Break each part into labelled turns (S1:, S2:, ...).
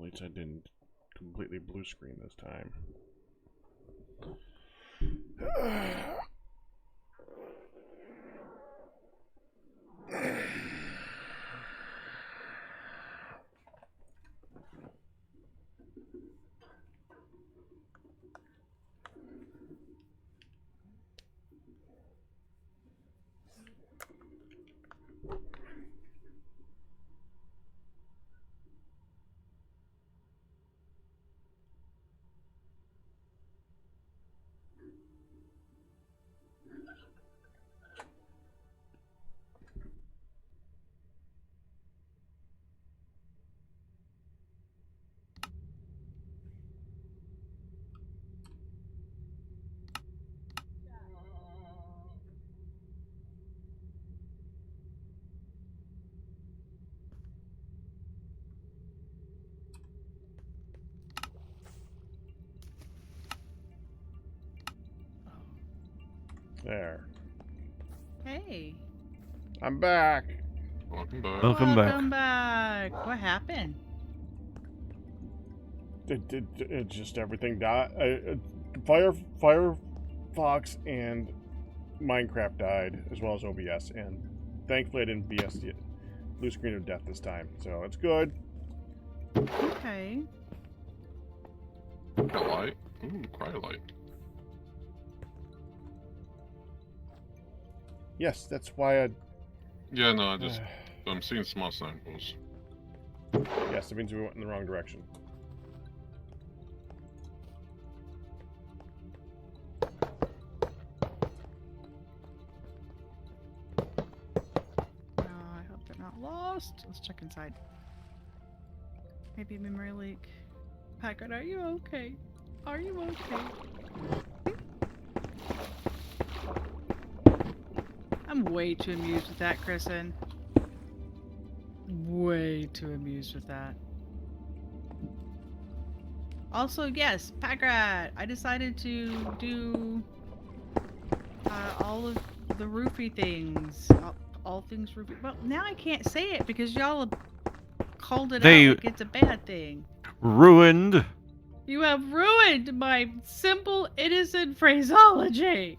S1: least I didn't completely blue screen this time. There.
S2: Hey.
S1: I'm back.
S3: Welcome back.
S2: Welcome back. What happened?
S1: It just everything died. Firefox and Minecraft died, as well as OBS, and thankfully I didn't BS the blue screen of death this time, so it's good.
S2: Okay.
S3: A light. Ooh, quite a light.
S1: Yes, that's why I...
S3: Yeah, no, I'm seeing small samples.
S1: Yes, it means we went in the wrong direction.
S2: I hope they're not lost. Let's check inside. Maybe a memory leak. Packard, are you okay? Are you okay? I'm way too amused with that, Kristen. Way too amused with that. Also, yes, Packrat! I decided to do all of the roofie things. All things roofie. Well, now I can't say it because y'all have called it out like it's a bad thing.
S4: Ruined.
S2: You have ruined my simple, innocent phraseology.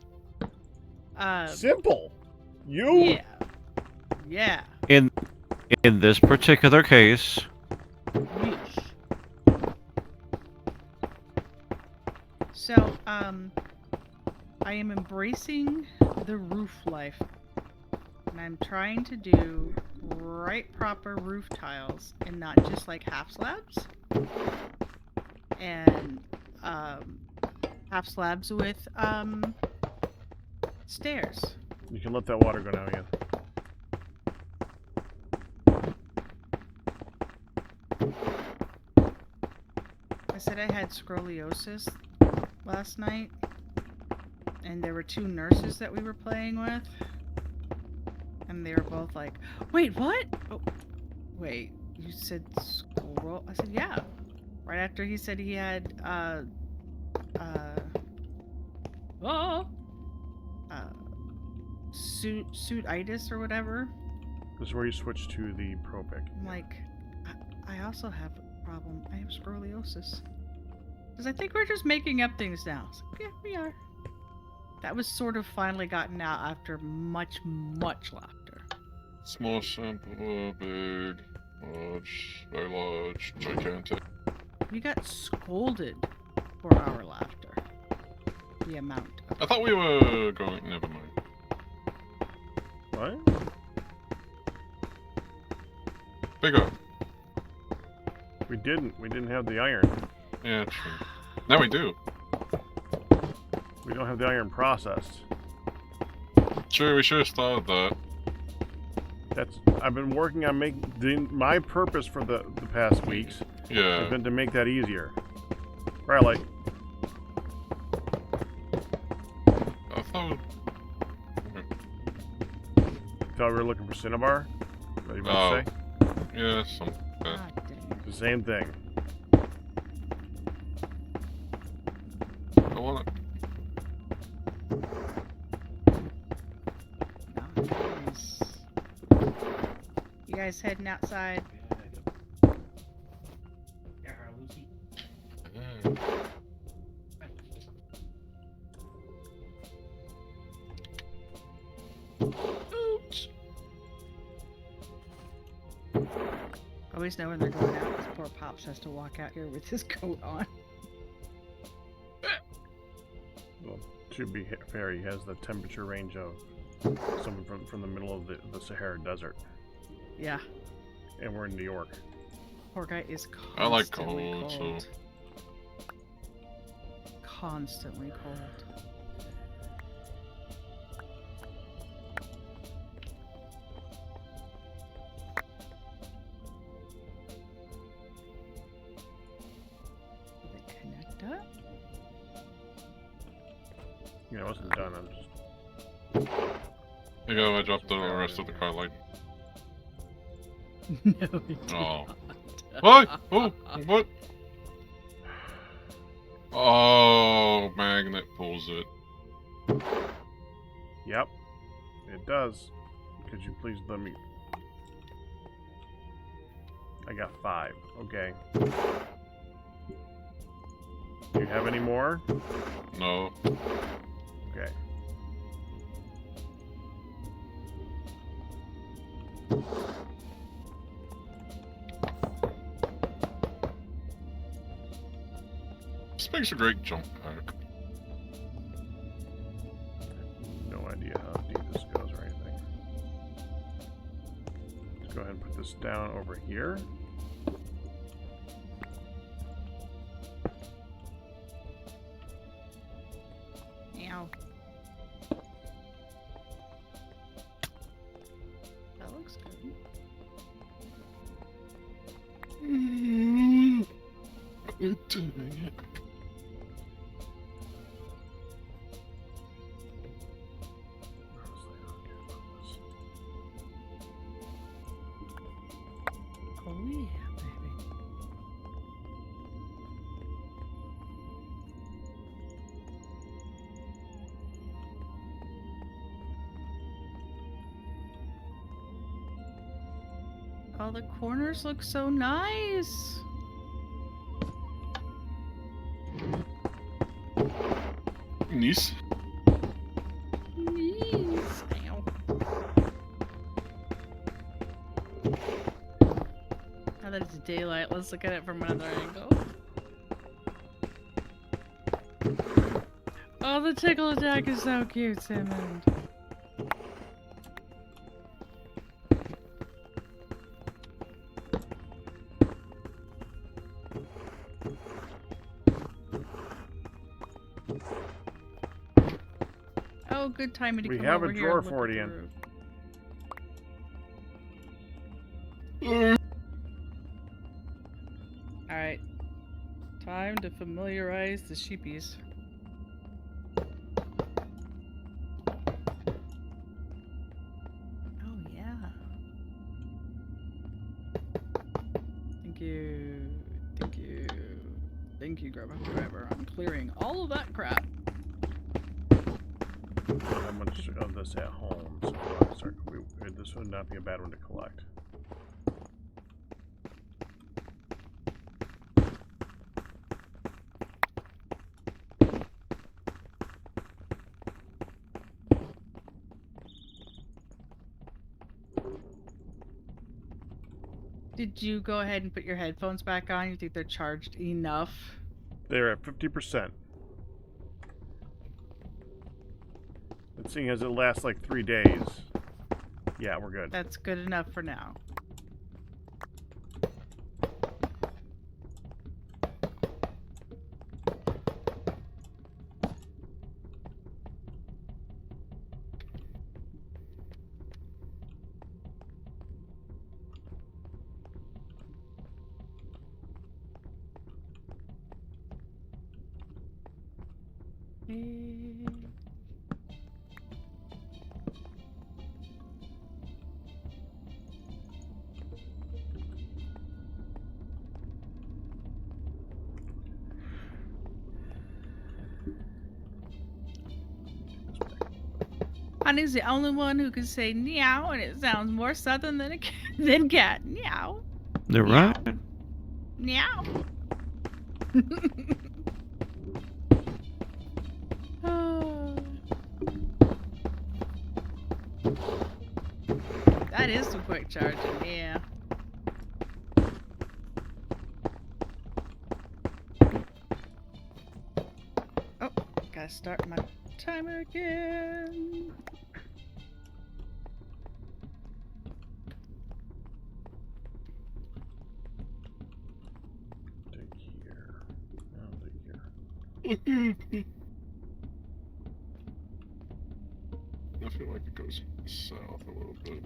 S1: Simple? You?
S2: Yeah.
S4: In this particular case.
S2: Yeesh. So, I am embracing the roof life. And I'm trying to do right proper roof tiles and not just like half slabs. And, half slabs with, stairs.
S1: You can let that water go now again.
S2: I said I had scoliosis last night, and there were two nurses that we were playing with, and they were both like, "Wait, what? Oh, wait, you said scroll?" I said, "Yeah." Right after he said he had suititis or whatever.
S1: This is where you switch to the Propic.
S2: I'm like, I also have a problem. I have scoliosis. Because I think we're just making up things now. So, yeah, we are. That was sort of finally gotten out after much, much laughter.
S3: Small sample, big, large, very large, gigantic.
S2: We got scolded for our laughter. The amount of
S3: I thought we were going. Never mind.
S1: What?
S3: Bigger.
S1: We didn't have the iron.
S3: Yeah, true. Now we do.
S1: We don't have the iron processed.
S3: Sure, we should have started that.
S1: I've been working on my purpose for the past weeks
S3: Yeah.
S1: has been to make that easier. Riley.
S3: I thought.
S1: Thought we were looking for Cinnabar? What you about to say?
S3: Yeah, something.
S2: God dang it.
S1: The same thing.
S3: I want it.
S2: Nice. You guys heading outside? Oops. Always know when they're going out, because poor Pops has to walk out here with his coat on.
S1: Well, to be fair, he has the temperature range of someone from the middle of the Sahara Desert.
S2: Yeah.
S1: And we're in New York.
S2: Poor guy is constantly
S3: I like cold,
S2: cold.
S3: so.
S2: Constantly cold. Did it connect up?
S1: Yeah, I wasn't done. I'm just.
S3: There you go, I dropped the rest of the car light.
S2: No, you did
S3: Oh.
S2: not.
S3: What? Oh, what? Oh, magnet pulls it.
S1: Yep, it does. Could you please let me? I got 5. Okay. Do you have any more?
S3: No.
S1: Okay.
S3: This makes a great jump pack.
S1: No idea how deep this goes or anything. Let's go ahead and put this down over here.
S2: Ow. That looks good.
S3: You're doing it.
S2: Oh yeah, baby. Oh, the corners look so nice.
S3: Niece?
S2: Nice. Ow. Now that it's daylight, let's look at it from another angle. Oh, the tickle attack is so cute, Simmond. Oh, good timing to
S1: We
S2: come
S1: have a
S2: over here
S1: drawer
S2: and look
S1: for
S2: at
S1: it,
S2: the
S1: Ian.
S2: roof. Alright. Time to familiarize the sheepies. Oh, yeah. Thank you. Thank you. Thank you, Grubba Driver. I'm clearing all of that crap.
S1: How much of this at home? So this would not be a bad one to collect.
S2: Did you go ahead and put your headphones back on? You think they're charged enough?
S1: They're at 50%. And seeing as it lasts like 3 days, yeah, we're good.
S2: That's good enough for now. Honey's the only one who can say meow, and it sounds more southern than than cat. Meow.
S4: They're
S2: Meow.
S4: right.
S2: Meow. Oh. That is some quick charging, yeah. Oh, gotta start my timer again.
S1: Dig here. I'll dig here.
S3: I feel like it goes south a little bit.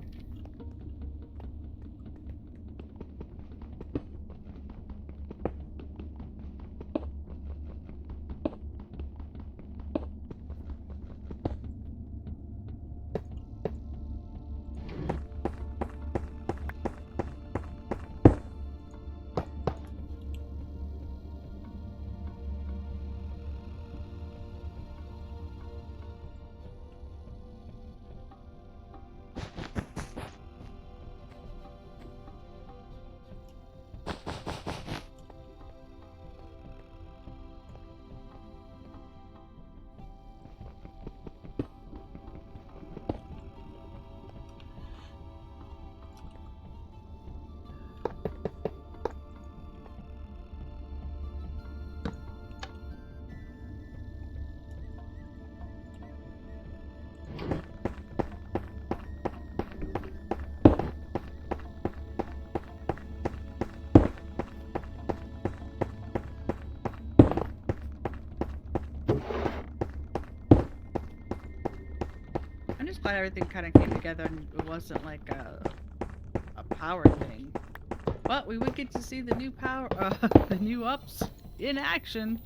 S2: I'm just glad everything kind of came together and it wasn't like a power thing. But we would get to see the new power, the new ups in action.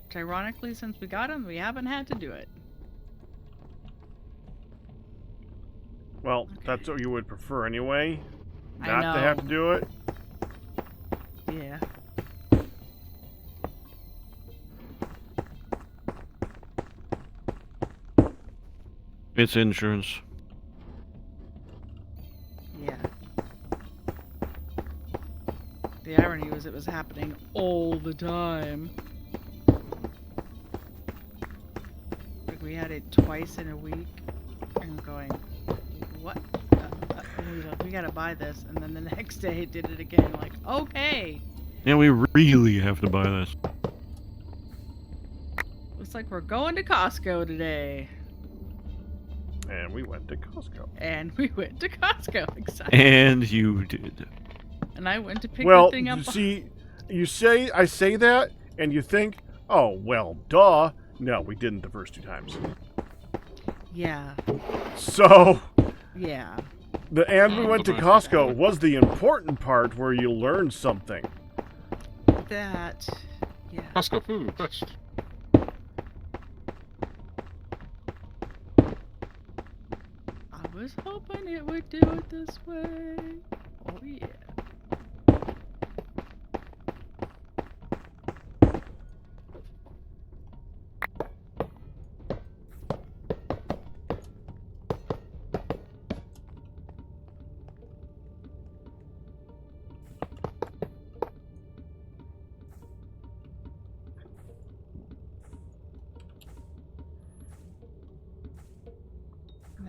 S2: Which ironically, since we got them, we haven't had to do it.
S1: Well, that's what you would prefer anyway.
S2: I
S1: Not to have
S2: know.
S1: to do it.
S2: Yeah.
S4: It's insurance.
S2: Yeah. The irony was it was happening all the time. Like we had it twice in a week. And going, what? And we were like, we gotta buy this. And then the next day it did it again. Like, okay.
S4: Yeah, we really have to buy this.
S2: Looks like we're going to Costco today.
S1: And we went to Costco.
S2: And we went to Costco. Exactly.
S4: And you did.
S2: And I went to pick
S1: Well,
S2: the thing up.
S1: you say I say that, and you think, oh well, duh. No, we didn't the first 2 times.
S2: Yeah.
S1: So
S2: Yeah.
S1: we went to Costco was the important part where you learned something.
S2: That. Yeah.
S3: Costco food, best.
S2: I was hoping it would do it this way. Oh yeah.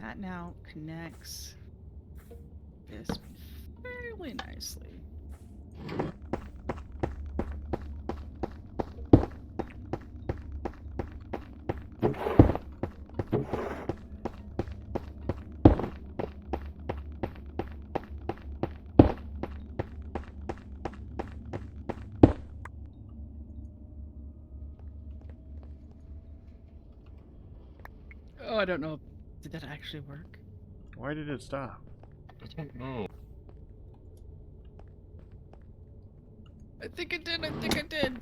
S2: That now connects this fairly nicely. Oh, I don't know. Did that actually work?
S1: Why did it stop?
S3: I don't know.
S2: I think it did. I think it did.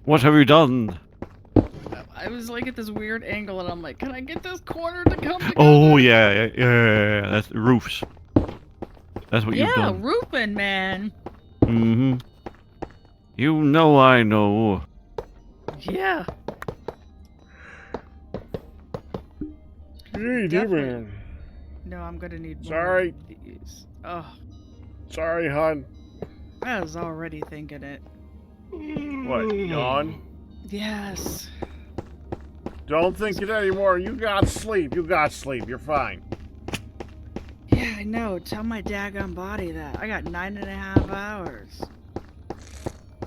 S4: What have you done?
S2: I was like at this weird angle, and I'm like, can I get this corner to come together?
S4: Oh yeah. That's roofs. That's what you've
S2: Yeah,
S4: done.
S2: roofing, man.
S4: Mm-hmm. You know I know.
S2: Yeah.
S1: Hey,
S2: Definitely.
S1: man.
S2: No, I'm gonna need more
S1: Sorry.
S2: of these. Oh,
S1: Sorry, hon.
S2: I was already thinking it.
S1: What, yawn?
S2: Yes.
S1: Don't think it anymore. You got sleep. You got sleep. You're fine.
S2: Yeah, I know. Tell my daggone body that. I got 9.5 hours.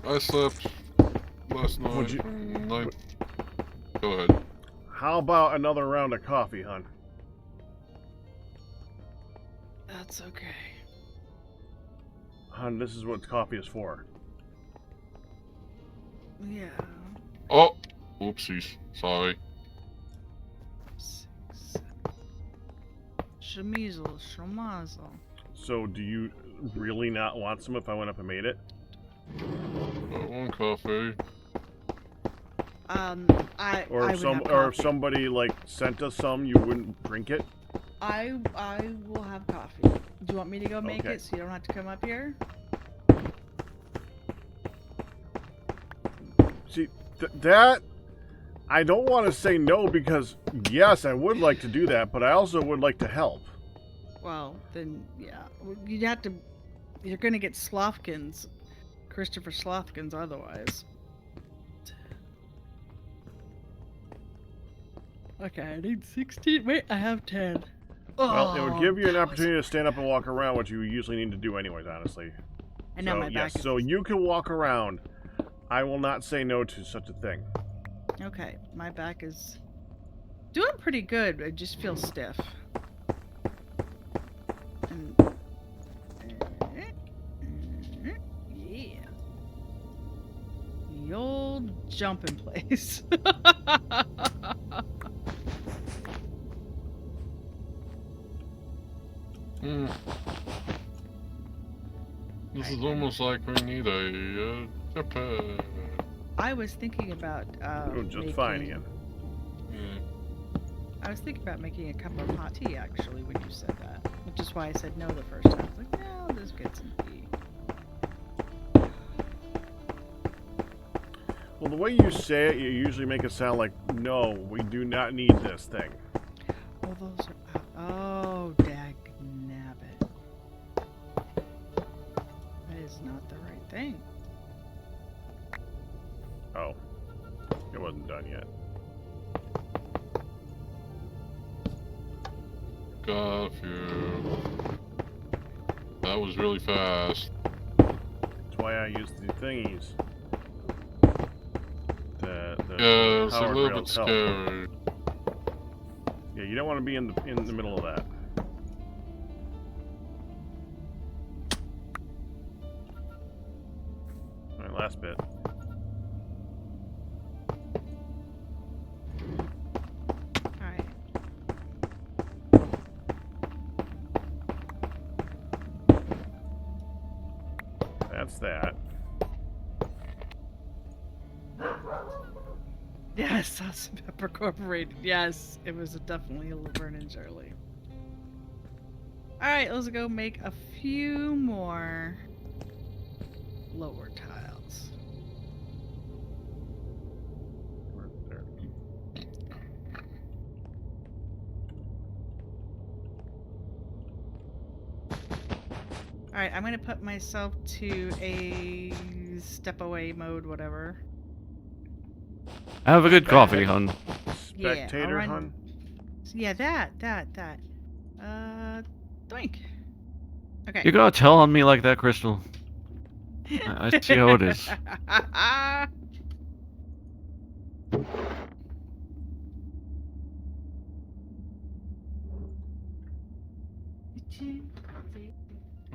S3: I slept last night.
S1: Would you-
S3: Go ahead.
S1: How about another round of coffee, hon?
S2: That's okay.
S1: Hon, this is what coffee is for.
S2: Yeah.
S3: Oh, whoopsies. Sorry.
S2: 6, 7. Shamizel, shamazel.
S1: So, do you really not want some if I went up and made it?
S3: Got one coffee.
S2: I
S1: Or
S2: would
S1: if
S2: have
S1: or if
S2: coffee.
S1: somebody like sent us some, you wouldn't drink it?
S2: I will have coffee. Do you want me to go make
S1: Okay.
S2: it so you don't have to come up here?
S1: See, that I don't want to say no because yes, I would like to do that, but I also would like to help.
S2: Well, then yeah, you'd have to. You're gonna get Slothkins, Christopher Slothkins, otherwise. Okay, I need 16. Wait, I have 10.
S1: Well, it would give you an
S2: that was-
S1: opportunity to stand up and walk around, which you usually need to do anyways, honestly.
S2: I know
S1: So
S2: my
S1: yes,
S2: back is.
S1: so you can walk around. I will not say no to such a thing.
S2: Okay, my back is doing pretty good. I just feel stiff. And, yeah. The old jumping place.
S3: Hmm. This is almost like we need a jetpack.
S2: I was thinking about
S1: Doing just fine again.
S3: Yeah.
S2: I was thinking about making a cup of hot tea actually when you said that, which is why I said no the first time. I was like, no, I'll just get some tea.
S1: Well, the way you say it, you usually make it sound like, no, we do not need this thing.
S2: Oh, those are out. Oh, dag nabbit. That is not the right thing.
S1: Oh, it wasn't done yet.
S3: Got you. That was really fast.
S1: That's why I use the thingies. The
S3: Yeah, it's a
S1: powered
S3: little bit
S1: rails help.
S3: scary.
S1: Yeah, you don't want to be in the middle of that. All right, last bit.
S2: Alright.
S1: That's that.
S2: Yes, Sauce and Pepper Corporated. Yes, it was definitely a Laverne and Shirley. Alright, let's go make a few more lower tiles.
S1: Right there.
S2: Alright, I'm gonna put myself to a step away mode, whatever.
S4: Have a good coffee, hon.
S2: Yeah, I'll
S1: Spectator,
S2: run-
S1: hun.
S2: Yeah, that. Doink. Okay.
S4: You gotta tell on me like that, Crystal. I see how it is.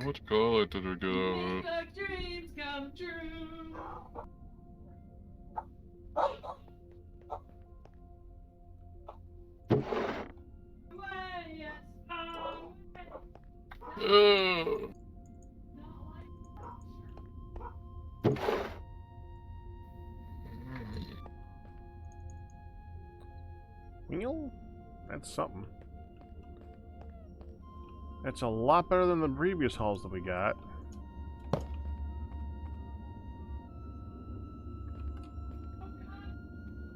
S3: What color did we get out of it?
S2: Dreams come true.
S3: Oh.
S1: Well, that's something. That's a lot better than the previous hulls that we got.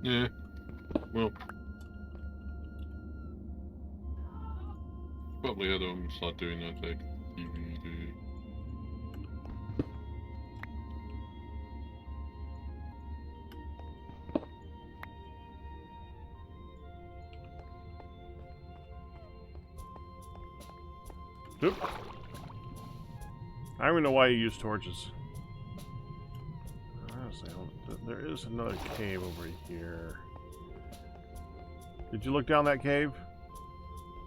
S3: Yeah. Well. Probably had to start doing that like DVD.
S1: Oop. I don't even know why you use torches. Honestly, there is another cave over here. Did you look down that cave?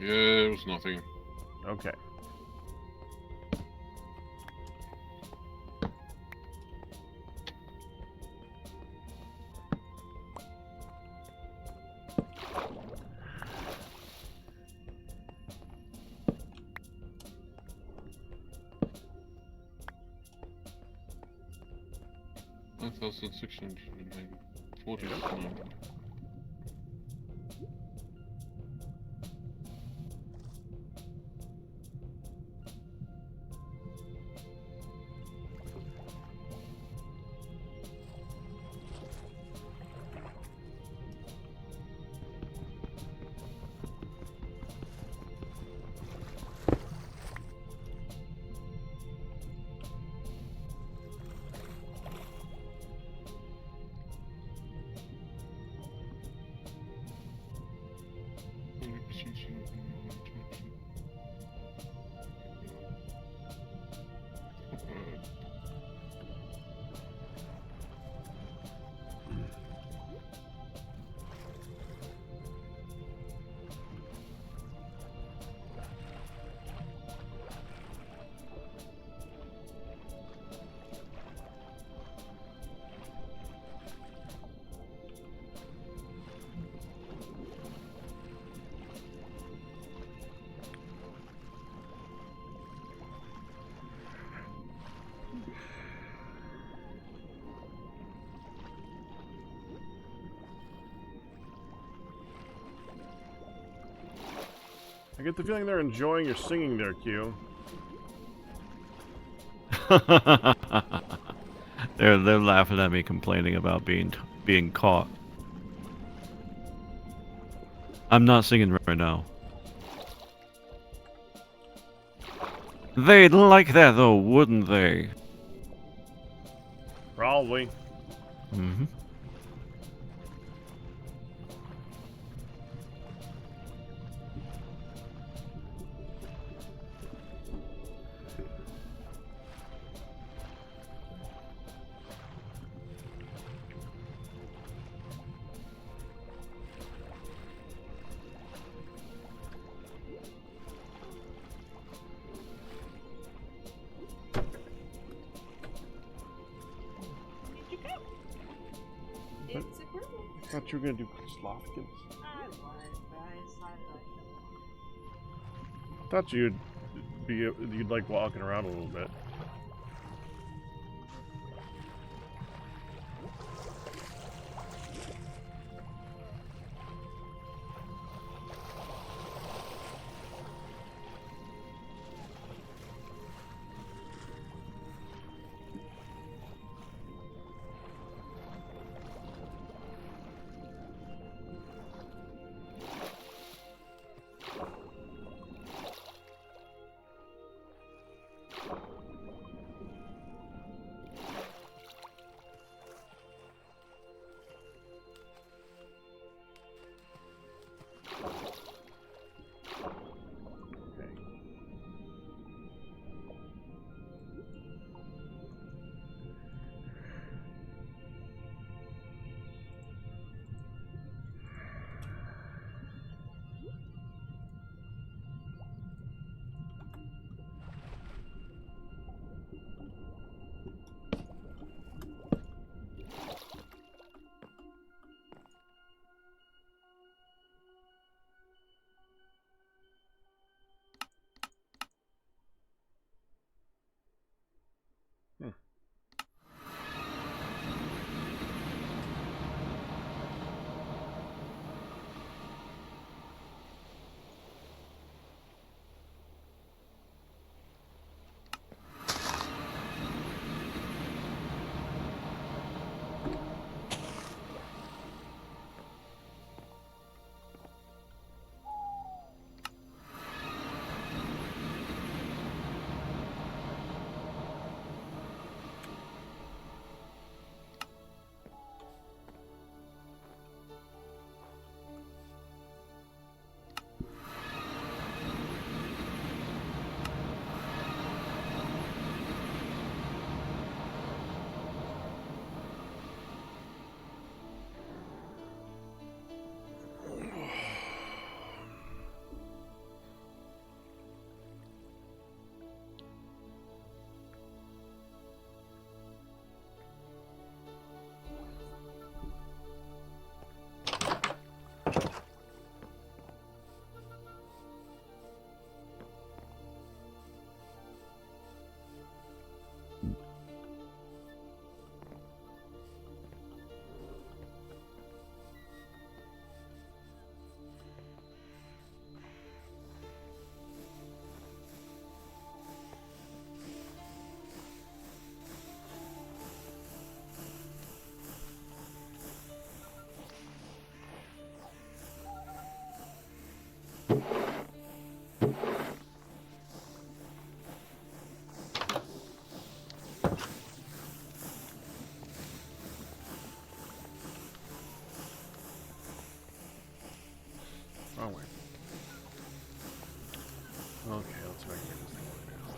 S3: Yeah, it was nothing.
S1: Okay.
S3: $1,640. I get the feeling they're enjoying your singing there, Q.
S4: They're laughing at me, complaining about being caught. I'm not singing right now. They'd like that though, wouldn't they?
S1: Probably.
S4: Mm-hmm.
S5: It's a group.
S1: I thought you were gonna do Slothkins.
S5: I was, but I decided
S1: I thought you'd like walking around a little bit. Wrong way. Okay, let's see if I can get this thing working now.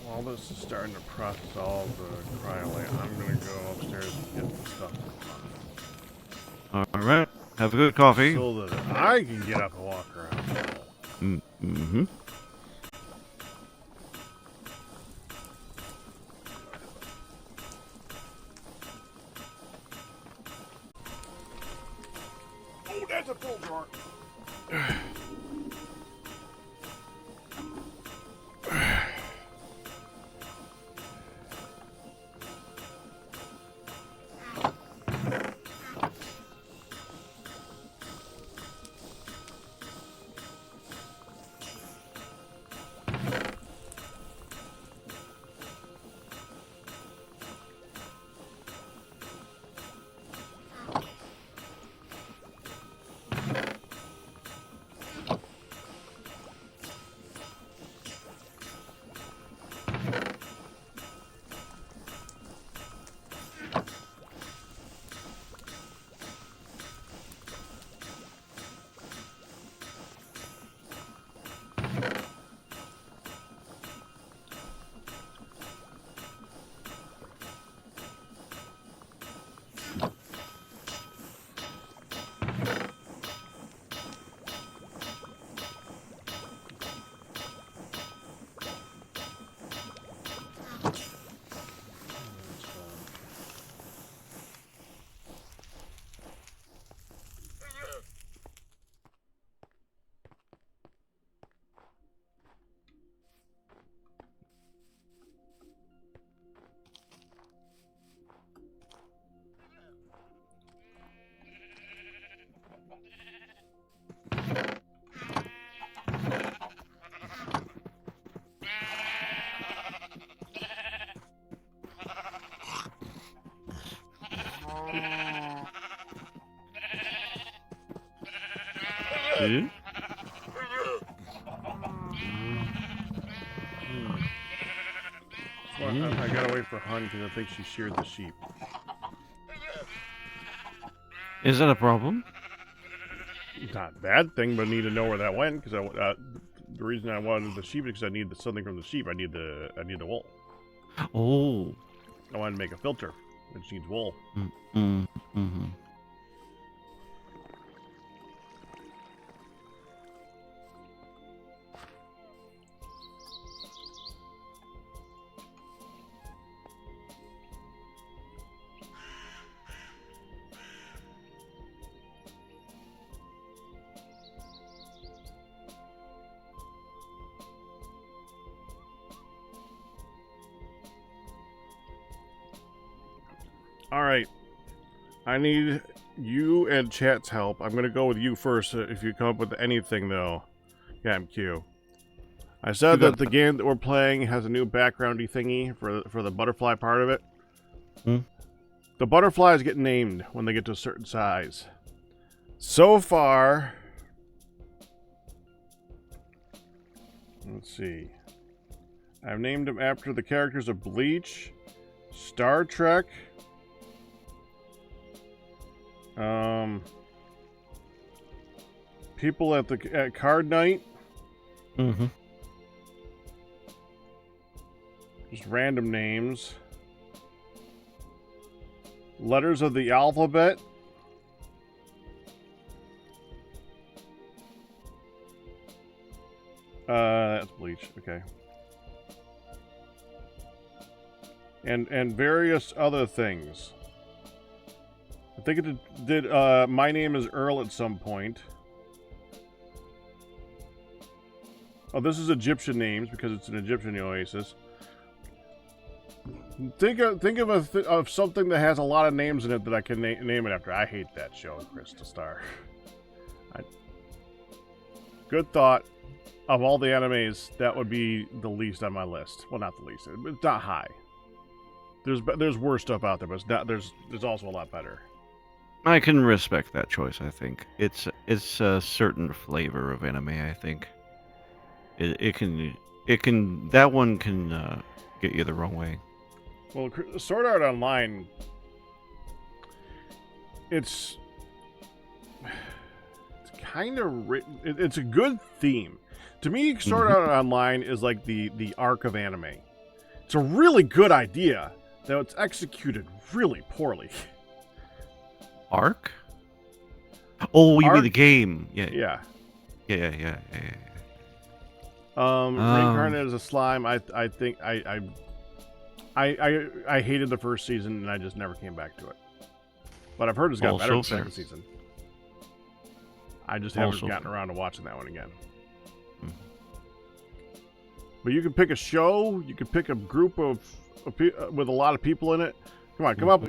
S1: While this is starting to process all the cryolite, I'm gonna go upstairs and get the stuff
S4: Alright. Have a good coffee.
S1: so that I can get up and walk around.
S4: Mm-hmm.
S1: Oh, that's a full drawer.
S4: Hmm?
S1: Well, I gotta wait for Hun because I think she sheared the sheep.
S4: Is that a problem?
S1: Not a bad thing, but I need to know where that went because the reason I wanted the sheep is because I need something from the sheep. I need the wool.
S4: Oh.
S1: I wanted to make a filter, which needs wool.
S4: Mm-hmm.
S1: I need you and chat's help. I'm gonna go with you first. If you come up with anything, though, yeah, MQ. I said that the game that we're playing has a new backgroundy thingy for the butterfly part of it. The butterflies get named when they get to a certain size. So far, let's see. I've named them after the characters of Bleach, Star Trek, people at Card Night.
S4: Mm-hmm.
S1: Just random names. Letters of the alphabet. That's Bleach. Okay. And various other things. I think it did My Name is Earl at some point. Oh, this is Egyptian names because it's an Egyptian oasis. Think of something that has a lot of names in it that I can name it after. I hate that show, Crystal Star. Good thought. Of all the animes, that would be the least on my list. Well, not the least. It's not high. There's worse stuff out there, but it's not. There's also a lot better.
S4: I can respect that choice. I think it's a certain flavor of anime. I think it can that one can get you the wrong way.
S1: Well, Sword Art Online, it's kind of written. It's a good theme. To me, Sword Art Online is like the arc of anime. It's a really good idea, though it's executed really poorly.
S4: Arc? Oh, you
S1: Arc?
S4: mean the game?
S1: Yeah.
S4: Yeah.
S1: Reincarnated as a slime. I think I hated the first season and I just never came back to it. But I've heard it's got better in the second season. I just haven't gotten around to watching that one again. But you can pick a show. You can pick a group with a lot of people in it. Come on, come up.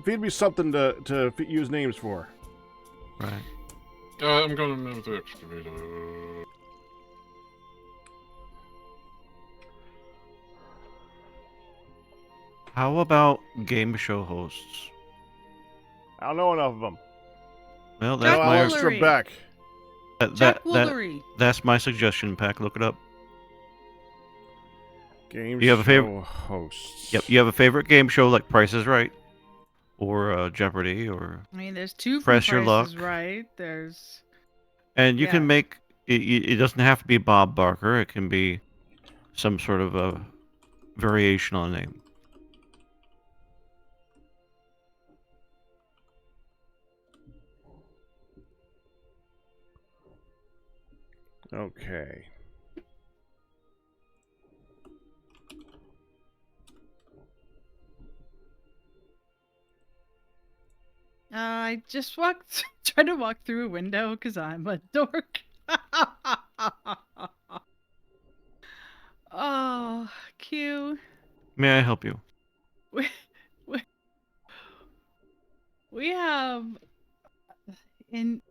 S1: Feed me something to use names for.
S4: Right.
S3: I'm going to move the excavator.
S4: How about game show hosts?
S1: I don't know enough of them.
S4: Well, that's
S2: Jack
S4: my
S2: Woolery.
S1: Trebek.
S2: Jack Woolery.
S4: That's my suggestion, Pack. Look it up.
S1: Game
S4: You have a favorite
S1: show hosts.
S4: Yep. You have a favorite game show like Price is Right, or Jeopardy, or
S2: I mean, there's two from
S4: Press Your
S2: Price is
S4: Luck.
S2: Right. There's
S4: and you
S2: Yeah.
S4: can make it doesn't have to be Bob Barker. It can be some sort of a variation on a name.
S1: Okay.
S2: I just tried to walk through a window because I'm a dork. Oh, Q.
S4: May I help you?
S2: We have in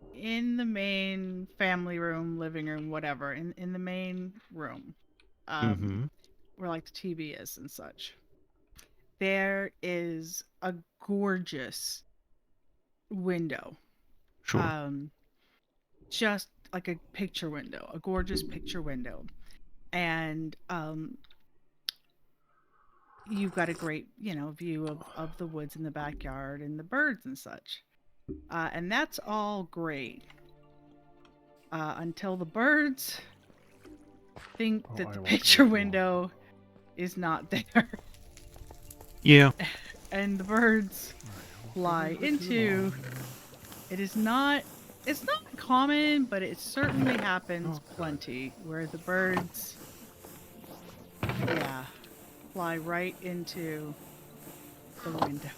S2: the main family room, living room, whatever, in the main room, where like the TV is and such. There is a gorgeous window.
S4: Sure.
S2: Just like a picture window, a gorgeous picture window. And you've got a great, view of the woods in the backyard and the birds and such. And that's all great. Until the birds think that the picture window is not there.
S4: Yeah.
S2: And the birds fly into. It's not common, but it certainly happens plenty where the birds fly right into the window.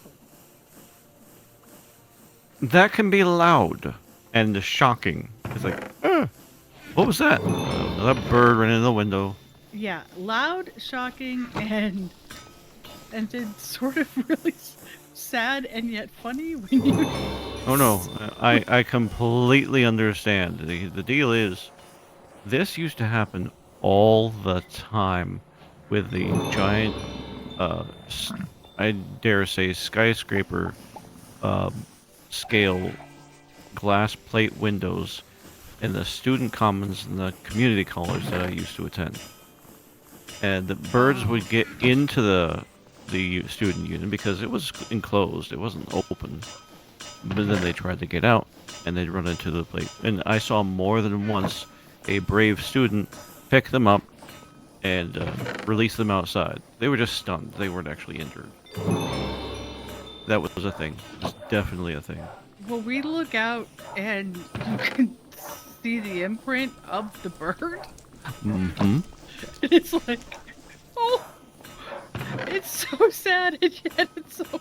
S4: That can be loud and shocking. It's like, what was that? That bird ran in the window.
S2: Yeah, loud, shocking, and then sort of really sad and yet funny when you.
S4: Oh no, I completely understand. The deal is, this used to happen all the time with the giant, I dare say, skyscraper scale glass plate windows in the student commons in the community college that I used to attend. And the birds would get into the student union because it was enclosed, it wasn't open. But then they tried to get out, and they'd run into the plate. And I saw more than once a brave student pick them up and release them outside. They were just stunned. They weren't actually injured. That was a thing. It was definitely a thing.
S2: Well, we look out and you can see the imprint of the bird.
S4: Mm-hmm.
S2: It's like, oh, it's so sad and yet it's so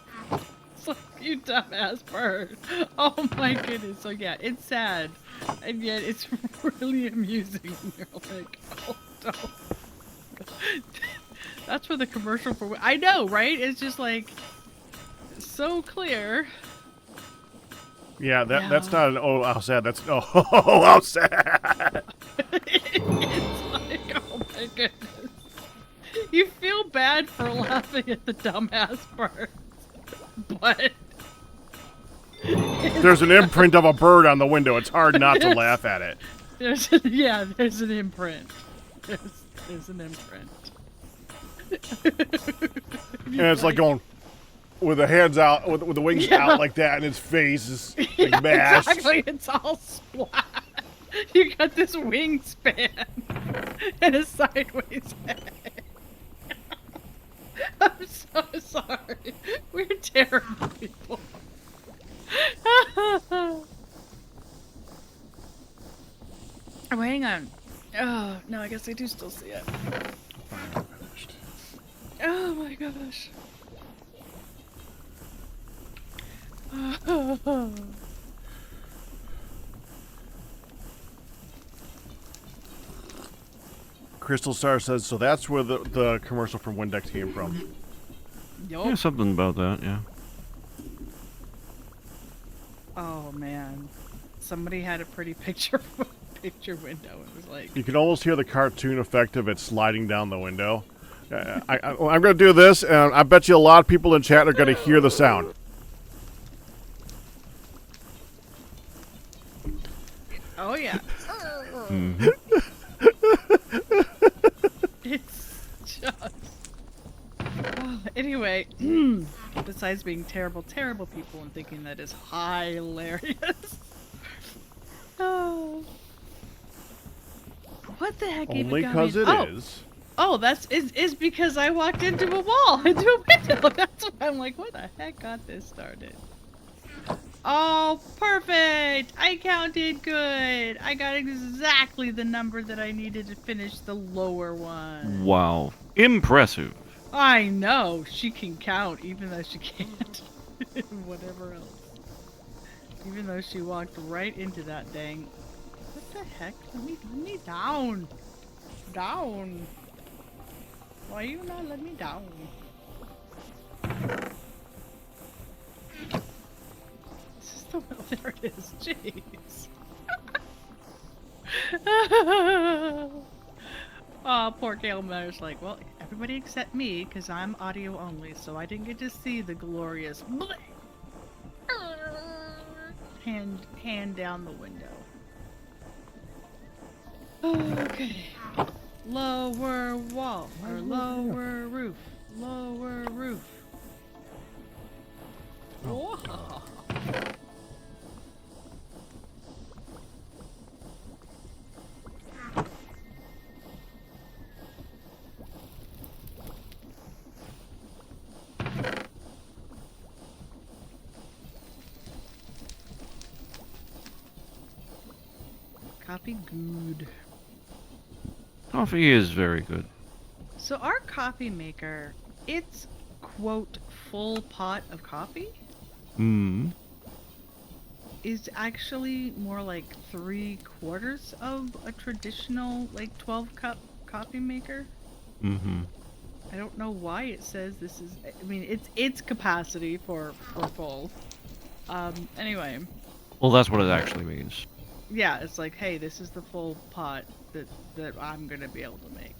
S2: you dumbass bird. Oh my goodness. So yeah, it's sad and yet it's really amusing. You're like, oh no. That's for the commercial for. I know, right? It's just like so clear.
S1: Yeah, that's not an oh how sad. That's oh how sad.
S2: It's like, oh my goodness. You feel bad for laughing at the dumbass bird, but
S1: There's an imprint of a bird on the window. It's hard not to laugh at it.
S2: there's an imprint. There's an imprint.
S1: And it's like going with the hands out, with the wings out like that, and his face is like mashed.
S2: Exactly, it's all splat. You got this wingspan and a sideways head. I'm so sorry. We're terrible people. Oh, hang on. Oh, no, I guess I do still see it. Oh my gosh.
S1: Crystal Star says, so that's where the commercial from Windex came from.
S4: Yeah, something about that, yeah.
S2: Oh man. Somebody had a pretty picture window. It was like,
S1: You can almost hear the cartoon effect of it sliding down the window. I'm going to do this, and I bet you a lot of people in chat are going to hear the sound.
S2: oh yeah.
S4: Mm-hmm.
S2: It's just. Oh, anyway, besides being terrible people and thinking that is hilarious. Oh. What the heck even
S1: Only
S2: got
S1: because
S2: me-
S1: it
S2: oh.
S1: is.
S2: Oh, is because I walked into a wall, into a window. That's why I'm like, what the heck got this started? Oh, perfect! I counted good. I got exactly the number that I needed to finish the lower one.
S4: Wow. Impressive.
S2: I know. She can count, even though she can't. Whatever else. Even though she walked right into that dang... What the heck? Let me down. Down. Why you not let me down? This is the well, there it is. Jeez. Oh, poor Gail Miller's like, well, everybody except me, because I'm audio only, so I didn't get to see the glorious hand down the window. Okay. Lower wall, or lower roof, lower roof. Oh. Coffee good.
S4: Coffee is very good.
S2: So our coffee maker, it's quote full pot of coffee
S4: Hmm.
S2: is actually more like 3/4 of a traditional like 12 cup coffee maker.
S4: Mm-hmm.
S2: I don't know why it says this is. I mean, it's capacity for full. Anyway,
S4: Well, that's what it actually means.
S2: yeah, it's like, hey, this is the full pot that I'm gonna be able to make.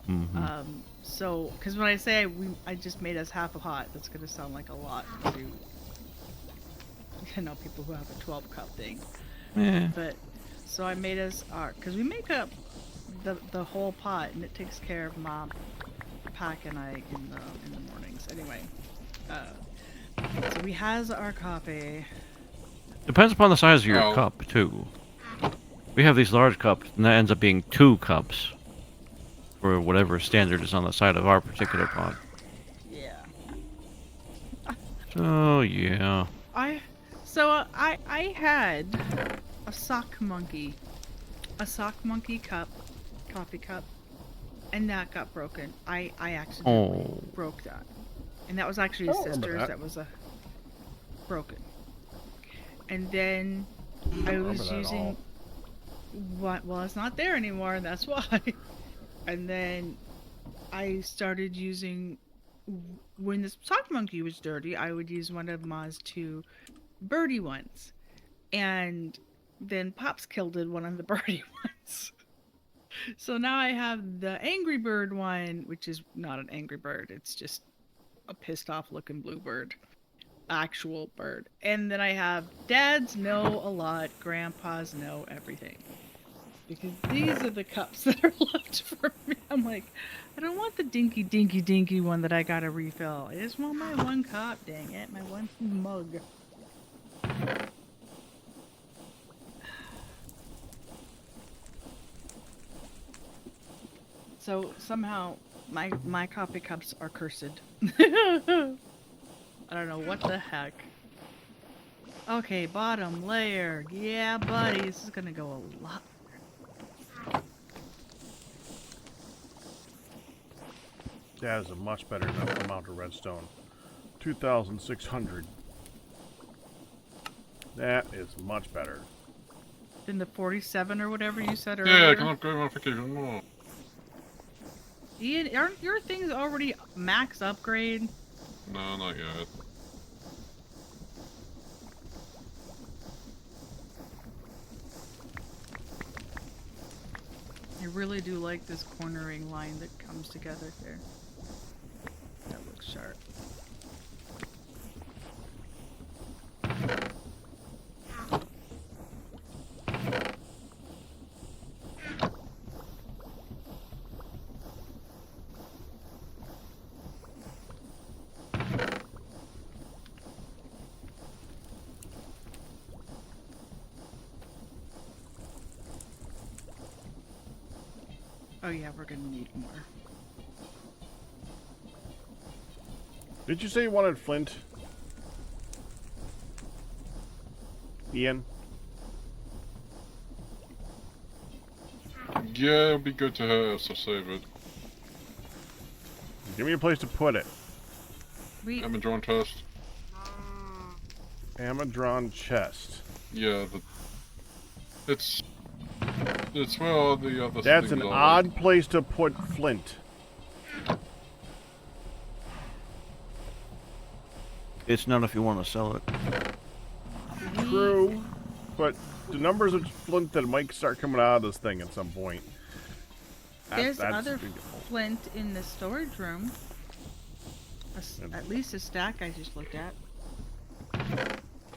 S4: Mm-hmm.
S2: So, because when I say I just made us half a pot, that's gonna sound like a lot to, people who have a 12 cup thing.
S4: Yeah.
S2: But so I made us because we make up the whole pot, and it takes care of Mom, Pack, and I in the mornings. Anyway, so we has our coffee.
S4: Depends upon the size of your
S3: Oh.
S4: cup too. We have these large cups, and that ends up being 2 cups for whatever standard is on the side of our particular pot.
S2: Yeah.
S4: So yeah.
S2: I had a sock monkey cup, coffee cup, and that got broken. I accidentally broke that, and that was actually his
S1: I remember
S2: sister's.
S1: that.
S2: That was a broken. And then I
S1: remember
S2: was
S1: that at
S2: using
S1: all.
S2: what? Well, it's not there anymore, and that's why. And then I started using when this sock monkey was dirty. I would use one of Ma's 2 birdie ones, and then Pops killed one of the birdie ones. So now I have the Angry Bird one, which is not an angry bird. It's just a pissed off looking bluebird. Actual bird. And then I have Dad's know a lot, Grandpa's know everything. Because these are the cups that are left for me. I'm like, I don't want the dinky one that I gotta refill. I just want my one cup, dang it. My one mug. So somehow my coffee cups are cursed. I don't know what the heck. Okay, bottom layer. Yeah, buddy, this is gonna go a lot.
S1: That is a much better amount of redstone. 2,600. That is much better.
S2: Than the 47 or whatever you said earlier.
S3: Yeah, can I go on vacation? No.
S2: Ian, aren't your things already max upgrade?
S3: No, not yet.
S2: I really do like this cornering line that comes together here. That looks sharp. Oh yeah, we're gonna need more.
S1: Did you say you wanted flint? Ian?
S3: Yeah, it'd be good to have, so save it.
S1: Give me a place to put it.
S2: We
S3: I'm a drone test.
S1: Amadron chest.
S3: Yeah, it's where all the other
S1: That's
S3: things
S1: an
S3: are.
S1: odd place to put flint.
S4: It's not if you want to sell it.
S1: True. But the numbers of flint that might start coming out of this thing at some point.
S2: there's
S1: That's
S2: other
S1: beautiful.
S2: flint in the storage room. At least a stack I just looked at.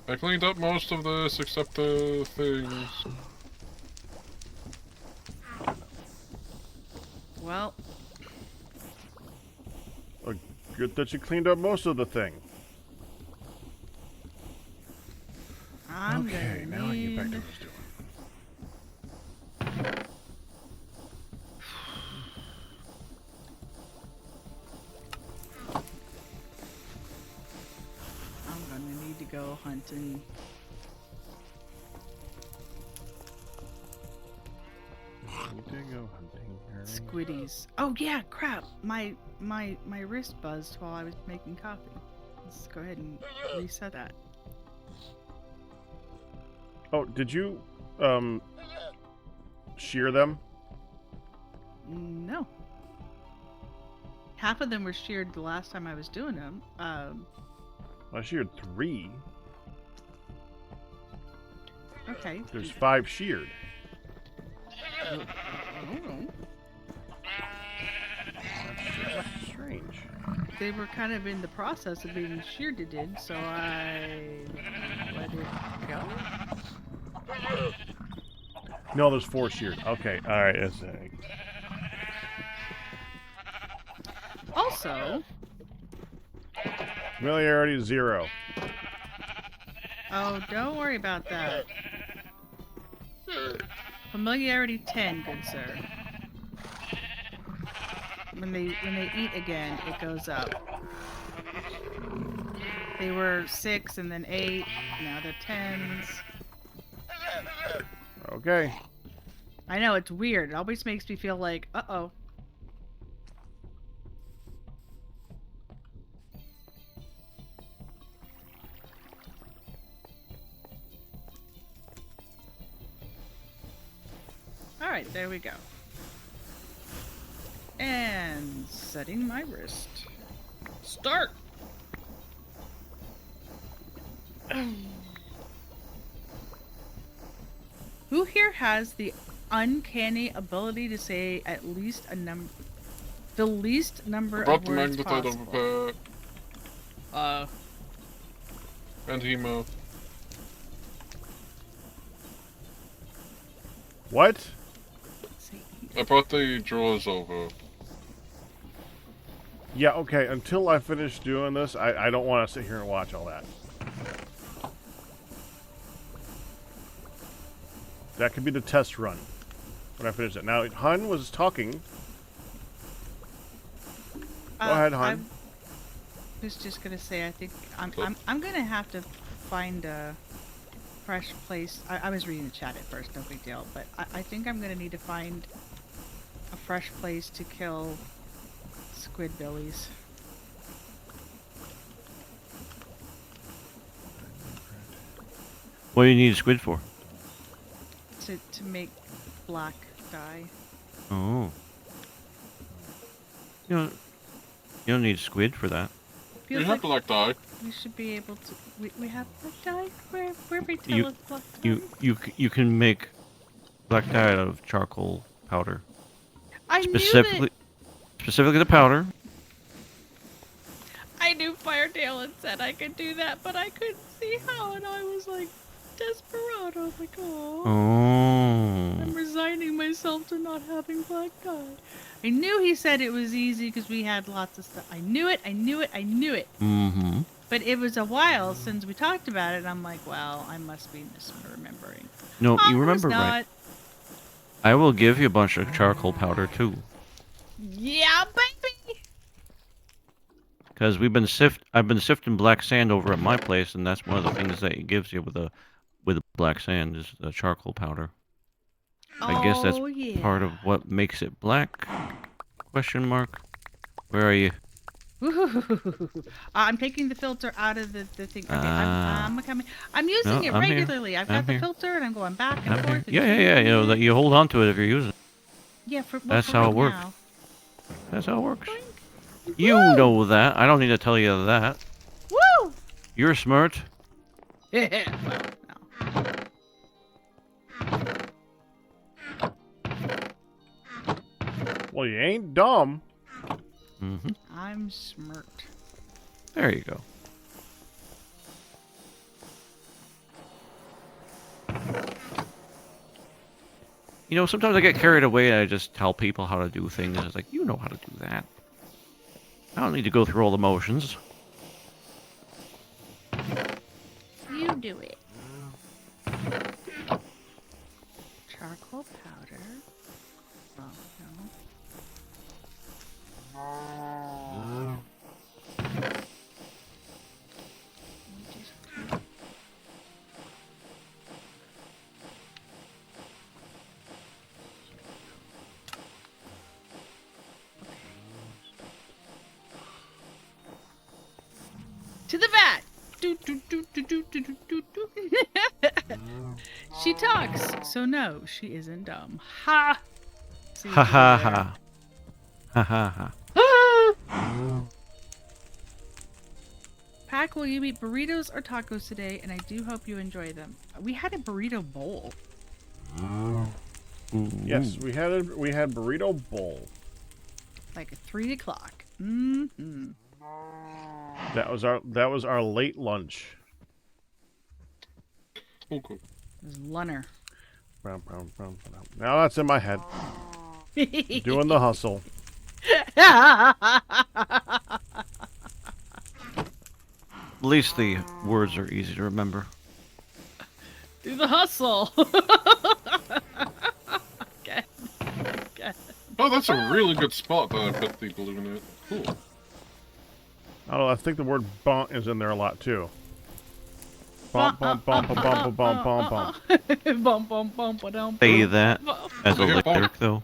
S3: I cleaned up most of this except the things.
S2: Well,
S1: Good that you cleaned up most of the thing.
S2: I'm
S1: Okay,
S2: gonna
S1: now I get back to
S2: need...
S1: what I was doing.
S2: I'm gonna need to go hunting.
S1: Need to go hunting. Hurry.
S2: Squiddies. Oh yeah, crap. My wrist buzzed while I was making coffee. Let's go ahead and reset that.
S1: Oh, did you shear them?
S2: No. half of them were sheared the last time I was doing them.
S1: I sheared 3.
S2: Okay.
S1: There's 5 sheared.
S2: Oh.
S1: That's strange.
S2: They were kind of in the process of being sheared, so I let it go.
S1: No, there's 4 sheared. Okay, alright, that's
S2: Also,
S1: familiarity 0.
S2: oh, don't worry about that. Familiarity 10, good sir. When they eat again, it goes up. They were 6 and then 8. Now they're 10s.
S1: Okay.
S2: I know it's weird. It always makes me feel like, uh-oh. All right, there we go. And setting my wrist. Start! Who here has the uncanny ability to say at least the least number
S3: Brought
S2: of
S3: the
S2: words
S3: magnetite
S2: possible?
S3: over and Hemo.
S1: What?
S3: I brought the drawers over.
S1: Yeah, okay, until I finish doing this, I don't want to sit here and watch all that. That could be the test run when I finish it. Now, Hun was talking. Go ahead, Hun.
S2: I was just gonna say, I think I'm gonna have to find a fresh place. I was reading the chat at first, no big deal, but I think I'm gonna need to find a fresh place to kill squidbillies.
S4: What do you need a squid for?
S2: To make black dye.
S4: Oh. You don't need squid for that.
S3: You
S2: Feels
S3: have
S2: like
S3: black dye.
S2: we should be able to. We have black dye. Where we tell us black dye?
S4: You can make black dye out of charcoal powder.
S2: I knew
S4: Specifically the powder.
S2: I knew Firetail had said I could do that, but I couldn't see how, and I was like desperado. Like, oh, I'm
S4: Oh.
S2: resigning myself to not having black dye. I knew he said it was easy because we had lots of stuff. I knew it.
S4: Mm-hmm.
S2: But it was a while since we talked about it, and I'm like, well, I must be misremembering.
S4: No,
S2: Of
S4: you
S2: course
S4: remember
S2: not.
S4: right. I will give you a bunch of charcoal powder too.
S2: Yeah, baby.
S4: Because I've been sifting black sand over at my place, and that's one of the things that it gives you with the black sand is the charcoal powder. I guess that's
S2: yeah.
S4: part of what makes it black? Question mark. Where are you?
S2: I'm taking the filter out of the thing. Okay,
S4: Ah.
S2: I'm coming. I'm using
S4: No,
S2: it
S4: I'm here.
S2: regularly. I've got
S4: I'm
S2: the
S4: here.
S2: filter, and I'm going back and
S4: I'm
S2: forth.
S4: here.
S2: and
S4: Yeah. You know that you hold on to it if you're using it.
S2: Yeah,
S4: That's
S2: for
S4: how
S2: right
S4: it works.
S2: now.
S4: That's how it works.
S2: Boink.
S4: You
S2: Woo!
S4: know that. I don't need to tell you that.
S2: Woo!
S4: You're smart.
S2: Yeah. Well, no.
S1: Well, you ain't dumb.
S4: Mm-hmm.
S2: I'm smirked.
S4: There you go. You know, sometimes I get carried away and I just tell people how to do things. It's like, you know how to do that. I don't need to go through all the motions.
S2: You do it. Charcoal powder. Oh, no. To the vat! Do, do, do, do, do, do, do, do, do. She talks, so no, she isn't dumb. Ha! See
S4: Ha
S2: you
S4: ha
S2: there.
S4: ha. Ha ha ha.
S2: Pack, will you eat burritos or tacos today? And I do hope you enjoy them. We had a burrito bowl.
S1: Yes, we had burrito bowl.
S2: Like at 3 o'clock. Mm-hmm.
S1: That was our late lunch.
S3: Oh, cool.
S2: It was lunner.
S1: Now that's in my head. Doing the hustle.
S4: At least the words are easy to remember.
S2: Do the hustle. Okay. Okay.
S3: Oh, that's a really good spot that I put the balloon at. Cool.
S1: Oh, I think the word "bump" is in there a lot too. Bump, bump, bump, bump, bump, bump, bump, bump.
S2: Bump, bump, bump, ba-dum,
S4: Say
S2: bump,
S4: that
S2: bump.
S4: as a
S3: Yeah,
S4: lyric, though.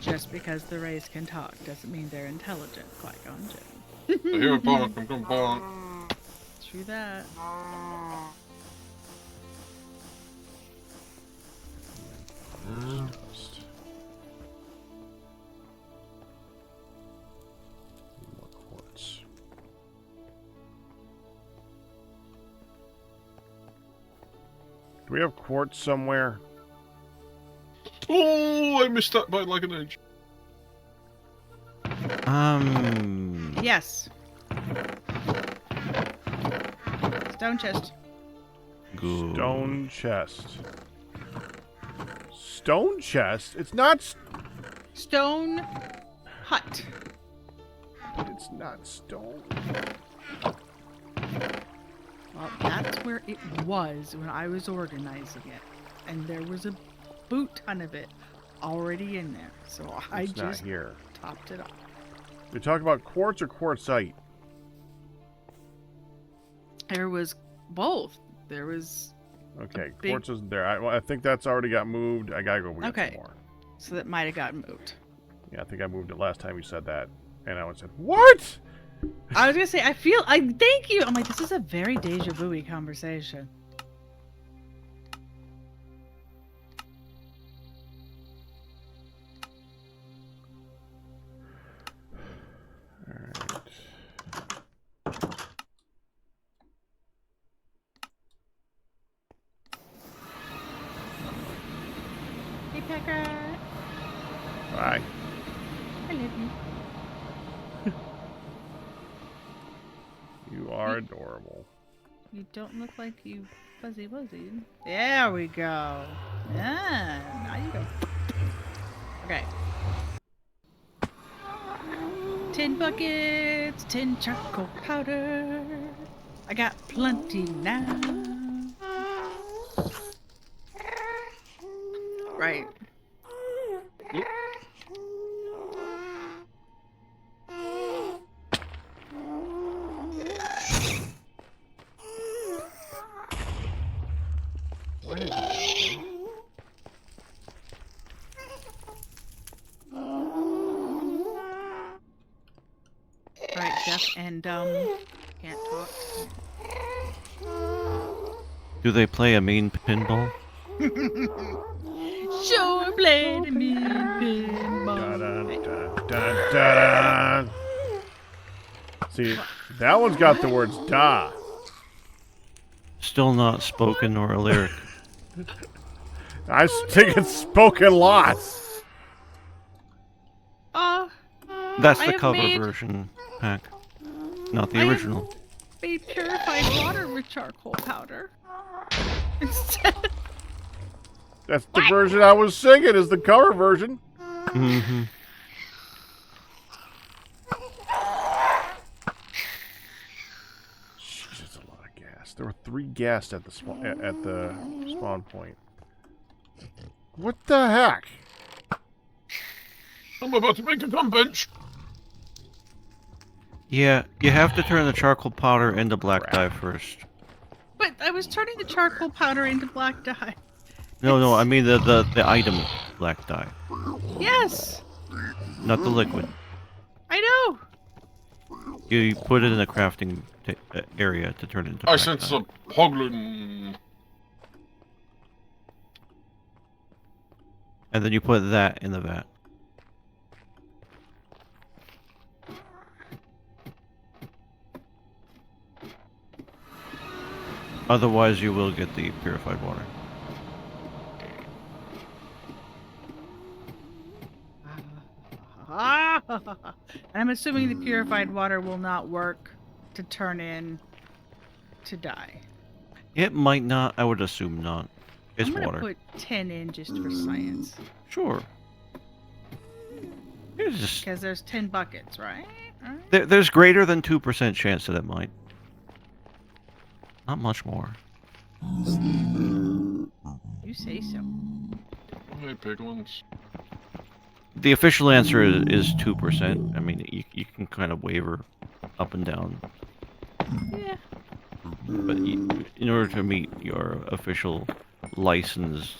S2: Just because the rays can talk doesn't mean they're intelligent, Qui-Gon Jinn.
S3: I hear a bonk, I'm going bonk.
S2: True that.
S1: Dust. More quartz. Do we have quartz somewhere?
S3: Oh, I missed that by like an inch.
S2: Yes. Stone chest.
S4: Good.
S1: Stone chest. Stone chest? It's not.
S2: Stone hut.
S1: It's not stone.
S2: Well, that's where it was when I was organizing it. And there was a boot ton of it already in there. So I
S1: It's not
S2: just
S1: here.
S2: topped it off.
S1: We talk about quartz or quartzite.
S2: There was both. There was...
S1: Okay,
S2: big-
S1: quartz isn't there. I think that's already got moved. I gotta go get
S2: Okay.
S1: some more.
S2: So that might have gotten moved.
S1: Yeah, I think I moved it last time you said that. And I said, what?
S2: I was gonna say, thank you! I'm like, this is a very deja vu-y conversation.
S1: Alright.
S2: Hey, Pecker!
S1: Bye.
S2: I love you.
S1: You are adorable.
S2: You don't look like you fuzzy wuzzy. There we go. Yeah, now you go. Okay. Tin buckets, tin charcoal powder. I got plenty now. Right.
S1: What is it?
S2: Right, deaf and dumb. Can't talk.
S4: Do they play a mean pinball?
S2: Sure played a mean
S1: Dun,
S2: pinball.
S1: dun, dun, dun. See, that one's got the words "da."
S4: Still not spoken or a lyric.
S1: I think it's spoken lots.
S4: That's
S2: I
S4: the
S2: have
S4: cover
S2: made-
S4: version, Pack. Not the
S2: I have-
S4: original.
S2: Made purified water with charcoal powder. Instead.
S1: That's the version I was singing. Is the cover version?
S4: Mm-hmm.
S1: Jeez, that's a lot of gas. There were 3 gas at the spawn point. What the heck?
S3: I'm about to make a gun bench.
S4: Yeah, you have to turn the charcoal powder into black
S1: Crap.
S4: dye first.
S2: But I was turning the charcoal powder into black dye.
S4: No, I mean the item black dye,
S2: Yes,
S4: not the liquid.
S2: I know.
S4: You put it in a crafting area to turn it into
S3: I
S4: black
S3: sense
S4: dye.
S3: a hoglin.
S4: And then you put that in the vat. Otherwise, you will get the purified water.
S2: And I'm assuming the purified water will not work to turn in to die.
S4: It might not. I would assume not. It's
S2: I'm gonna
S4: water.
S2: put 10 in just for science.
S4: Sure. It's just,
S2: Because there's 10 buckets, right? Right?
S4: there's greater than 2% chance that it might. Not much more.
S2: You say so.
S3: Hey, piglins.
S4: The official answer is 2%. I mean, you can kind of waver up and down.
S2: Yeah.
S4: But in order to meet your official license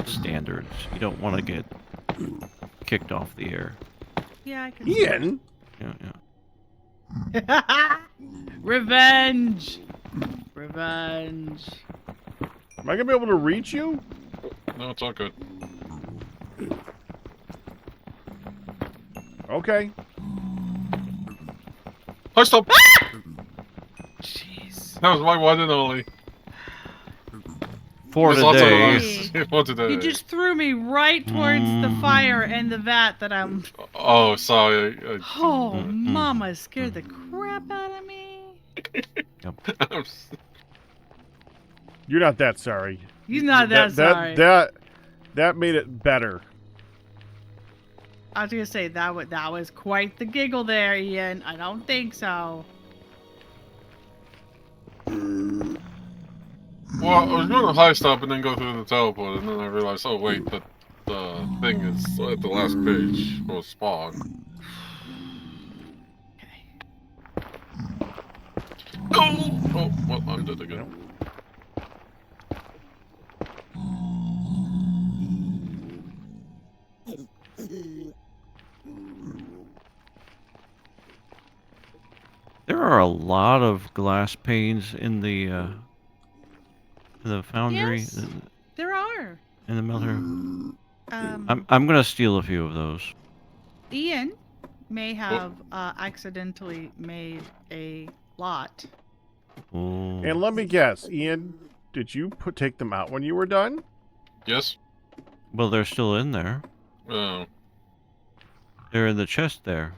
S4: standards, you don't want to get kicked off the air.
S2: Yeah, I can.
S1: Ian?
S4: Yeah.
S2: Revenge! Revenge.
S1: Am I gonna be able to reach you?
S3: No, it's all good.
S1: Okay.
S3: I stop.
S2: Jeez.
S3: That was my one and only.
S4: For
S3: There's lots of
S4: today,
S3: others. For today.
S2: You just threw me right towards the fire and the vat that I'm.
S3: Oh, sorry.
S2: Oh, mama scared the crap out of me.
S1: You're not that sorry.
S2: He's not that sorry.
S1: That made it better.
S2: I was gonna say that was quite the giggle there, Ian. I don't think so.
S3: Well, I was going to high stop and then go through the teleport, and then I realized, oh wait, the thing is at the last page for spawn.
S2: Okay.
S3: Oh, well, I'm dead again.
S4: there are a lot of glass panes in the foundry,
S2: Yes, there are.
S4: in the melter. I'm gonna steal a few of those.
S2: Ian may have accidentally made a lot.
S4: Ooh.
S1: And let me guess, Ian, did you take them out when you were done?
S3: Yes?
S4: Well, they're still in there.
S3: Oh.
S4: They're in the chest there.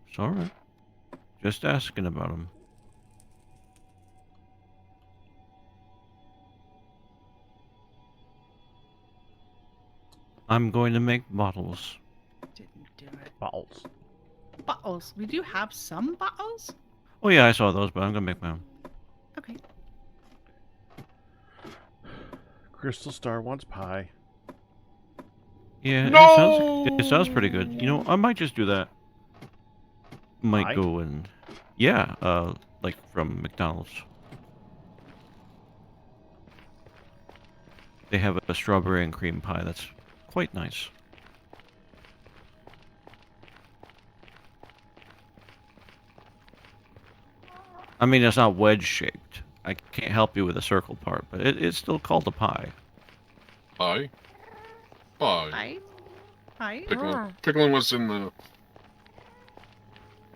S4: It's alright. Just asking about them. I'm going to make bottles.
S2: Didn't do it.
S1: Balls.
S2: Bottles. We do have some bottles.
S4: Oh yeah, I saw those, but I'm gonna make my own.
S2: Okay.
S1: Crystal Star wants pie.
S4: Yeah,
S3: No!
S4: it sounds pretty good. You know, I might just do that. Might
S1: Pie?
S4: go and yeah, like from McDonald's. They have a strawberry and cream pie that's quite nice. I mean, it's not wedge shaped. I can't help you with the circle part, but it's still called a pie.
S3: Pie? Pie.
S2: Hi. Hi.
S3: Picklin was in the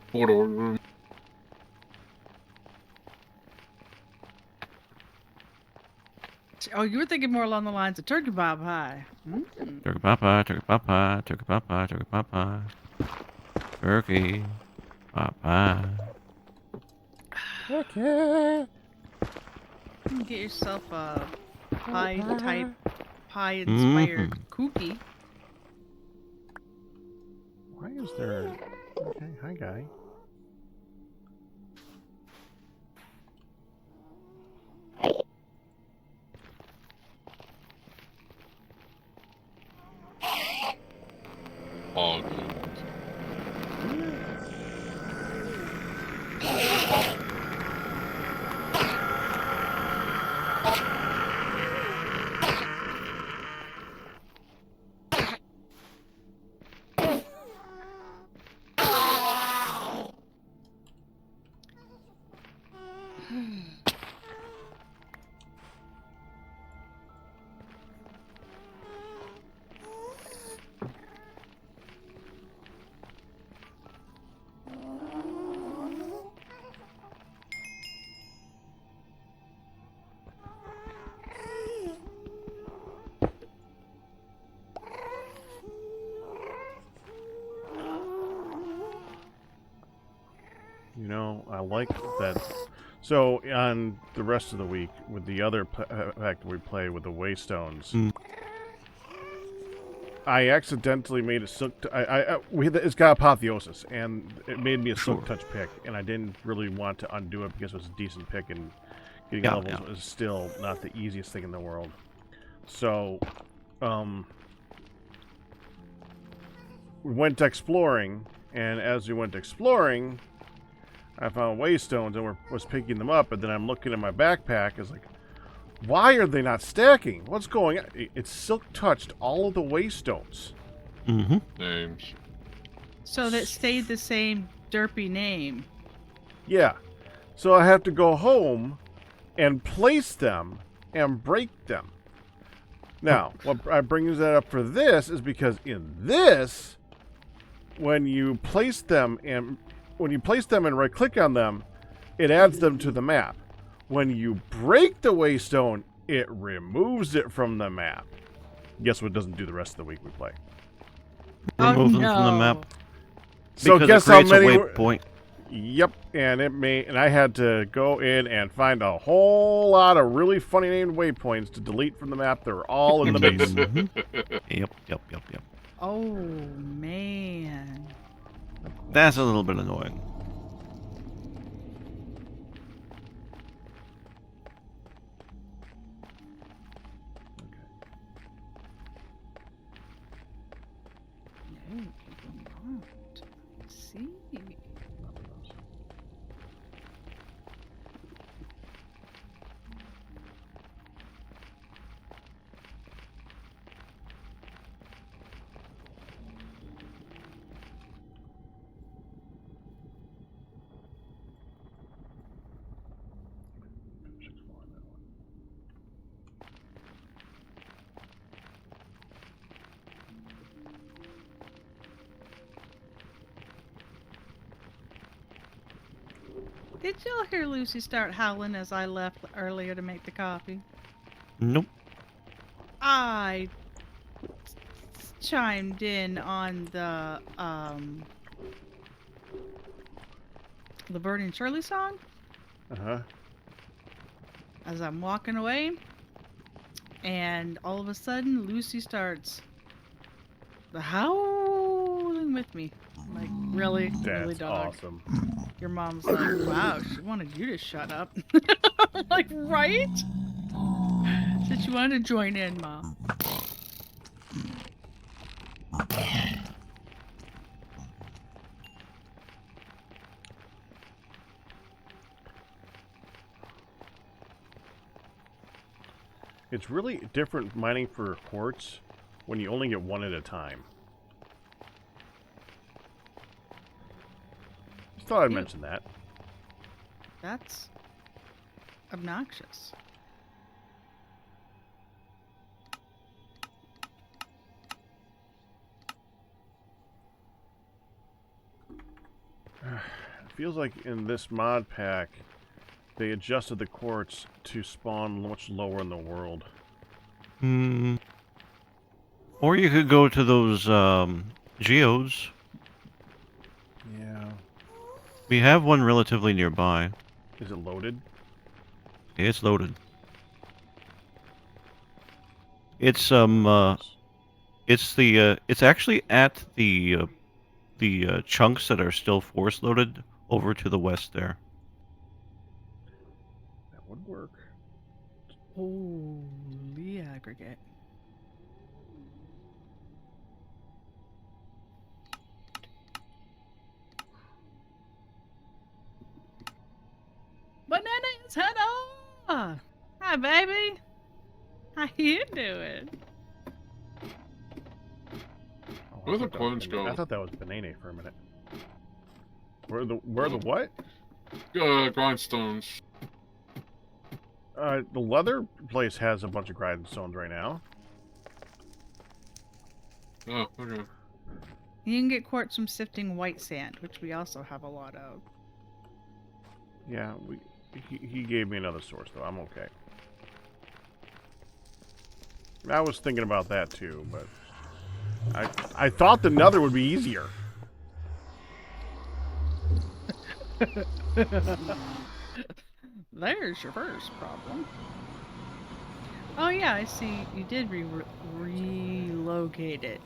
S3: portal room.
S2: Oh, you were thinking more along the lines of turkey bob pie. Mm.
S4: Turkey pie pie, turkey pie pie, turkey pie pie, turkey pie pie. Turkey pie pie.
S1: Okay.
S2: You can get yourself a pie-inspired cookie.
S1: Why is there... Okay, hi, guy.
S3: Oh, good.
S1: like that. So on the rest of the week, with the other pack that we play with the Waystones, I accidentally made a silk. It's got apotheosis, and it made me a silk touch pick, and I didn't really want to undo it because it was a decent pick, and getting levels was still not the easiest thing in the world. So, we went exploring, and as we went exploring, I found Waystones and was picking them up, and then I'm looking at my backpack. It's like, why are they not stacking? What's going on? It's silk touched all of the Waystones.
S4: Mm-hmm.
S3: Names.
S2: So that stayed the same derpy name.
S1: Yeah. So I have to go home and place them and break them. Now, what brings that up for this is because in this, when you place them and right click on them, it adds them to the map. When you break the Waystone, it removes it from the map. Guess what doesn't do the rest of the week we play?
S4: Remove them from the map.
S1: So
S4: Because
S1: guess
S4: it
S1: how
S4: creates
S1: many?
S4: a waypoint.
S1: Yep, and I had to go in and find a whole lot of really funny named waypoints to delete from the map. They're all in the base.
S4: Yep.
S2: Oh, man.
S4: That's a little bit annoying.
S2: No, you will not. See? Did y'all hear Lucy start howling as I left earlier to make the coffee?
S4: Nope.
S2: I chimed in on the Laverne and Shirley song as I'm walking away, and all of a sudden Lucy starts howling with me. I'm like, really? Really,
S1: That's
S2: dog?
S1: awesome.
S2: Your mom's like, wow, she wanted you to shut up. I'm like, right? Said she wanted to join in, Mom.
S1: It's really different mining for quartz when you only get one at a time. Just thought I'd mention that.
S2: That's obnoxious.
S1: It feels like in this mod pack, they adjusted the quartz to spawn much lower in the world.
S4: Or you could go to those geodes.
S1: Yeah.
S4: We have one relatively nearby.
S1: Is it loaded?
S4: It's loaded. It's it's actually at the chunks that are still force loaded over to the west there.
S1: That would work.
S2: Holy aggregate. Bananas, hello! Hi, baby. How you doing?
S1: Oh,
S3: Where'd the
S1: I thought that was
S3: punch
S1: Banana.
S3: go?
S1: I thought that was Banana for a minute. Where the what?
S3: Grindstones.
S1: The leather place has a bunch of grindstones right now.
S3: Oh, okay.
S2: You can get quartz from sifting white sand, which we also have a lot of.
S1: Yeah, he gave me another source though. I'm okay. I was thinking about that too, but I thought the nether would be easier.
S2: There's your first problem. Oh yeah, I see you did relocate it.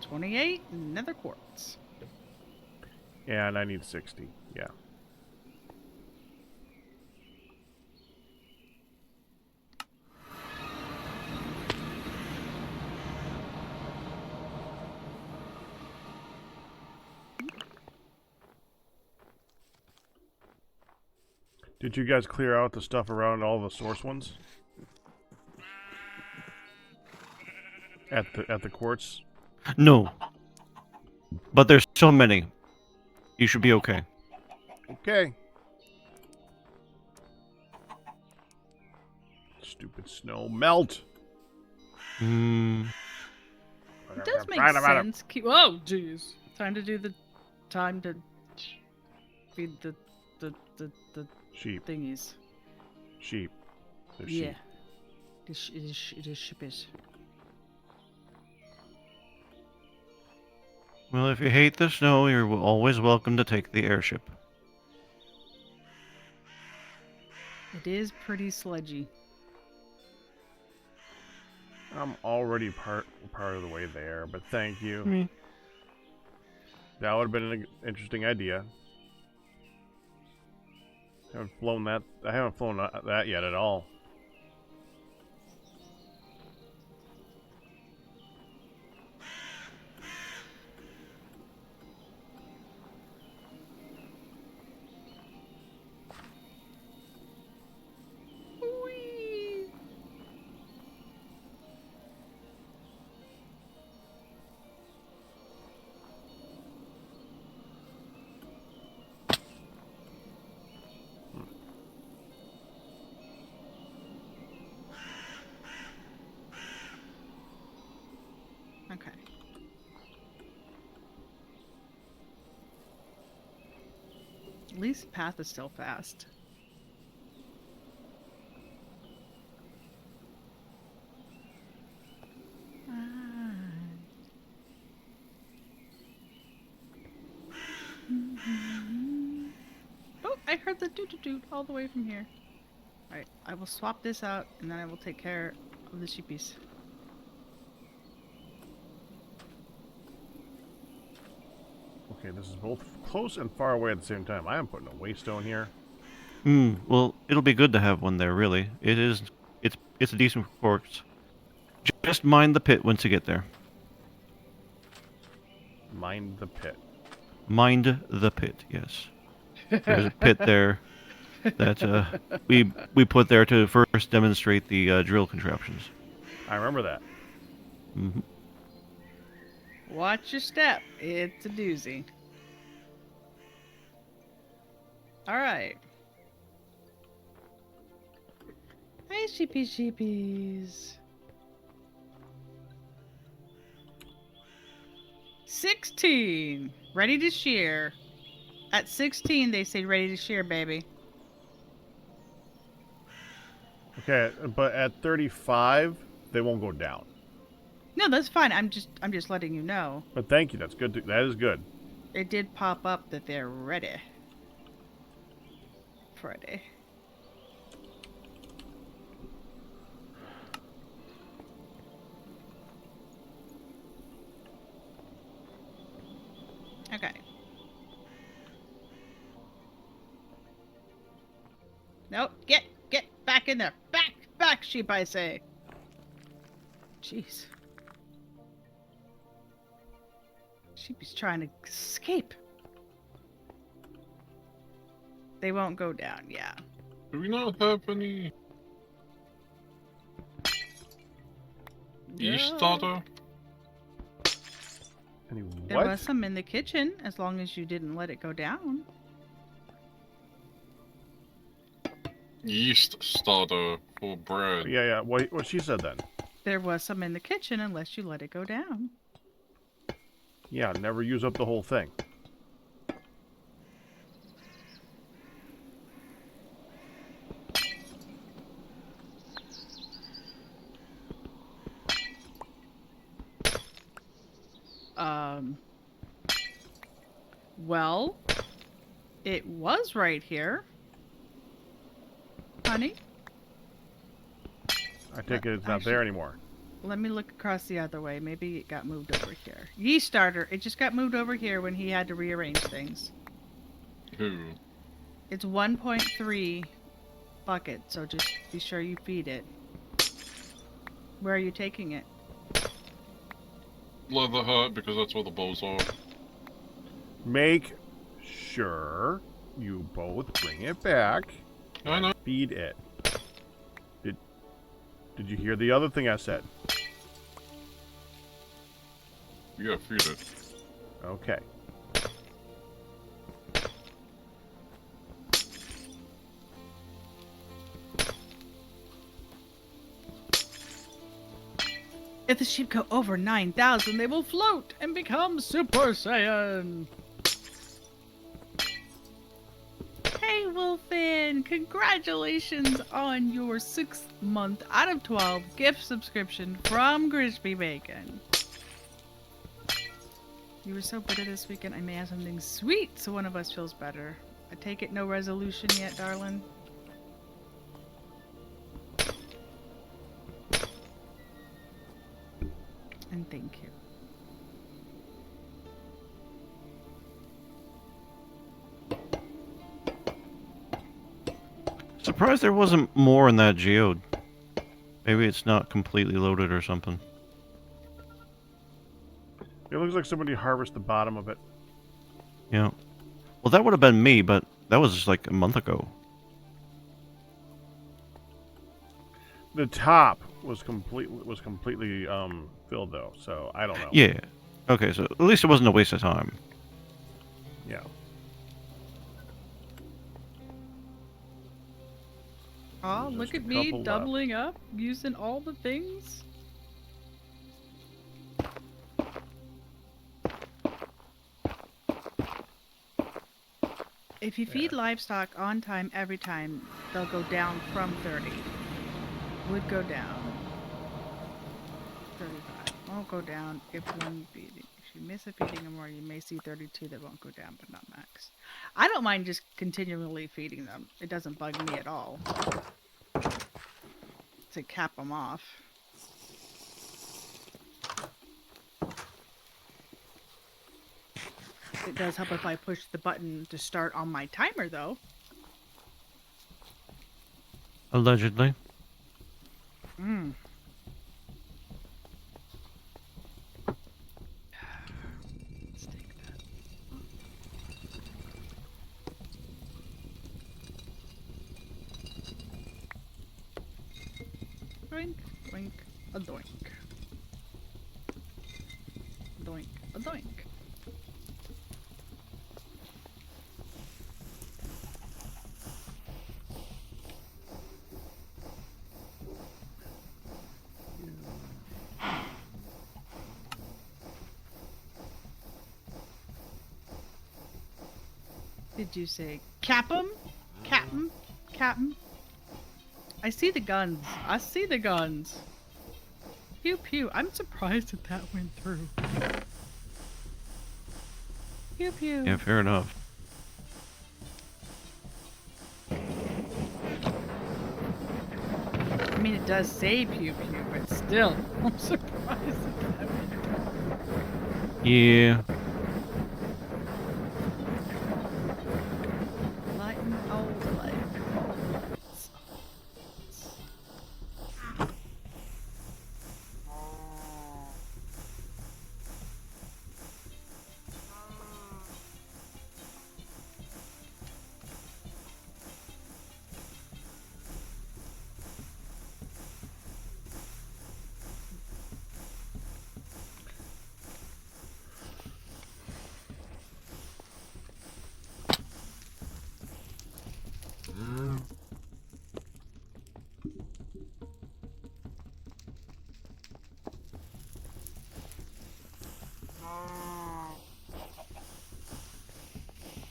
S2: 28 nether quartz.
S1: And I need 60. Yeah. Did you guys clear out the stuff around all the source ones? At the quartz?
S4: No. But there's so many. You should be okay.
S1: Okay. Stupid snow melt.
S4: Hmm.
S2: It does make sense. Oh, jeez. Time to feed the
S1: Sheep.
S2: thingies.
S1: Sheep. They're
S2: Yeah.
S1: sheep.
S2: It is sheepish.
S4: Well, if you hate the snow, you're always welcome to take the airship.
S2: It is pretty sludgy.
S1: I'm already part of the way there, but thank you.
S4: Me.
S1: That would have been an interesting idea. I haven't flown that yet at all.
S2: Whee! Okay. At least the path is still fast. Oh, I heard the doo-doo-doo all the way from here. Alright, I will swap this out and then I will take care of the sheepies.
S1: Okay, this is both close and far away at the same time. I am putting a waystone here.
S4: Well, it'll be good to have one there, really. It's a decent quartz. Just mind the pit once you get there.
S1: Mind the pit.
S4: Mind the pit, yes. There's a pit there that we put there to first demonstrate the drill contraptions.
S1: I remember that.
S4: Mm-hmm.
S2: Watch your step. It's a doozy. Alright. Hi, sheepies. 16. Ready to shear. At 16, they say ready to shear, baby.
S1: Okay, but at 35, they won't go down.
S2: No, that's fine. I'm just letting you know.
S1: But thank you. That's good. That is good.
S2: It did pop up that they're ready. Friday. Okay. Nope. Get back in there. Back, sheep, I say. Jeez. Sheepy's trying to escape. They won't go down, yeah.
S3: Do we not have any yeast
S2: No.
S3: starter?
S1: Any
S2: There
S1: what?
S2: was some in the kitchen, as long as you didn't let it go down.
S3: Yeast starter for bread.
S1: Yeah. What she said then.
S2: There was some in the kitchen, unless you let it go down.
S1: Yeah, never use up the whole thing.
S2: Well, It was right here. Honey?
S1: I take it it's not there anymore.
S2: Let me look across the other way. Maybe it got moved over here. Yeast starter. It just got moved over here when he had to rearrange things.
S3: Who?
S2: It's 1.3 bucket, so just be sure you feed it. Where are you taking it?
S3: Leather hut, because that's where the bows are.
S1: Make sure you both bring it back.
S3: I know.
S1: Feed it. Did you hear the other thing I said?
S3: Yeah, feed it.
S1: Okay.
S2: If the sheep go over 9,000, they will float and become Super Saiyan. Hey, Wolfin! Congratulations on your 6th month out of 12 gift subscription from Crispy Bacon. You were so bitter this weekend, I may have something sweet so one of us feels better. I take it no resolution yet, darling? And thank you.
S4: Surprised there wasn't more in that geode. Maybe it's not completely loaded or something.
S1: It looks like somebody harvested the bottom of it.
S4: Yeah. Well, that would have been me, but that was like a month ago.
S1: The top was completely filled though, so I don't know.
S4: Yeah. Okay, so at least it wasn't a waste of time.
S1: Yeah.
S2: Oh,
S1: Just
S2: look
S1: a
S2: at me
S1: couple
S2: doubling up, using all the things. If you feed livestock on time every time, they'll go down from 30. Would go down. 35. Won't go down if one feeding. If you miss a feeding or more, you may see 32 that won't go down, but not max. I don't mind just continually feeding them. It doesn't bug me at all. To cap them off. It does help if I push the button to start on my timer, though.
S4: Allegedly.
S2: Mm. Let's take that. Doink, doink, a doink. Doink, a doink. Did you say cap 'em? Cap'n? Cap'n? I see the guns. I see the guns. Pew pew. I'm surprised that that went through. Pew pew.
S4: Yeah, fair enough.
S2: I mean, it does say pew pew, but still, I'm surprised that that went through.
S4: Yeah.
S2: Lighten, oh, lighten.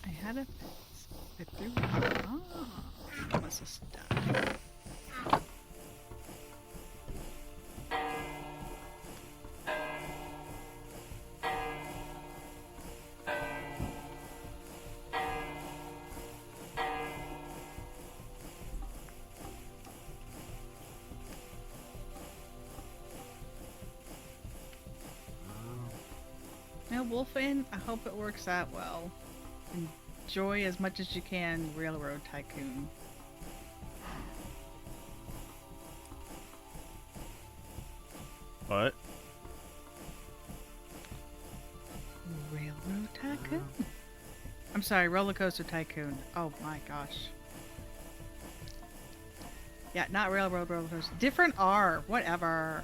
S2: I had a fit through. Ah, that was a step. Wolfen, I hope it works out well. Enjoy as much as you can Railroad Tycoon.
S1: What?
S2: Railroad Tycoon? I'm sorry, Roller Coaster Tycoon. Oh my gosh. Yeah, not Railroad Roller Coaster. Different R. Whatever.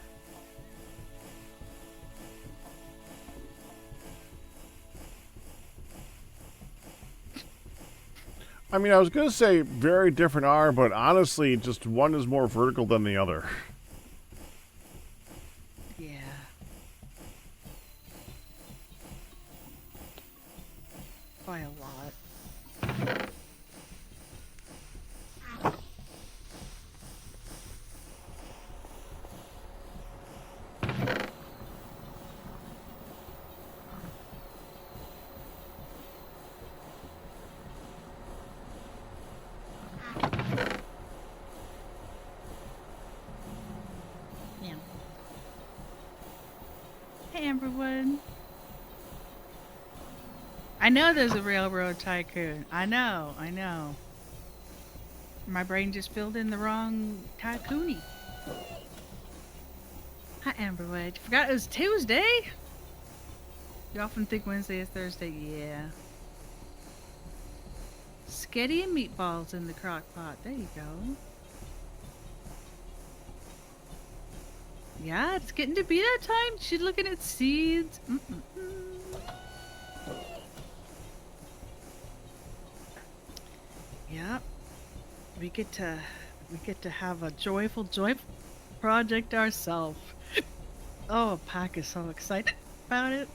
S1: I mean, I was going to say very different R, but honestly, just one is more vertical than the other.
S2: Yeah. By a lot. Yeah. Hey, Amberwood. I know there's a Railroad Tycoon. I know. My brain just filled in the wrong tycoony. Hi, Amberwood. You forgot it was Tuesday? You often think Wednesday is Thursday. Yeah. Sketty and meatballs in the crock pot. There you go. Yeah, it's getting to be that time. She's looking at seeds. Yep. We get to have a joyful project ourselves. Oh, Pack is so excited about it.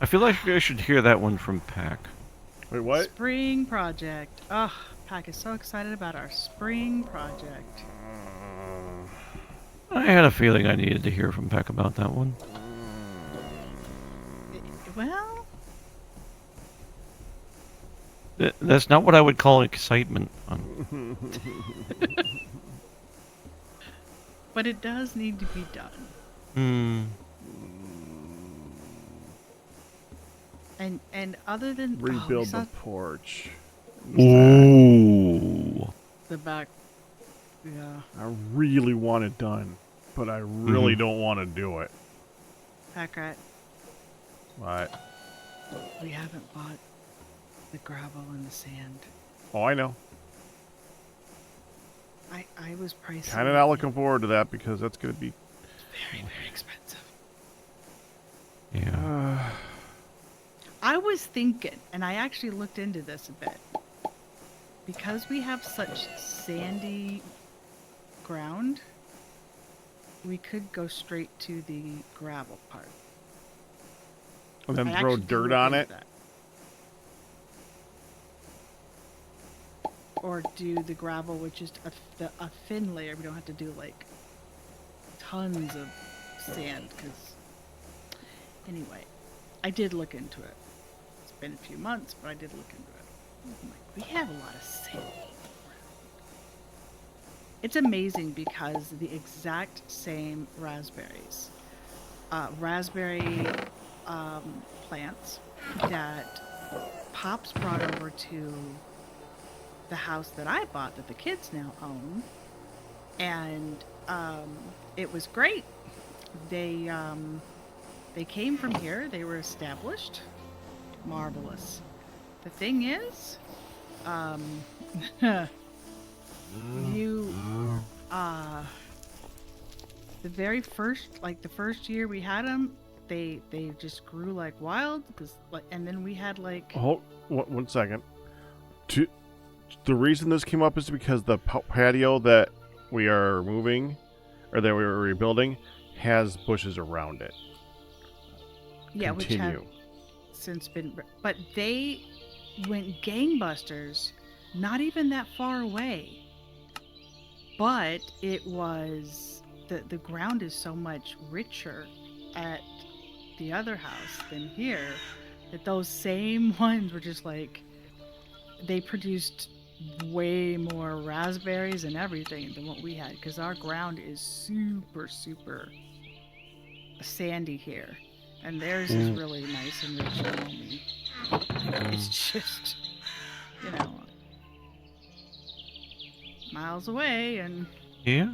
S4: I feel like I should hear that one from Pack.
S1: Wait, what?
S2: Spring project. Oh, Pack is so excited about our spring project.
S4: I had a feeling I needed to hear from Pack about that one.
S2: Well,
S4: That's not what I would call excitement.
S2: but it does need to be done.
S4: Hmm.
S2: And other than
S1: Rebuild the porch.
S4: Ooh.
S2: the back, yeah,
S1: I really want it done, but I really don't want to do it.
S2: Pack rat.
S1: What?
S2: We haven't bought the gravel and the sand.
S1: Oh, I know.
S2: I was pricing.
S1: Kind of not looking forward to that because that's going to be...
S2: Very, very expensive.
S4: Yeah.
S2: I was thinking, and I actually looked into this a bit, because we have such sandy ground, we could go straight to the gravel part.
S1: and then
S2: I
S1: throw
S2: actually did
S1: dirt
S2: look
S1: on
S2: into
S1: it.
S2: that. Or do the gravel with just a thin layer. We don't have to do like tons of sand, because anyway, I did look into it. It's been a few months, but I did look into it. I'm like, we have a lot of sand. It's amazing because the exact same raspberries, raspberry plants that Pops brought over to the house that I bought that the kids now own, and it was great. They came from here. They were established. Marvelous. The thing is, you the very first, like the first year we had them, they just grew like wild, and then we had like
S1: Hold 1 second. The reason this came up is because the patio that we are moving, or that we were rebuilding, has bushes around it.
S2: yeah, which have
S1: Continue.
S2: since been, but they went gangbusters, not even that far away. But it was the ground is so much richer at the other house than here, that those same ones were just like, they produced way more raspberries and everything than what we had, because our ground is super sandy here, and theirs is really nice and rich and loamy. It's just, you know, miles away, and
S4: Yeah.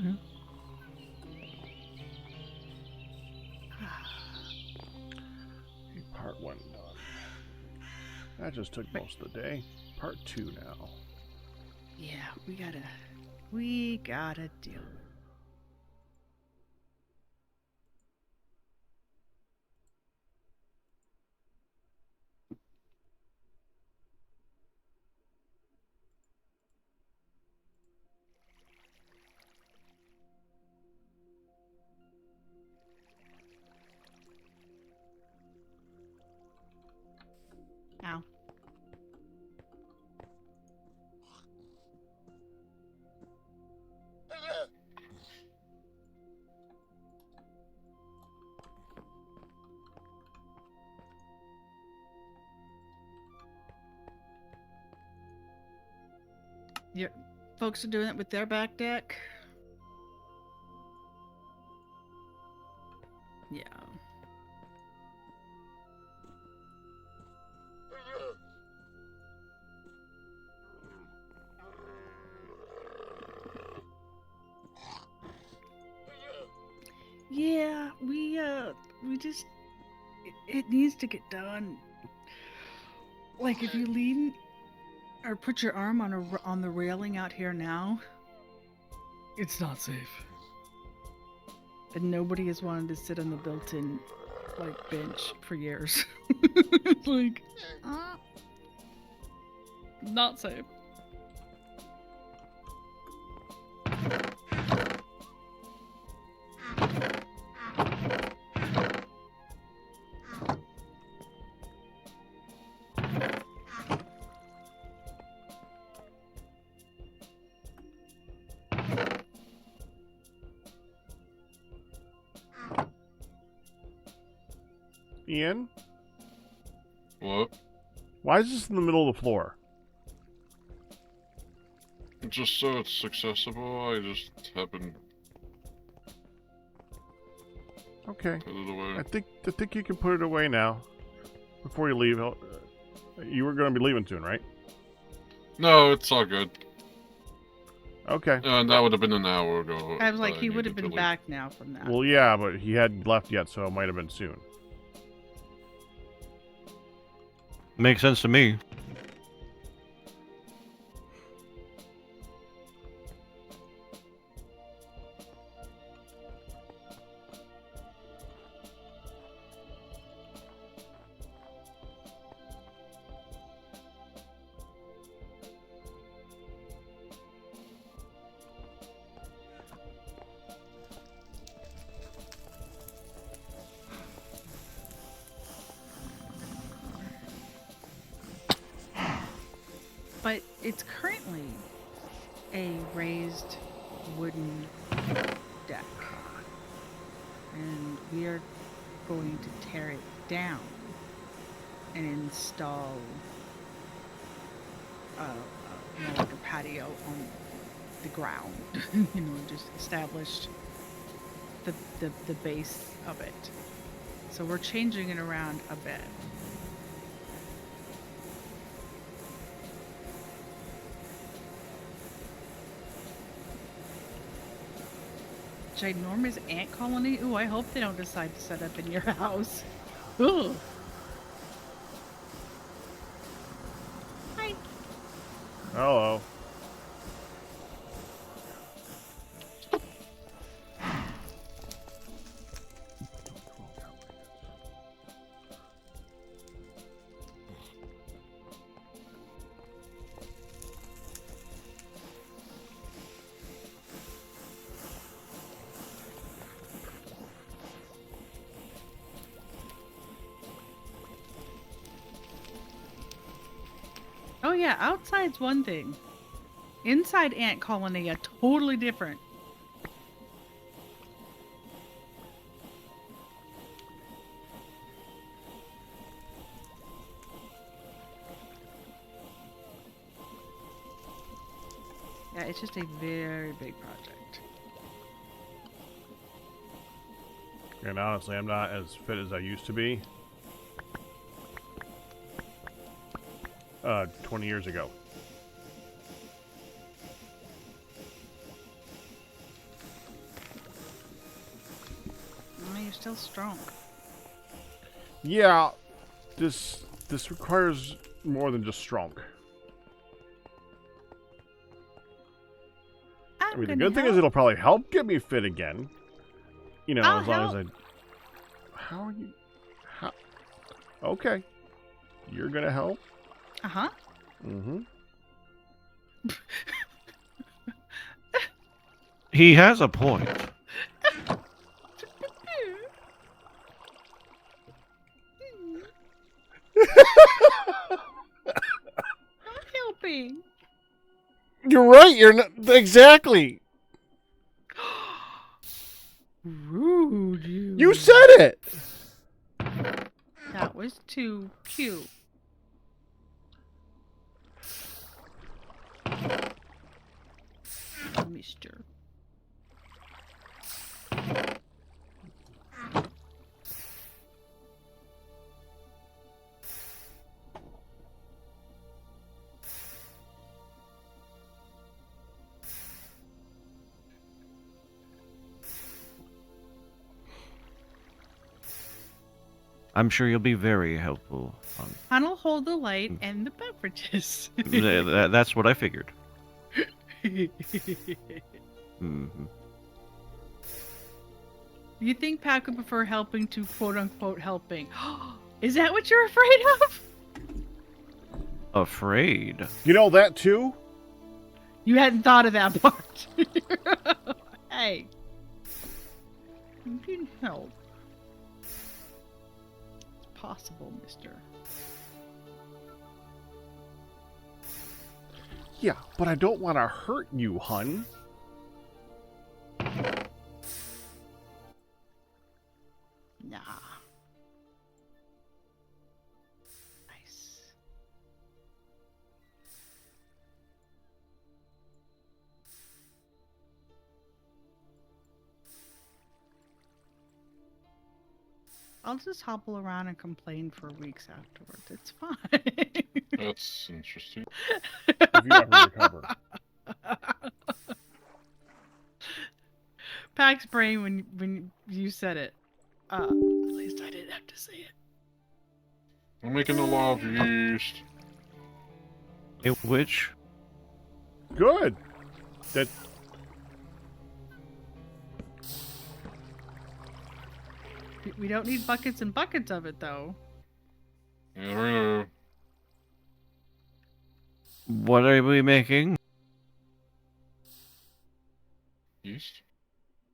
S1: Part 1 done. That just took most of the day. Part 2 now.
S2: yeah, we gotta do it. Ow. Your folks are doing it with their back deck? Yeah. Yeah, we just it needs to get done. Like if you lean or put your arm on the railing out here now, it's not safe. And nobody has wanted to sit on the built-in like bench for years. It's like not safe.
S1: Ian?
S3: What?
S1: Why is this in the middle of the floor?
S3: Just so it's accessible, I just happen
S1: Okay.
S3: to put it away.
S1: I think you can put it away now. Before you leave. You were going to be leaving soon, right?
S3: No, it's all good.
S1: Okay.
S3: That would have been an hour ago.
S2: I was like,
S3: that
S2: he would have
S3: needed to
S2: been
S3: leave.
S2: back now from that.
S1: Well, yeah, but he hadn't left yet, so it might have been soon.
S4: Makes sense to me.
S2: But it's currently a raised wooden deck. And we are going to tear it down and install like a patio on the ground. Just establish the base of it. So we're changing it around a bit. Ginormous ant colony? Ooh, I hope they don't decide to set up in your house. Ooh. Hi.
S1: Hello.
S2: Oh yeah, outside's one thing. Inside ant colony are totally different. Yeah, it's just a very big project.
S1: And honestly, I'm not as fit as I used to be. 20 years ago.
S2: Oh, you're still strong.
S1: Yeah, this requires more than just strong. I mean, the good thing is it'll probably help get me fit again. You know, as long as I... How are you... How... Okay. You're gonna help?
S2: Uh-huh.
S1: Mm-hmm.
S4: He has a point.
S2: I'm helping.
S1: You're right, you're not... Exactly!
S2: Rude,
S1: You said it!
S2: That was too cute. Mister.
S4: I'm sure you'll be very helpful.
S2: I'll hold the light and the beverages.
S4: That's what I figured. Mm-hmm.
S2: You think Pat would prefer helping to quote-unquote helping? Is that what you're afraid of?
S4: Afraid?
S1: You know that too?
S2: You hadn't thought of that part. Hey. You can help. It's possible, mister.
S1: Yeah, but I don't want to hurt you, hun.
S2: Nah. Nice. I'll just hobble around and complain for weeks afterwards. It's fine.
S3: That's interesting.
S1: If you ever recover.
S2: Pack's brain when you said it. At least I didn't have to say it.
S3: I'm making a law of yeast.
S4: Which?
S1: Good. That...
S2: We don't need buckets and buckets of it, though.
S3: You never know.
S4: What are we making?
S3: Yeast?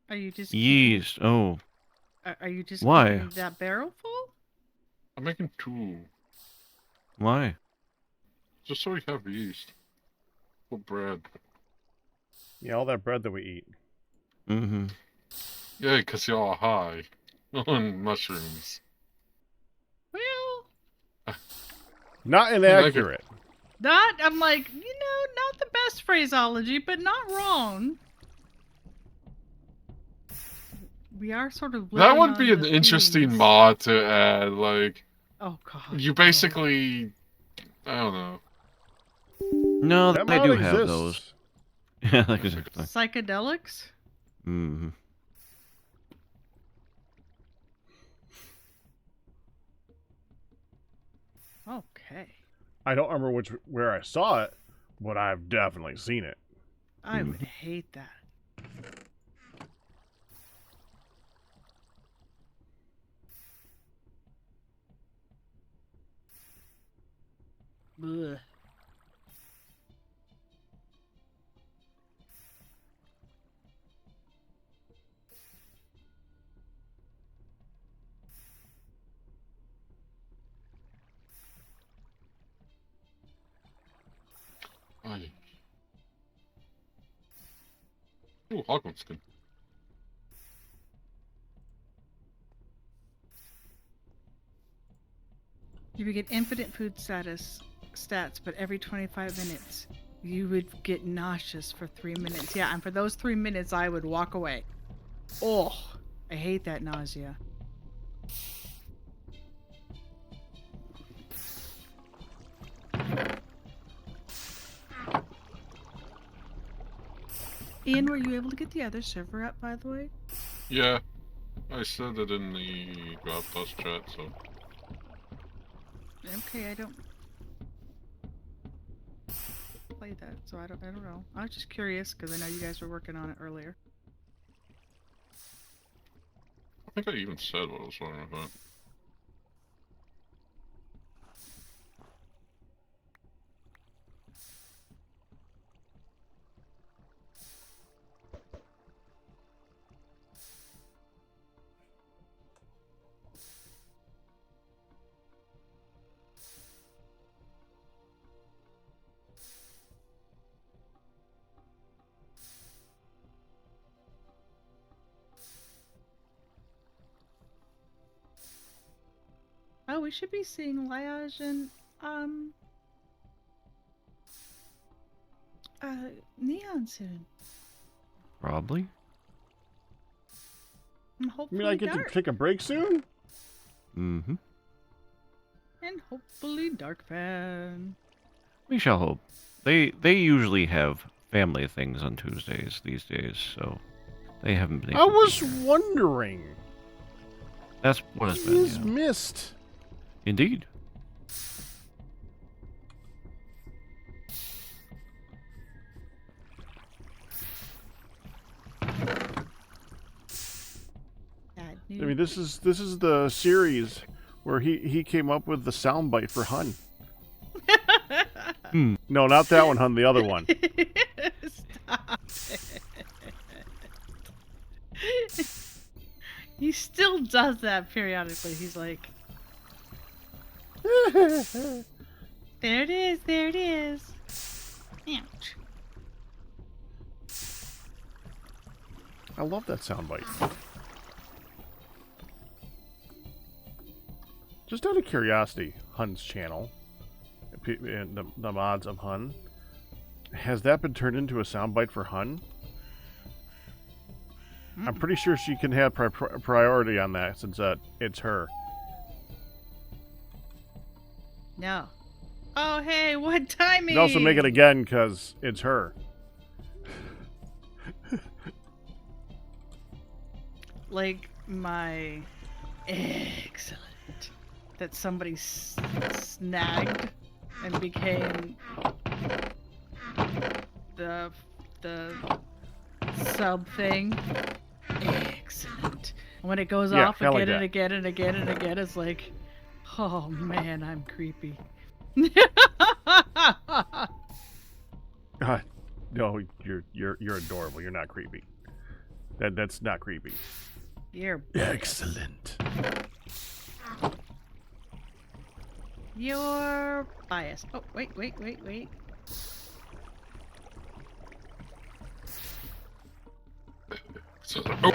S2: Are you just
S4: Yeast. Oh.
S2: Are you just
S4: Why?
S2: keeping that barrel full?
S3: I'm making 2.
S4: Why?
S3: Just so we have yeast. For bread.
S1: Yeah, all that bread that we eat.
S4: Mm-hmm.
S3: Yeah, because y'all are high. On mushrooms.
S2: Well,
S1: Not inaccurate.
S2: I'm like, not the best phraseology, but not wrong. We are sort of
S3: That
S2: living
S3: would be
S2: on
S3: an
S2: the
S3: interesting
S2: fumes.
S3: mod to add, like...
S2: Oh, God.
S3: You basically... I don't know.
S4: No,
S1: That
S4: they
S1: mod
S4: do
S1: exists.
S4: have those. Yeah, exactly.
S2: Psychedelics?
S4: Mm-hmm.
S2: Okay.
S1: I don't remember where I saw it, but I've definitely seen it.
S2: I would hate that. Ugh.
S3: Aye. Ooh, Hogwarts good.
S2: You would get infinite food stats, but every 25 minutes you would get nauseous for 3 minutes. Yeah, and for those 3 minutes I would walk away. Oh. I hate that nausea. Ian, were you able to get the other server up, by the way?
S3: Yeah, I said it in the Dropbox chat, so.
S2: Okay, I don't play that, so I don't know. I was just curious because I know you guys were working on it earlier.
S3: I think I even said what was wrong with that.
S2: Oh, we should be seeing Liage and Neon soon.
S4: Probably.
S2: And
S1: You
S2: hopefully
S1: mean I get to
S2: Dark.
S1: take a break soon?
S4: Mm-hmm.
S2: And hopefully Dark Fan.
S4: We shall hope. They usually have family things on Tuesdays these days, so they haven't been
S1: I
S4: able to
S1: was
S4: be here.
S1: wondering.
S4: That's what it's been.
S1: He's
S4: Yeah.
S1: missed.
S4: Indeed.
S1: I mean, this is the series where he came up with the soundbite for Hun.
S4: Hmm.
S1: No, not that one, Hun. The other one.
S2: Stop it. He still does that periodically. He's like, there it is, there it is. Ouch.
S1: I love that soundbite. Just out of curiosity, Hun's channel, and the mods of Hun, has that been turned into a soundbite for Hun? I'm pretty sure she can have priority on that since it's her.
S2: No. Oh, hey, what timing?
S1: You can also make it again because it's her.
S2: Like my excellent that somebody snagged and became the sub thing. Excellent. And when it goes
S1: Yeah,
S2: off
S1: kinda like
S2: again and
S1: that.
S2: again and again and again, it's like, oh man, I'm creepy.
S1: No, you're adorable. You're not creepy. That's not creepy.
S2: You're
S1: Excellent.
S2: You're biased. Oh, wait.
S3: So, oh,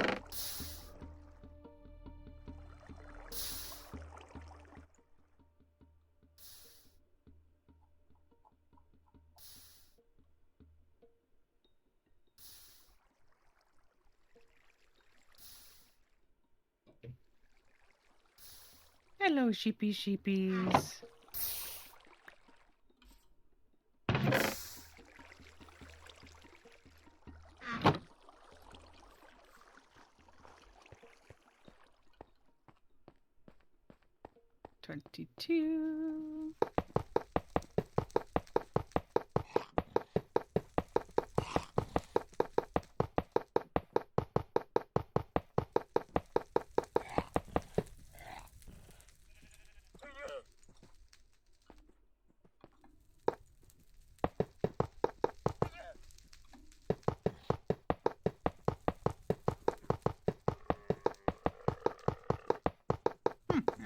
S2: Hello, sheepies. $22.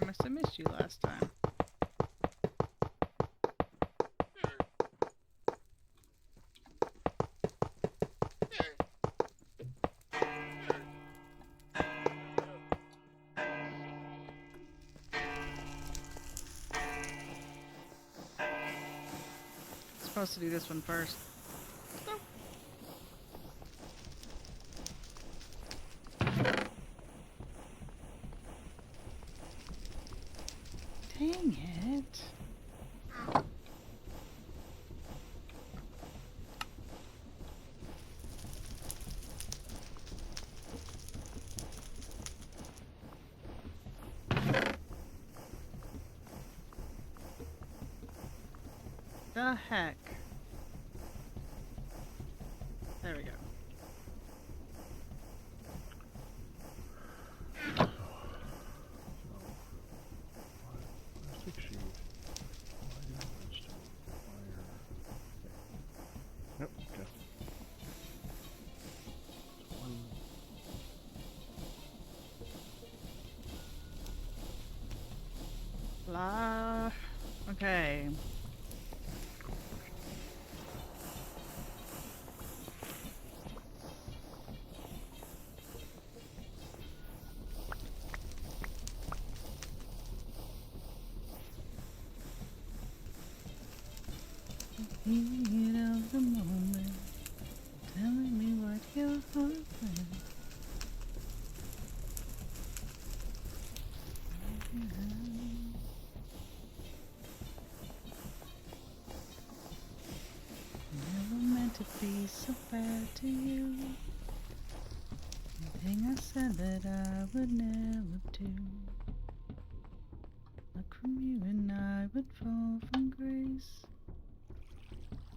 S2: I must have missed you last time. Supposed to do this one first. the heck? There we go.
S1: Yep, okay.
S2: Blah. Okay. Heat of the moment, telling me what your heart says. Never meant to be so bad to you. Anything I said that I would never do. Look from you and I would fall from grace.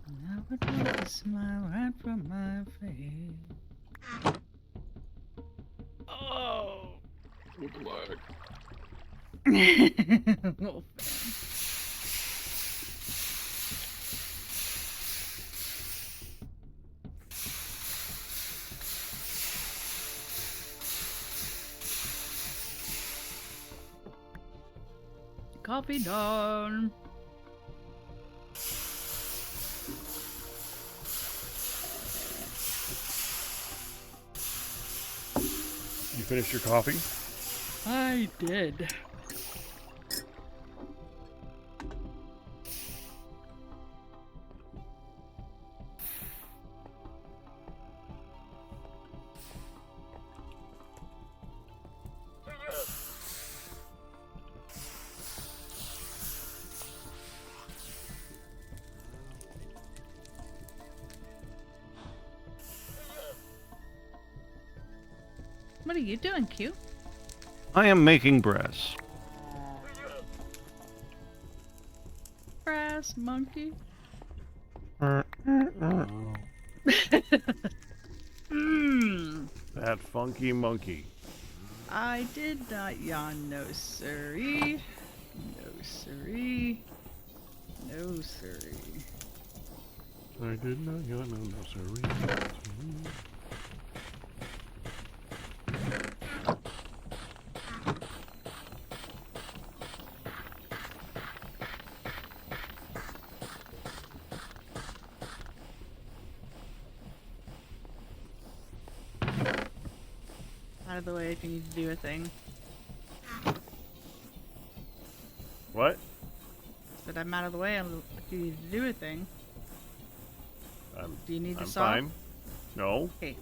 S2: And I would wipe a smile right from my face. Oh!
S3: With lag.
S2: Well, coffee done.
S1: You finished your coffee?
S2: I did. What are you doing, Q?
S4: I am making brass.
S2: Brass monkey. Mmm.
S1: That funky monkey.
S2: I did not yawn, no siree. No siree. No siree.
S1: I did not yawn, no siree.
S2: Out of the way if you need to do a thing.
S1: What?
S2: But I'm out of the way if you need to do a thing. Do you need to
S1: I'm
S2: saw?
S1: fine. No.
S2: Okay.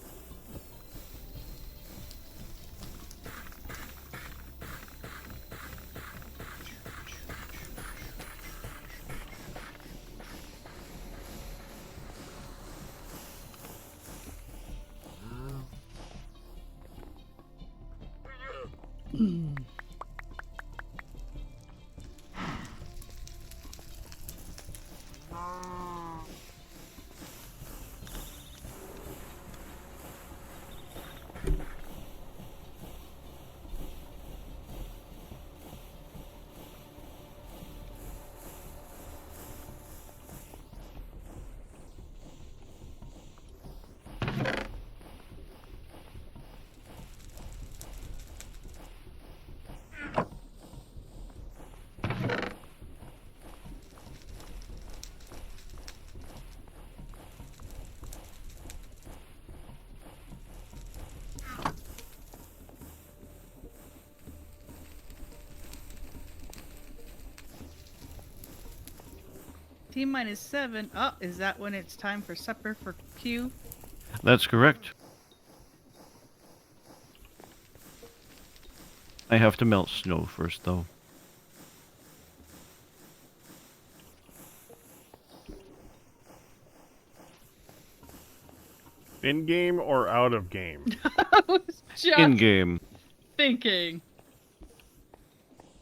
S2: T-7. Oh, is that when it's time for supper for Q?
S4: That's correct. I have to melt snow first, though.
S1: In game or out of game?
S2: I was just
S4: In game.
S2: thinking.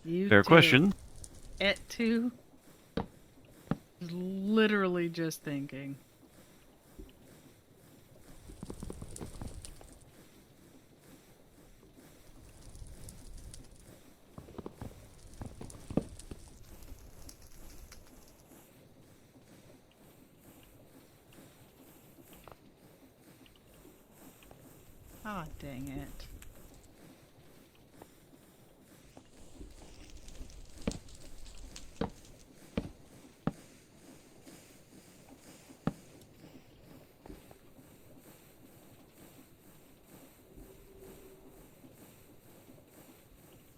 S2: You
S4: Fair
S2: too.
S4: question.
S2: It too. was literally just thinking. Ah, dang it.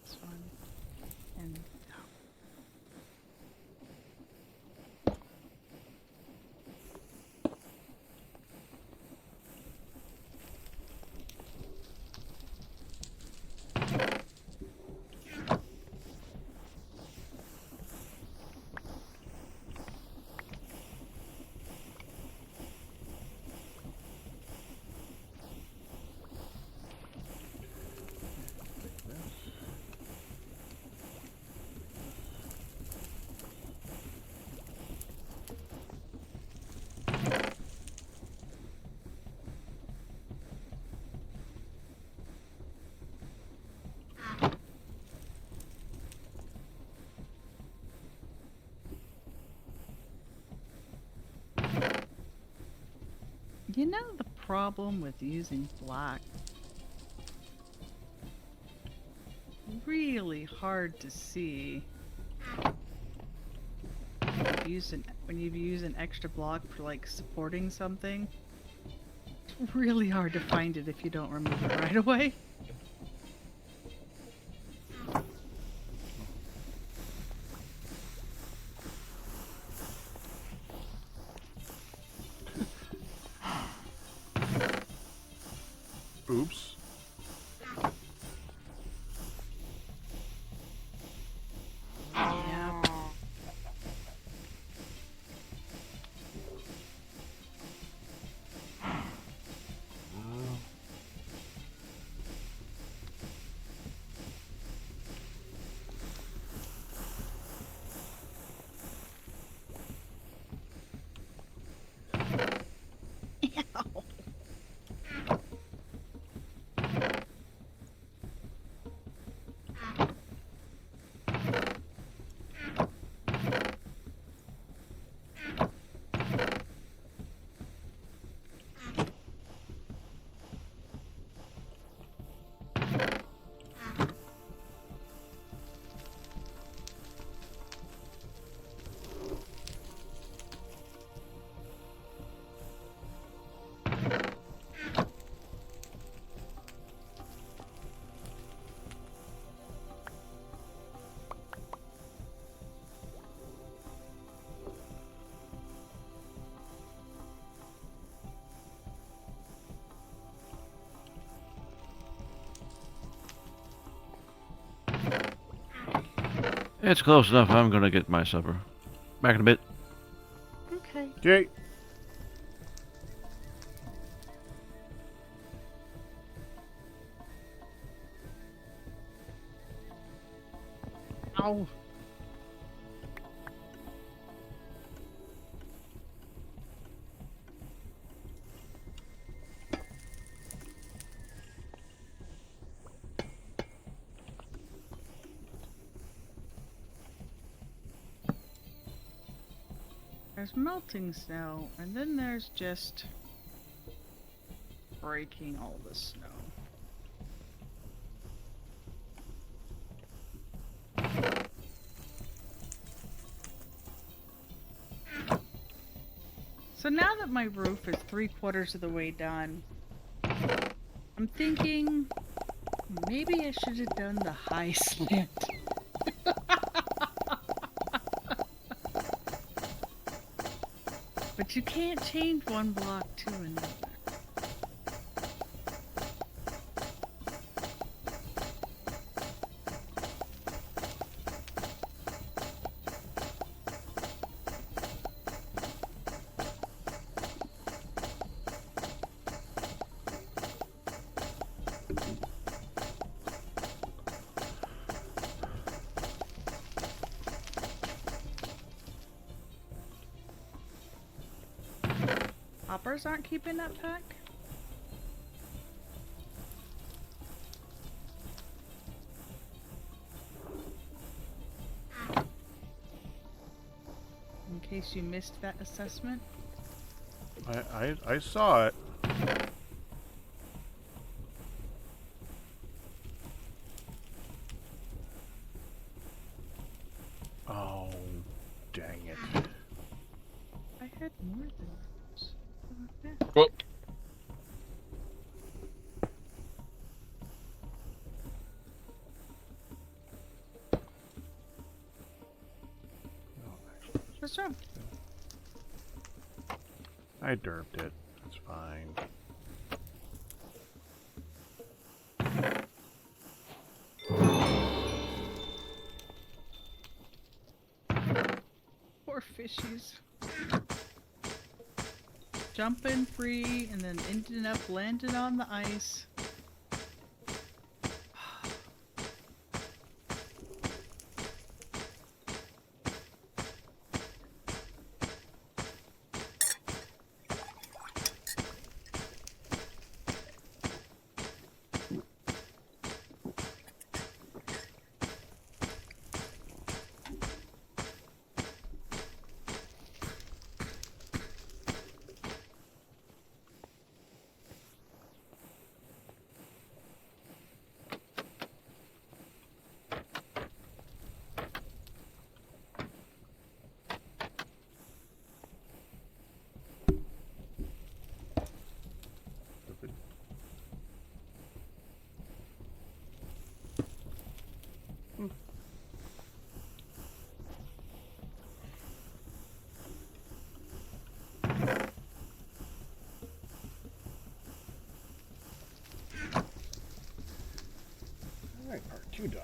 S2: This one. And you know the problem with using black? Really hard to see. When you use an extra block for like supporting something. It's really hard to find it if you don't remove it right away.
S1: Oops.
S2: Yep. Ow.
S4: It's close enough. I'm gonna get my supper. Back in a bit.
S2: Okay.
S1: Okay.
S2: Ow. There's melting snow, and then there's just breaking all the snow. So now that my roof is 3/4 of the way done, I'm thinking maybe I should have done the high slant. But you can't change one block to another. choppers aren't keeping that pack? In case you missed that assessment.
S1: I saw it. Oh, dang it.
S2: I had more than those. Okay.
S3: Well,
S2: What's wrong?
S1: I derped it. It's fine.
S2: Poor fishies. Jumping free and then ending up landing on the ice.
S1: Alright, part 2 done.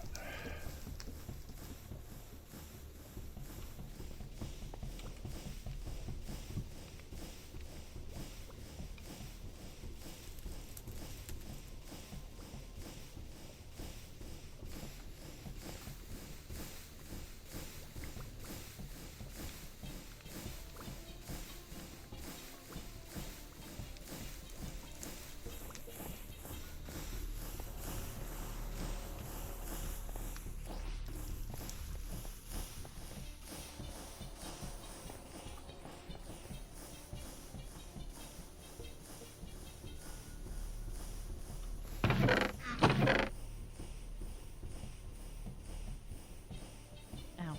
S2: Ow.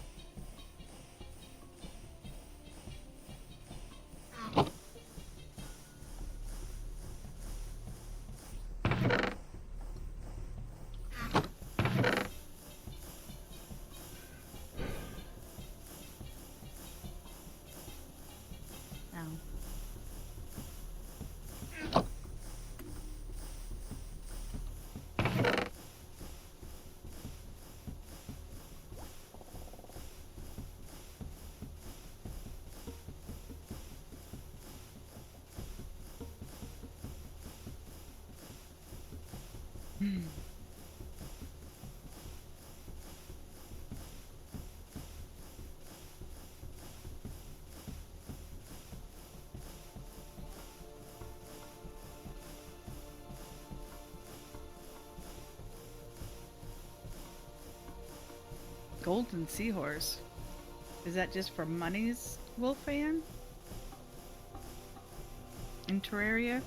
S2: Ow. Golden seahorse. Is that just for Money's Wolfan? In Terraria?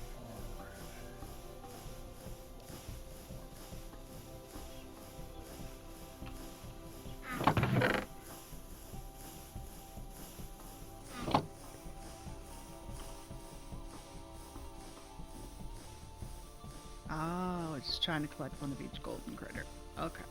S2: Oh, it's just trying to collect one of each golden critter. Okay.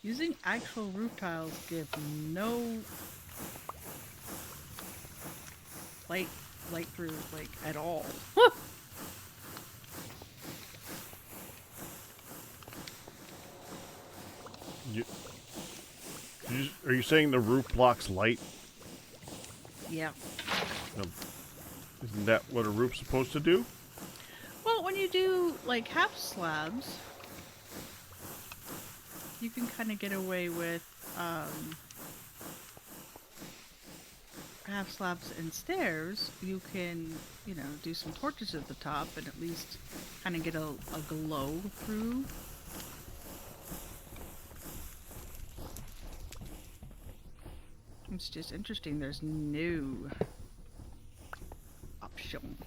S2: Using actual roof tiles give no light through, like, at all.
S1: Are you saying the roof blocks light?
S2: Yeah.
S1: Isn't that what a roof's supposed to do?
S2: Well, when you do, like, half slabs, you can kind of get away with half slabs and stairs. You can, you know, do some torches at the top and at least kind of get a glow through. It's just interesting. There's no option.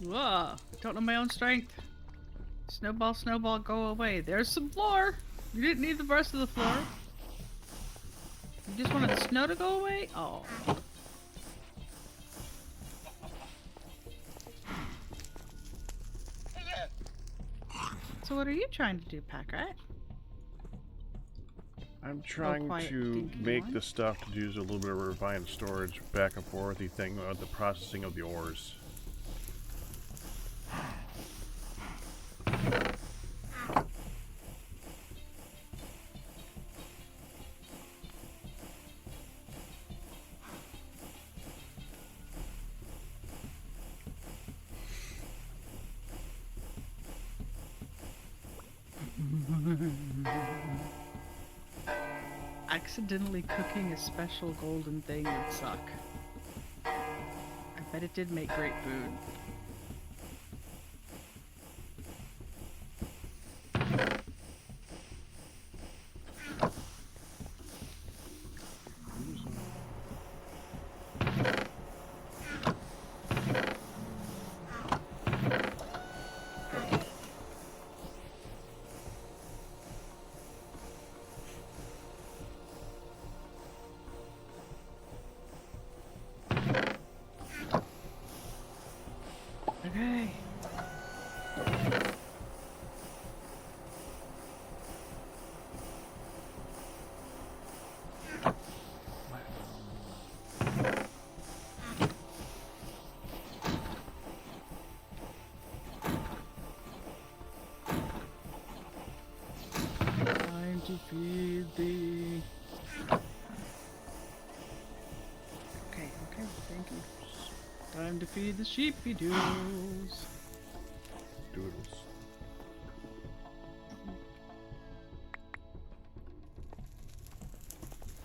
S2: Whoa, don't know my own strength. Snowball, snowball, go away. There's some floor. You didn't need the rest of the floor. You just wanted the snow to go away? Oh. So what are you trying to do, Pack Rat?
S1: I'm trying
S2: quiet,
S1: to
S2: dinky
S1: make
S2: one.
S1: the stuff to do a little bit of refined storage, back and forthy thing about the processing of the ores.
S2: Accidentally cooking a special golden thing would suck. I bet it did make great food. Okay. Time to feed the... Okay, thank you. Time to feed the sheepy doodles.
S1: Doodles.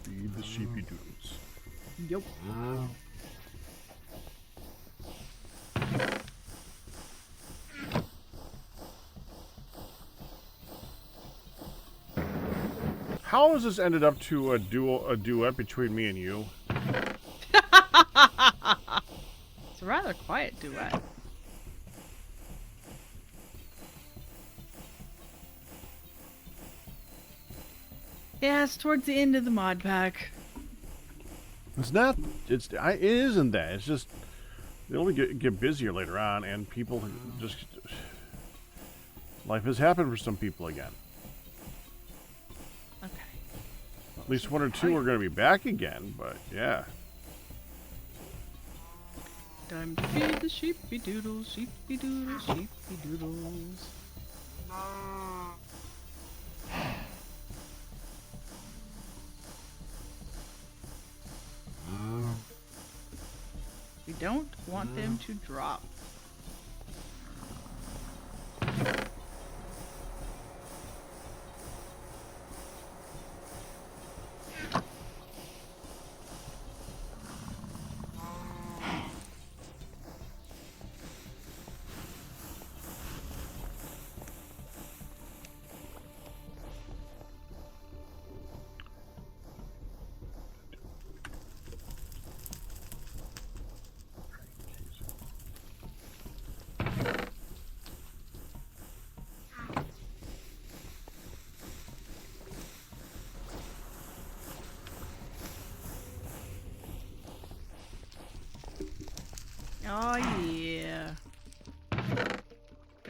S1: Feed the sheepy doodles.
S2: Yup.
S1: How has this ended up to a duet between me and you?
S2: It's a rather quiet duet. Yeah, it's towards the end of the mod pack.
S1: It's not. It isn't that. It's just they only get busier later on, and people just life has happened for some people again.
S2: Okay.
S1: At least one or two are going to be back again, but yeah.
S2: Time to feed the sheepy doodles, sheepy doodles, sheepy doodles. We don't want them to drop.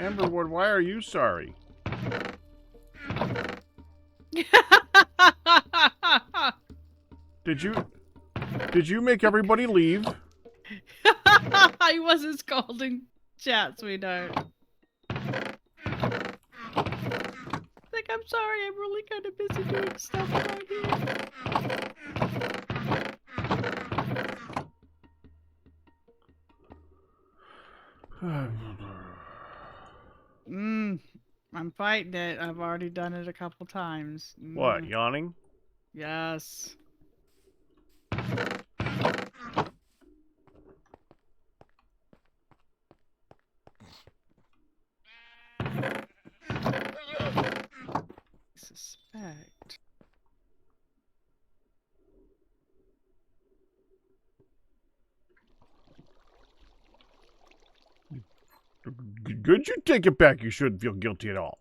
S1: Amberwood, why are you sorry? Did you make everybody leave?
S2: I wasn't scolding chat, sweetheart. Like, I'm sorry, I'm really kind of busy doing stuff around here. I'm fighting it. I've already done it a couple times.
S1: What, yawning?
S2: Yes. Suspect.
S1: Good, you take it back. You shouldn't feel guilty at all.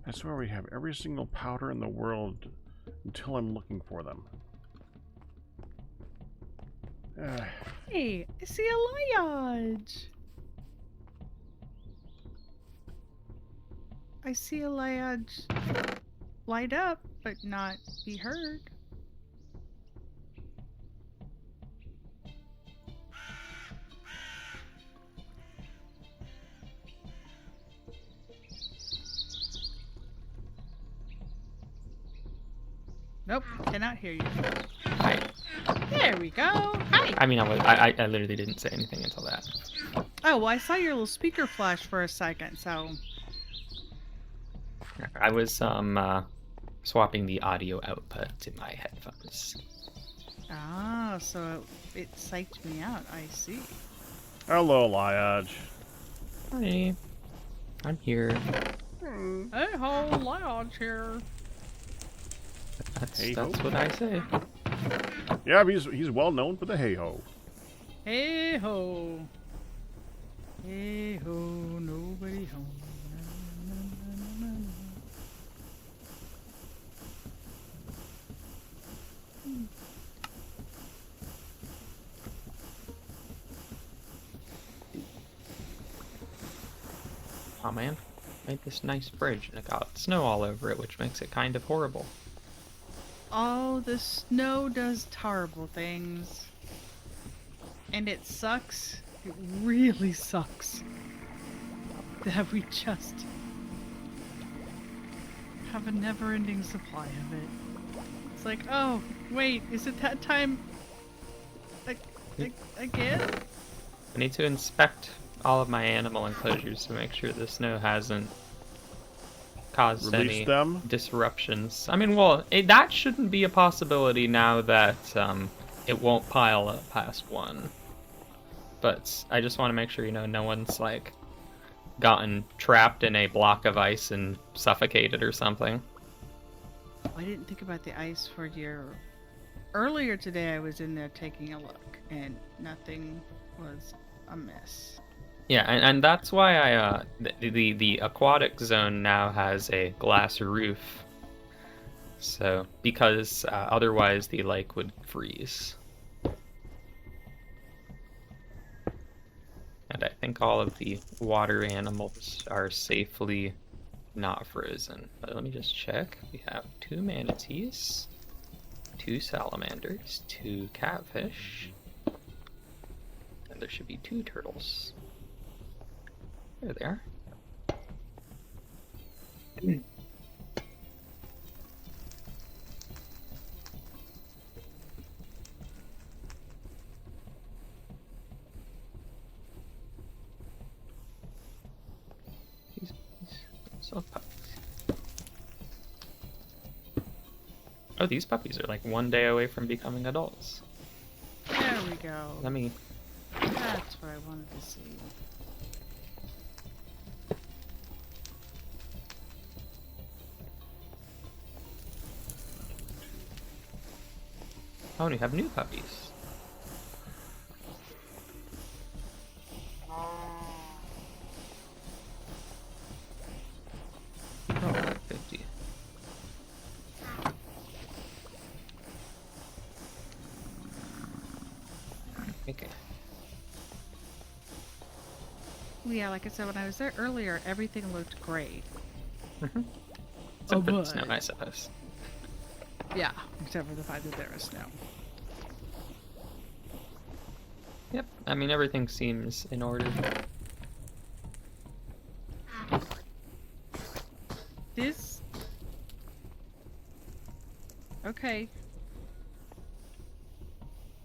S1: I swear we have every single powder in the world until I'm looking for them.
S2: Hey, I see a liage. I see a liage light up, but not be heard. Nope, cannot hear you.
S6: Hi.
S2: There we go. Hi.
S6: I mean, I literally didn't say anything until that.
S2: Oh, well, I saw your little speaker flash for a second, so.
S6: I was swapping the audio output to my headphones.
S2: Ah, so it psyched me out. I see.
S1: Hello, Liage.
S6: Hi. I'm here.
S2: Hey ho, liage here.
S6: That's
S1: Hey-ho.
S6: what I say.
S1: Yeah, he's well known for the hey-ho.
S2: Hey ho. Hey ho, nobody home. Na, na, na, na, na.
S6: Oh man, made this nice bridge and it got snow all over it, which makes it kind of horrible.
S2: Oh, the snow does terrible things. And it sucks. It really sucks. That we just have a never-ending supply of it. It's like, oh, wait, is it that time again?
S6: I need to inspect all of my animal enclosures to make sure the snow hasn't caused
S1: Release
S6: any
S1: them?
S6: disruptions. I mean, well, that shouldn't be a possibility now that it won't pile up past 1. But I just want to make sure, no one's like gotten trapped in a block of ice and suffocated or something.
S2: I didn't think about the ice for your... Earlier today I was in there taking a look and nothing was amiss.
S6: Yeah, and that's why I the aquatic zone now has a glass roof. So because otherwise the lake would freeze. And I think all of the water animals are safely not frozen. But let me just check. We have 2 manatees, 2 salamanders, 2 catfish, and there should be 2 turtles. There they are. These so puppies. Oh, these puppies are like 1 day away from becoming adults.
S2: There we go.
S6: Let me.
S2: That's what I wanted to see.
S6: Oh, and we have new puppies. Oh, 50. Okay.
S2: Yeah, like I said, when I was there earlier, everything looked great.
S6: Except for the snow, I suppose.
S2: Yeah, except for the fact that there was snow.
S6: Yep, I mean, everything seems in order.
S2: This... Okay.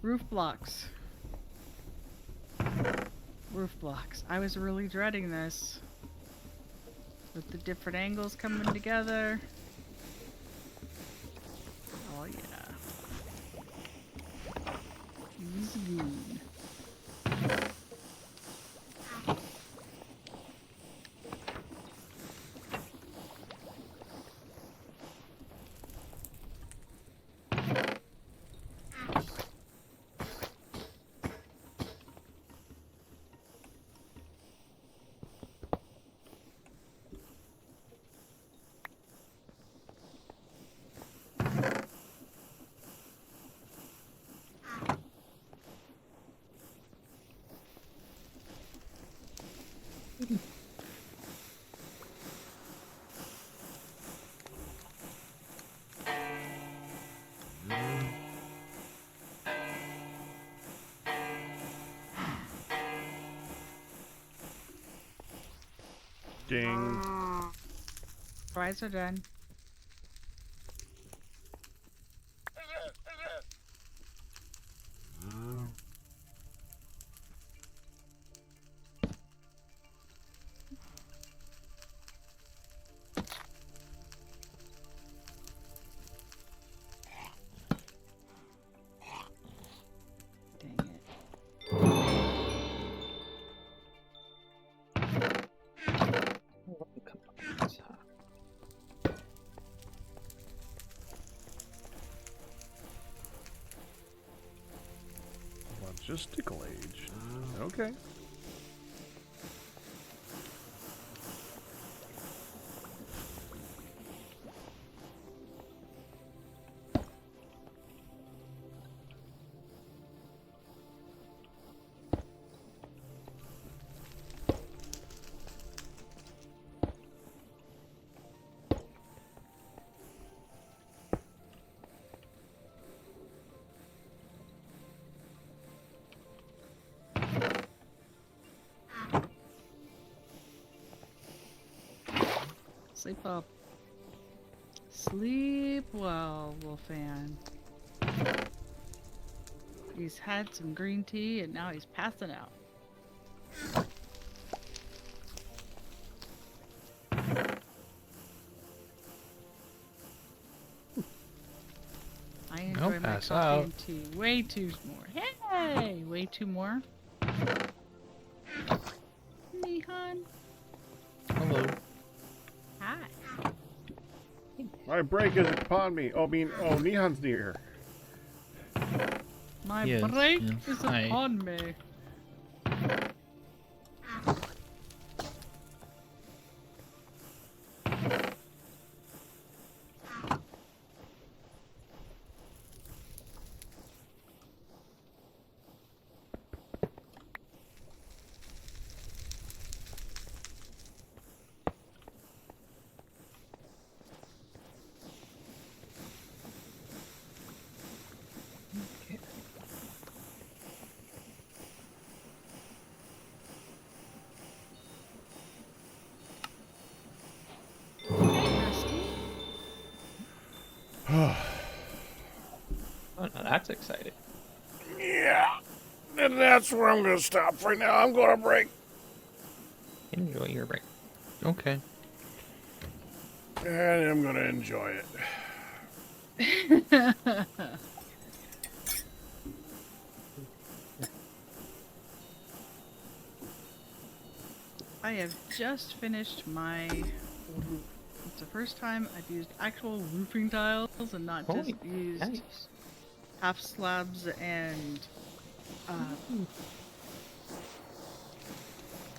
S2: Roof blocks. Roof blocks. I was really dreading this. With the different angles coming together. Oh yeah. Easy good.
S1: Ding.
S2: Fries are done. Dang it.
S6: Come on.
S1: Logistical age. Okay.
S2: Sleep up. Sleep well, Wolfan. He's had some green tea and now he's passing out. I enjoy my
S7: pass
S2: coffee
S7: out.
S2: and tea. Way too more. Hey! Way too more. Nihan.
S7: Hello.
S2: Hi.
S1: My break is upon me. Oh, Neon's near.
S2: My
S7: Yes,
S2: break
S7: yes.
S2: is
S7: Hi.
S2: upon me.
S6: Oh, now that's exciting.
S1: Yeah. And that's where I'm going to stop for now. I'm going to break.
S6: Enjoy your break.
S7: Okay.
S1: And I'm going to enjoy it.
S2: I have just finished my roof. It's the first time I've used actual roofing tiles and not just
S6: Holy,
S2: used
S6: nice.
S2: half slabs and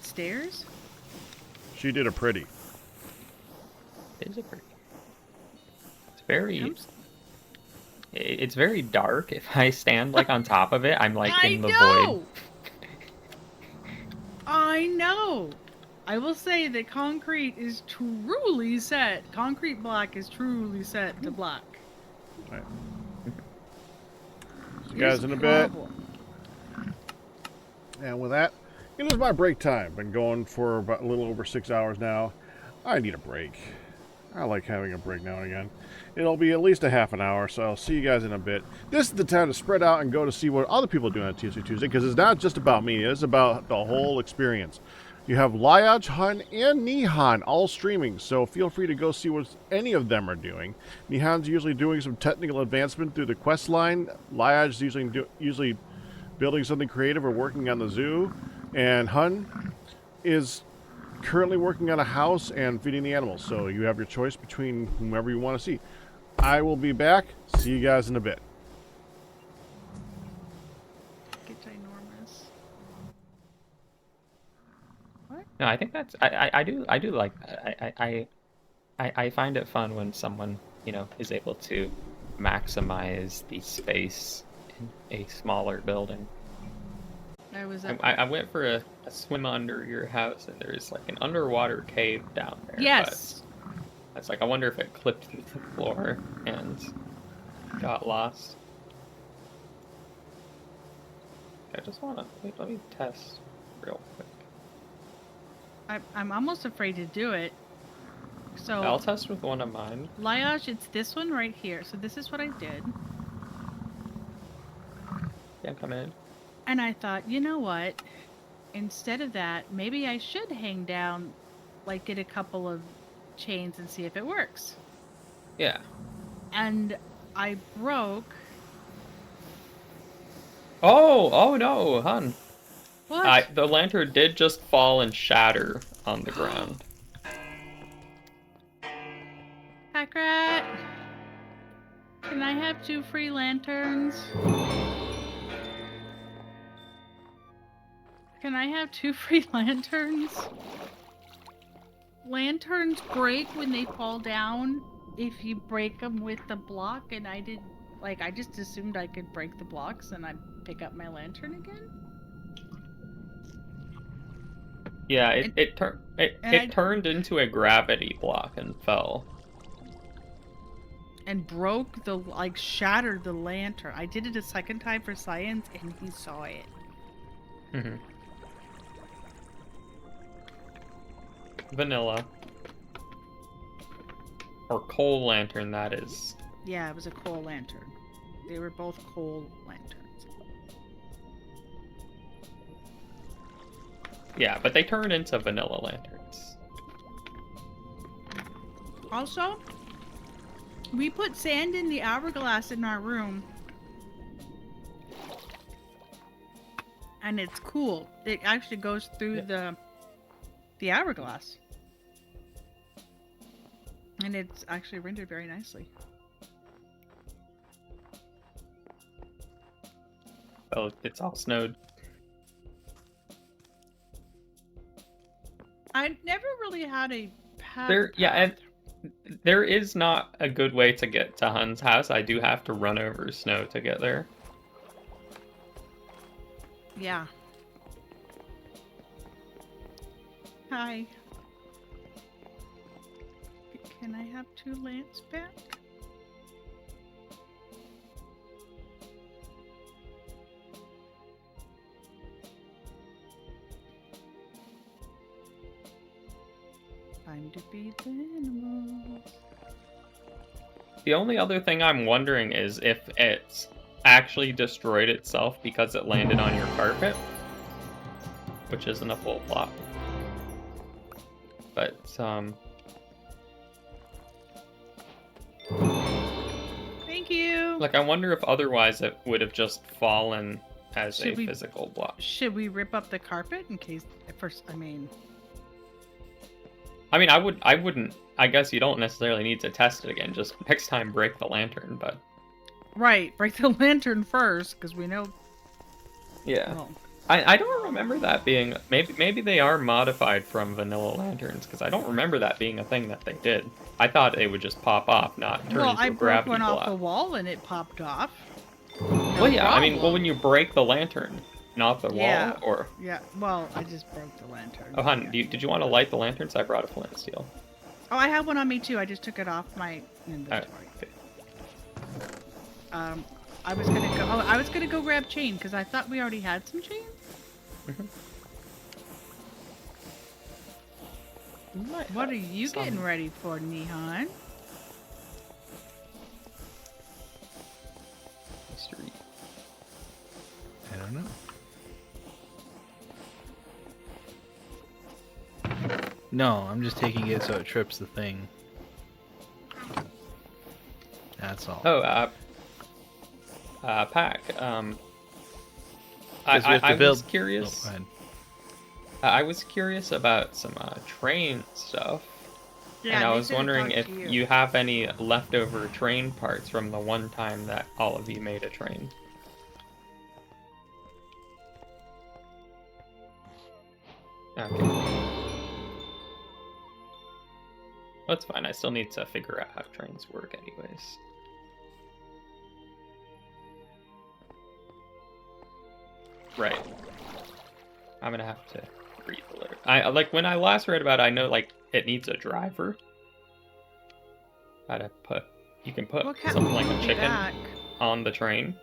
S2: stairs.
S1: She did a pretty.
S6: Is it pretty? It's very.
S2: I'm
S6: It's very dark. If I stand like on top of it, I'm like in the void.
S2: I know. I will say that concrete is truly set. Concrete block is truly set to black.
S1: All right. See you guys in a bit. And with that, it is my break time. Been going for about a little over 6 hours now. I need a break. I like having a break now and again. It'll be at least a half an hour, so I'll see you guys in a bit. This is the time to spread out and go to see what other people are doing on TFC Tuesday, because it's not just about me, it's about the whole experience. You have Liaj, Hun, and Nihan all streaming, so feel free to go see what any of them are doing. Nihan's usually doing some technical advancement through the quest line. Liaj's usually building something creative or working on the zoo. And Hun is currently working on a house and feeding the animals, so you have your choice between whomever you want to see. I will be back. See you guys in a bit.
S2: Get ginormous.
S6: No, I think that's I do like I find it fun when someone, you know, is able to maximize the space in a smaller building. I went for a swim under your house, and there's like an underwater cave down there.
S2: Yes.
S6: But it's like, I wonder if it clipped through the floor and got lost. I just wanna let me test real quick.
S2: I'm almost afraid to do it. So
S6: I'll test with one of mine.
S2: Liaj, it's this one right here. So this is what I did.
S6: Can't come in.
S2: And I thought, you know what? Instead of that, maybe I should hang down, like get a couple of chains and see if it works.
S6: Yeah.
S2: And I broke.
S6: Oh no, Hun.
S2: What?
S6: The lantern did just fall and shatter on the ground.
S2: Hack rat. Can I have 2 free lanterns? Can I have 2 free lanterns? Lanterns break when they fall down if you break them with the block, and I did, like, I just assumed I could break the blocks and I'd pick up my lantern again.
S6: Yeah, it turned into a gravity block and fell.
S2: And broke the, like, shattered the lantern. I did it a second time for science and he saw it.
S6: Mm-hmm. Vanilla. Or coal lantern, that is.
S2: Yeah, it was a coal lantern. They were both coal lanterns.
S6: Yeah, but they turn into vanilla lanterns.
S2: Also, we put sand in the hourglass in our room. And it's cool. It actually goes through the hourglass. And it's actually rendered very nicely.
S6: Oh, it's all snowed.
S2: I never really had a path.
S6: And there is not a good way to get to Hun's house. I do have to run over snow to get there.
S2: Yeah. Hi. Can I have 2 lamps back? Time to feed the animals.
S6: The only other thing I'm wondering is if it's actually destroyed itself because it landed on your carpet, which isn't a full plot. But
S2: Thank you.
S6: like, I wonder if otherwise it would have just fallen as
S2: Should
S6: a
S2: we-
S6: physical block.
S2: Should we rip up the carpet in case at first? I mean,
S6: I wouldn't. I guess you don't necessarily need to test it again. Just next time break the lantern, but
S2: Right, break the lantern first, because we know.
S6: Yeah.
S2: Well,
S6: I don't remember that being maybe they are modified from vanilla lanterns because I don't remember that being a thing that they did. I thought it would just pop off, not turn into
S2: I
S6: a
S2: broke
S6: gravity
S2: one off
S6: block.
S2: the wall and it popped off.
S6: Well, yeah, I mean, well, when you break the lantern, not the
S2: Yeah.
S6: wall, or
S2: Yeah, well, I just broke the lantern.
S6: oh, hon,
S2: Yeah.
S6: did you want to light the lanterns? I brought a flint steel.
S2: Oh, I have one on me too. I just took it off my inventory.
S6: Okay.
S2: I was gonna go. Oh, I was gonna go grab chain because I thought we already had some chain. What are you getting ready for, Nihon?
S6: Mystery.
S7: I don't know. No, I'm just taking it so it trips the thing. That's all.
S6: Oh, Pack.
S7: Because we have to
S6: I
S7: build-
S6: was curious.
S7: Oh, go ahead.
S6: I was curious about some train stuff.
S2: Yeah,
S6: And I
S2: they
S6: was
S2: said to
S6: wondering
S2: talk
S6: if
S2: to
S6: you have any leftover train parts from the one time that all of you made a train. Okay. That's fine. I still need to figure out how trains work anyways. Right. I'm gonna have to read the letter. I like when I last read about it, I know like it needs a driver. Gotta put you can put
S2: Well, Captain,
S6: something like
S2: we'll
S6: a
S2: be
S6: chicken
S2: back.
S6: on the train.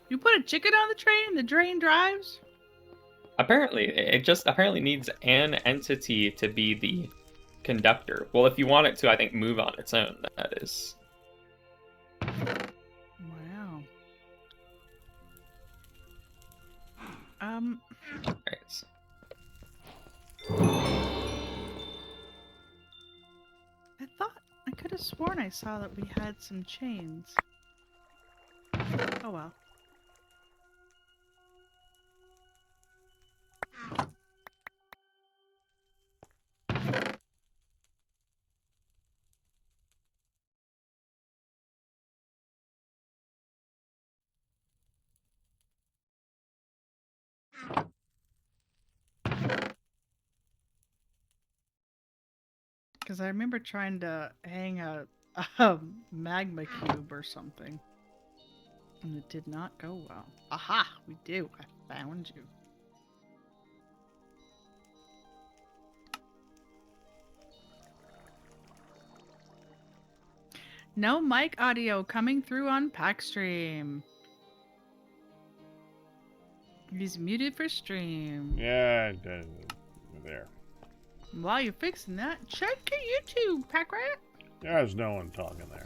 S2: You put a chicken on the train and the train drives?
S6: Apparently, it just apparently needs an entity to be the conductor. Well, if you want it to, I think move on its own. That is.
S2: Wow.
S6: Right.
S2: I could have sworn I saw that we had some chains. Oh well. Because I remember trying to hang a magma cube or something. And it did not go well. Aha! We do. I found you. No mic audio coming through on Packstream. He's muted for stream.
S1: Yeah, there.
S2: While you're fixing that, check your YouTube, Packrat.
S1: There's no one talking there.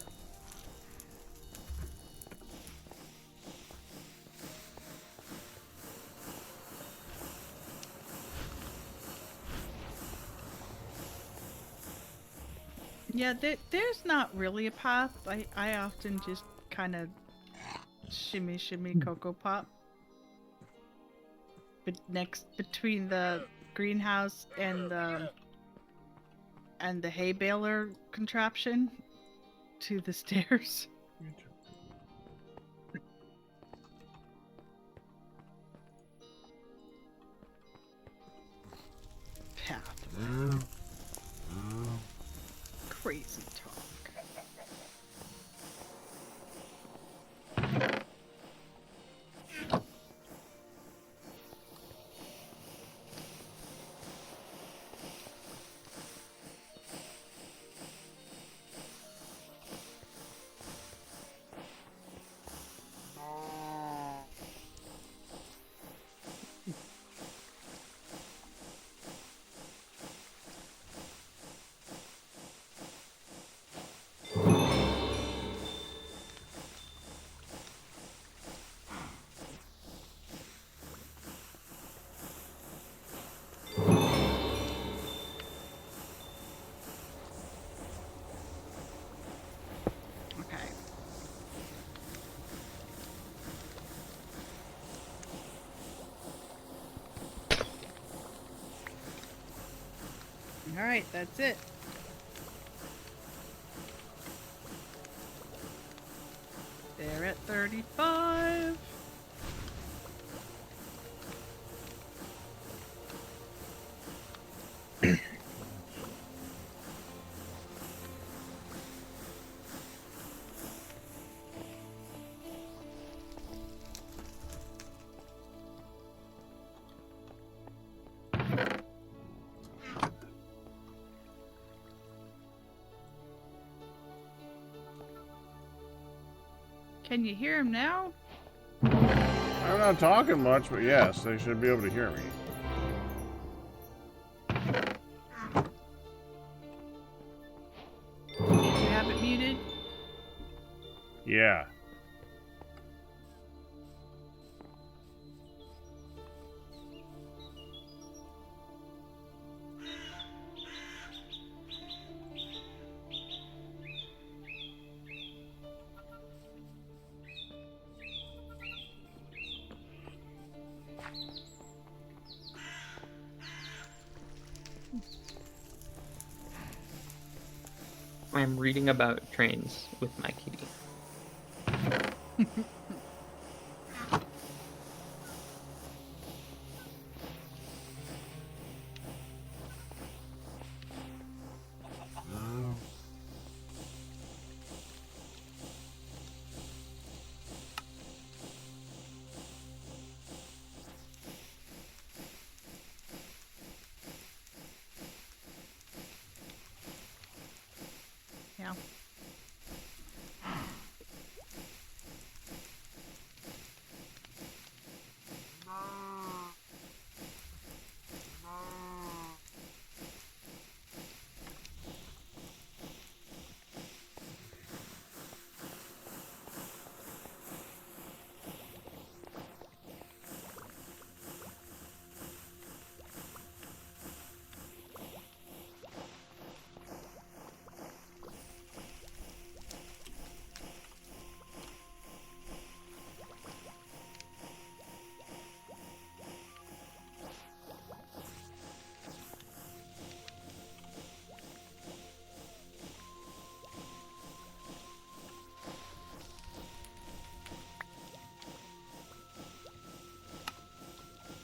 S2: Yeah, there's not really a path. I often just kind of shimmy Cocoa Pop. But between the greenhouse and the hay baler contraption to the stairs. Path. Crazy talk. Okay. All right, that's it. They're at 35. Can you hear him now?
S1: I'm not talking much, but yes, they should be able to hear me.
S2: Did you have it muted?
S1: Yeah.
S6: I'm reading about trains with my kitty.
S2: Yeah.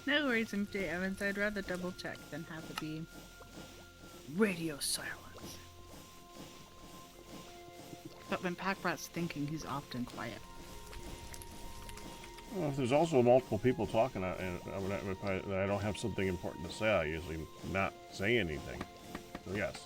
S2: No worries, MJ Evans. I'd rather double check than have it be radio silence. But when Packrat's thinking, he's often quiet.
S1: Well, if there's also multiple people talking, and if I don't have something important to say, I usually not say anything. So yes.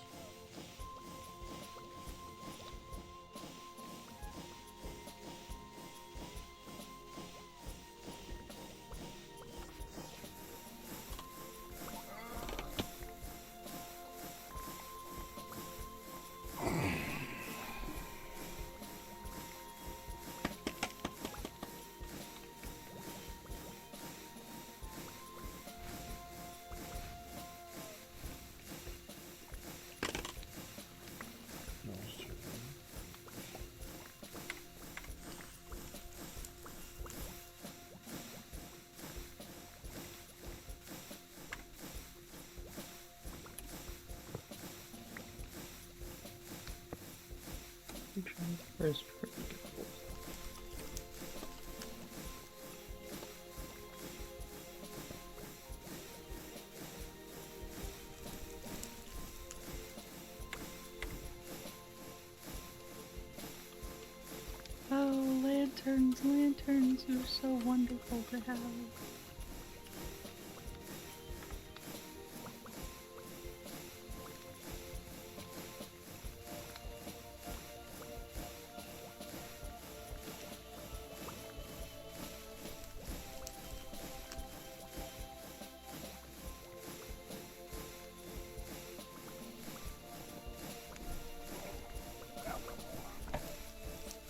S6: Where's
S2: Oh, lanterns, lanterns, you're so wonderful to have.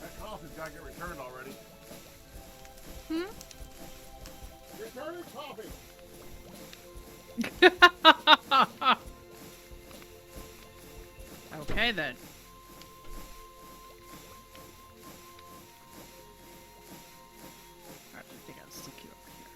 S1: That coffee's got to get returned already.
S2: Hmm?
S1: Return coffee!
S2: Okay then. Alright, I think I'll stick you over here.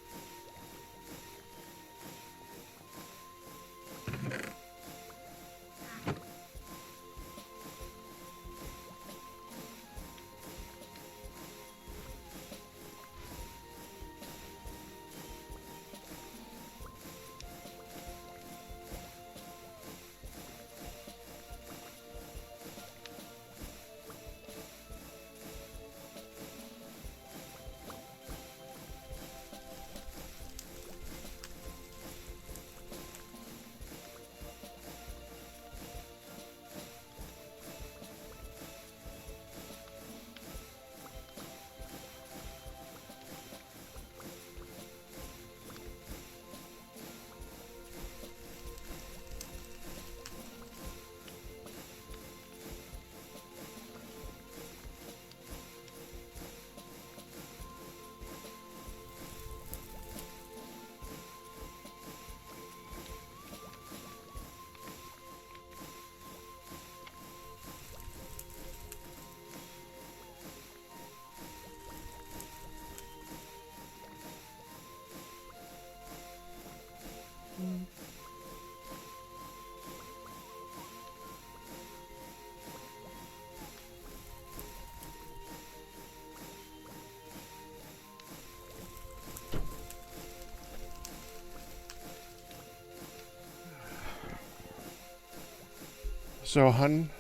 S1: So, hun,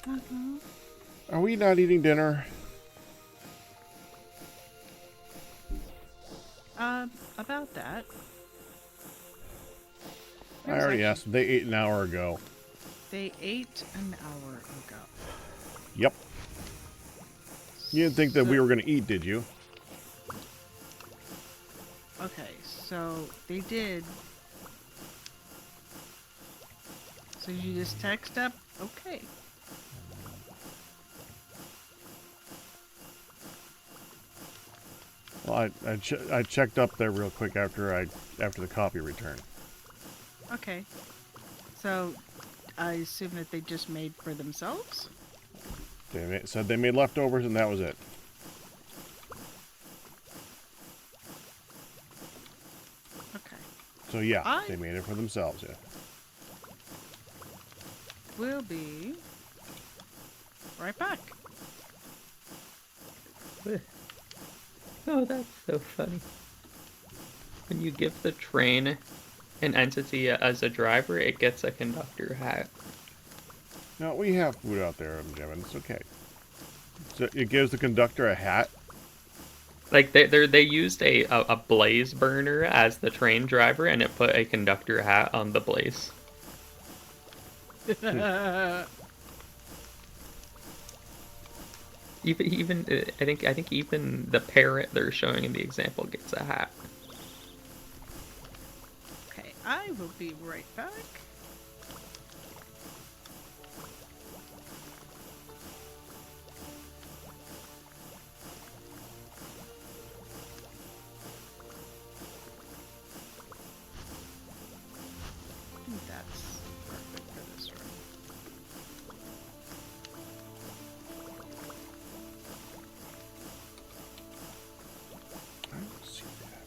S2: Uh-huh.
S1: are we not eating dinner?
S2: About that.
S1: I already asked. They ate an hour ago.
S2: They ate an hour ago.
S1: Yep. You didn't think that we
S2: So-
S1: were going to eat, did you?
S2: Okay, so they did. So you just text up? Okay.
S1: Well, I checked up there real quick after the copy return.
S2: Okay. So I assume that they just made for themselves?
S1: Said they made leftovers and that was it.
S2: Okay.
S1: So yeah,
S2: I-
S1: they made it for themselves. Yeah.
S2: We'll be right back.
S6: Oh, that's so funny. When you give the train an entity as a driver, it gets a conductor hat.
S1: No, we have food out there, Jim, and it's okay. So it gives the conductor a hat.
S6: Like they used a blaze burner as the train driver, and it put a conductor hat on the blaze. Even I think even the parrot they're showing in the example gets a hat.
S2: Okay, I will be right back. I think that's perfect for this room.
S1: I don't see that.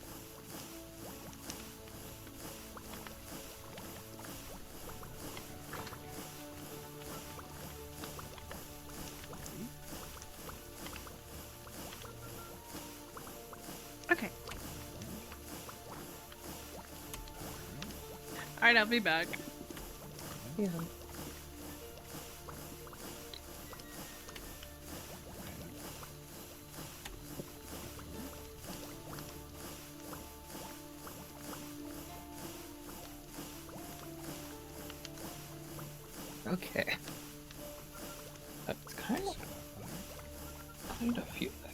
S2: Okay. Alright, I'll be back.
S6: Yeah. Okay. That's kind of feel that.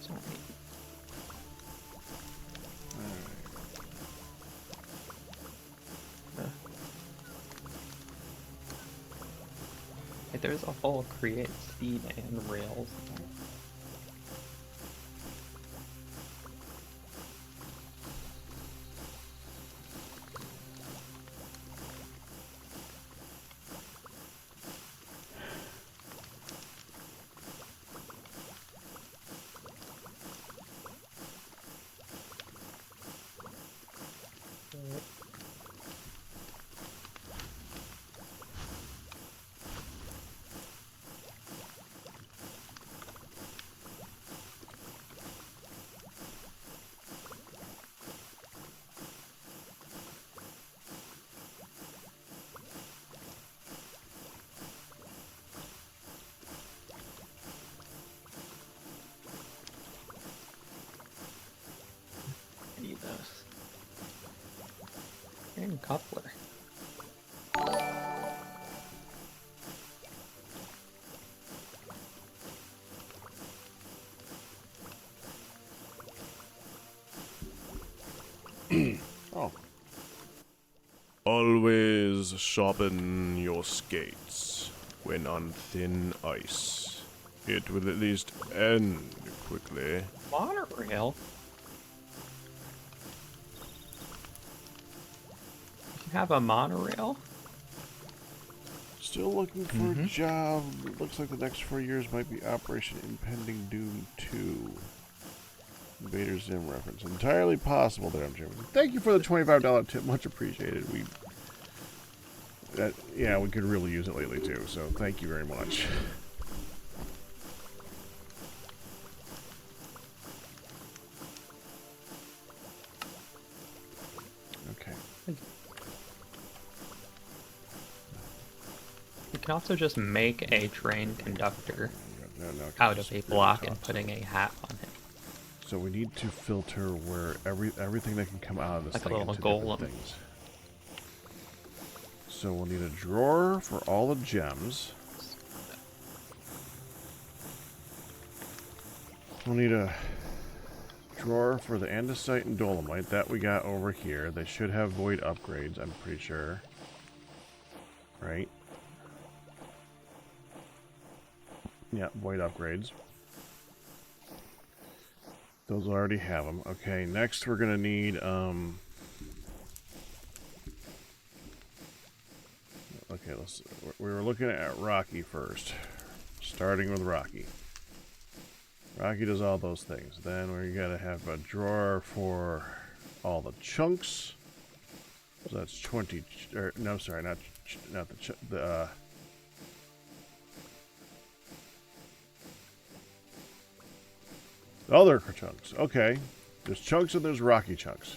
S6: Sorry. Hey, there's a whole create seed and rails. I need those. And coupler.
S1: Oh. Always sharpen your skates when on thin ice. It will at least end quickly.
S6: Monorail? You have a monorail?
S1: Still looking for a job. Looks like the next 4 years might be Operation Impending Doom 2. Invader Zim reference. Entirely possible there, I'm Jim. Thank you for the $25 tip. Much appreciated. Yeah, we could really use it lately too, so thank you very much.
S6: You can also just make a train conductor
S1: No, 'cause
S6: out
S1: it's
S6: of a
S1: really
S6: block and
S1: tough.
S6: putting a hat on him.
S1: So we need to filter where everything that can come out of this
S6: Like a
S1: thing
S6: little
S1: into different
S6: golem.
S1: things. So we'll need a drawer for all the gems. We'll need a drawer for the andesite and dolomite. That we got over here. They should have void upgrades, I'm pretty sure. Right? Yeah, void upgrades. Those already have them. Okay, next we're gonna need, okay, we were looking at Rocky first. Starting with Rocky. Rocky does all those things. Then we gotta have a drawer for all the chunks. So that's 20, or, no, sorry, not the other chunks. Okay. There's chunks and there's Rocky chunks.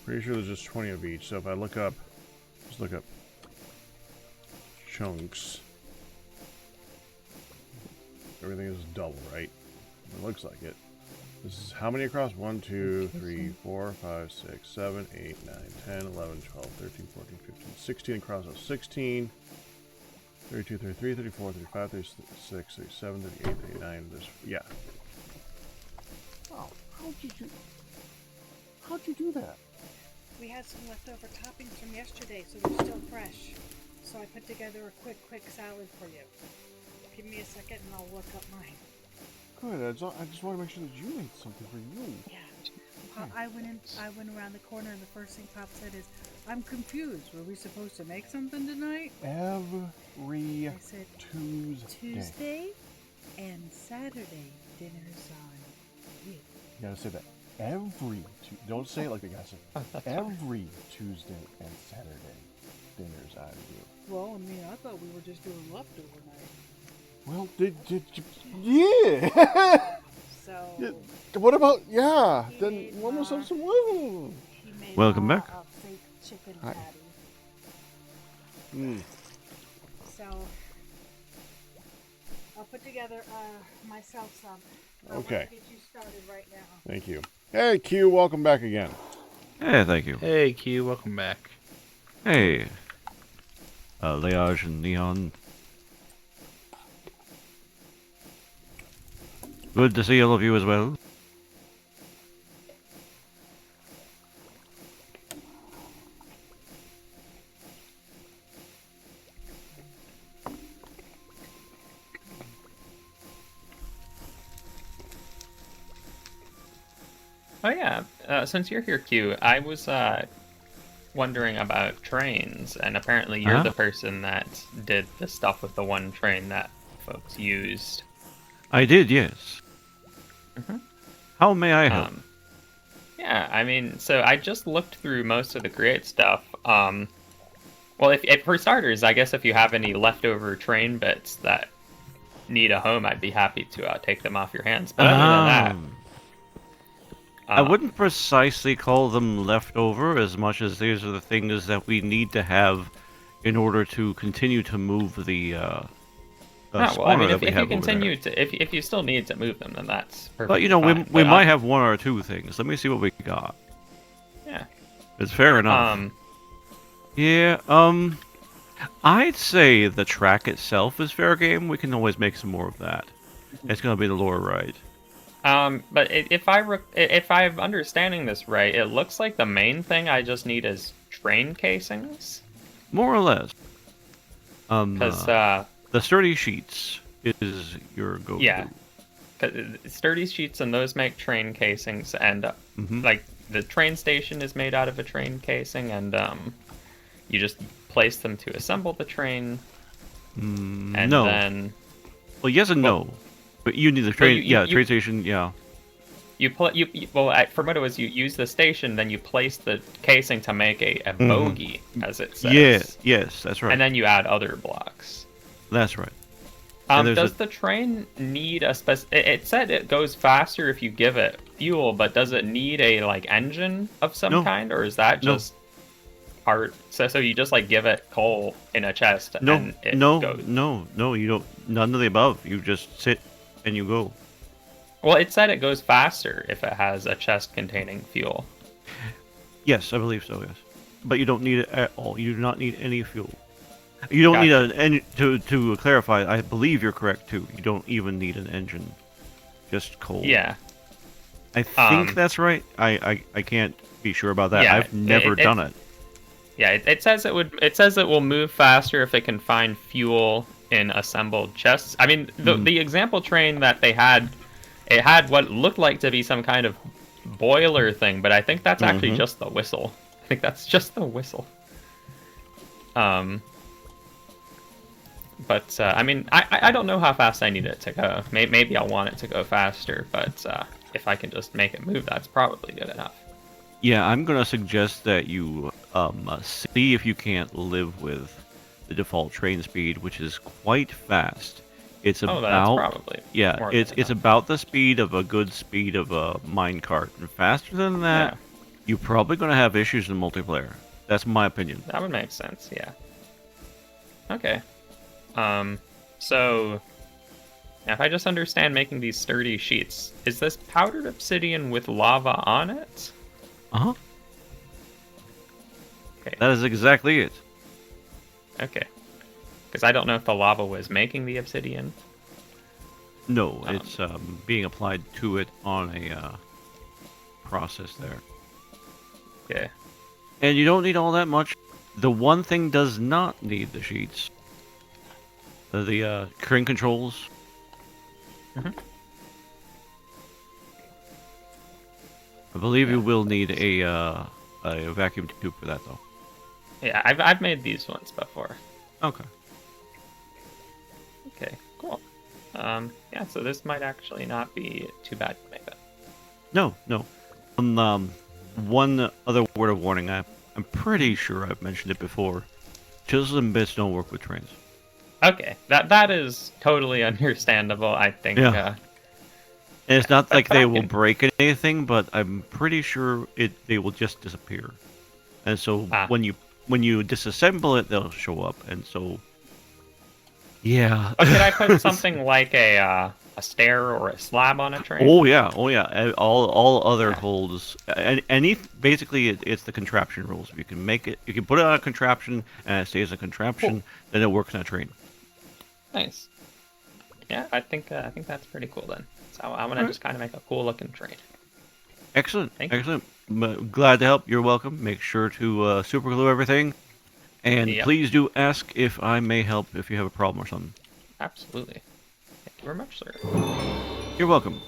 S1: Pretty sure there's just 20 of each. So if I look up, just look up chunks. Everything is double, right? It looks like it. This is how many across? 1, 2, 3, 4, 5, 6, 7, 8, 9, 10, 11, 12, 13, 14, 15, 16 across. So 16, 32, 33, 34, 35, 36, 37, 38, 39. There's, yeah. Oh, how'd you do that?
S8: We had some leftover toppings from yesterday, so they're still fresh. So I put together a quick salad for you. Give me a second and I'll look up mine.
S1: Good. I just want to make sure that you made something for you.
S8: Yeah. I went around the corner and the first thing Pop said is, "I'm confused. Were we supposed to make something tonight?"
S1: Every
S8: I said,
S1: Tuesday.
S8: Tuesday and Saturday dinner's on you.
S1: You gotta say that. Don't say it like the guy said. Every Tuesday and Saturday dinner's on you.
S8: Well, I mean, I thought we were just doing leftover night.
S1: Well, did you? Yeah.
S8: So.
S1: Yeah. What about
S8: He
S1: Then
S8: made
S1: one more
S8: my-
S1: some
S8: He made
S4: Welcome
S8: Ma
S4: back.
S8: a fake chicken
S1: Hi.
S8: patty.
S1: Mm.
S8: So I'll put together myself some. I
S1: Okay.
S8: want to get you started right now.
S1: Thank you. Hey, Q, welcome back again.
S4: Hey, thank you.
S7: Hey, Q, welcome back.
S4: Hey. Leage and Neon. Good to see all of you as well.
S6: Oh yeah, since you're here, Q, I was wondering about trains, and apparently you're
S4: Huh?
S6: the person that did the stuff with the one train that folks used.
S4: I did, yes.
S6: Mhm.
S4: How may I help?
S6: Yeah, I mean, so I just looked through most of the create stuff. Well, if for starters, I guess if you have any leftover train bits that need a home, I'd be happy to take them off your hands. But other than that,
S4: I wouldn't precisely call them leftover as much as these are the things that we need to have in order to continue to move the
S6: well, I
S4: spawner
S6: mean,
S4: that
S6: if
S4: we
S6: you
S4: have over there.
S6: continue to, if you still need to move them, then that's perfect.
S4: But you know, we
S6: But
S4: might have one or two things. Let me see what we got.
S6: Yeah.
S4: It's fair enough. Yeah, I'd say the track itself is fair game. We can always make some more of that. It's gonna be the lower right.
S6: But if I'm understanding this right, it looks like the main thing I just need is train casings.
S4: More or less.
S6: Because
S4: the sturdy sheets is your go-to.
S6: yeah, 'cause sturdy sheets and those make train casings, and like the train station is made out of a train casing, and you just place them to assemble the train. And
S4: no.
S6: then
S4: Well, yes and no. But you need the train.
S6: you-
S4: train station. Yeah.
S6: From what it was, you use the station, then you place the casing to make a bogey, as it says.
S4: Yeah. Yes, that's right.
S6: And then you add other blocks.
S4: That's right. And there's
S6: Does the train need a it said it goes faster if you give it fuel, but does it need a like engine of some
S4: No.
S6: kind, or is that
S4: No.
S6: just part? So you just like give it coal in a chest
S4: No,
S6: and it
S4: no,
S6: goes.
S4: no, you don't. None of the above. You just sit and you go.
S6: Well, it said it goes faster if it has a chest containing fuel.
S4: Yes, I believe so. Yes, but you don't need it at all. You do not need any fuel. You don't
S6: Gotcha.
S4: need an engine. To clarify, I believe you're correct too. You don't even need an engine. Just coal.
S6: Yeah.
S4: I think that's right. I can't be sure about that.
S6: Yeah,
S4: I've never done it.
S6: Yeah, it says it would. It says it will move faster if it can find fuel in assembled chests. I mean, the example train that they had, it had what looked like to be some kind of boiler thing, but I think that's actually just the whistle. I think that's just the whistle. But I mean, I don't know how fast I need it to go. Maybe I'll want it to go faster, but if I can just make it move, that's probably good enough.
S4: Yeah, I'm gonna suggest that you see if you can't live with the default train speed, which is quite fast. It's
S6: Oh, that's
S4: about
S6: probably more
S4: it's
S6: than
S4: it's
S6: enough.
S4: about the speed of a good speed of a minecart, and faster than that,
S6: Yeah.
S4: you're probably gonna have issues in multiplayer. That's my opinion.
S6: That would make sense, yeah. Okay. So now if I just understand making these sturdy sheets, is this powdered obsidian with lava on it?
S4: Uh-huh.
S6: Okay.
S4: That is exactly it.
S6: Okay. Because I don't know if the lava was making the obsidian.
S4: No, it's being applied to it on a process there.
S6: Okay.
S4: And you don't need all that much. The one thing does not need the sheets. The crane controls.
S6: Mhm.
S4: I believe you will need a vacuum tube for that, though.
S6: Yeah, I've made these ones before.
S4: Okay.
S6: Okay, cool. Yeah, so this might actually not be too bad to make that.
S4: No. One other word of warning. I'm pretty sure I've mentioned it before. Chisels and bits don't work with trains.
S6: Okay, that is totally understandable. I think.
S4: Yeah. And it's not like
S6: but
S4: they
S6: I
S4: will
S6: can-
S4: break anything, but I'm pretty sure they will just disappear. And so when you disassemble it, they'll show up. And so, yeah.
S6: But could I put something like a stair or a slab on a train?
S4: Oh yeah. All other holds, and basically it's the contraption rules. If you can make it, you can put it on a contraption and it stays a contraption, then it works on a train.
S6: Nice. Yeah, I think that's pretty cool then. So I want to just kind of make a cool looking train.
S4: Excellent.
S6: Thank you.
S4: Excellent. Glad to help. You're welcome. Make sure to super glue everything, and
S6: Yep.
S4: please do ask if I may help if you have a problem or something.
S6: Absolutely. Thank you very much, sir.
S4: You're welcome.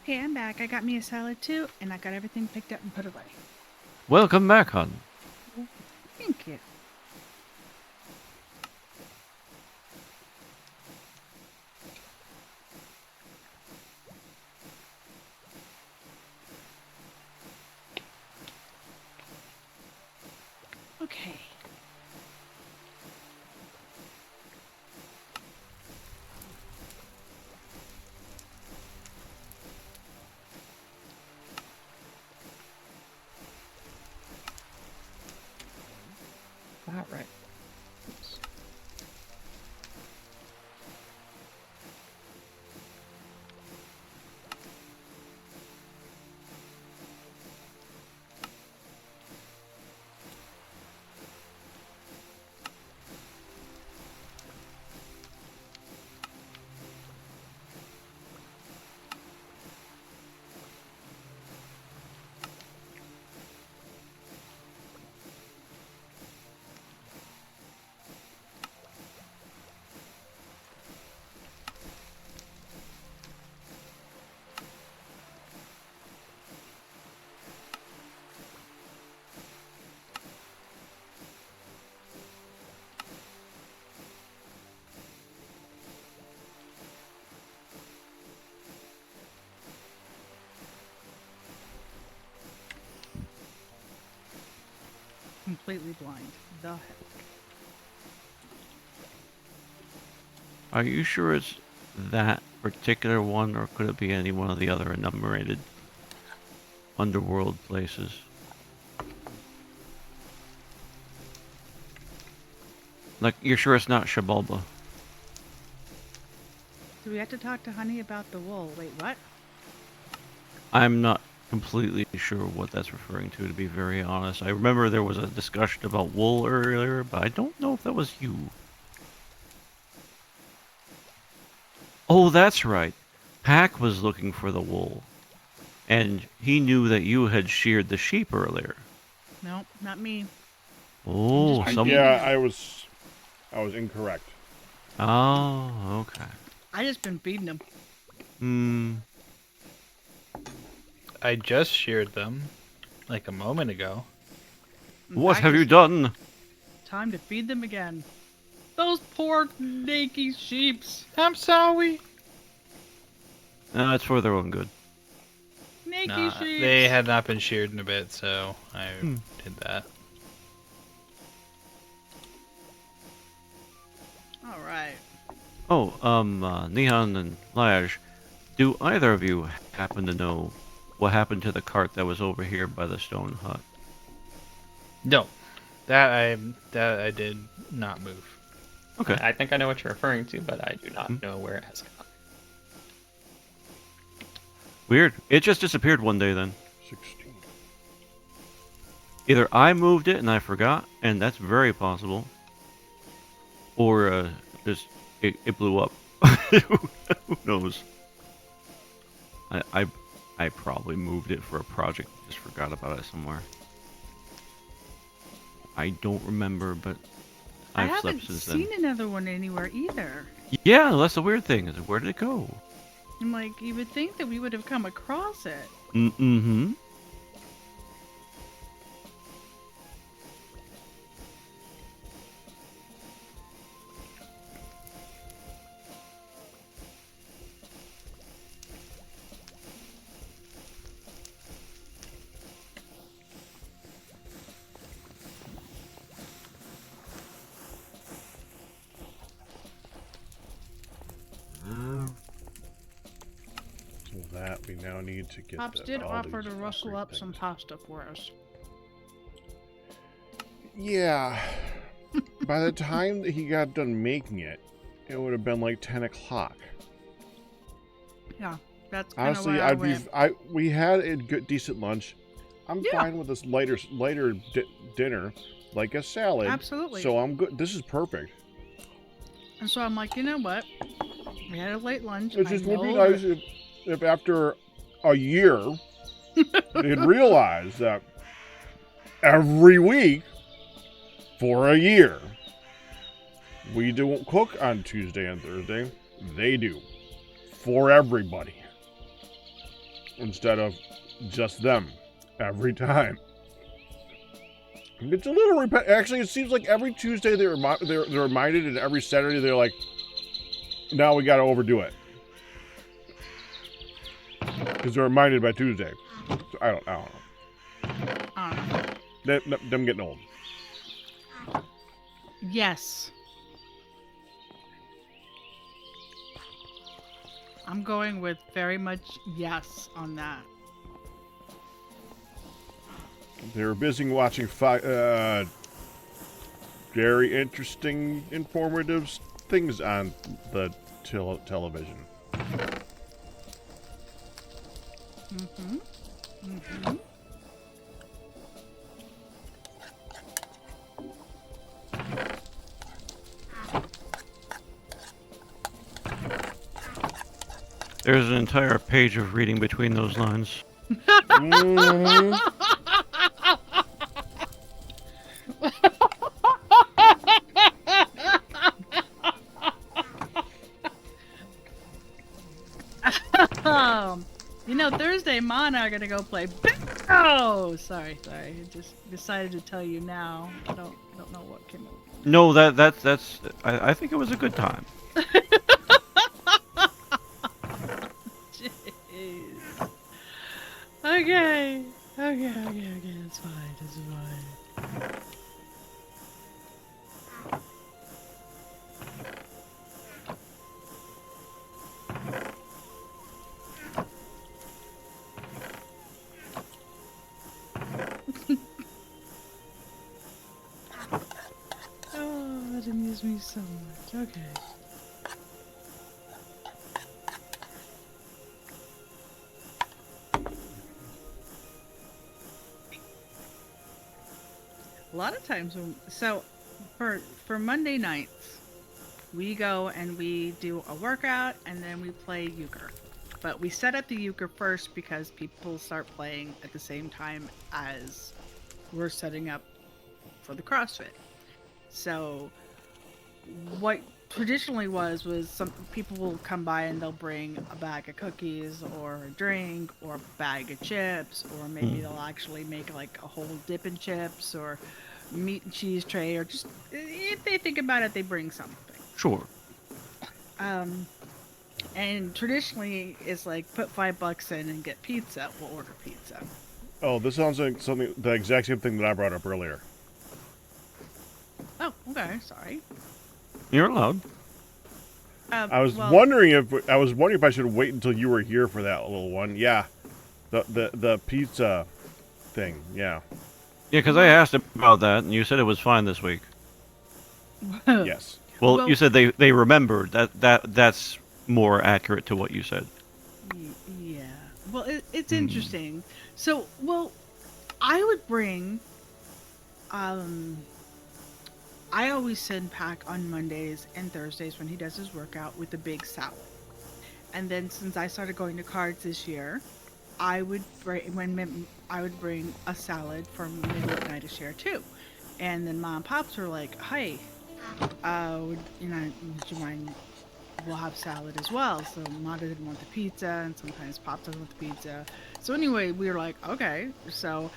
S2: Okay, I'm back. I got me a salad too, and I got everything picked up and put away.
S4: Welcome back, hon.
S2: Thank you. Okay.
S6: All right. Oops.
S2: Completely blind. The heck.
S4: Are you sure it's that particular one, or could it be any one of the other enumerated underworld places? Like, you're sure it's not Shabalba?
S2: Do we have to talk to Honey about the wool? Wait, what?
S4: I'm not completely sure what that's referring to be very honest. I remember there was a discussion about wool earlier, but I don't know if that was you. Oh, that's right. Pack was looking for the wool, and he knew that you had sheared the sheep earlier.
S2: No, not me.
S4: Oh,
S2: just-
S4: some...
S1: Yeah, I was incorrect.
S4: Oh, okay.
S2: I just been feeding them.
S4: Hmm.
S7: I just sheared them like a moment ago.
S4: What have you done?
S2: Time to feed them again. Those poor naked sheeps.
S7: I'm sorry.
S4: No, it's for their own good.
S2: Naked
S7: Nah,
S2: sheeps.
S7: they had not been sheared in a bit, so I did that.
S2: All right.
S4: Oh, Neon and Lash, do either of you happen to know what happened to the cart that was over here by the stone hut?
S7: No, that I did not move.
S4: Okay.
S6: I think I know what you're referring to, but I do not know where it has gone.
S4: Weird. It just disappeared one day then.
S1: 16.
S4: Either I moved it and I forgot, and that's very possible, or just it blew up. Who knows? I probably moved it for a project, just forgot about it somewhere. I don't remember, but
S2: I
S4: I've
S2: haven't
S4: slept since
S2: seen
S4: then.
S2: another one anywhere either.
S4: Yeah, that's the weird thing. Is where did it go?
S2: I'm like, you would think that we would have come across it.
S4: Mm-hmm.
S1: So that we now need to get
S2: Pops
S1: the,
S2: did
S1: all
S2: offer
S1: these
S2: to rustle
S1: fucking
S2: up some
S1: things.
S2: pasta for us.
S1: Yeah. By the time that he got done making it, it would have been like 10 o'clock.
S2: Yeah, that's kind of
S1: Honestly,
S2: where I went.
S1: we had a good, decent lunch. I'm
S2: Yeah.
S1: fine with this lighter dinner, like a salad.
S2: Absolutely.
S1: So I'm good. This is perfect.
S2: And so I'm like, you know what? We had a late lunch.
S1: It
S2: I
S1: just would be
S2: know
S1: nice if after a year they'd realize that every week for a year we don't cook on Tuesday and Thursday. They do for everybody. instead of just them every time. It's a little actually. It seems like every Tuesday they're reminded, and every Saturday they're like, "Now we got to overdo it," because they're reminded by Tuesday. So I don't know. Them getting old.
S2: Yes. I'm going with very much yes on that.
S1: They were busy watching very interesting, informative things on the television.
S2: Mm-hmm. Mm-hmm.
S4: There's an entire page of reading between those lines.
S1: Mm-hmm.
S2: You know, Thursday, Ma and I are gonna go play. Oh, sorry. I just decided to tell you now. I don't know what came up.
S4: No, that's. I think it was a good time.
S2: Jeez. Okay. It's fine. Oh, that amused me so much. Okay. A lot of times for Monday nights, we go and we do a workout and then we play euchre. But we set up the euchre first because people start playing at the same time as we're setting up for the CrossFit. So what traditionally was some people will come by and they'll bring a bag of cookies or a drink or a bag of chips, or maybe they'll actually make like a whole dip in chips or meat and cheese tray, or just if they think about it, they bring something.
S4: Sure.
S2: And traditionally it's like put $5 in and get pizza. We'll order pizza.
S1: Oh, this sounds like the exact same thing that I brought up earlier.
S2: Oh, okay, sorry.
S4: You're allowed.
S1: I was wondering if I should wait until you were here for that little one. Yeah, the pizza thing. Yeah.
S4: Yeah, because I asked about that, and you said it was fine this week.
S1: Yes.
S4: Well, you said they remembered. That's more accurate to what you said.
S2: Yeah. Well, it's interesting. So, I would bring. I always send Pac on Mondays and Thursdays when he does his workout with a big salad. And then since I started going to cards this year, I would bring a salad for middle of night to share too. And then Mom and Pops were like, "Hey, would you mind? We'll have salad as well." So Mom didn't want the pizza, and sometimes Pop doesn't want the pizza. So anyway, we were like, okay. So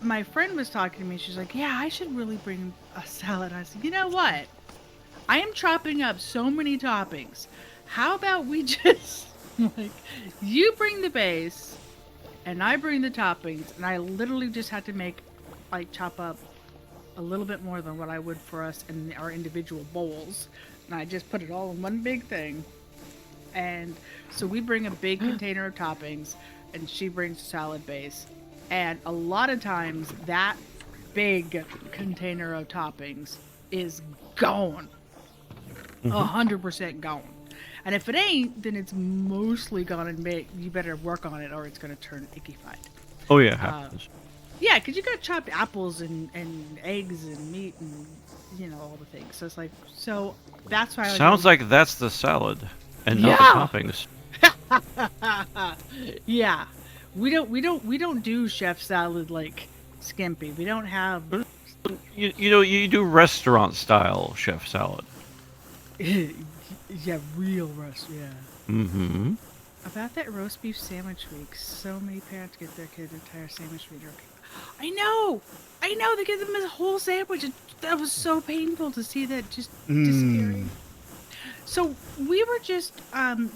S2: my friend was talking to me. She's like, "Yeah, I should really bring a salad." I said, "You know what? I am chopping up so many toppings. How about we just like you bring the base and I bring the toppings, and I literally just had to chop up a little bit more than what I would for us in our individual bowls, and I just put it all in one big thing. And so we bring a big container of toppings, and she brings a salad base. And a lot of times that big container of toppings is gone. 100% gone. And if it ain't, then it's mostly gone, and you better work on it or it's going to turn icky-fied.
S4: Oh, yeah, happens.
S2: Yeah, because you got chopped apples and eggs and meat and, all the things. So it's like, so that's why
S4: Sounds like that's the salad and not the toppings.
S2: Yeah. We don't do chef salad like skimpy. We don't have
S4: You do restaurant style chef salad.
S2: yeah, real rest, yeah.
S4: Mm-hmm.
S2: About that roast beef sandwich week, so many parents get their kids entire sandwich meat. I know! They give them a whole sandwich. That was so painful to see that just disappearing. So we were just,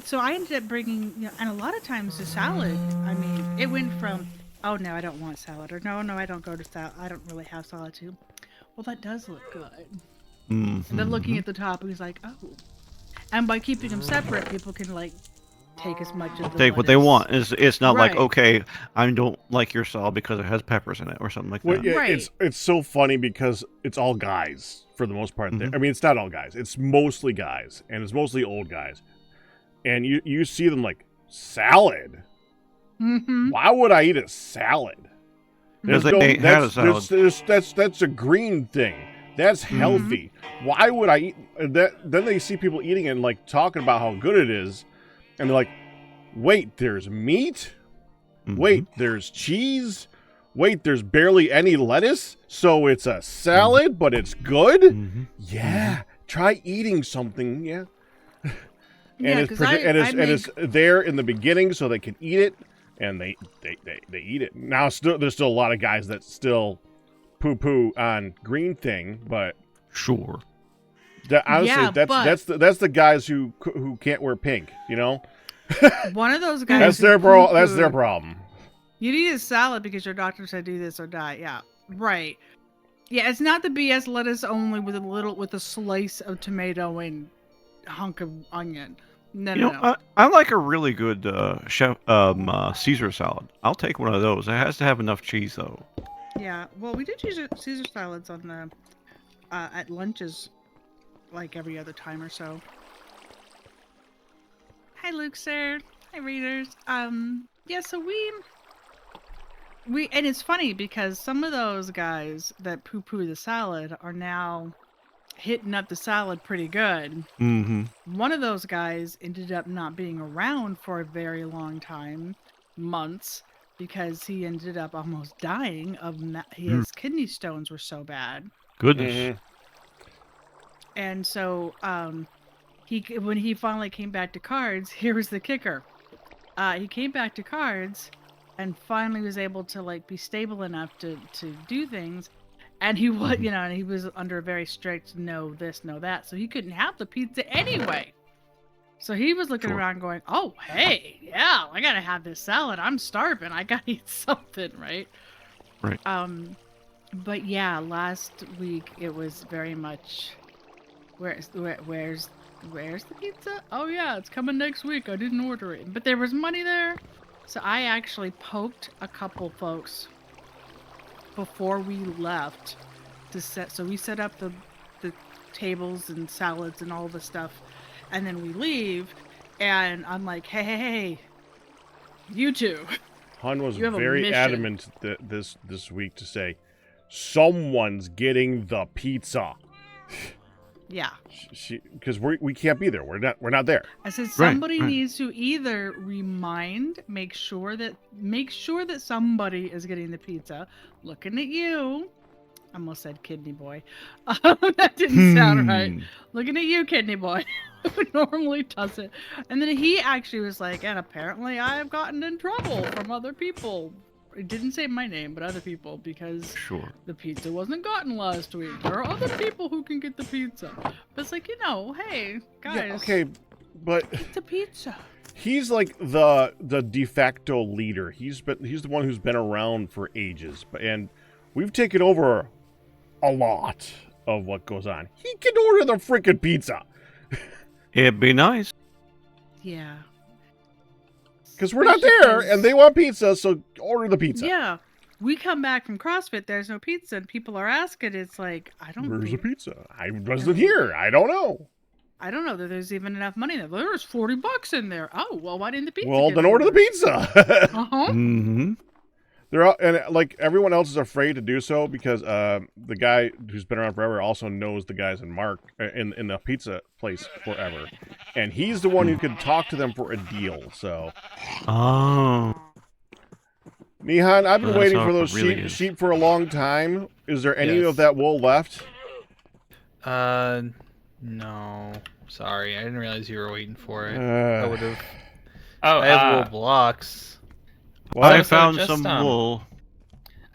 S2: so I ended up bringing, and a lot of times the salad, I mean, it went from, oh no, I don't want salad, or no, I don't go to salad, I don't really have salad too. Well, that does look good. And then looking at the top, it was like, oh. And by keeping them separate, people can like take as much of the
S4: Take what they want. It's not like,
S2: Right.
S4: okay, I don't like your salad because it has peppers in it or something like
S1: Well,
S4: that.
S1: yeah,
S2: Right.
S1: it's so funny because it's all guys for the most part. There, I mean, it's not all guys. It's mostly guys, and it's mostly old guys. And you see them like salad.
S2: Mm-hmm.
S1: Why would I eat a salad?
S4: Because they ain't had a salad.
S1: That's a green thing. That's healthy. Why would I eat that? Then they see people eating it and like talking about how good it is, and they're like, "Wait, there's meat. Wait, there's cheese. Wait, there's barely any lettuce. So it's a salad, but it's good. Yeah, try eating something. Yeah." And it's there in the beginning so they can eat it, and they eat it. Now there's still a lot of guys that still poo on green thing, but
S4: Sure.
S1: honestly, that's the guys who can't wear pink,
S2: One of those guys.
S1: That's their problem.
S2: You need a salad because your doctor said do this or die. Yeah, right. Yeah, it's not the BS lettuce only with a slice of tomato and hunk of onion. No.
S4: I like a really good Caesar salad. I'll take one of those. It has to have enough cheese though.
S2: Yeah, well, we do Caesar salads on the at lunches, like every other time or so. Hi, Luke, sir. Hi, readers. Yeah, so we, and it's funny because some of those guys that poo-poo the salad are now hitting up the salad pretty good. One of those guys ended up not being around for a very long time, months, because he ended up almost dying of his kidney stones were so bad.
S4: Goodness.
S2: And so when he finally came back to cards, here was the kicker. He came back to cards and finally was able to like be stable enough to do things. And he was, and he was under a very strict no this, no that. So he couldn't have the pizza anyway. So he was looking around going, oh, hey, yeah, I got to have this salad. I'm starving. I got to eat something, right?
S4: Right.
S2: But yeah, last week it was very much, where's the pizza? Oh yeah, it's coming next week. I didn't order it. But there was money there. So I actually poked a couple folks before we left so we set up the tables and salads and all the stuff, and then we leave, and I'm like, hey, you two.
S1: Hun was very adamant this week to say, someone's getting the pizza.
S2: Yeah.
S1: Because we can't be there. We're not there.
S2: I said somebody needs to either make sure that somebody is getting the pizza. Looking at you. I almost said kidney boy. That didn't sound right. Looking at you, kidney boy. Who normally does it. And then he actually was like, and apparently I have gotten in trouble from other people. It didn't say my name, but other people, because the pizza wasn't gotten last week. There are other people who can get the pizza. But it's like, hey, guys.
S1: Yeah, okay, but
S2: get the pizza.
S1: He's like the de facto leader. He's the one who's been around for ages, and we've taken over a lot of what goes on. He can order the freaking pizza.
S4: It'd be nice.
S2: Yeah.
S1: Because we're not there, and they want pizza, so order the pizza.
S2: Yeah. We come back from CrossFit, there's no pizza, and people are asking, it's like,
S1: Where's the pizza? I wasn't here. I don't know.
S2: I don't know that there's even enough money there. There's $40 in there. Oh, well, why didn't the pizza
S1: Well, then order the pizza. They're all, and like everyone else is afraid to do so because the guy who's been around forever also knows the guys in in the pizza place forever, and he's the one who can talk to them for a deal. So, Nihan, I've been waiting for those sheep for a long time. Is there any of that wool left?
S7: No. Sorry, I didn't realize you were waiting for it. I would have.
S6: Oh,
S7: I have wool blocks.
S1: Well,
S4: I
S6: so
S4: found
S6: just,
S4: some wool.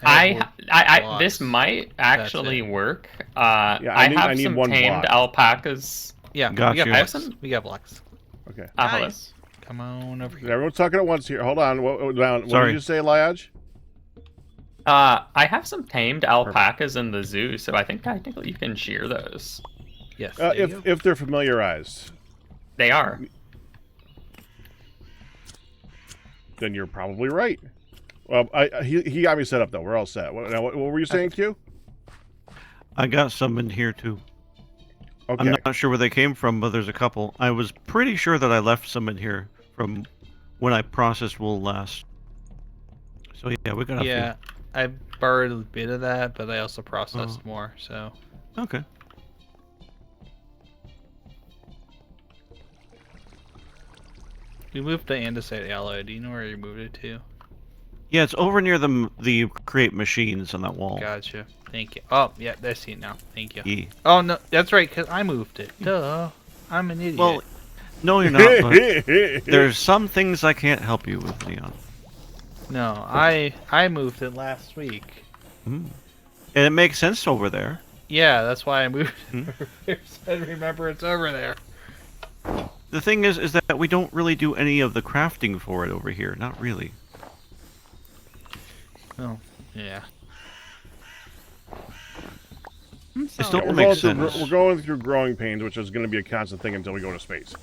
S6: I this
S7: blocks.
S6: might actually
S7: it.
S6: work.
S1: Yeah,
S6: I
S1: I
S6: have
S1: need
S6: some
S1: one
S6: tamed
S1: block.
S6: alpacas.
S7: Yeah,
S4: Got
S7: we got
S4: you.
S6: I have
S7: blocks.
S6: some.
S7: We got blocks.
S1: Okay.
S6: Hello.
S2: Nice.
S7: Come on over here.
S1: Everyone's talking at once here. Hold on. What did
S4: Sorry.
S1: you say, Liaj?
S6: I have some tamed alpacas in the zoo, so I think you can shear those.
S7: Yes. there you go.
S1: If they're familiarized,
S6: They are.
S1: then you're probably right. Well, he got me set up though. We're all set. What were you saying, Q?
S4: I got some in here too.
S1: Okay.
S4: I'm not sure where they came from, but there's a couple. I was pretty sure that I left some in here from when I processed wool last. So yeah, we got a
S7: Yeah, I borrowed a bit of that, but I also processed more. So
S4: few. Okay.
S7: we moved to andesite alloy. Do you know where you moved it to?
S4: Yeah, it's over near the create machines on that wall.
S7: Gotcha. Thank you. Oh, yeah, I see it now. Thank you.
S4: Yeah.
S7: Oh no, that's right, cause I moved it. Duh. I'm an idiot.
S4: Well, no, you're not. But there's some things I can't help you with, Leon.
S7: no, I moved it last week.
S4: Mm. And it makes sense over there.
S7: Yeah, that's why I moved
S4: Hmm?
S7: it over there. So I remember it's over there.
S4: The thing is that we don't really do any of the crafting for it over here. Not really.
S7: Oh, yeah.
S2: I'm
S4: It
S2: sorry.
S4: still
S1: we're,
S4: makes
S1: going through,
S4: sense.
S1: we're going through growing pains, which is going to be a constant thing until we go to space.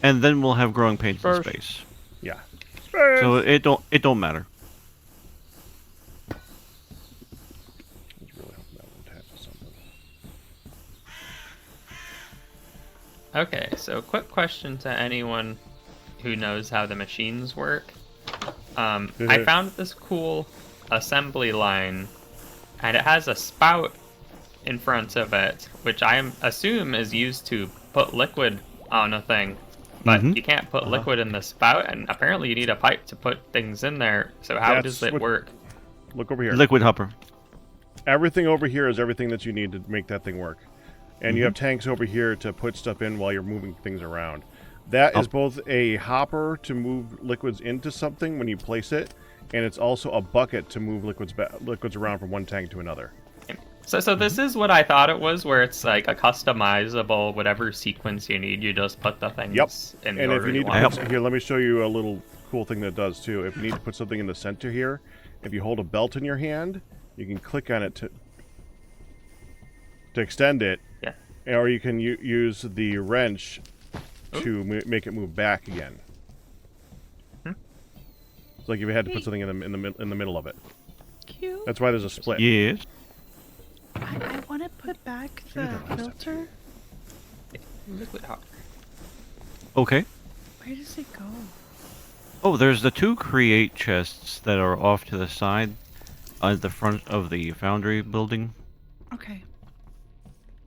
S4: And then we'll have growing pains in
S7: First.
S4: space.
S1: Yeah.
S4: So it don't matter.
S1: I was really hoping that would attach to something.
S6: Okay, so quick question to anyone who knows how the machines work. I found this cool assembly line, and it has a spout in front of it, which I assume is used to put liquid on a thing. But
S4: Mhm.
S6: you can't put liquid in the spout, and apparently you need a pipe to put things in there. So how
S1: That's
S6: does it
S1: what-
S6: work?
S1: Look over here.
S4: Liquid hopper.
S1: Everything over here is everything that you need to make that thing work. And you have tanks over here to put stuff in while you're moving things around. That is both a hopper to move liquids into something when you place it, and it's also a bucket to move liquids around from one tank to another.
S6: So this is what I thought it was, where it's like a customizable, whatever sequence you need, you just put the things in
S1: And
S6: the
S1: if
S6: order
S1: you need
S6: want.
S1: to put, here, let me show you a little cool thing that it does too. If you need to put something in the center here, if you hold a belt in your hand, you can click on it to extend it.
S6: Yeah.
S1: Or you can use the wrench to make it move back again. It's like if you had to put something in the middle of it.
S2: Cute.
S1: That's why there's a split.
S4: Yes.
S2: I want to put back the filter.
S6: Liquid hopper.
S4: Okay.
S2: Where does it go?
S4: Oh, there's the two create chests that are off to the side at the front of the foundry building.
S2: Okay.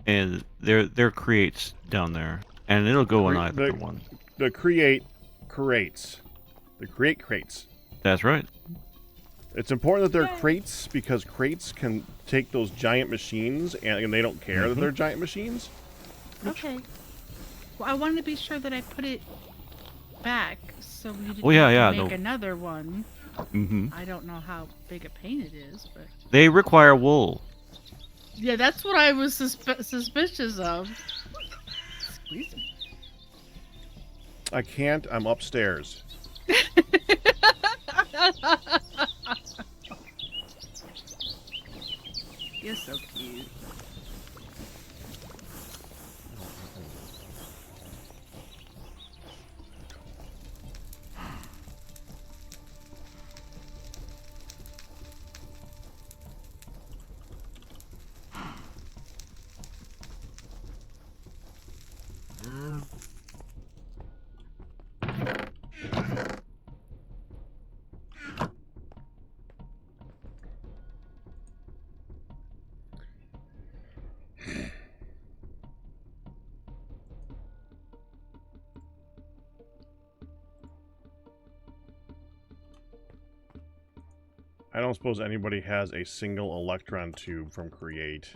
S4: And they're creates down there. And it'll go in either one.
S1: The create crates. The create crates.
S4: That's right.
S1: It's important that they're crates because crates can take those giant machines and they don't care that they're giant machines.
S2: Okay. Well, I wanted to be sure that I put it back so we didn't
S4: Oh, yeah,
S2: have to
S4: yeah,
S2: make
S4: no.
S2: another one.
S4: Mm-hmm.
S2: I don't know how big a pain it is, but
S4: They require wool.
S2: yeah, that's what I was suspicious of. Squeeze me.
S1: I can't. I'm upstairs.
S2: You're so cute.
S1: I don't suppose anybody has a single electron tube from Create.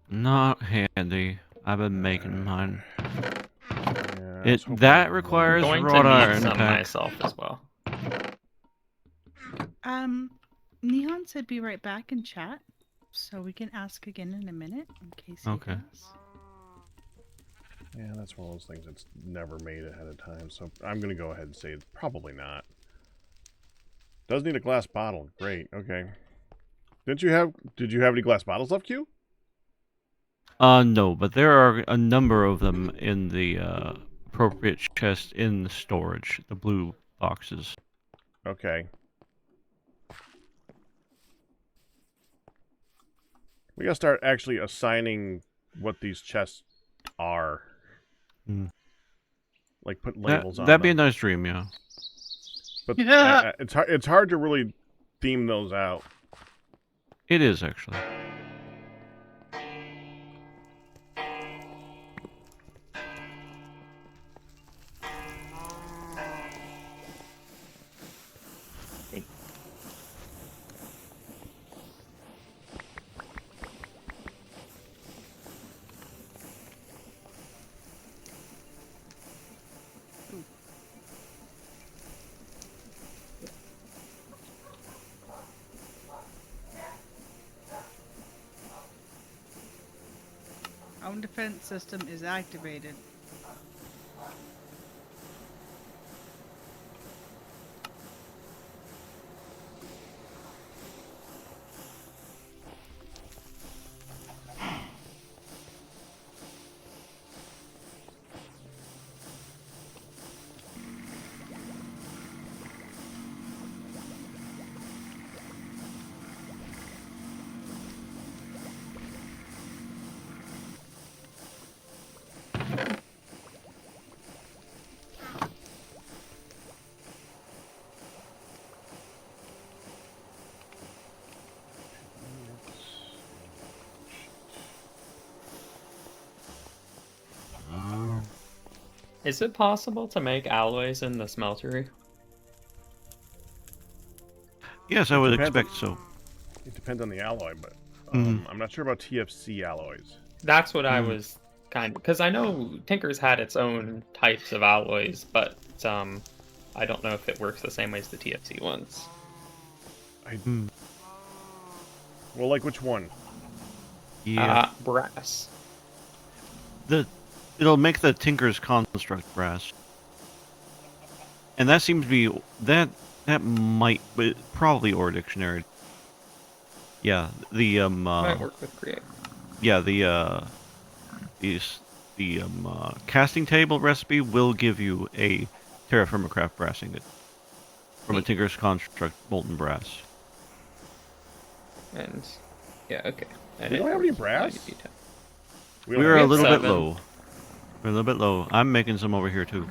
S4: Not handy. I've been making mine.
S1: Yeah, was hoping
S4: That
S1: it
S4: requires
S1: was.
S6: I'm going
S4: wrought
S6: to
S4: iron
S6: need some
S4: pack.
S6: myself as well.
S2: Neon said be right back in chat, so we can ask again in a minute in case he
S4: Okay.
S2: does.
S1: Yeah, that's one of those things that's never made ahead of time, so I'm going to go ahead and say it's probably not. Does need a glass bottle. Great, okay. Did you have any glass bottles left, Q?
S4: No, but there are a number of them in the appropriate chest in the storage, the blue boxes.
S1: Okay. We gotta start actually assigning what these chests are. Like put labels on
S4: That'd be a
S1: them.
S4: nice dream, yeah.
S1: But it's hard to really theme those out.
S4: It is, actually.
S2: Own defense system is activated.
S6: Is it possible to make alloys in the smeltery?
S4: Yes, I would expect so.
S1: It depends on the alloy, but
S4: Mhm.
S1: I'm not sure about TFC alloys.
S6: That's what I was kind of, because I know Tinker's had its own types of alloys, but I don't know if it works the same way as the TFC ones.
S1: Well, like which one?
S4: Yeah.
S6: Brass.
S4: It'll make the Tinker's construct brass. And that seems to be that might probably or dictionary. Yeah, the
S6: Might work with create.
S4: yeah, the casting table recipe will give you a terra firma craft brass ingot from a Tinker's construct molten brass.
S6: And yeah, okay. And
S1: We don't have any brass?
S4: We're a
S6: have
S4: little bit
S6: 7.
S4: low. We're a little bit low. I'm making some over here too.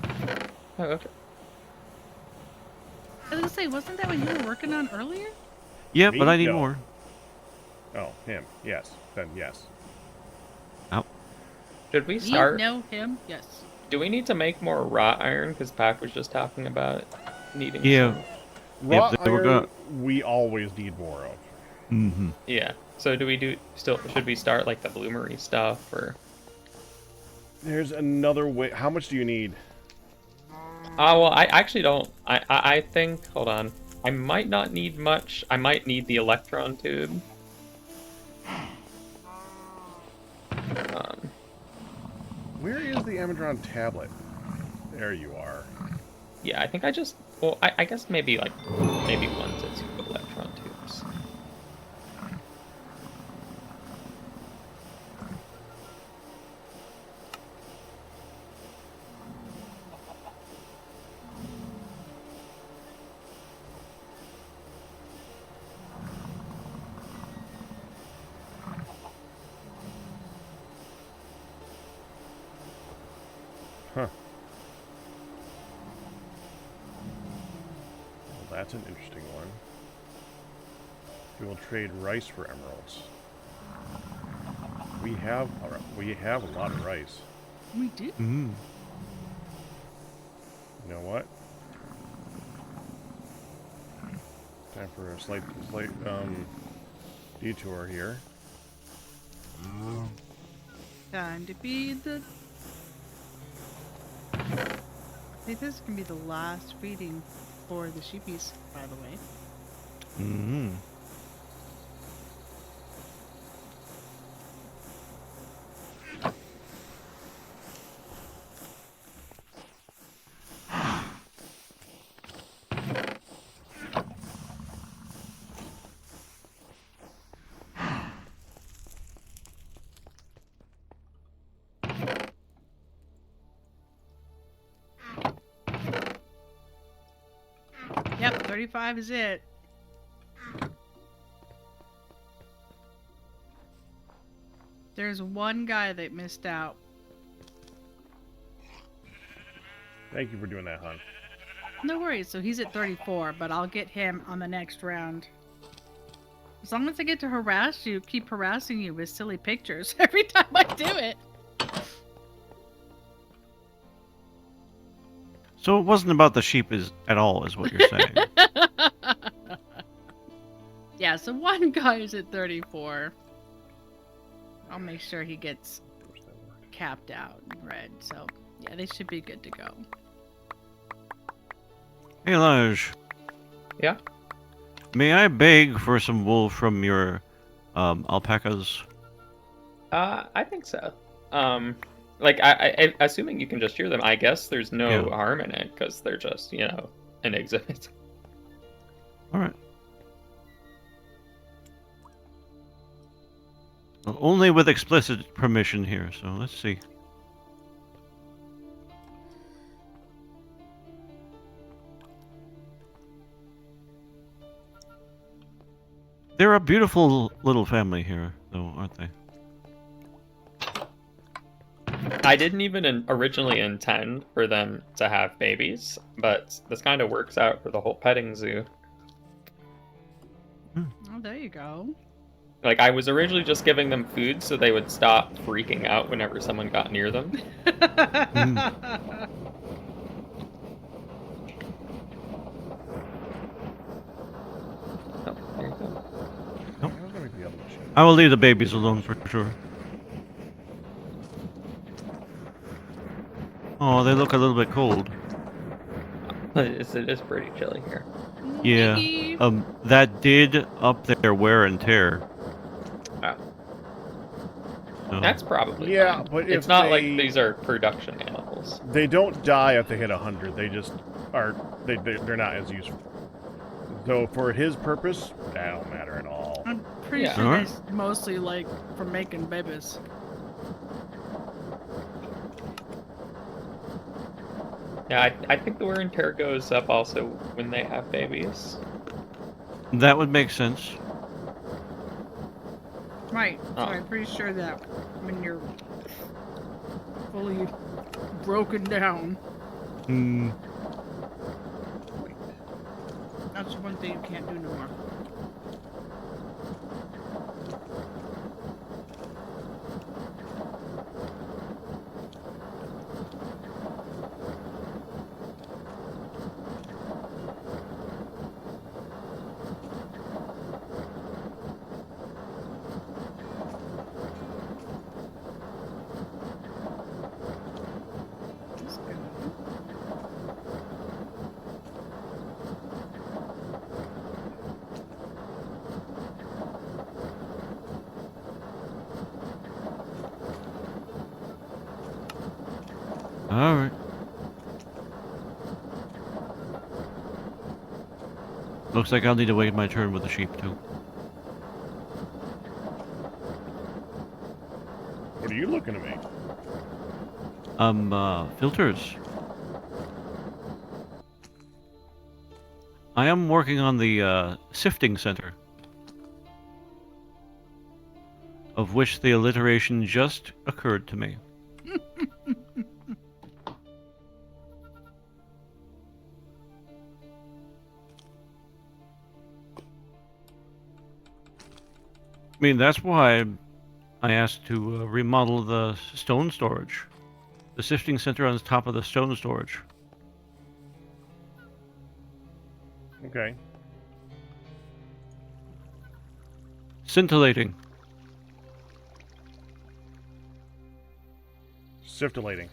S6: Oh, okay.
S2: I was gonna say, wasn't that what you were working on earlier?
S4: Yeah,
S1: Me?
S4: but I need
S1: No.
S4: more.
S1: Oh, him. Yes. Then yes.
S6: Should we
S2: You
S6: start?
S2: know him? Yes.
S6: Do we need to make more wrought iron? Because Pac was just talking about needing
S4: Yeah.
S6: some.
S1: Raw
S4: they were
S1: iron, we always need more of.
S4: Mm-hmm.
S6: Yeah. So do we do still? Should we start like the bloomery stuff or?
S1: There's another way. How much do you need?
S6: Well, I actually don't. I think. Hold on. I might not need much. I might need the electron tube.
S1: Where is the Amazon tablet? There you are.
S6: Yeah, I think I just. Well, I guess maybe like maybe 1 to 2 electron tubes.
S1: Huh. Well, that's an interesting one. We will trade rice for emeralds. We have a lot of rice.
S2: We do.
S4: Mm-hmm.
S1: You know what? Time for a slight detour here.
S2: Time to be the think this can be the last feeding for the sheepies, by the way.
S4: Mm-hmm.
S2: Yep, 35 is it. There's one guy that missed out.
S1: Thank you for doing that, hon.
S2: No worries, so he's at 34, but I'll get him on the next round. As long as I get to harass you, keep harassing you with silly pictures every time I do it.
S4: So it wasn't about the sheep at all, is what you're saying.
S2: Yeah, so one guy is at 34. I'll make sure he gets capped out in red. So, yeah, they should be good to go.
S4: Hey, Lodge.
S6: Yeah?
S4: May I beg for some wool from your alpacas?
S6: I think so. Like, I assuming you can just hear them, I guess there's no
S4: Yeah.
S6: harm in it, because they're just, you know, an exhibit.
S4: Alright. Well, only with explicit permission here, so let's see. They're a beautiful little family here, though, aren't they?
S6: I didn't even originally intend for them to have babies, but this kind of works out for the whole petting zoo.
S2: Oh, there you go.
S6: Like, I was originally just giving them food so they would stop freaking out whenever someone got near them. Oh, there you go.
S4: I will leave the babies alone for sure. Oh, they look a little bit cold.
S6: It is pretty chilly here.
S4: Yeah.
S2: Piggy.
S4: That did up their wear and tear.
S6: Oh.
S4: So.
S6: That's probably
S1: Yeah,
S6: fine.
S1: but
S6: it's
S1: if
S6: not like
S1: they-
S6: these are production animals.
S1: They don't die if they hit 100. They just are. They're not as useful. So for his purpose, that don't matter at all.
S2: I'm pretty
S6: Yeah.
S2: sure
S4: Alright.
S2: that's mostly like for making babies.
S6: Yeah, I think the wear and tear goes up also when they have babies.
S4: That would make sense.
S2: Right. So
S6: Oh.
S2: I'm pretty sure that when you're fully broken down,
S4: Hmm.
S2: that's one thing you can't do no more. That's good.
S4: All right. Looks like I'll need to wait my turn with the sheep too.
S1: What are you looking at me?
S4: Filters. I am working on the sifting center, of which the alliteration just occurred to me. I mean, that's why I asked to remodel the stone storage. The sifting center on the top of the stone storage.
S1: Okay.
S4: Scintillating.
S1: Siftillating.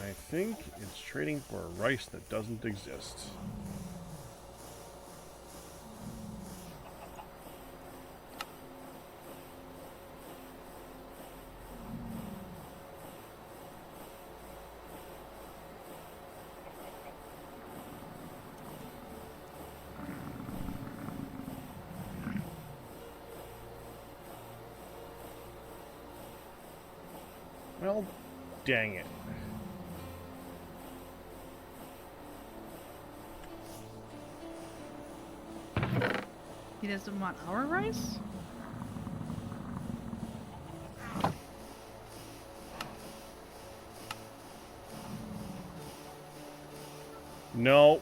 S1: I think it's trading for a rice that doesn't exist. Well, dang it.
S2: He doesn't want our rice?
S1: No.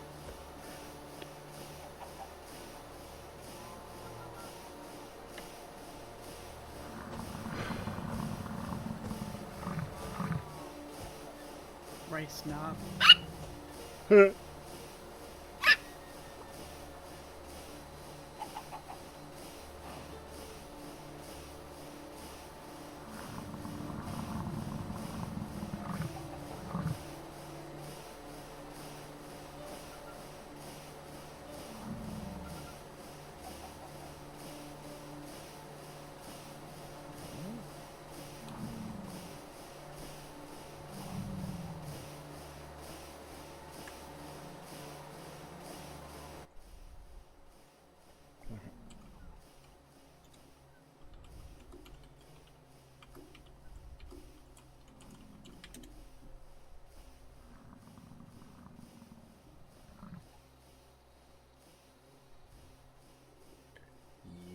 S2: Rice knob.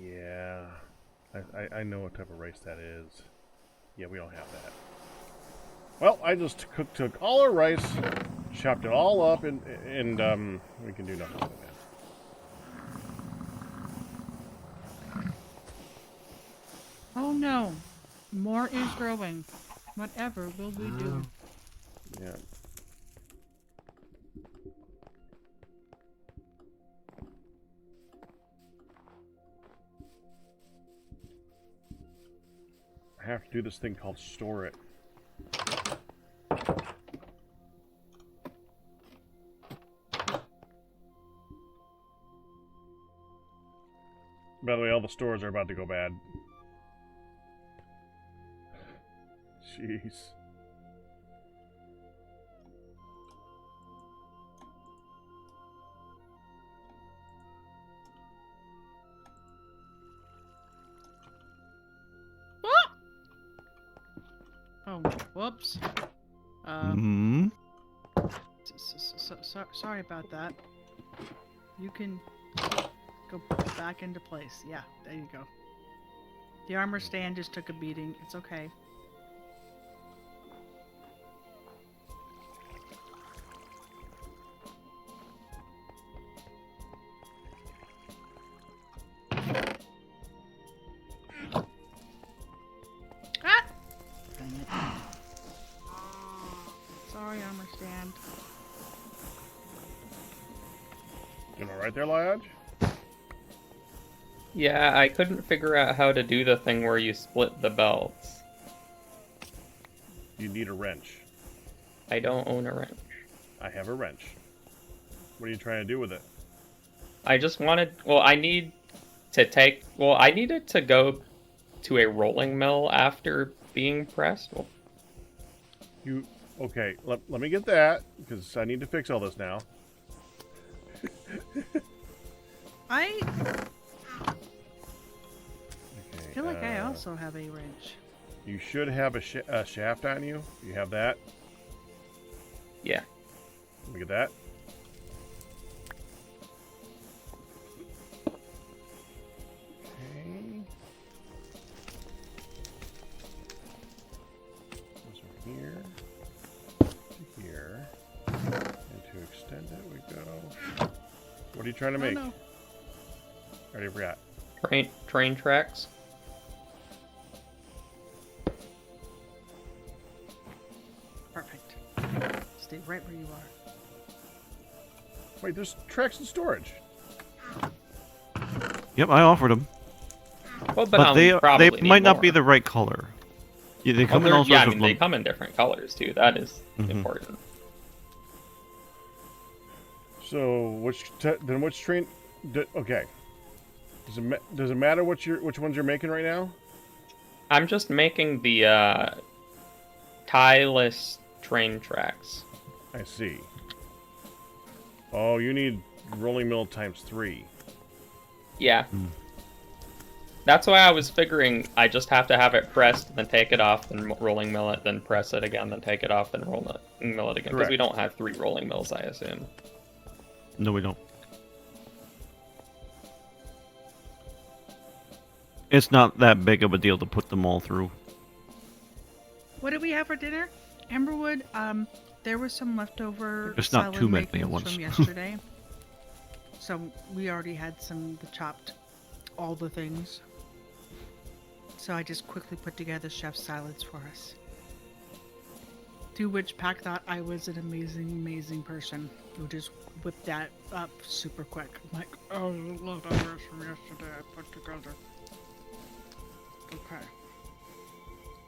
S2: Yeah. I know what type of rice that is. Yeah, we don't have that. Well, I just took all our rice, chopped it all up, and we can do nothing with it. Oh no. More is growing. Whatever will we do?
S1: Yeah. I have to do this thing called store it. By the way, all the stores are about to go bad. Jeez.
S2: Oh, whoops.
S4: Hmm.
S2: Sorry about that. You can go back into place. Yeah, there you go. The armor stand just took a beating. It's okay. Ah! Dang it. Sorry, armor stand.
S1: Am I right there, Lodge?
S6: Yeah, I couldn't figure out how to do the thing where you split the belts.
S1: You need a wrench.
S6: I don't own a wrench.
S1: I have a wrench. What are you trying to do with it?
S6: I just wanted... Well, I need to take... Well, I needed to go to a rolling mill after being pressed. Well,
S1: You... Okay, let me get that, because I need to fix all this now.
S2: I
S1: Okay,
S2: feel like I also have a wrench.
S1: You should have a shaft on you. You have that?
S6: yeah.
S1: Let me get that. Okay. Goes from here to here. And to extend it, we go. What are you trying to make?
S2: Oh, no.
S1: I already forgot.
S6: Train tracks.
S2: Perfect. Stay right where you are.
S1: Wait, there's tracks in storage.
S4: Yep, I offered them.
S6: Well,
S4: But they
S6: probably
S4: might
S6: need
S4: not be
S6: more.
S4: the right color. Yeah, they come in
S6: they're-
S4: all sorts
S6: yeah, I
S4: of
S6: mean, they
S4: lum-
S6: come in different colors too. That is
S4: Mhm.
S6: important.
S1: So which train? Okay. Does it matter which ones you're making right now?
S6: I'm just making the tieless train tracks.
S1: I see. Oh, you need rolling mill times 3.
S6: Yeah.
S4: Hmm.
S6: That's why I was figuring I just have to have it pressed, then take it off, then rolling mill it, then press it again, then take it off, then mill it again. Because we
S1: Correct.
S6: don't have 3 rolling mills, I assume.
S4: No, we don't. It's not that big of a deal to put them all through.
S2: What did we have for dinner? Amberwood. There was some leftover
S4: It's not
S2: salad
S4: too many
S2: makings
S4: at once.
S2: from yesterday. So we already had the chopped all the things. So I just quickly put together chef's salads for us. To which Pac thought I was an amazing person who just whipped that up super quick. I'm like, oh, leftovers from yesterday I put together. Okay.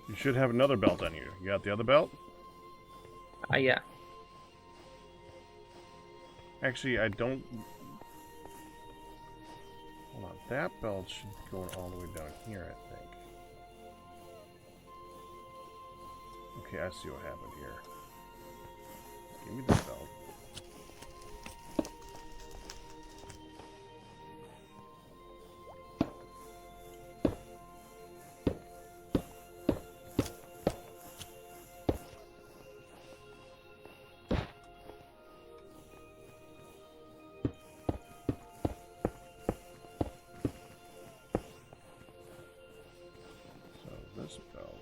S1: You should have another belt on you. You got the other belt?
S6: Yeah.
S1: Actually, I don't... Hold on. That belt should go all the way down here, I think. Okay, I see what happened here. Give me the belt. So this belt.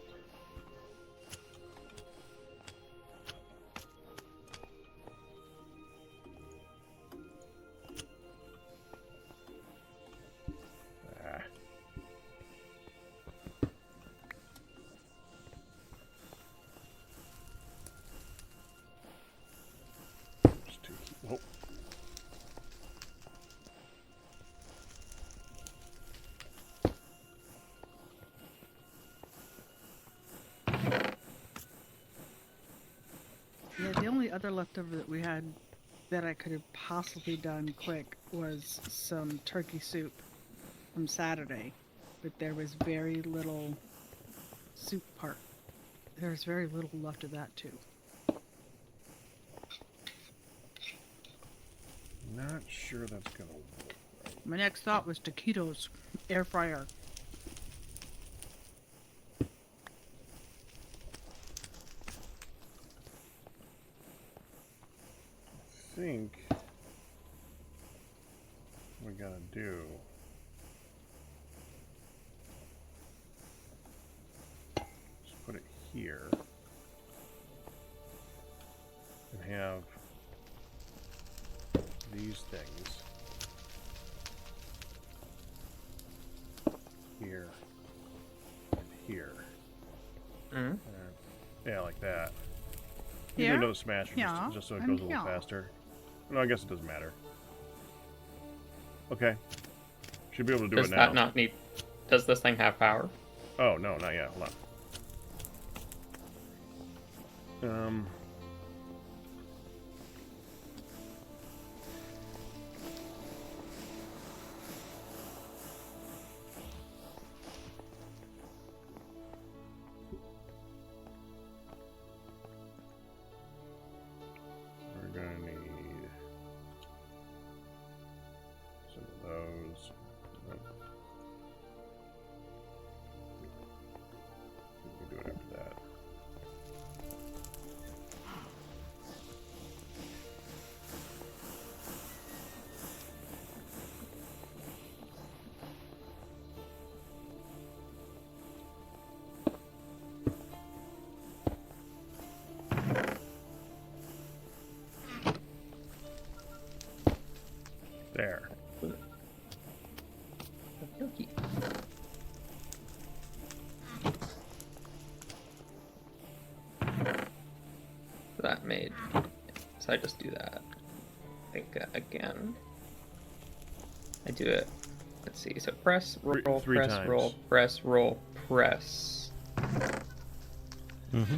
S1: Ah. It's too whoa.
S2: Yeah, the only other leftover that we had that I could have possibly done quick was some turkey soup from Saturday. But there was very little soup part. There was very little left of that too.
S1: Not sure that's gonna work.
S2: My next thought was taquitos, air fryer.
S1: I think what we gotta do is put it here and have these things here and here.
S6: Mhm.
S1: Yeah, like that. You
S2: Here?
S1: do another smasher
S2: Yeah,
S1: just so it
S2: and
S1: goes a little
S2: here.
S1: faster. No, I guess it doesn't matter. Okay. Should be able to do
S6: Does
S1: it now.
S6: that not need... Does this thing have power?
S1: Oh, no, not yet. Hold on. We're gonna need some of those. We can do it after that. There.
S6: Okey-dokey. That made... So I just do that. I think again. I do it. Let's see. So press, roll,
S1: Three
S6: press,
S1: times.
S6: roll, press, roll, press.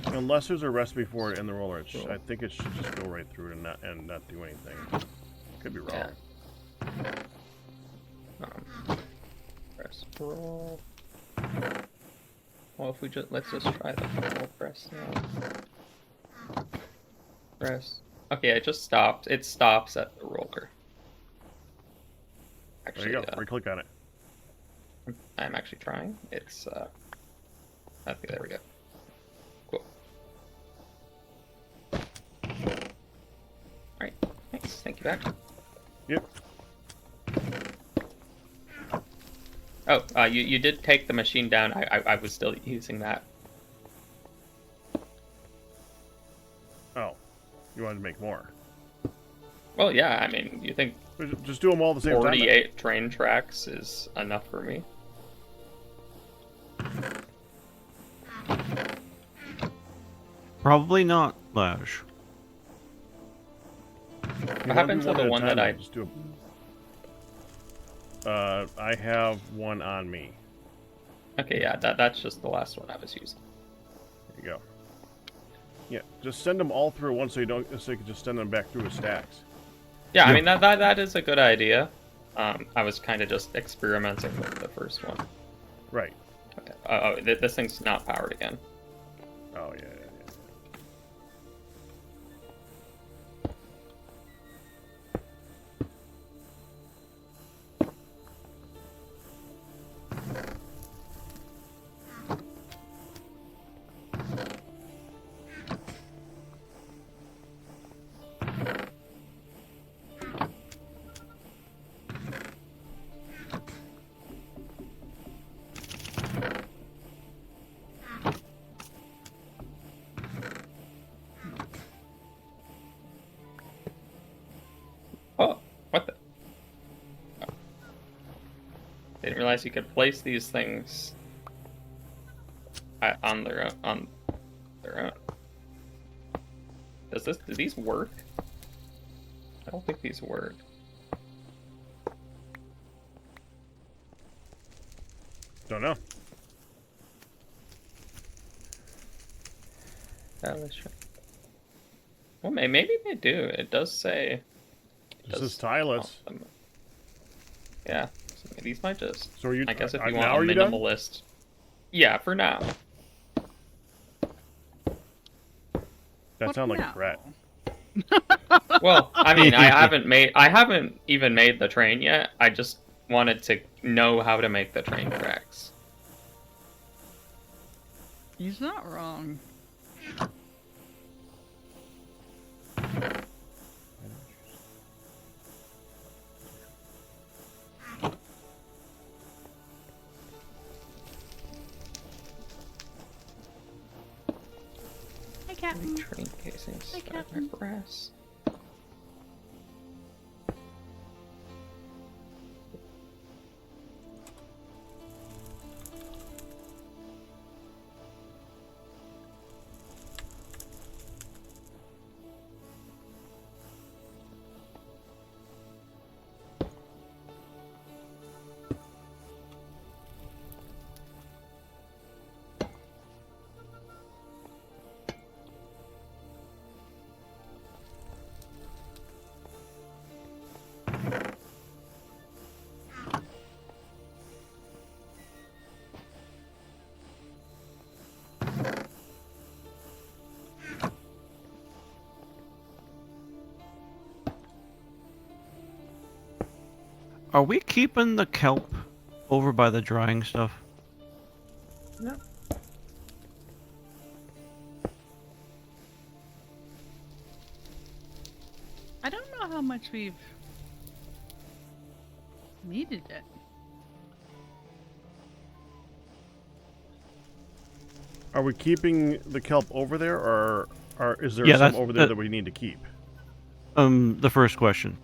S1: Unless there's a recipe for it in the roller, I think it should just go right through and not do anything. Could be wrong.
S6: Yeah. Press roll. Well, if we let's just try the roll press now. Press. Okay, it just stopped. It stops at the roller. Actually,
S1: There you go. Right-click on it.
S6: I'm actually trying. It's okay, there we go. Cool. Alright, thanks. Thank you back.
S1: Yep.
S6: Oh, you did take the machine down. I was still using that.
S1: Oh. You wanted to make more.
S6: Well, yeah, I mean, you think
S1: Just do them all at the same time.
S6: 48 train tracks is enough for me?
S4: Probably not, Lash.
S6: What happened to the one that I...
S1: Just do I have one on me.
S6: Okay, yeah, that's just the last one I was using.
S1: There you go. Yeah, just send them all through at once so you can just send them back through as stacks.
S6: Yeah, I mean, that is a good idea. I was kind of just experimenting with the first one.
S1: Right.
S6: Okay. Oh, this thing's not powered again.
S1: Oh, yeah.
S6: Oh, what the? Oh. Didn't realize you could place these things on their own. Do these work? I don't think these work.
S1: Don't know.
S6: Deletion. Well, maybe they do. It does say.
S1: This is Tylus.
S6: Yeah, so these might just.
S1: So are you?
S6: I guess if you
S1: now
S6: want
S1: are
S6: a
S1: you done?
S6: minimalist. Yeah, for now.
S1: That sounds like a threat.
S6: Well, I mean, I haven't even made the train yet. I just wanted to know how to make the train tracks.
S2: He's not wrong. Hi, Captain.
S6: Train casings.
S2: Hi, Captain.
S6: Brass.
S4: Are we keeping the kelp over by the drying stuff?
S6: No.
S2: I don't know how much we've needed it.
S1: Are we keeping the kelp over there, or is there
S4: Yeah,
S1: some over there that we need to keep?
S4: The first question.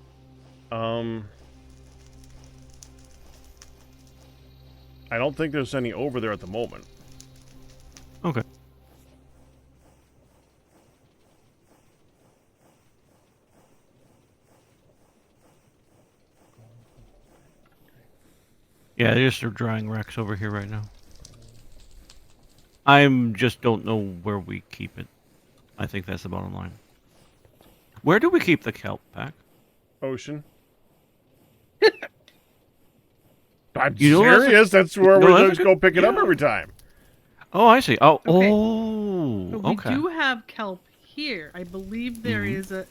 S1: I don't think there's any over there at the moment.
S4: Okay. Yeah, there's some drying racks over here right now. I'm just don't know where we keep it. I think that's the bottom line. Where do we keep the kelp pack?
S1: Ocean. I'm
S4: You know,
S1: serious. That's where
S4: no,
S1: we
S4: that's
S1: just
S4: a
S1: go
S4: good-
S1: pick it up
S4: yeah.
S1: every time.
S4: Oh, I see. Oh,
S2: Okay.
S4: oh,
S2: But we
S4: okay.
S2: do have kelp here. I believe there
S4: Mhm.
S2: is a.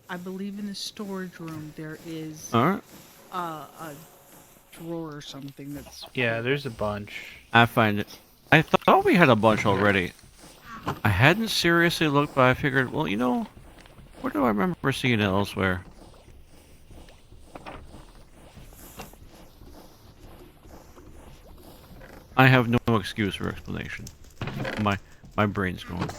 S2: I believe in the storage room there is
S4: All right.
S2: a drawer or something that's.
S7: Yeah, there's a bunch.
S4: I find it. I thought we had a bunch already. I hadn't seriously looked, but I figured, well, you know, where do I remember seeing it elsewhere? I have no excuse or explanation. My brain's going.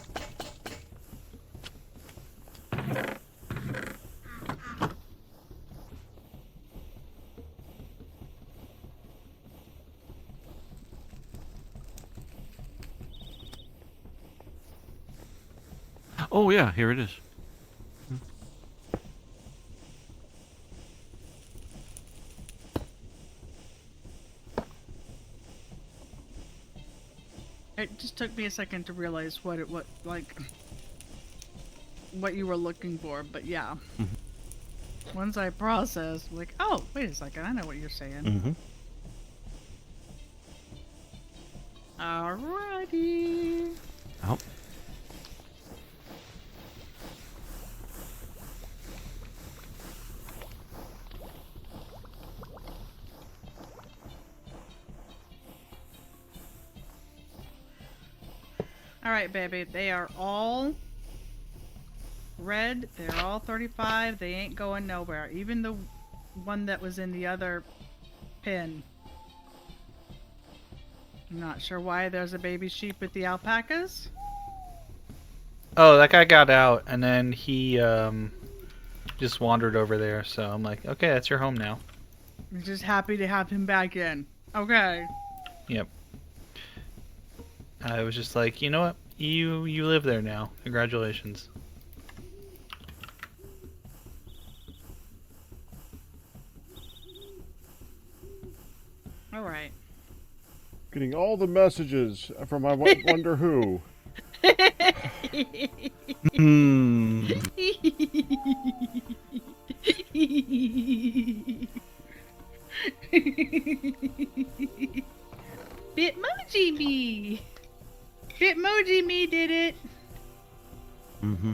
S4: Oh yeah, here it is.
S2: It just took me a second to realize what what you were looking for, but yeah.
S4: Mhm.
S2: Once I processed, like, oh, wait a second, I know what you're saying.
S4: Mm-hmm.
S2: Alrighty.
S4: Oh.
S2: Alright, baby, they are all red. They're all 35. They ain't going nowhere. Even the one that was in the other pin. I'm not sure why there's a baby sheep with the alpacas.
S7: Oh, that guy got out, and then he just wandered over there. So I'm like, okay, that's your home now.
S2: I'm just happy to have him back in. Okay.
S7: Yep. I was just like, you know what? You live there now. Congratulations.
S2: Alright.
S1: Getting all the messages from I wonder who.
S4: Hmm.
S2: Bitmoji me! Bitmoji me did it!
S4: Mm-hmm.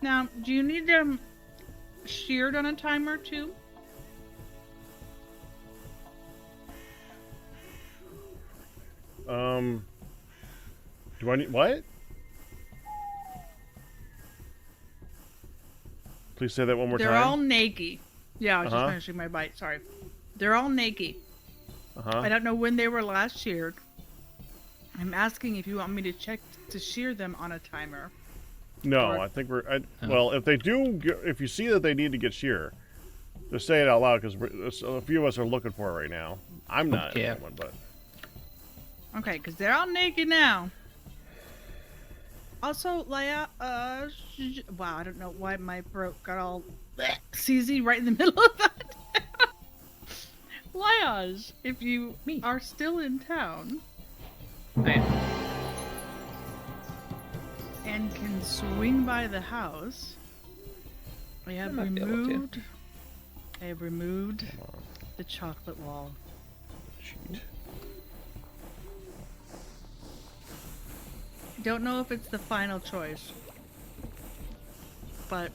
S2: Now, do you need them sheared on a timer too?
S1: Do I need what? Please say that one more
S2: They're
S1: time.
S2: all naked. Yeah, I was
S1: Uh-huh.
S2: just finishing my bite. Sorry. They're all naked.
S1: Uh-huh.
S2: I don't know when they were last sheared. I'm asking if you want me to check to shear them on a timer.
S1: No,
S2: Or-
S1: I think well, if they do, if you see that they need to get shear, just say it out loud because a few of us are looking for it right now. I'm not
S7: Yeah.
S1: at the moment, but
S2: Okay, because they're all naked now. Also, Leia, wow, I don't know why my throat got all CZ right in the middle of that. Leia, if you are still in town
S6: I am.
S2: and can swing by the house, I have
S6: might be able to.
S2: removed. I have removed the chocolate wall.
S1: cheat.
S2: I don't know if it's the final choice, but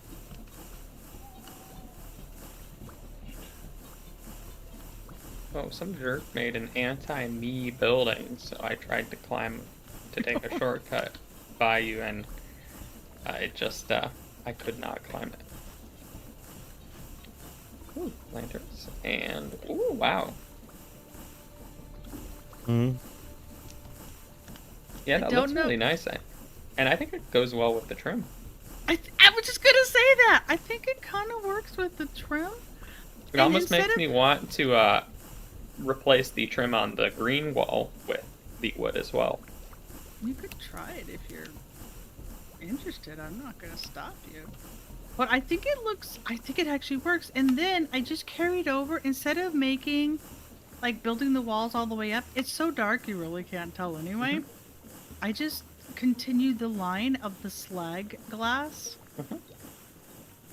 S6: Oh, some jerk made an anti-me building, so I tried to climb to take a shortcut by you, and I just I could not climb it. Ooh, lanterns, and ooh, wow.
S4: Mm-hmm.
S6: Yeah,
S2: I
S6: that
S2: don't
S6: looks
S2: know-
S6: really nice, and I think it goes well with the trim.
S2: I was just gonna say that. I think it kind of works with the trim.
S6: It almost makes me want to replace the trim on the green wall with the wood as well.
S2: You could try it if you're interested. I'm not gonna stop you. But I think it actually works. And then I just carried over, instead of making, like, building the walls all the way up, it's so dark you really can't tell anyway. I just continued the line of the slag glass.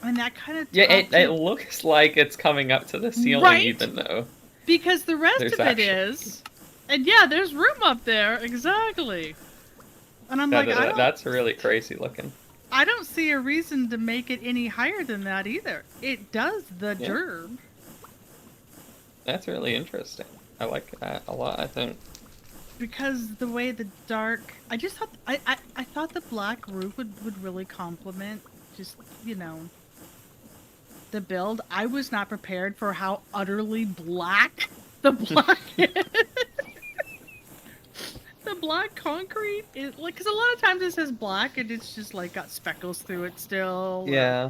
S2: And that kind of
S6: it looks like it's coming up to the ceiling,
S2: Right?
S6: even though.
S2: Because the rest
S6: There's
S2: of it
S6: actually-
S2: is. And yeah, there's room up there, exactly. And I'm like,
S6: That's really crazy looking.
S2: I don't see a reason to make it any higher than that either. It does the
S6: Yeah.
S2: job.
S6: That's really interesting. I like that a lot, I think.
S2: Because the way the dark, I just thought I thought the black roof would really complement just, you know, the build. I was not prepared for how utterly black the black is. The black concrete is like, because a lot of times it says black and it's just like got speckles through it still. or
S6: Yeah.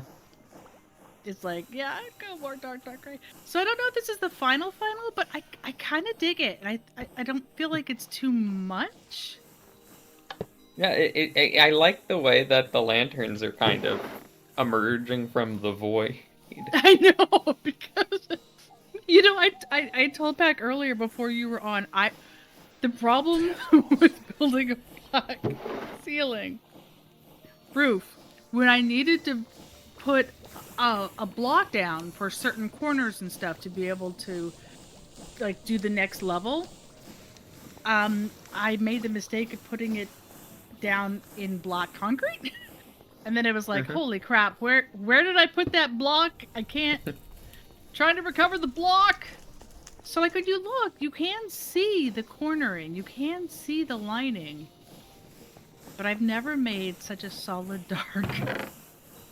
S2: It's like, yeah, I'd go more dark gray. So I don't know if this is the final, but I kind of dig it. And I don't feel like it's too much.
S6: Yeah, I like the way that the lanterns are kind of emerging from the void.
S2: I know, because, you know, I told Pac earlier before you were on, the problem with building a black ceiling roof, when I needed to put a block down for certain corners and stuff to be able to, like, do the next level, I made the mistake of putting it down in block concrete. And then it was like, holy crap, where did I put that block? I can't. Trying to recover the block. So like when you look, you can see the cornering, you can see the lining. But I've never made such a solid dark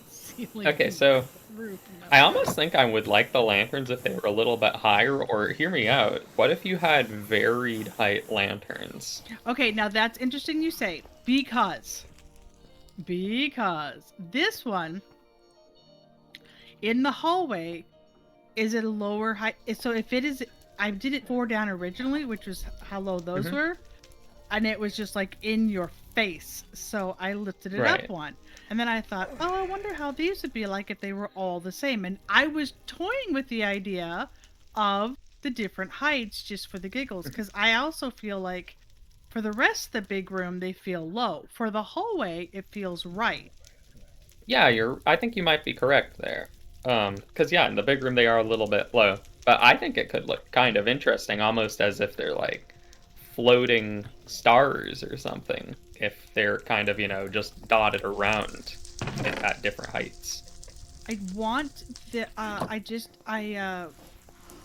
S2: ceiling.
S6: Okay, so
S2: roof.
S6: I almost think I would like the lanterns if they were a little bit higher, or hear me out. What if you had varied height lanterns?
S2: Okay, now that's interesting you say, because this one in the hallway is at a lower height. So if it is, I did it 4 down originally, which was how low those were, and it was just like in your face. So I lifted it up one, and then I thought, oh, I wonder how these would be like if they were all the same. And I was toying with the idea of the different heights just for the giggles, because I also feel like for the rest of the big room they feel low. For the hallway, it feels right.
S6: Yeah, I think you might be correct there. Because yeah, in the big room they are a little bit low. But I think it could look kind of interesting, almost as if they're like floating stars or something. If they're kind of, you know, just dotted around at different heights.
S2: I want the, I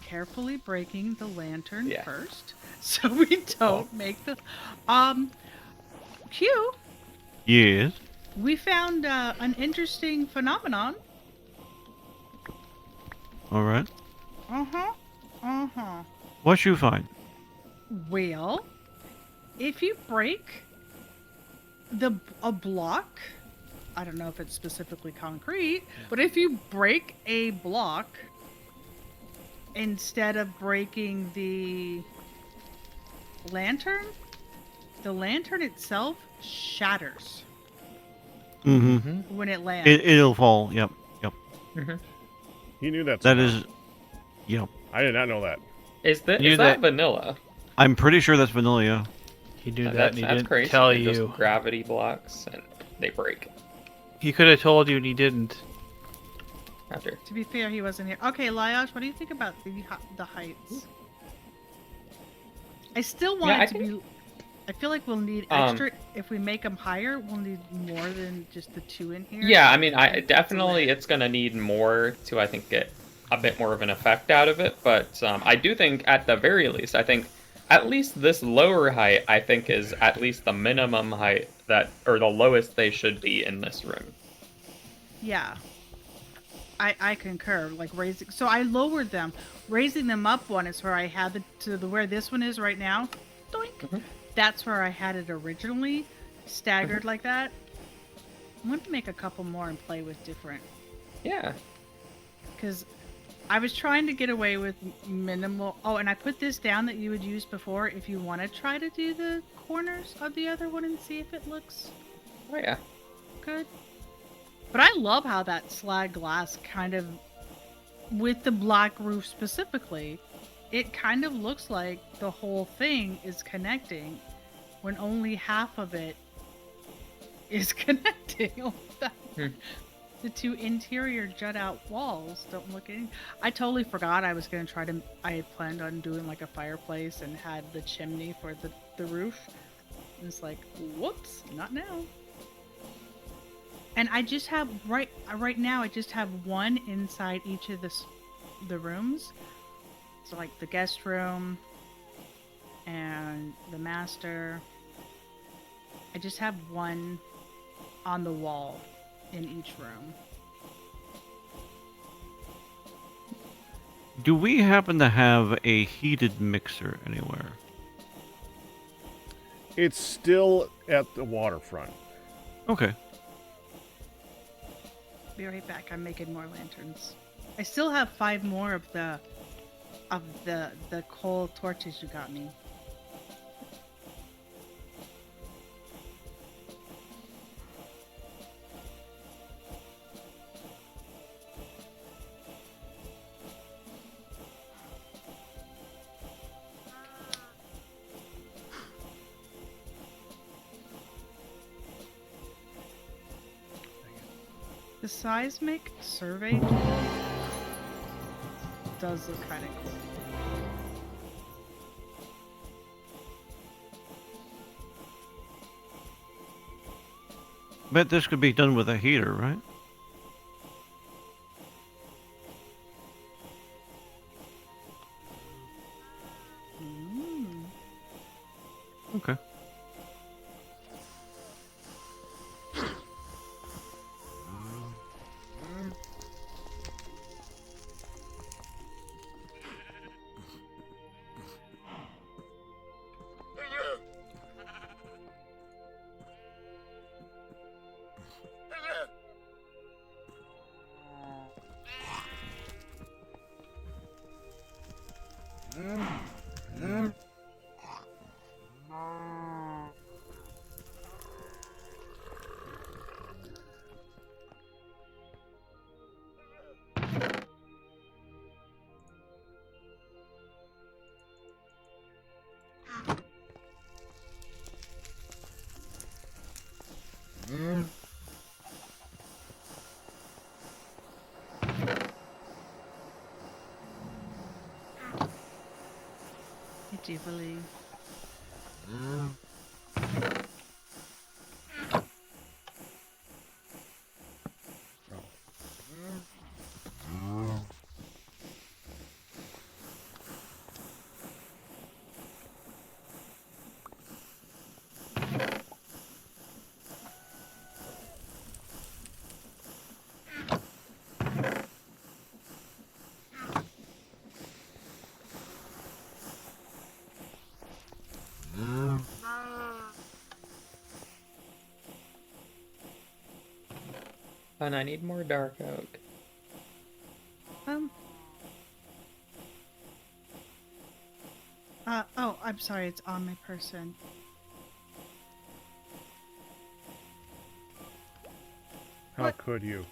S2: carefully breaking the lantern first, so we don't make the, Q,
S4: Yes.
S2: we found an interesting phenomenon.
S4: All right.
S2: Uh-huh.
S4: What you find?
S2: Well, if you break a block, I don't know if it's specifically concrete, but if you break a block, instead of breaking the lantern itself shatters
S4: Mm-hmm.
S2: when it lands.
S4: It'll fall. Yep.
S1: He knew that.
S4: That
S1: somehow.
S4: is. Yep.
S1: I did not know that.
S6: Is that
S7: Knew that-
S6: vanilla?
S4: I'm pretty sure that's vanilla. Yeah.
S7: He knew that
S6: That's
S7: and he didn't
S6: crazy.
S7: tell
S6: They're
S7: you.
S6: Just gravity blocks and they break.
S7: He could have told you and he didn't.
S6: After.
S2: To be fair, he wasn't here. Okay, Lyosh, what do you think about the heights? I still want
S6: Yeah,
S2: it to be. I feel like we'll need extra. If we make them higher, we'll need more than just the 2 in here.
S6: Yeah, I mean, it's gonna need more to, I think, get a bit more of an effect out of it. But I do think, at the very least, I think at least this lower height, I think, is at least the minimum height or the lowest they should be in this room.
S2: Yeah. I concur. Like raising, so I lowered them. Raising them up one is where I had where this one is right now. Doink. That's where I had it originally, staggered like that. I'm going to make a couple more and play with different.
S6: Yeah.
S2: Because I was trying to get away with minimal. Oh, and I put this down that you would use before if you want to try to do the corners of the other one and see if it looks
S6: Oh yeah.
S2: good. But I love how that slag glass kind of, with the black roof specifically, it kind of looks like the whole thing is connecting when only half of it is connecting. The two interior jut out walls don't look any. I totally forgot I was going to try to. I had planned on doing like a fireplace and had the chimney for the roof. And it's like, whoops, not now. And I just have right now. I just have one inside each of the rooms. So like the guest room and the master. I just have one on the wall in each room.
S4: Do we happen to have a heated mixer anywhere?
S1: It's still at the waterfront.
S4: Okay.
S2: Be right back. I'm making more lanterns. I still have 5 more of the coal torches you got me. The seismic survey tool does look kind of cool.
S4: Bet this could be done with a heater, right? Okay.
S2: I do believe.
S6: And I need more dark oak.
S2: Oh, I'm sorry, it's on my person.
S1: How
S2: What?
S1: could you?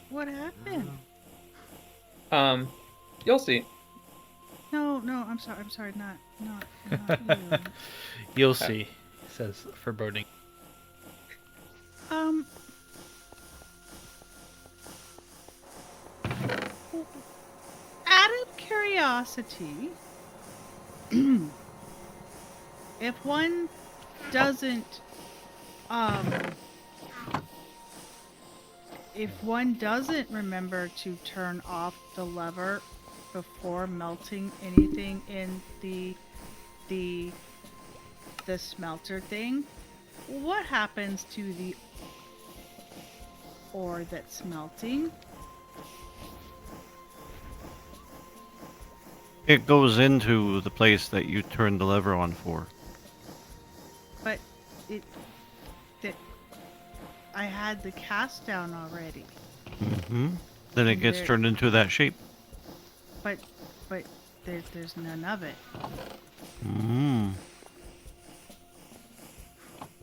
S2: What happened?
S6: You'll see.
S2: No, I'm sorry, not you.
S7: You'll see, says foreboding.
S2: Out of curiosity, if one doesn't, remember to turn off the lever before melting anything in the smelter thing, what happens to the ore that's melting?
S4: It goes into the place that you turned the lever on for.
S2: But it that I had the cast down already.
S4: Then it gets
S2: There-
S4: turned into that shape.
S2: But there's none of it.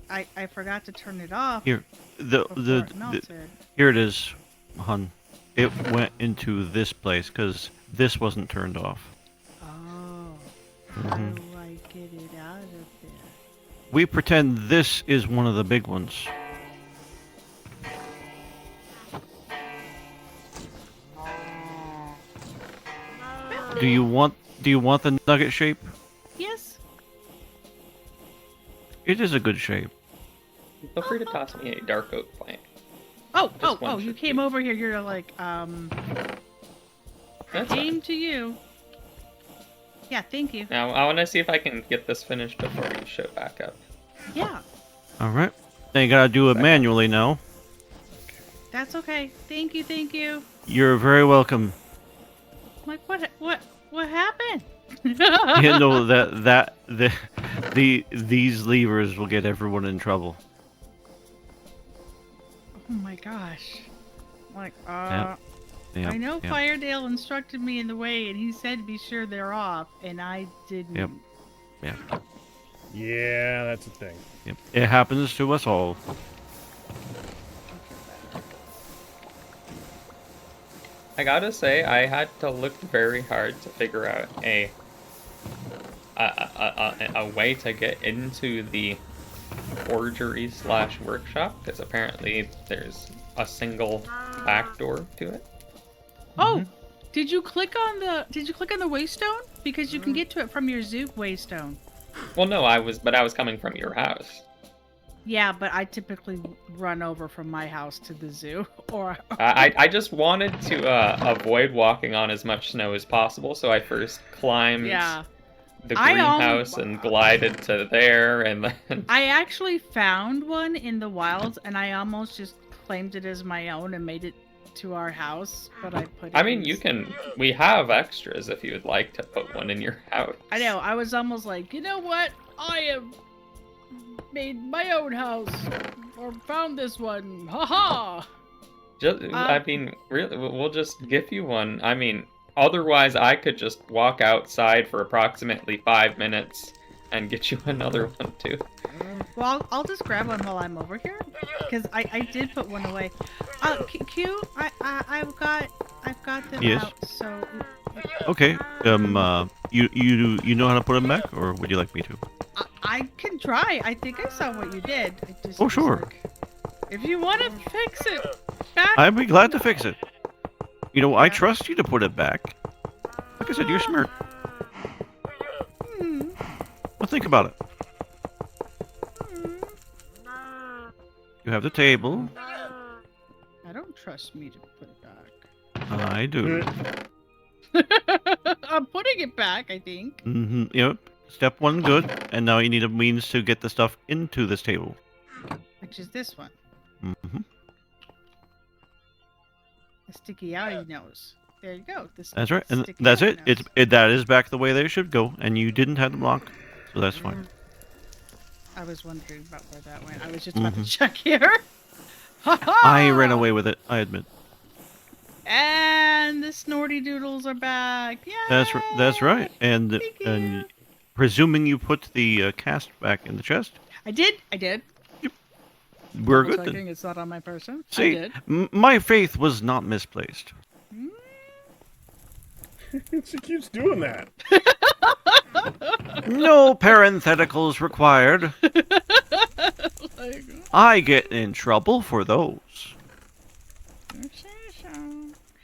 S2: I forgot to turn it off
S4: Here,
S2: before it melted.
S4: here it is, hun. It went into this place because this wasn't turned off.
S2: Oh. How do I get it out of there?
S4: We pretend this is one of the big ones. Do you want the nugget shape?
S2: Yes.
S4: It is a good shape.
S6: Feel free to toss me a dark oak plank.
S2: Oh,
S6: one
S2: you
S6: should
S2: came
S6: do.
S2: over here. You're like,
S6: That's
S2: came
S6: fine.
S2: to you. Yeah, thank you.
S6: Now I want to see if I can get this finished before we show back up.
S2: Yeah,
S4: All right. Then you gotta do it
S6: Second.
S4: manually now.
S2: that's okay. Thank you.
S4: You're very welcome.
S2: Like, what happened?
S4: You know these levers will get everyone in trouble.
S2: Oh my gosh. Like,
S4: Yep,
S2: I know
S4: yep.
S2: Firedale instructed me in the way, and he said be sure they're off, and I didn't.
S4: Yep. Yeah.
S1: Yeah, that's a thing.
S4: Yep. It happens to us all.
S6: I gotta say, I had to look very hard to figure out a way to get into the forgery / workshop, because apparently there's a single back door to it.
S2: Oh, did you click on the waystone? Because you can get to it from your zoo waystone.
S6: Well, no, I was coming from your house.
S2: Yeah, but I typically run over from my house to the zoo, or
S6: I just wanted to avoid walking on as much snow as possible, so I first climbed
S2: yeah.
S6: the
S2: I
S6: greenhouse and glided to there, and then
S2: I actually found one in the wilds, and I almost just claimed it as my own and made it to our house, but I put it
S6: I mean,
S2: in
S6: you can. We have extras if you would like to put one in your house.
S2: I know, I was almost like, you know what? I have made my own house, or found this one. Haha!
S6: Just, I mean, really, we'll just give you one. I mean, otherwise, I could just walk outside for approximately 5 minutes and get you another one too.
S2: Well, I'll just grab one while I'm over here, because I did put one away. Q, I've got them
S4: Yes.
S2: out, so
S4: Okay. You know how to put them back, or would you like me to?
S2: I can try. I think I saw what you did. It just
S4: Oh,
S2: was
S4: sure.
S2: like, if you want to fix it back,
S4: I'd be glad to fix it. You know, I
S2: Yeah.
S4: trust you to put it back. Like I said, you're smart. Well, think about it. You have the table.
S2: I don't trust me to put it back.
S4: I do.
S2: I'm putting it back, I think.
S4: Yep. Step one, good. And now you need a means to get the stuff into this table.
S2: Which is this one.
S4: Mm-hmm.
S2: The sticky outy nose. There you go. The
S4: That's right. And
S2: sticky
S4: that's
S2: outy
S4: it.
S2: nose.
S4: That is back the way they should go. And you didn't have them locked. So that's fine.
S2: I was wondering about where that went. I was just about to check here.
S4: I ran away with it, I admit.
S2: And the snorty doodles are back. Yay!
S4: That's right. And
S2: Thank
S4: and
S2: you.
S4: presuming you put the cast back in the chest,
S2: I did.
S4: we're
S2: Double
S4: good then.
S2: checking it's not on my person. I
S4: See,
S2: did.
S4: my faith was not misplaced.
S1: She keeps doing that.
S4: No parentheticals required. I get in trouble for those.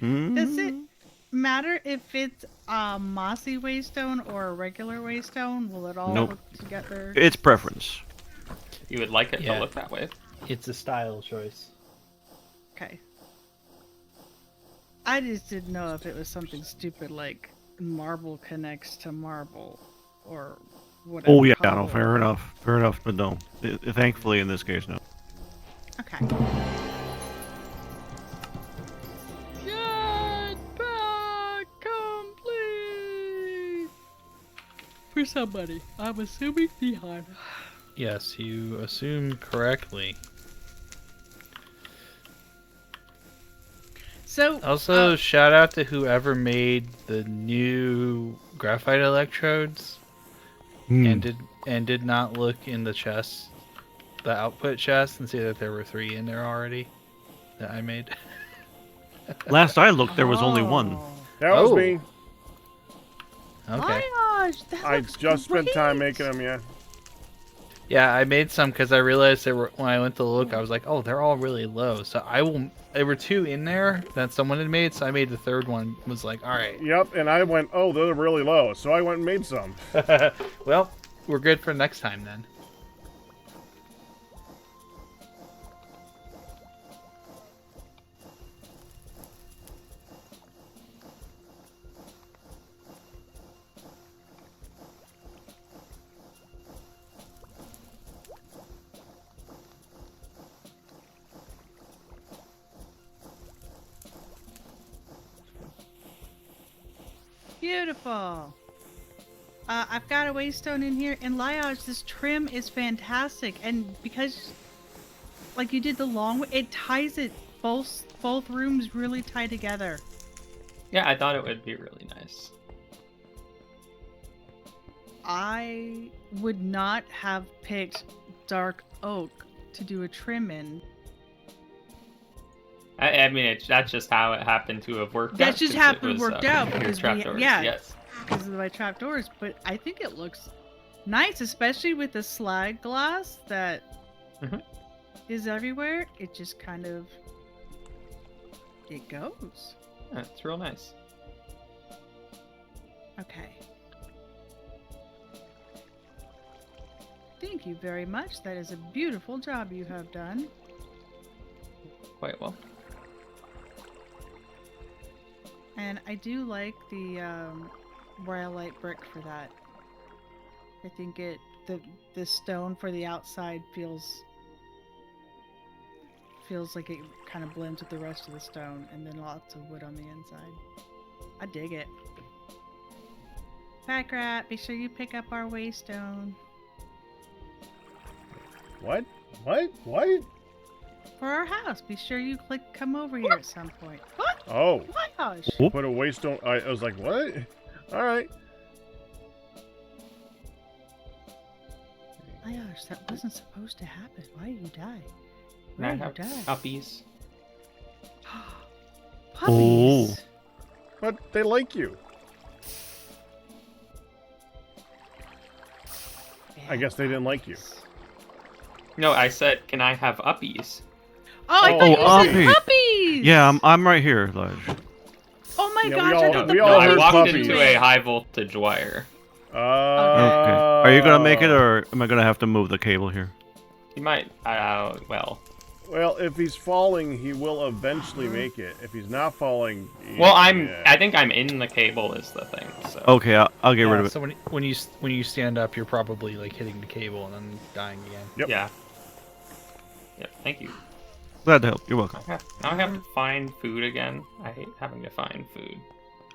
S2: Does it matter if it's a mossy waystone or a regular waystone? Will it all
S4: Nope.
S2: look together?
S4: It's preference.
S6: You would like it
S7: Yeah.
S6: to look that way.
S7: It's a style choice.
S2: Okay. I just didn't know if it was something stupid like marble connects to marble or whatever.
S4: Oh yeah, no,
S2: color.
S4: fair enough, but no. Thankfully, in this case, no.
S2: Okay. Get back complete for somebody. I'm assuming behind.
S7: Yes, you assumed correctly.
S2: So
S7: Also, shout out to whoever made the new graphite electrodes and did not look in the chest, the output chest, and see that there were 3 in there already that I made.
S4: Last I looked, there was only one.
S1: That was
S7: Oh.
S1: me.
S7: Okay.
S2: My gosh, that
S1: I
S2: looks
S1: just spent time
S2: great.
S1: making them, yeah.
S7: Yeah, I made some because I realized they were, when I went to look, I was like, oh, they're all really low. So there were 2 in there that someone had made, so I made the 3rd one. Was like, all right.
S1: Yep, and I went, oh, they're really low. So I went and made some.
S7: Well, we're good for next time then.
S2: Beautiful. I've got a waystone in here, and Liage, this trim is fantastic, and because, like you did the long way, it ties it both rooms really tie together.
S6: Yeah, I thought it would be really nice.
S2: I would not have picked dark oak to do a trim in.
S6: I mean, that's just how it happened to have worked out.
S2: That's just
S6: 'cause
S2: happened
S6: it was,
S2: worked out
S6: your
S2: because
S6: trapdoors, yes.
S2: because of my trapdoors. But I think it looks nice, especially with the slag glass that is everywhere. It just kind of it goes.
S6: Yeah, it's real nice.
S2: Okay. Thank you very much. That is a beautiful job you have done.
S6: Quite well.
S2: And I do like the rhyolite brick for that. I think the stone for the outside feels like it kind of blends with the rest of the stone, and then lots of wood on the inside. I dig it. Pack Rat, be sure you pick up our waystone.
S1: What? What?
S2: For our house, be sure you come over here at some point. What?
S1: Oh.
S2: My gosh.
S1: Put a waystone. I was like, what? All right.
S2: My gosh, that wasn't supposed to happen. Why did you die?
S6: Can I
S2: Where did
S6: have
S2: you die?
S6: puppies?
S2: Puppies.
S1: But they like you. I guess they didn't like you.
S6: No, I said, can I have uppies?
S2: Oh, I
S1: Oh,
S2: thought you
S4: uppies.
S2: said puppies!
S4: Yeah, I'm right here, Lige.
S2: Oh my
S1: Yeah,
S2: gosh,
S1: we
S2: I
S1: all-
S2: thought
S1: we
S2: the
S1: all
S6: No,
S1: heard
S6: I walked
S1: puppies.
S6: into a high voltage wire.
S4: Okay. Are you gonna make it, or am I gonna have to move the cable here?
S6: You might, well.
S1: Well, if he's falling, he will eventually make it. If he's not falling...
S6: Well,
S1: yeah.
S6: I think I'm in the cable is the thing, so.
S4: Okay, I'll get rid of it.
S7: So when you stand up, you're probably like hitting the cable and then dying again.
S1: Yep.
S6: Yeah. Yep, thank you.
S4: Glad to help. You're welcome.
S6: Now I have to find food again. I hate having to find food.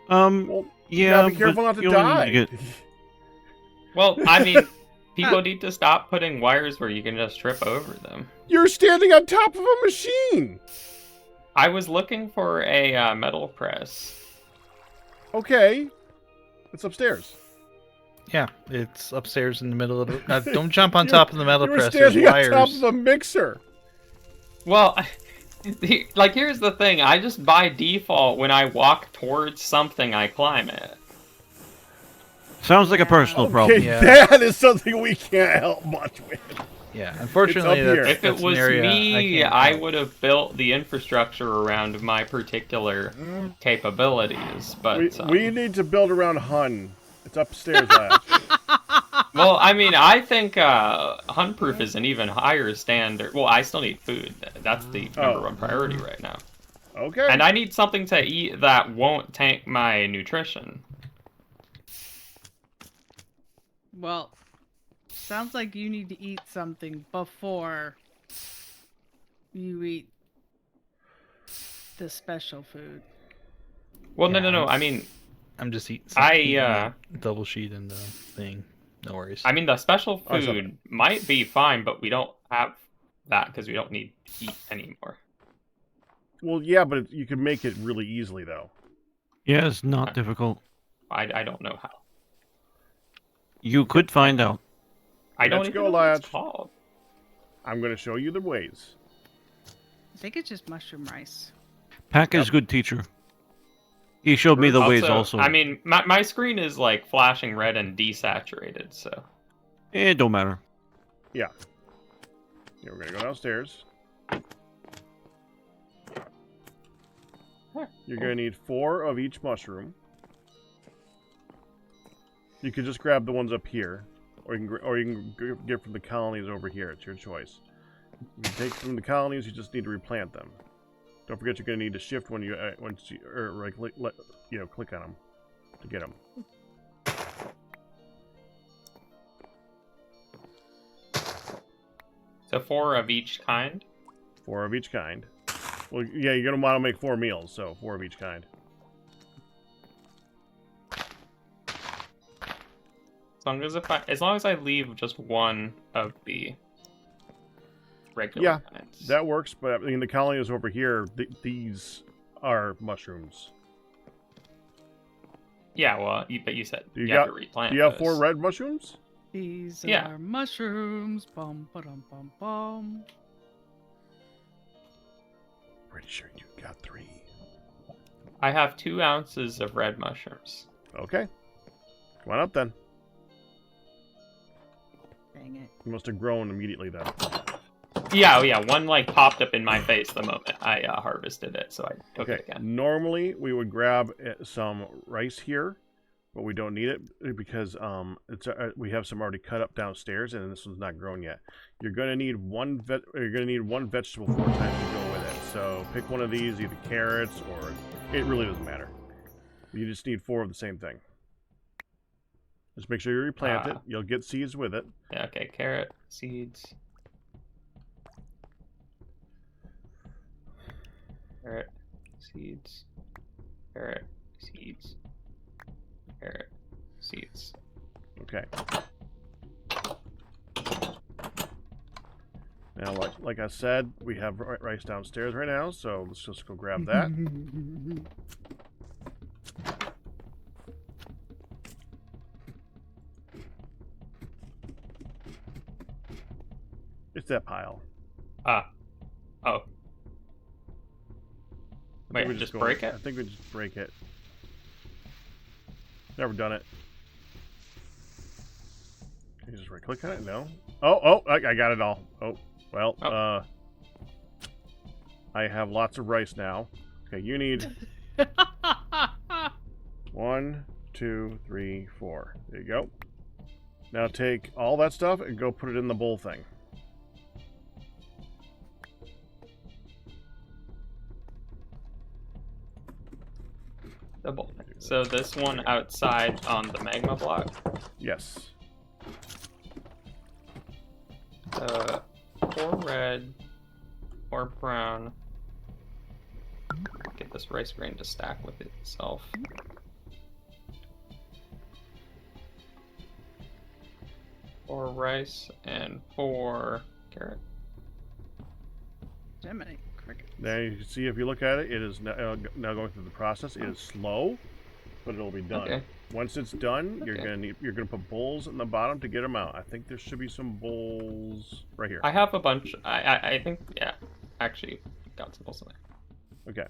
S1: Well,
S4: Yeah,
S1: gotta be careful
S4: but
S1: not to
S4: you only
S1: die.
S4: need to get-
S6: Well, I mean, people need to stop putting wires where you can just trip over them.
S1: You're standing on top of a machine!
S6: I was looking for a metal press.
S1: Okay. It's upstairs.
S7: Yeah, it's upstairs in the middle of the. Don't jump on top of the metal
S1: You were
S7: press. There's
S1: standing on
S7: wires.
S1: top of a mixer.
S6: Well, like, here's the thing. I just, by default, when I walk towards something, I climb it.
S4: Sounds like a personal
S1: Okay,
S4: problem.
S7: Yeah.
S1: that is something we can't help much with.
S7: Yeah, unfortunately,
S1: It's up here.
S7: that's,
S6: If
S7: that's
S6: it was
S7: an area
S6: me,
S7: can't
S6: I
S7: help.
S6: would have built the infrastructure around my particular capabilities, but...
S1: We need to build around Hun. It's upstairs, lad.
S6: Well, I mean, I think Hunproof is an even higher standard. Well, I still need food. That's the number one priority right now.
S1: Okay.
S6: And I need something to eat that won't tank my nutrition.
S2: Well, sounds like you need to eat something before you eat the special food.
S6: Well,
S7: Yeah,
S6: no. I mean,
S7: I'm just eating. Double sheet in the thing. No worries.
S6: I mean, the special
S1: Oh, sorry.
S6: food might be fine, but we don't have that because we don't need to eat anymore.
S1: Well, yeah, but you can make it really easily, though.
S4: Yeah, it's not difficult.
S6: I don't know how.
S4: You could find out.
S6: I don't
S1: Let's
S6: even
S1: go,
S6: know what it's
S1: lads.
S6: called.
S1: I'm going to show you the ways.
S2: I think it's just mushroom rice.
S4: Pack is good teacher. He showed me the ways also.
S6: I mean, my screen is like flashing red and desaturated, so.
S4: It don't matter.
S1: Yeah. Here, we're going to go downstairs. You're going to need 4 of each mushroom. You can just grab the ones up here, or you can get from the colonies over here. It's your choice. You can take from the colonies. You just need to replant them. Don't forget, you're going to need to shift when you click on them to get them.
S6: So 4 of each kind.
S1: 4 of each kind. Well, yeah, you're going to want to make 4 meals, so 4 of each kind.
S6: As long as I leave just one of the regular kinds.
S1: That works. But I mean, the colonies over here, these are mushrooms.
S6: Yeah, well, but you said you
S1: got,
S6: have to replant.
S1: Do you have
S6: those.
S1: 4 red mushrooms?
S2: These
S6: Yeah.
S2: are mushrooms. Bum ba dum bum bum.
S1: Pretty sure you got 3.
S6: I have 2 ounces of red mushrooms.
S1: Okay. Come on up then.
S2: Dang it.
S1: You must have grown immediately then.
S6: Yeah, one like popped up in my face the moment I harvested it, so I took it again.
S1: Normally we would grab some rice here, but we don't need it because we have some already cut up downstairs, and this one's not grown yet. You're gonna need one vegetable 4 times to go with it. So pick one of these, either carrots or it really doesn't matter. You just need 4 of the same thing. Just make sure you replant it. You'll get seeds with it.
S6: Yeah, okay, carrot, seeds. Carrot, seeds. Carrot, seeds. Carrot, seeds.
S1: Okay. Now, like I said, we have rice downstairs right now, so let's just go grab that. It's that pile.
S6: Oh. Wait, just break it?
S1: I think we just break it. Never done it. Can you just right click on it? No. Oh, I got it all. Oh, well, I have lots of rice now. Okay, you need 1, 2, 3, 4. There you go. Now take all that stuff and go put it in the bowl thing.
S6: The bowl. So this one outside on the magma block?
S1: Yes.
S6: 4 red, 4 brown. Get this rice grain to stack with itself. Four rice and 4 carrot.
S2: Gemini cricket.
S1: Now you can see if you look at it, it is now going through the process. It is slow, but it'll be done.
S6: Okay.
S1: Once it's done, you're gonna put bowls in the bottom to get them out. I think there should be some bowls right here.
S6: I have a bunch. I think, yeah, actually got some bowls in there.
S1: Okay.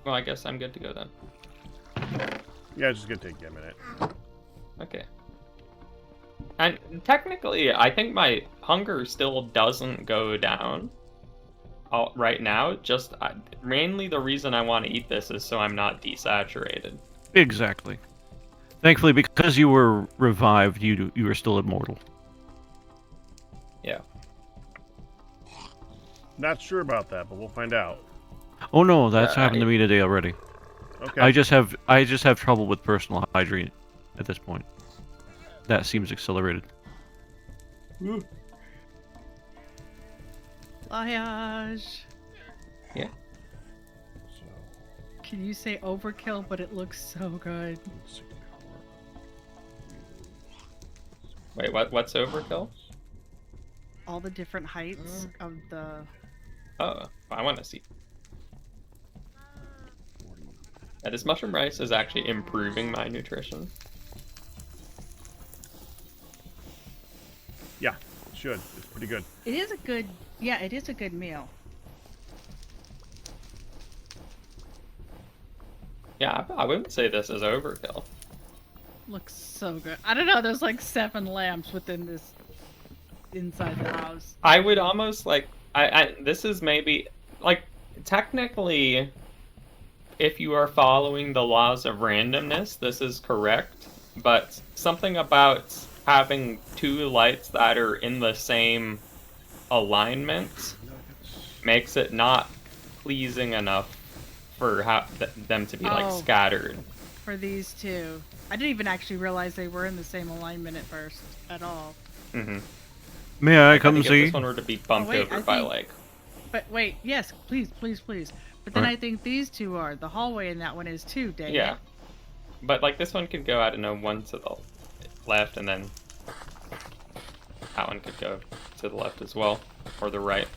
S6: Well, I guess I'm good to go then.
S1: Yeah, it's just gonna take you a minute.
S6: Okay. And technically, I think my hunger still doesn't go down right now. Just mainly the reason I want to eat this is so I'm not desaturated.
S4: Exactly. Thankfully, because you were revived, you are still immortal.
S6: Yeah.
S1: Not sure about that, but we'll find out.
S4: Oh no, that's happened to me today already.
S1: Okay.
S4: I just have trouble with personal hygiene at this point. That seems accelerated.
S2: Voyage.
S6: Yeah.
S2: Can you say overkill? But it looks so good.
S6: Wait, what's overkill?
S2: All the different heights of the.
S6: Oh, I want to see. Yeah, this mushroom rice is actually improving my nutrition.
S1: Yeah, it should. It's pretty good.
S2: It is a good. Yeah, it is a good meal.
S6: Yeah, I wouldn't say this is overkill.
S2: Looks so good. I don't know. There's like 7 lamps within this. Inside the house.
S6: I would almost like. This is maybe like technically, if you are following the laws of randomness, this is correct. But something about having 2 lights that are in the same alignment makes it not pleasing enough for them to be like scattered.
S2: For these 2, I didn't even actually realize they were in the same alignment at first at all.
S6: Mm-hmm.
S4: May I come
S6: If
S4: see?
S6: this one were to be bumped over by like.
S2: But wait, yes, please. But then I think these 2 are. The hallway in that one is too, dang
S6: Yeah.
S2: it.
S6: But like this one could go, I don't know, one to the left, and then that one could go to the left as well, or the right.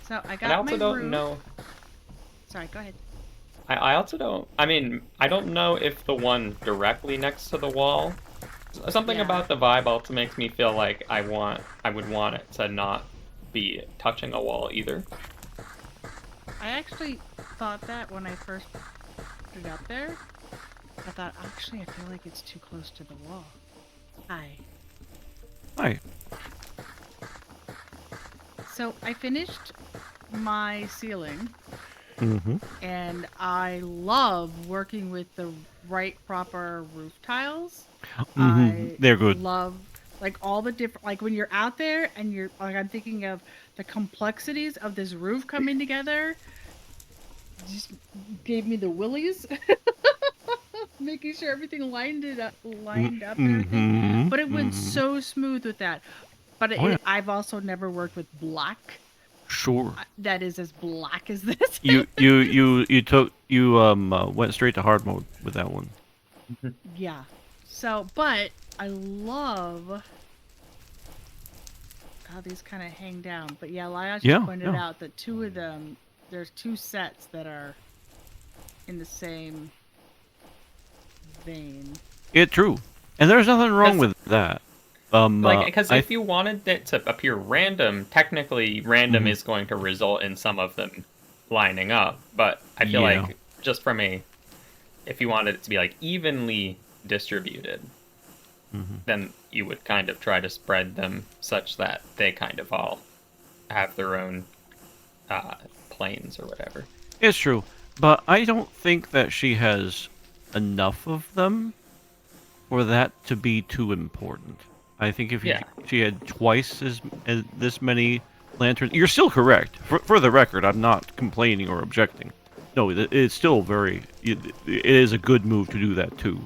S2: So I got
S6: And I also
S2: my
S6: don't
S2: roof.
S6: know.
S2: Sorry, go ahead.
S6: I also don't. I mean, I don't know if the one directly next to the wall. Something about the vibe also makes me feel like I would want it to not be touching a wall either.
S2: I actually thought that when I first put it up there. I thought, actually, I feel like it's too close to the wall. Hi.
S4: Hi.
S2: So I finished my ceiling.
S4: Mm-hmm.
S2: And I love working with the right proper roof tiles.
S4: They're good.
S2: Love like all the different, like when you're out there and you're like, I'm thinking of the complexities of this roof coming together. Just gave me the willies. Making sure everything lined up and everything. But it went so smooth with that. But I've also never worked with black.
S4: Sure.
S2: That is as black as this.
S4: You went straight to hard mode with that one.
S2: Yeah. So, but I love how these kind of hang down. But yeah, Laios just pointed out that 2 of them, there's 2 sets that are in the same vein.
S4: It's true, and there's nothing wrong with that.
S6: Because if you wanted it to appear random, technically random is going to result in some of them lining up. But I feel like just from if you wanted it to be like evenly distributed, then you would kind of try to spread them such that they kind of all have their own planes or whatever.
S4: It's true, but I don't think that she has enough of them for that to be too important. I think if she had twice as this many lanterns, you're still correct. For the record, I'm not complaining or objecting. No, it's still it is a good move to do that too.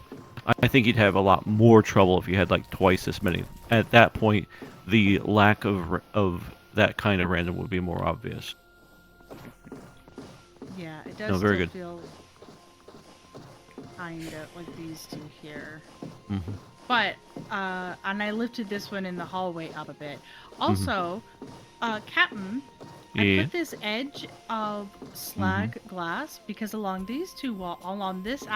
S4: I think you'd have a lot more trouble if you had like twice as many. At that point, the lack of that kind of random would be more obvious.
S2: Yeah, it does
S4: very
S2: still
S4: good.
S2: feel kind of like these 2 here.
S4: Mm-hmm.
S2: But, and I lifted this one in the hallway up a bit. Also, Captain, I put this edge of slag glass because along these 2 along this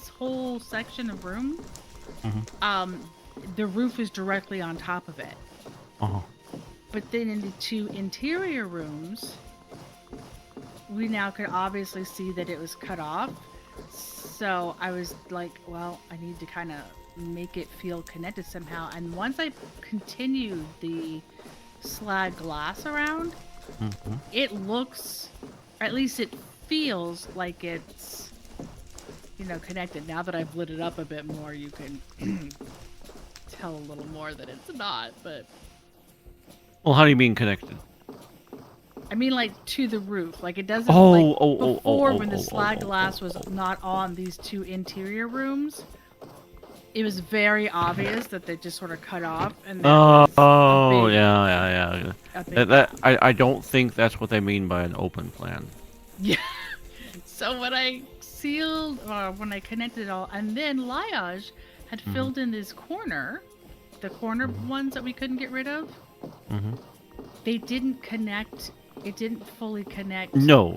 S2: whole section of room, the roof is directly on top of it. But then in the 2 interior rooms, we now could obviously see that it was cut off. So I was like, well, I need to kind of make it feel connected somehow. And once I continued the slag glass around, it looks, or at least it feels like it's, connected. Now that I've lit it up a bit more, you can tell a little more that it's not, but...
S4: Well, how do you mean connected?
S2: I mean, like, to the roof. Like, it doesn't,
S4: Oh,
S2: like,
S4: oh, oh,
S2: before
S4: oh,
S2: when the
S4: oh,
S2: slag
S4: oh,
S2: glass
S4: oh,
S2: was
S4: oh.
S2: not on these 2 interior rooms, it was very obvious that they just sort of cut off, and that was
S4: Oh,
S2: a big,
S4: yeah.
S2: a big
S4: That
S2: gap.
S4: I don't think that's what they mean by an open plan.
S2: Yeah. So when I sealed, when I connected it all, and then Liage had filled in this corner, the corner ones that we couldn't get rid of,
S4: Mm-hmm.
S2: they didn't connect. It didn't fully connect.
S4: No,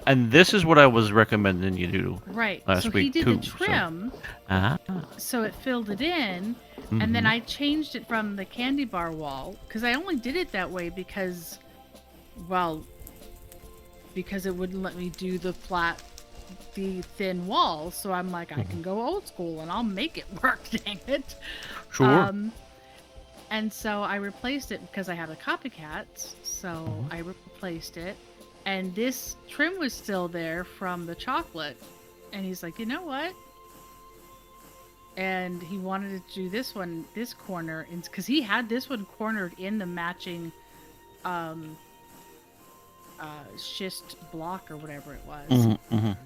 S4: and this is what I was recommending you do
S2: Right.
S4: last
S2: So
S4: week
S2: he did
S4: too.
S2: the trim, so it filled it in, and then I changed it from the candy bar wall, because I only did it that way because, well, because it wouldn't let me do the thin wall. So I'm like, I can go old school and I'll make it work, dang it.
S4: Sure.
S2: And so I replaced it because I have the copycats. So I replaced it. And this trim was still there from the chocolate. And he's like, you know what? And he wanted to do this corner, because he had this one cornered in the matching schist block or whatever it was.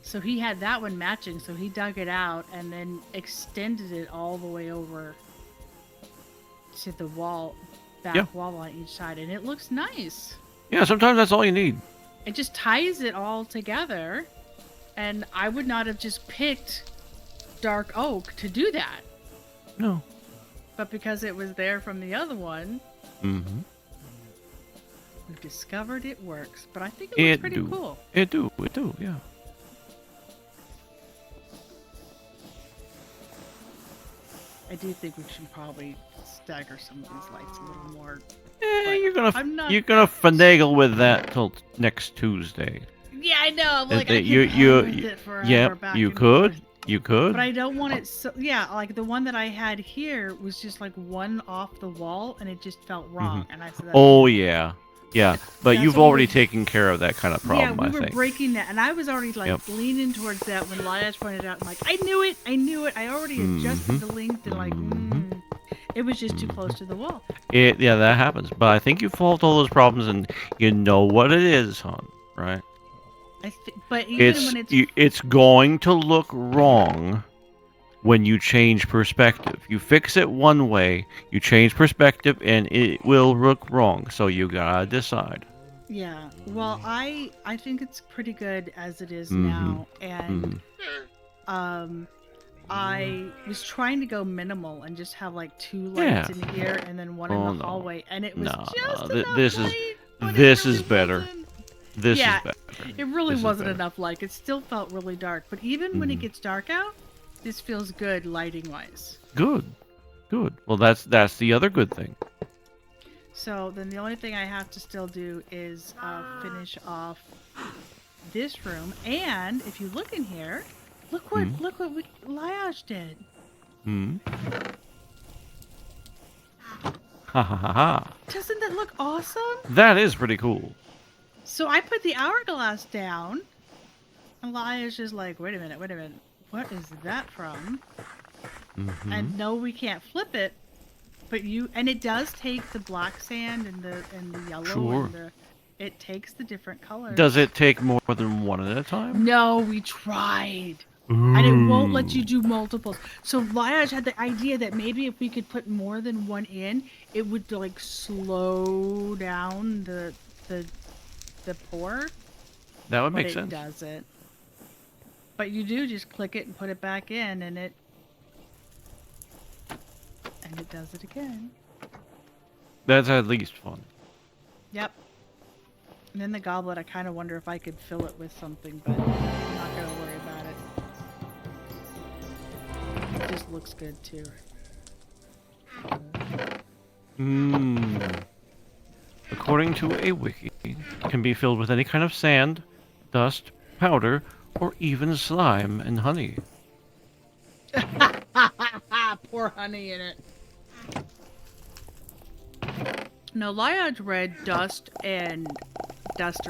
S2: So he had that one matching, so he dug it out and then extended it all the way over to the wall, wall on each side, and it looks nice.
S4: Yeah, sometimes that's all you need.
S2: It just ties it all together, and I would not have just picked dark oak to do that.
S4: No.
S2: But because it was there from the other one, we've discovered it works. But I think it looks pretty cool.
S4: It do, yeah.
S2: I do think we should probably stagger some of these lights a little more.
S4: You're gonna finagle with that till next Tuesday.
S2: Yeah, I know. I'm like,
S4: you could.
S2: But I don't want it so. Yeah, like the one that I had here was just like one off the wall, and it just felt wrong. And I said,
S4: Oh yeah. But
S2: That's
S4: you've
S2: what
S4: already taken care of that kind of problem,
S2: yeah, we were
S4: I think.
S2: breaking that, and I was already like leaning towards that when Lias pointed out. I'm like, I knew it. I already adjusted the length, and like, it was just too close to the wall.
S4: Yeah, that happens. But I think you solved all those problems, and you know what it is, hon, right?
S2: But even when
S4: it's going to look wrong when you change perspective. You fix it one way, you change perspective, and it will look wrong. So you gotta decide.
S2: Yeah. Well, I think it's pretty good as it is now, and I was trying to go minimal and just have like 2 lights in here and then one in the hallway, and it was just enough
S4: this is better. This
S2: is
S4: better.
S2: It really wasn't enough light. It still felt really dark, but even when it gets dark out, this feels good lighting wise.
S4: Good. Well, that's the other good thing.
S2: So then the only thing I have to still do is finish off this room, and if you look in here, look what Liage did.
S4: Ha ha ha ha.
S2: Doesn't that look awesome?
S4: That is pretty cool.
S2: So I put the hourglass down, and Liage is like, wait a minute, what is that from? And no, we can't flip it, but and it does take the black sand and the yellow and it takes the different colors.
S4: Does it take more than one at a time?
S2: No, we tried. And it won't let you do multiples. So Liage had the idea that maybe if we could put more than one in, it would like slow down the pour.
S4: That would make sense.
S2: It doesn't. But you do just click it and put it back in, and it does it again.
S4: That's at least fun.
S2: Yep. And then the goblet, I kind of wonder if I could fill it with something, but I'm not going to worry about it. It just looks good, too.
S4: According to a wiki, it can be filled with any kind of sand, dust, powder, or even slime and honey.
S2: Pour honey in it. No, Liage read dust or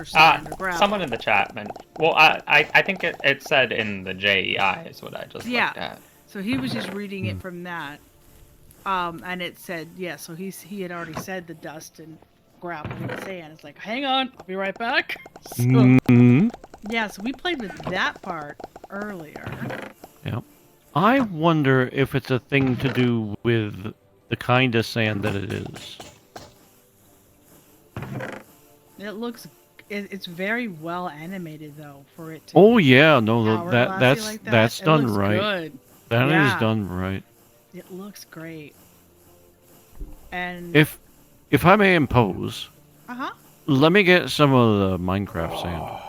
S2: sand or gravel.
S6: Someone in the chat meant. Well, I think it said in the JEI is what I just looked at.
S2: So he was just reading it from that. And it said, so he had already said the dust gravel with sand. It's like, hang on, I'll be right back. So
S4: Mhm.
S2: yeah, so we played with that part earlier.
S4: Yeah. I wonder if it's a thing to do with the kind of sand that it is.
S2: It looks, it's very well animated though for it to.
S4: Oh yeah, no,
S2: hourglassy
S4: that's
S2: like that.
S4: that's
S2: It
S4: done
S2: looks
S4: right.
S2: Good.
S4: That is
S2: Yeah.
S4: done right.
S2: It looks great. And
S4: If I may impose,
S2: uh-huh.
S4: let me get some of the Minecraft sand.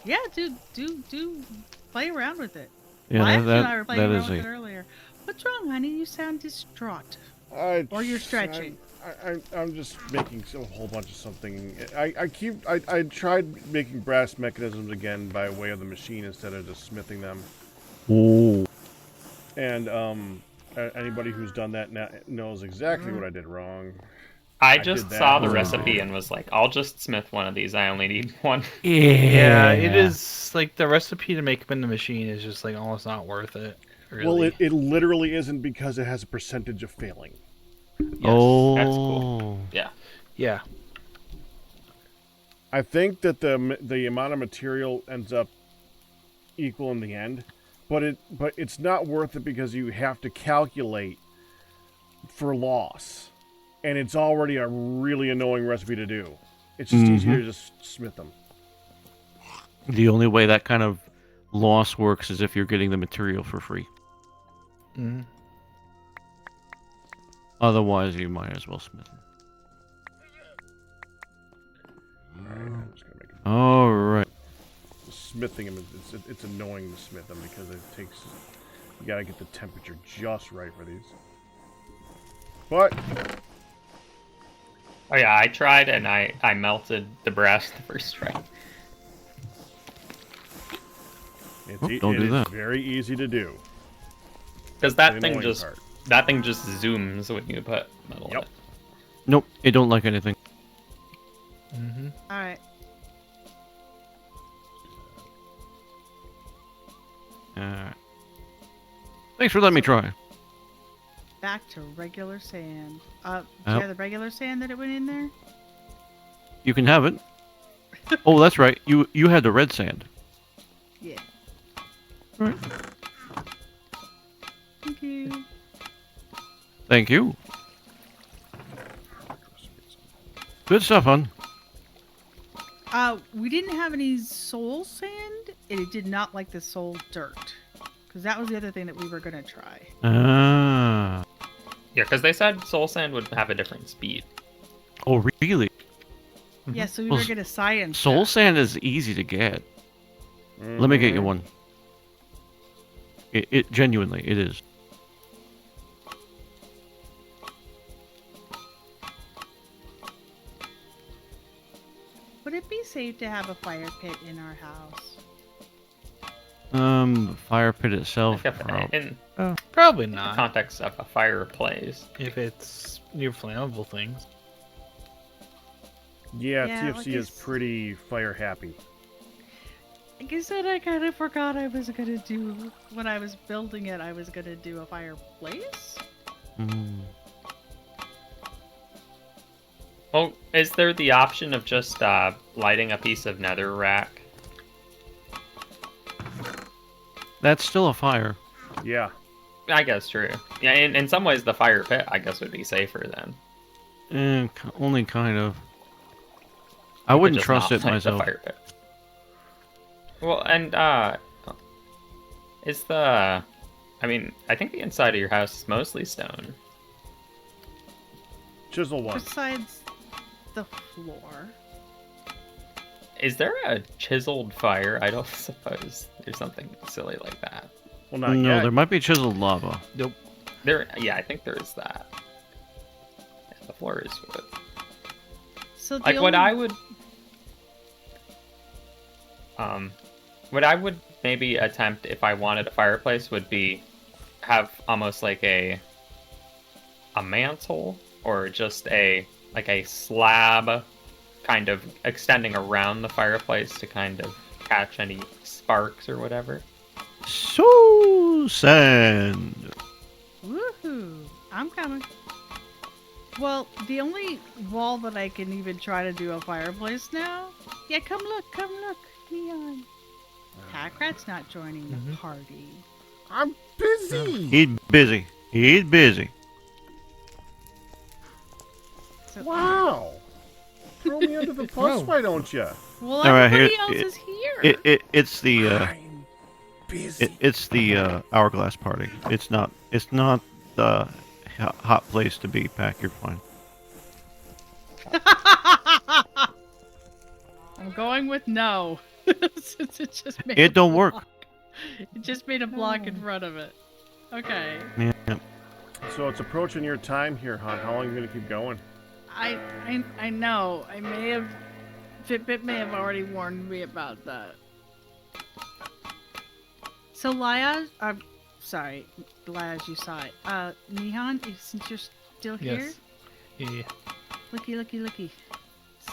S2: Yeah, do play around with it.
S4: Yeah,
S2: Lance and I were playing
S4: that
S2: around
S4: is
S2: with it
S4: a.
S2: earlier. What's wrong, honey? You sound distraught. Or you're stretching.
S1: I'm just making a whole bunch of something. I tried making brass mechanisms again by way of the machine instead of just smithing them.
S4: Ooh.
S1: And anybody who's done that now knows exactly what I did wrong.
S6: I
S1: did
S6: just
S1: that.
S6: saw the
S1: Oh.
S6: recipe and was like, I'll just smith one of these. I only need one.
S7: Yeah, it is like the recipe to make them in the machine is just like almost not worth it. Really.
S1: Well, it literally isn't because it has a percentage of failing.
S6: Yes,
S4: Oh.
S6: that's cool. Yeah.
S7: Yeah.
S1: I think that the amount of material ends up equal in the end, but it's not worth it because you have to calculate for loss, and it's already a really annoying recipe to do. It's just easier to just smith them.
S4: The only way that kind of loss works is if you're getting the material for free.
S7: Mhm.
S4: Otherwise, you might as well smith them.
S1: I'm just gonna make them.
S4: All right.
S1: Smithing them, it's annoying to smith them because it takes. You gotta get the temperature just right for these. But
S6: Oh yeah, I tried and I melted the brass the first try.
S4: Don't do that.
S1: Very easy to do.
S6: Because
S1: The
S6: that thing
S1: annoying
S6: just
S1: part.
S6: zooms when you put metal in it.
S4: Nope, it don't like anything.
S7: Mhm.
S2: All right.
S4: Thanks for letting me try.
S2: Back to regular sand. Do you
S4: Yep.
S2: have the regular sand that it went in there?
S4: You can have it. Oh, that's right. You had the red sand.
S2: Yeah.
S4: All right.
S2: Thank you.
S4: Thank you. Good stuff, hon.
S2: We didn't have any soul sand, and it did not like the soul dirt. Because that was the other thing that we were going to try.
S4: Ah.
S6: Yeah, because they said soul sand would have a different speed.
S4: Oh, really?
S2: Yeah, so we
S4: Well,
S2: were going to science
S4: Soul
S2: that.
S4: sand is easy to get. Let me get you one. It genuinely, it is.
S2: Would it be safe to have a fire pit in our house?
S4: The fire pit itself.
S6: Like in
S7: Probably
S6: the
S7: not.
S6: context of a fireplace.
S7: If it's near flammable things.
S1: Yeah,
S2: Yeah,
S1: TFC
S2: like
S1: is
S2: it's-
S1: pretty fire happy.
S2: Like I said, I kind of forgot I was going to do, when I was building it, I was going to do a fireplace.
S4: Mm.
S6: Oh, is there the option of just lighting a piece of nether rack?
S4: That's still a fire.
S1: Yeah.
S6: I guess true. Yeah, in some ways the fire pit I guess would be safer then.
S4: Only kind of. I
S6: You could
S4: wouldn't
S6: just
S4: trust
S6: not
S4: it
S6: light
S4: myself.
S6: The fire pit. Well, and is the, I mean, I think the inside of your house is mostly stone.
S1: Chisel one.
S2: Besides the floor.
S6: Is there a chiseled fire? I don't suppose there's something silly like that.
S1: Well, not
S4: No,
S1: yet.
S4: there might be chiseled lava.
S6: There, yeah, I think there is that. Yeah, the floor is wood.
S2: So the
S6: Like what
S2: only-
S6: what I would maybe attempt if I wanted a fireplace would be have almost like a mantle or just a slab kind of extending around the fireplace to kind of catch any sparks or whatever.
S4: So sand.
S2: Woohoo! I'm coming. Well, the only wall that I can even try to do a fireplace now. Yeah, come look, Neon. Packrat's not joining the party.
S1: I'm busy.
S4: He's busy. He's busy.
S2: So,
S1: Wow. Throw me under the bus, why don't you?
S2: well,
S4: All right,
S2: everybody
S4: here-
S2: else is here.
S4: It's the
S1: I'm busy.
S4: it's the hourglass party. It's not the hot place to be. Pack, you're fine.
S2: I'm going with no. Since it just made
S4: It
S2: a
S4: don't work.
S2: block. It just made a block in front of it. Okay.
S4: Yeah.
S1: So it's approaching your time here, hon. How long are you gonna keep going?
S2: I know. I may have Fitbit may have already warned me about that. So Laya, sorry, Laya, as you saw it. Neon, since you're still here,
S7: Yes. Yeah.
S2: looky.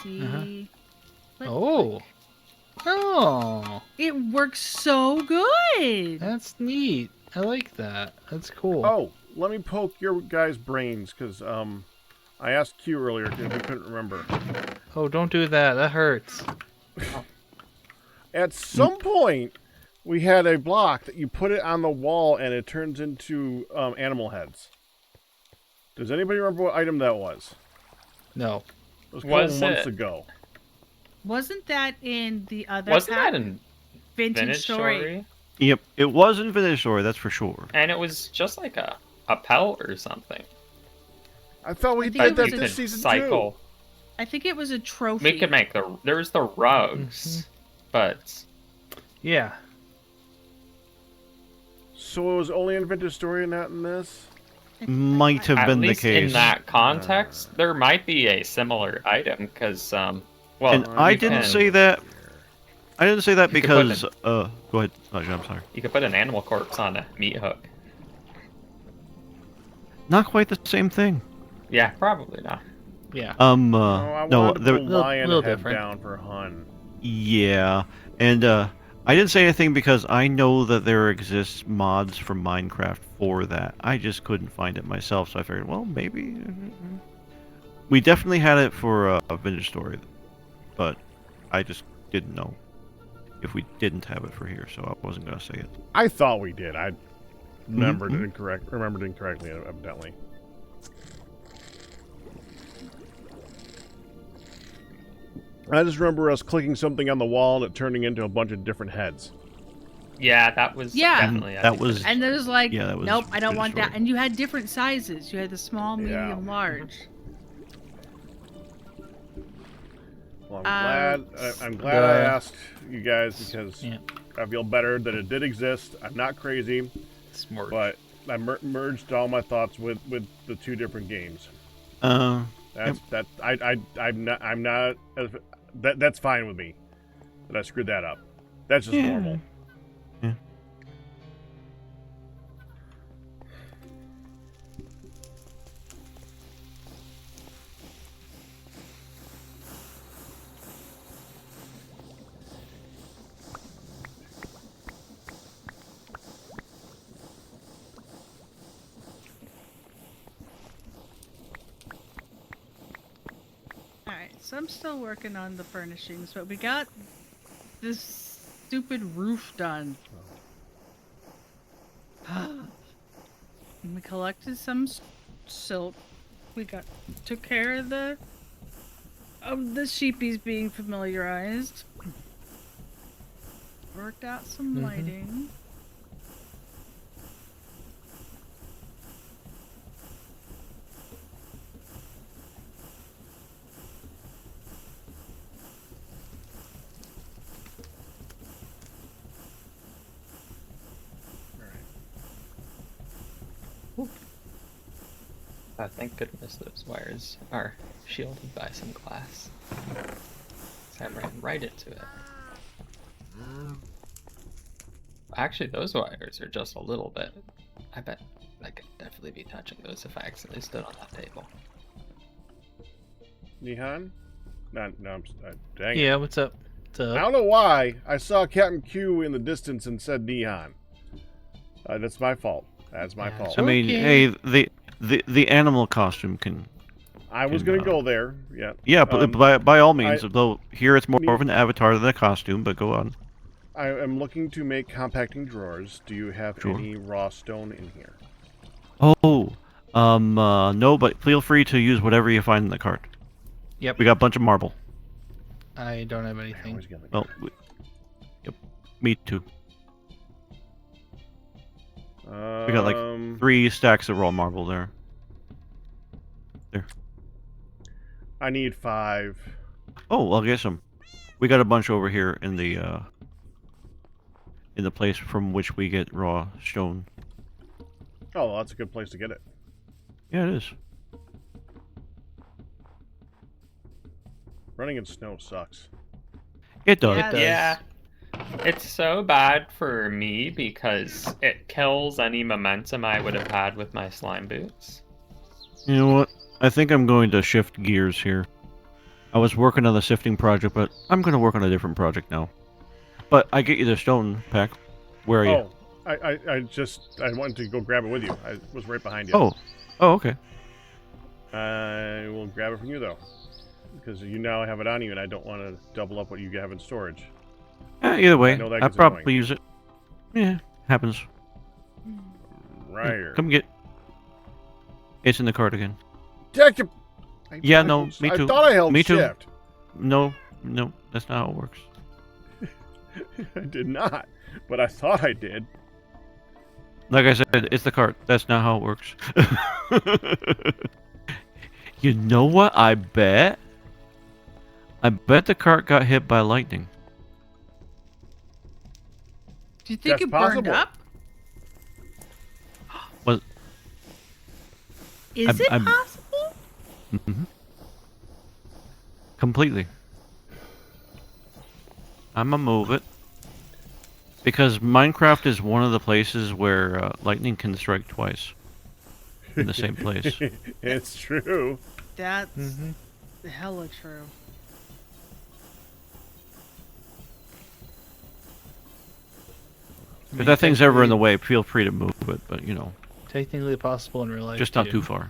S2: See. Look,
S7: Oh.
S2: look.
S7: Oh.
S2: It works so good.
S7: That's neat. I like that. That's cool.
S1: Oh, let me poke your guys' brains, because I asked Q earlier because we couldn't remember.
S7: Oh, don't do that. That hurts.
S1: At some point, we had a block that you put it on the wall and it turns into animal heads. Does anybody remember what item that was?
S7: No.
S1: It was a couple
S6: Was
S1: months
S6: it?
S1: ago.
S2: Wasn't that in the other
S6: Wasn't
S2: pack?
S6: that in
S2: Vintage
S6: Vintage
S2: Story?
S6: Story?
S4: Yep, it was in Vintage Story, that's for sure.
S6: And it was just like a pelt or something.
S1: I thought we
S2: I think
S1: did
S2: it
S1: that
S2: was
S6: You
S2: a
S1: this
S6: could
S1: season
S6: cycle.
S2: I think it was a trophy.
S6: We could make there's the rugs, but
S7: Yeah.
S1: too. So it was only in Vintage Story and not in this?
S4: Might have
S6: at
S4: been the
S6: least
S4: case.
S6: in that context, there might be a similar item because well,
S4: And I
S6: you
S4: didn't
S6: can-
S4: say that. I didn't say that
S6: You could put
S4: because. Go ahead, Elijah, I'm sorry.
S6: You could put an animal corpse on a meat hook.
S4: Not quite the same thing.
S6: Yeah, probably not.
S7: Yeah.
S1: I
S4: No,
S1: wanted to
S4: there,
S1: put a lion
S7: little
S1: head
S7: different.
S1: down for Hun.
S4: yeah, and I didn't say anything because I know that there exists mods from Minecraft for that. I just couldn't find it myself, so I figured, well, maybe. We definitely had it for a Vintage Story, but I just didn't know if we didn't have it for here, so I wasn't gonna say it.
S1: I thought we did. I remembered
S4: Mhm.
S1: it remembered incorrectly, evidently. I just remember us clicking something on the wall and it turning into a bunch of different heads.
S6: Yeah, that was
S2: Yeah.
S6: definitely. I
S4: That
S6: think
S4: was-
S6: it
S2: And there's like,
S4: Yeah, that was
S2: nope, I don't
S4: Vintage
S2: want that.
S4: Story.
S2: And you had different sizes. You had the small, medium,
S1: Yeah.
S2: large.
S1: Well, I'm glad I asked you guys because
S7: Yeah.
S1: I feel better that it did exist. I'm not crazy,
S7: Smart.
S1: but I merged all my thoughts with the two different games.
S4: Yep.
S1: I'm not that's fine with me. That I screwed that up. That's just
S4: Yeah.
S1: normal.
S4: Yeah.
S2: Alright, so I'm still working on the furnishings, but we got this stupid roof done. And we collected some silk. We took care of the sheepies being familiarized. Worked out some lighting.
S6: Thank goodness those wires are shielded by some glass. 'Cause I ran right into it. Actually, those wires are just a little bit. I bet I could definitely be touching those if I accidentally stood on that table.
S1: Nihan? No, dang it.
S7: Yeah, what's up? What's
S1: I
S7: up?
S1: don't know why I saw Captain Q in the distance and said Nihan. That's my fault. That's my fault.
S4: I mean,
S7: Okay.
S4: hey, the animal costume can
S1: I was
S4: can,
S1: going to go there. Yeah.
S4: Yeah, but by all means,
S1: I-
S4: though here it's more
S1: me-
S4: of an avatar than a costume. But go on.
S1: I am looking to make compacting drawers. Do you have
S4: Sure.
S1: any raw stone in here?
S4: Oh, no, but feel free to use whatever you find in the cart.
S7: Yep.
S4: We got a bunch of marble.
S7: I don't have
S1: I
S7: anything.
S1: always get the
S4: Well, yep, me too. We got like 3 stacks of raw marble there. There.
S1: I need 5.
S4: Oh, I'll get some. We got a bunch over here in the place from which we get raw stone.
S1: Oh, well, that's a good place to get it.
S4: Yeah, it is.
S1: Running in snow sucks.
S4: It does.
S2: Yeah,
S6: Yeah. It's so bad for me because it kills any momentum I would have had with my slime boots.
S4: You know what? I think I'm going to shift gears here. I was working on the sifting project, but I'm going to work on a different project now. But I get you the stone pack. Where are you?
S1: Oh, I wanted to go grab it with you. I was right behind you.
S4: Oh, okay.
S1: I will grab it from you, though. Because you now have it on you, and I don't want to double up what you have in storage.
S4: Either way,
S1: know that
S4: I
S1: gets
S4: probably
S1: annoying.
S4: use it. Yeah, happens.
S1: Right.
S4: Come get. It's in the cart again.
S1: Deck it!
S4: Yeah, no, me too.
S1: I thought I held
S4: Me too.
S1: shift.
S4: No, that's not how it works.
S1: I did not, but I thought I did.
S4: Like I said, it's the cart. That's not how it works. You know what? I bet the cart got hit by lightning.
S2: Do you think
S1: That's
S2: it burned
S1: possible.
S2: up?
S4: Was
S2: Is it
S4: I'm-
S2: possible?
S4: completely. I'm gonna move it because Minecraft is one of the places where lightning can strike twice in the same place.
S1: It's true.
S2: That's hella true.
S4: If that thing's ever in the way, feel free to move it, but you know,
S7: Technically possible in real life.
S4: just not too far.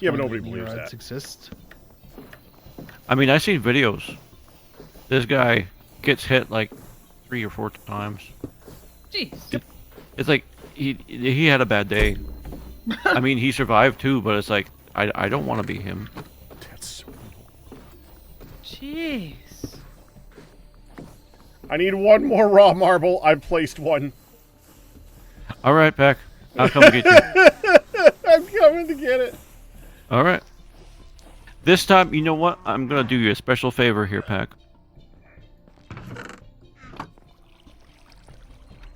S1: Yeah, but nobody believes
S7: Rods
S1: that.
S7: exist.
S4: I mean, I've seen videos. This guy gets hit like 3 or 4 times.
S2: Jeez.
S4: It's like he had a bad day. I mean, he survived too, but it's like I don't want to be him.
S1: That's so...
S2: Jeez.
S1: I need 1 more raw marble. I placed 1.
S4: All right, Pack. I'll come get you.
S1: I'm coming to get it.
S4: All right. This time, you know what? I'm gonna do you a special favor here, Pack.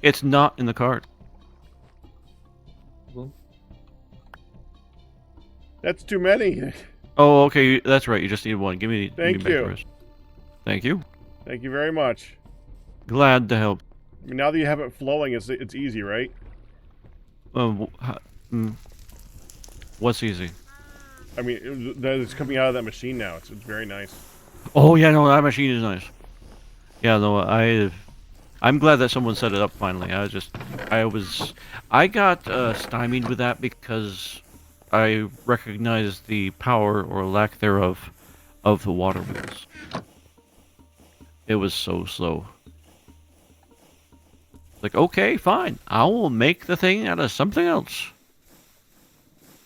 S4: It's not in the cart.
S1: That's too many.
S4: Oh, okay. That's right. You just need 1. Give me.
S1: Thank
S4: give me back
S1: you.
S4: the rest. Thank you.
S1: Thank you very much.
S4: Glad to help.
S1: I mean, now that you have it flowing, it's easy, right?
S4: What's easy?
S1: I mean, it's coming out of that machine now. It's very nice.
S4: Oh yeah, no, that machine is nice. Yeah, no, I'm glad that someone set it up finally. I got stymied with that because I recognized the power or lack thereof of the water wheels. It was so slow. Like, okay, fine. I will make the thing out of something else.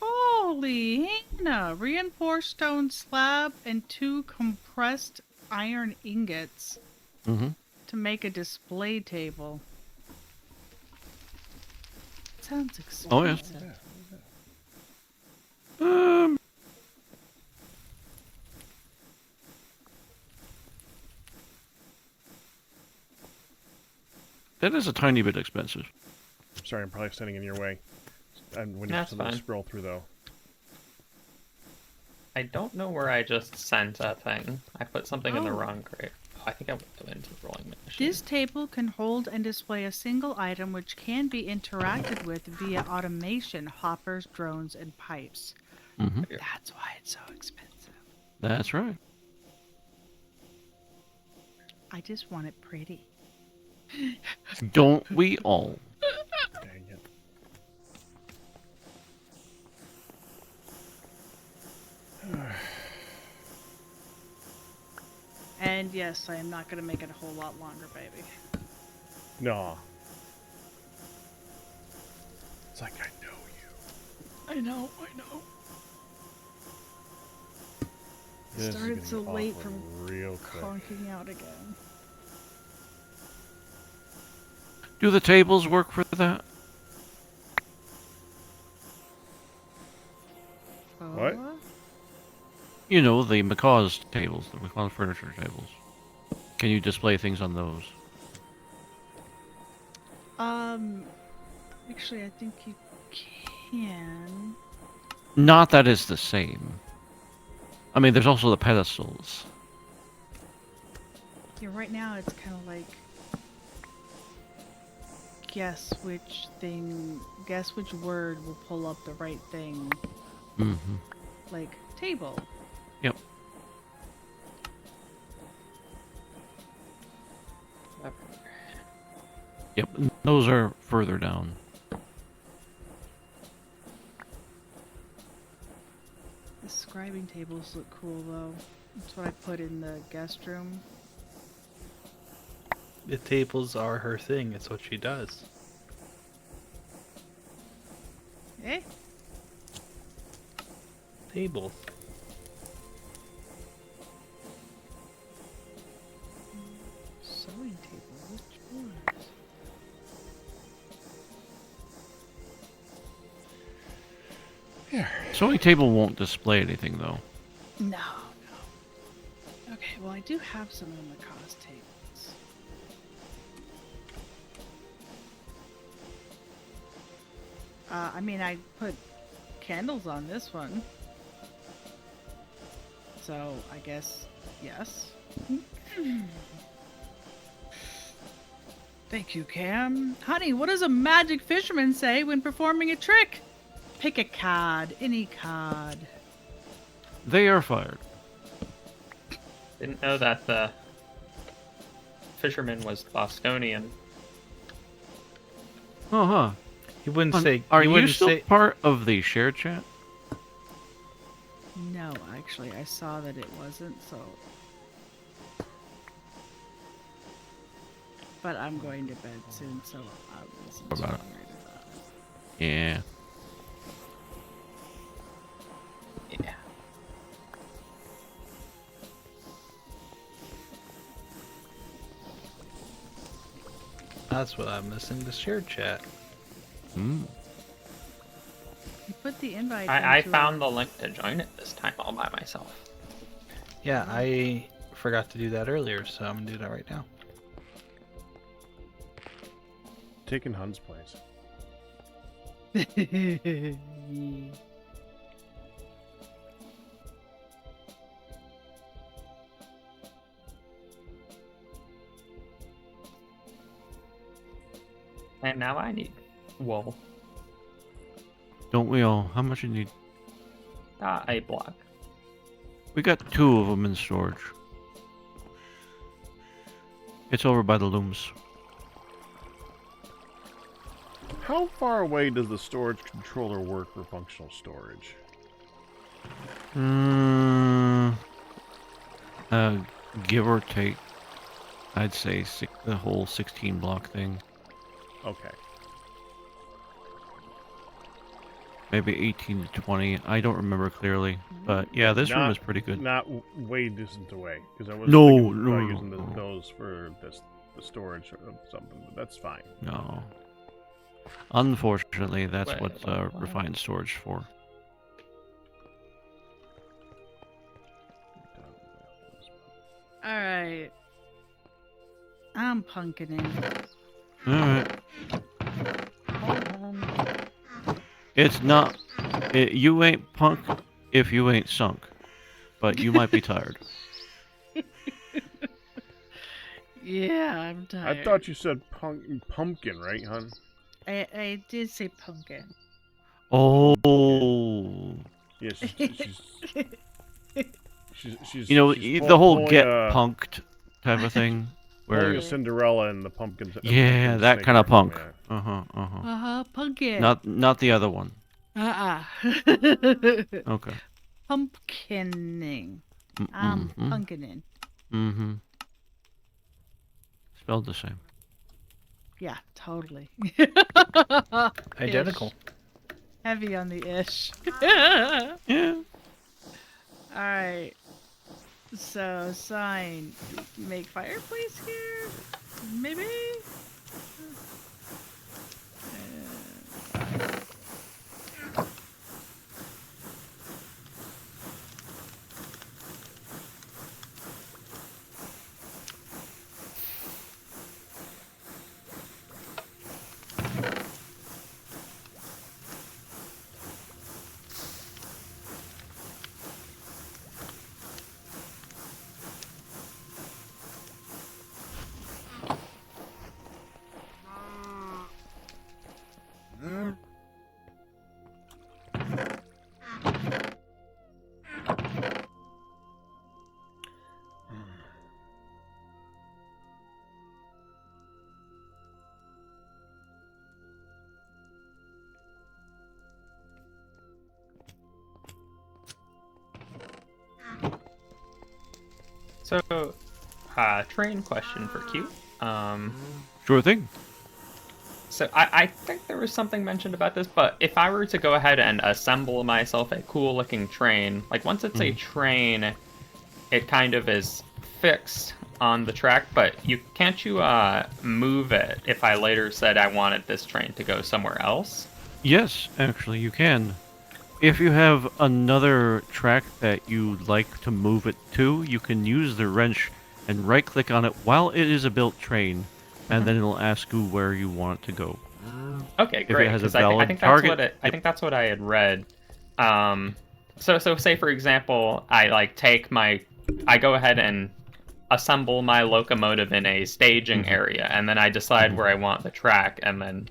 S2: Holy Hannah! Reinforced stone slab and 2 compressed iron ingots
S4: Mm-hmm.
S2: to make a display table. Sounds expensive.
S4: Oh, yes. That is a tiny bit expensive.
S1: Sorry, I'm probably standing in your way. And when
S6: That's
S1: you
S6: fine.
S1: scroll through, though.
S6: I don't know where I just sent that thing. I put something in the
S2: Oh.
S6: wrong crate. I think I went into the rolling machine.
S2: This table can hold and display a single item which can be interacted with via automation, hoppers, drones, and pipes.
S4: Mm-hmm.
S2: That's why it's so expensive.
S4: That's right.
S2: I just want it pretty.
S4: Don't we all?
S1: Dang it.
S2: And yes, I am not going to make it a whole lot longer, baby.
S1: No. It's like I know you.
S2: I know.
S1: This is
S2: Started
S1: gonna
S2: so
S1: be
S2: late
S1: awkward
S2: from
S1: real quick.
S2: conking out again.
S4: Do the tables work for that?
S1: What?
S4: You know, the Macaw's tables, the Macaw's furniture tables. Can you display things on those?
S2: Actually, I think you can.
S4: Not that it's the same. I mean, there's also the pedestals.
S2: Yeah, right now it's kind of like guess which word will pull up the right thing.
S4: Mm-hmm.
S2: Like table.
S4: Yep. Yep, those are further down.
S2: The scribing tables look cool though. That's what I put in the guest room.
S7: The tables are her thing. It's what she does.
S2: Eh?
S7: Tables.
S2: Sewing table. Which one?
S1: Here.
S4: Sewing table won't display anything, though.
S2: No. Okay, well I do have some of the cost tables. I mean, I put candles on this one. So, I guess, yes. Thank you, Cam. Honey, what does a magic fisherman say when performing a trick? Pick a card, any card.
S4: They are fired.
S6: Didn't know that the fisherman was Bostonian.
S4: Oh, huh.
S7: He wouldn't say.
S4: Are
S7: he
S4: you
S7: wouldn't
S4: still
S7: say,
S4: part of the shared chat?
S2: No, actually, I saw that it wasn't, so... But I'm going to bed soon, so I wasn't
S4: What
S2: too
S4: about it?
S2: worried about
S4: Yeah.
S6: Yeah.
S7: That's what I'm missing. The shared chat.
S4: Hmm.
S2: You put the invite
S6: I
S2: into
S6: found the link to join it this time all by myself.
S7: Yeah, I forgot to do that earlier, so I'm gonna do that right now.
S1: Taking Hun's place.
S2: it.
S6: And now I need wool.
S4: Don't we all? How much you need?
S6: A block.
S4: We got 2 of them in storage. It's over by the looms.
S1: How far away does the storage controller work for functional storage?
S4: Give or take, I'd say the whole 16 block thing.
S1: Okay.
S4: Maybe 18 to 20. I don't remember clearly, but yeah, this room is pretty good.
S1: Not way distant away, because I was
S4: No,
S1: thinking
S4: no,
S1: about
S4: no,
S1: using
S4: no.
S1: those for the storage or something, but that's fine.
S4: No. Unfortunately, that's
S6: Wait,
S4: what
S6: what?
S4: refined storage for.
S2: Alright. I'm punketing.
S4: Alright. It's not... you ain't punk if you ain't sunk. But you might be tired.
S2: Yeah, I'm tired.
S1: I thought you said pumpkin, right, Hun?
S2: I did say pumpkin.
S4: Oh...
S1: Yeah, she's
S4: You know,
S1: she's
S4: the whole
S1: pulling
S4: get
S1: a,
S4: punked type of thing.
S1: pulling
S4: Where...
S1: a Cinderella and the pumpkin.
S4: Yeah, that kind of punk. Uh-huh.
S2: Pumpkin.
S4: Not the other one.
S2: Okay.
S4: Okay.
S2: Pumpkining. I'm
S4: Mm-hmm.
S2: punkening.
S4: Mm-hmm. Spelled the same.
S2: Yeah, totally.
S7: Identical.
S2: Ish. Heavy on the ish.
S4: Yeah.
S2: Alright. So, sign. Make fireplace here? Maybe?
S6: So, train question for Q.
S4: Sure thing.
S6: So I think there was something mentioned about this, but if I were to go ahead and assemble myself a cool looking train, like once it's a train, it kind of is fixed on the track, but can't you move it if I later said I wanted this train to go somewhere else?
S4: Yes, actually, you can. If you have another track that you'd like to move it to, you can use the wrench and right-click on it while it is a built train, and then it'll ask you where you want it to go.
S6: Okay,
S4: If it
S6: great.
S4: has a
S6: 'Cause I
S4: valid
S6: think
S4: target,
S6: I think that's what I had read. So say for example, I go ahead and assemble my locomotive in a staging area, and then I decide where I want the track, and then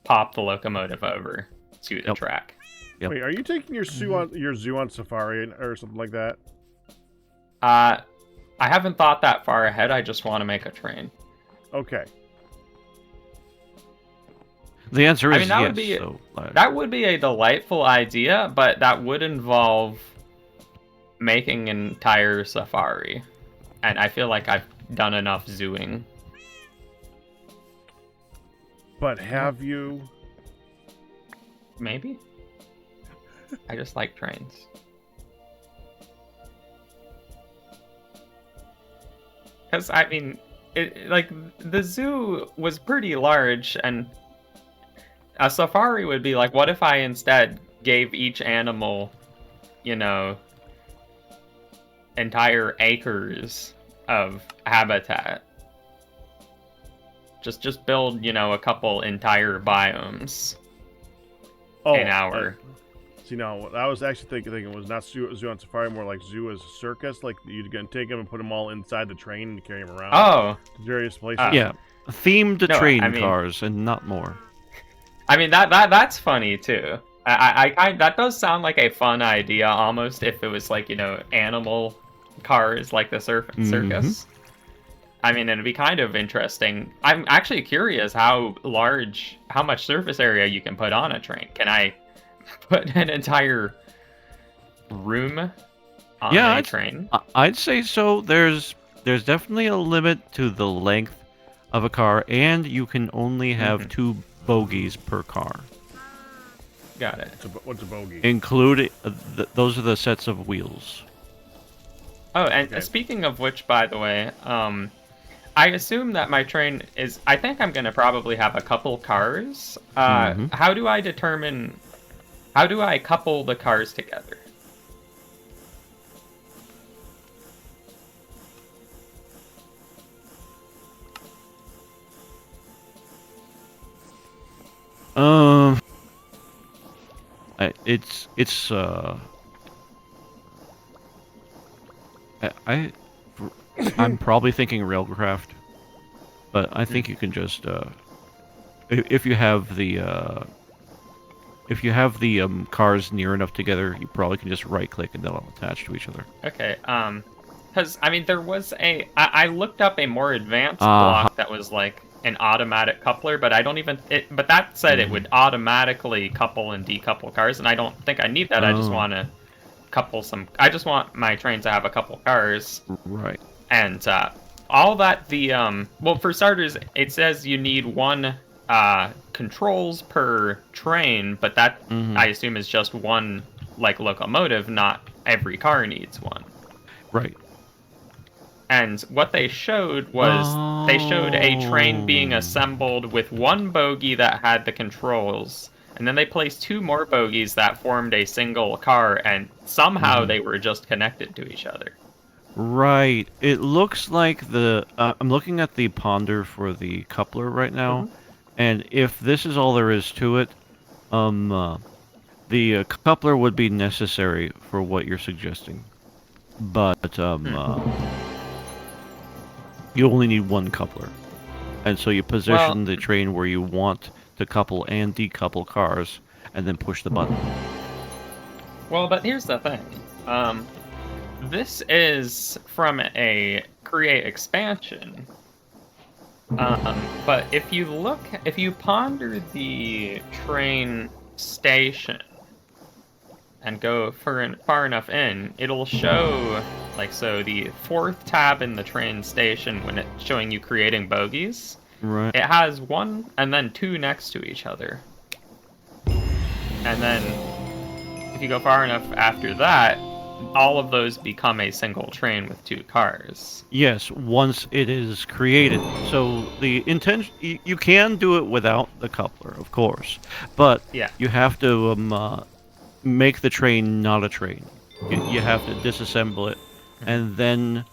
S6: pop the locomotive over to the track.
S4: Yep.
S1: Wait, are you taking your zoo on safari or something like that?
S6: I haven't thought that far ahead. I just want to make a train.
S1: Okay.
S4: The answer is
S6: that
S4: yes.
S6: would be
S4: so,
S6: that would be a delightful idea, but that would involve making an entire safari, and I feel like I've done enough zooing.
S1: But have you?
S6: Maybe. I just like trains. Because, I mean, the zoo was pretty large, and a safari would be like, what if I instead gave each animal, entire acres of habitat? Just build, a couple entire biomes an hour.
S1: See, no, I was actually thinking it was not zoo on safari, more like zoo as a circus. Like you're gonna take them and put them all inside the train and carry them around. To various places.
S4: yeah, themed train cars and not more.
S6: I mean that's funny too. That does sound like a fun idea almost if it was like animal cars like the circus. I mean, it'd be kind of interesting. I'm actually curious how much surface area you can put on a train. Can I put an entire room on a train?
S4: I'd say so. There's definitely a limit to the length of a car, and you can only have 2 bogies per car.
S6: Got it.
S1: What's a bogey?
S4: Including those are the sets of wheels.
S6: Oh, and speaking of which, by the way, I assume that my train is... I think I'm going to probably have a couple cars. How do I determine... How do I couple the cars together?
S4: I'm probably thinking railcraft, but I think you can just if you have the cars near enough together, you probably can just right click and they'll attach to each other.
S6: Okay, because I mean there was I looked up a more advanced block that was like an automatic coupler, but I don't even but that said it would automatically couple and decouple cars, and I don't think I need that. I just want to couple I just want my train to have a couple cars.
S4: Right.
S6: And all that the well, for starters, it says you need one controls per train, but that I assume is just one like locomotive. Not every car needs one.
S4: Right.
S6: And what they showed was they showed a train being assembled with one bogie that had the controls, and then they placed 2 more bogies that formed a single car, and somehow they were just connected to each other.
S4: Right. It looks like the I'm looking at the ponder for the coupler right now, and if this is all there is to it, the coupler would be necessary for what you're suggesting, but you only need one coupler, and so you position the train where you want to couple and decouple cars, and then push the button.
S6: Well, but here's the thing. This is from a create expansion. But if you ponder the train station and go far enough in, it'll show, like, so the 4th tab in the train station, when it's showing you creating bogies,
S4: Right.
S6: it has 1 and then 2 next to each other. And then if you go far enough after that, all of those become a single train with 2 cars.
S4: Yes, once it is created. So the intention, you can do it without the coupler, of course, but you have to make the train not a train. You have to disassemble it, and then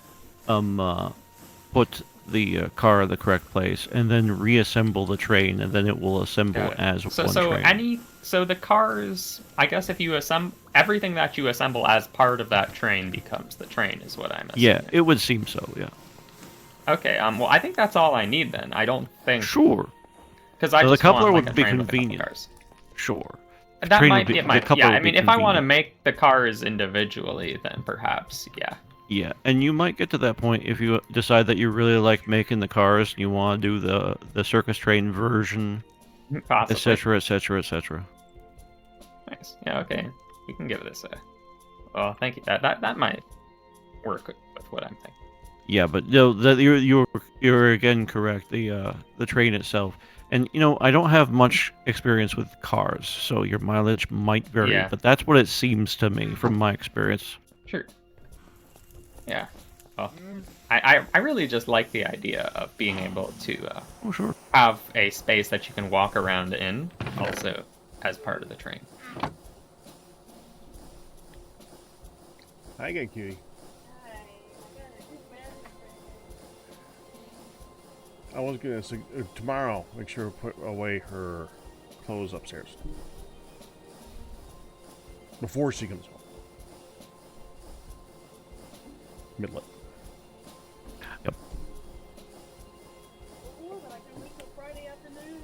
S4: put the car in the correct place, and then reassemble the train, and then it will assemble as one train.
S6: So the cars, I guess if you everything that you assemble as part of that train becomes the train, is what I'm assuming.
S4: Yeah, it would seem so, yeah.
S6: Okay, well, I think that's all I need then. I don't think...
S4: Sure.
S6: Because I
S4: so
S6: just
S4: the coupler
S6: want,
S4: would be convenient. Sure.
S6: That might be... Yeah, I mean, if I want to make the cars individually, then perhaps, yeah.
S4: Yeah, and you might get to that point if you decide that you really like making the cars and you want to do the circus train version, etc., etc., etc.
S6: Nice. Yeah, okay. We can give this a... Well, thank you. That might work with what I'm thinking.
S4: Yeah, but no, you're again correct. The train itself, and I don't have much experience with cars, so your mileage might vary. But that's what it seems to me from my experience.
S6: Sure. Yeah. Well, I really just like the idea of being able to have a space that you can walk around in, also as part of the train.
S1: Hi again, cutie. I was gonna say tomorrow. Make sure to put away her clothes upstairs before she comes home. Midlet.
S4: Yep.
S8: Friday afternoon.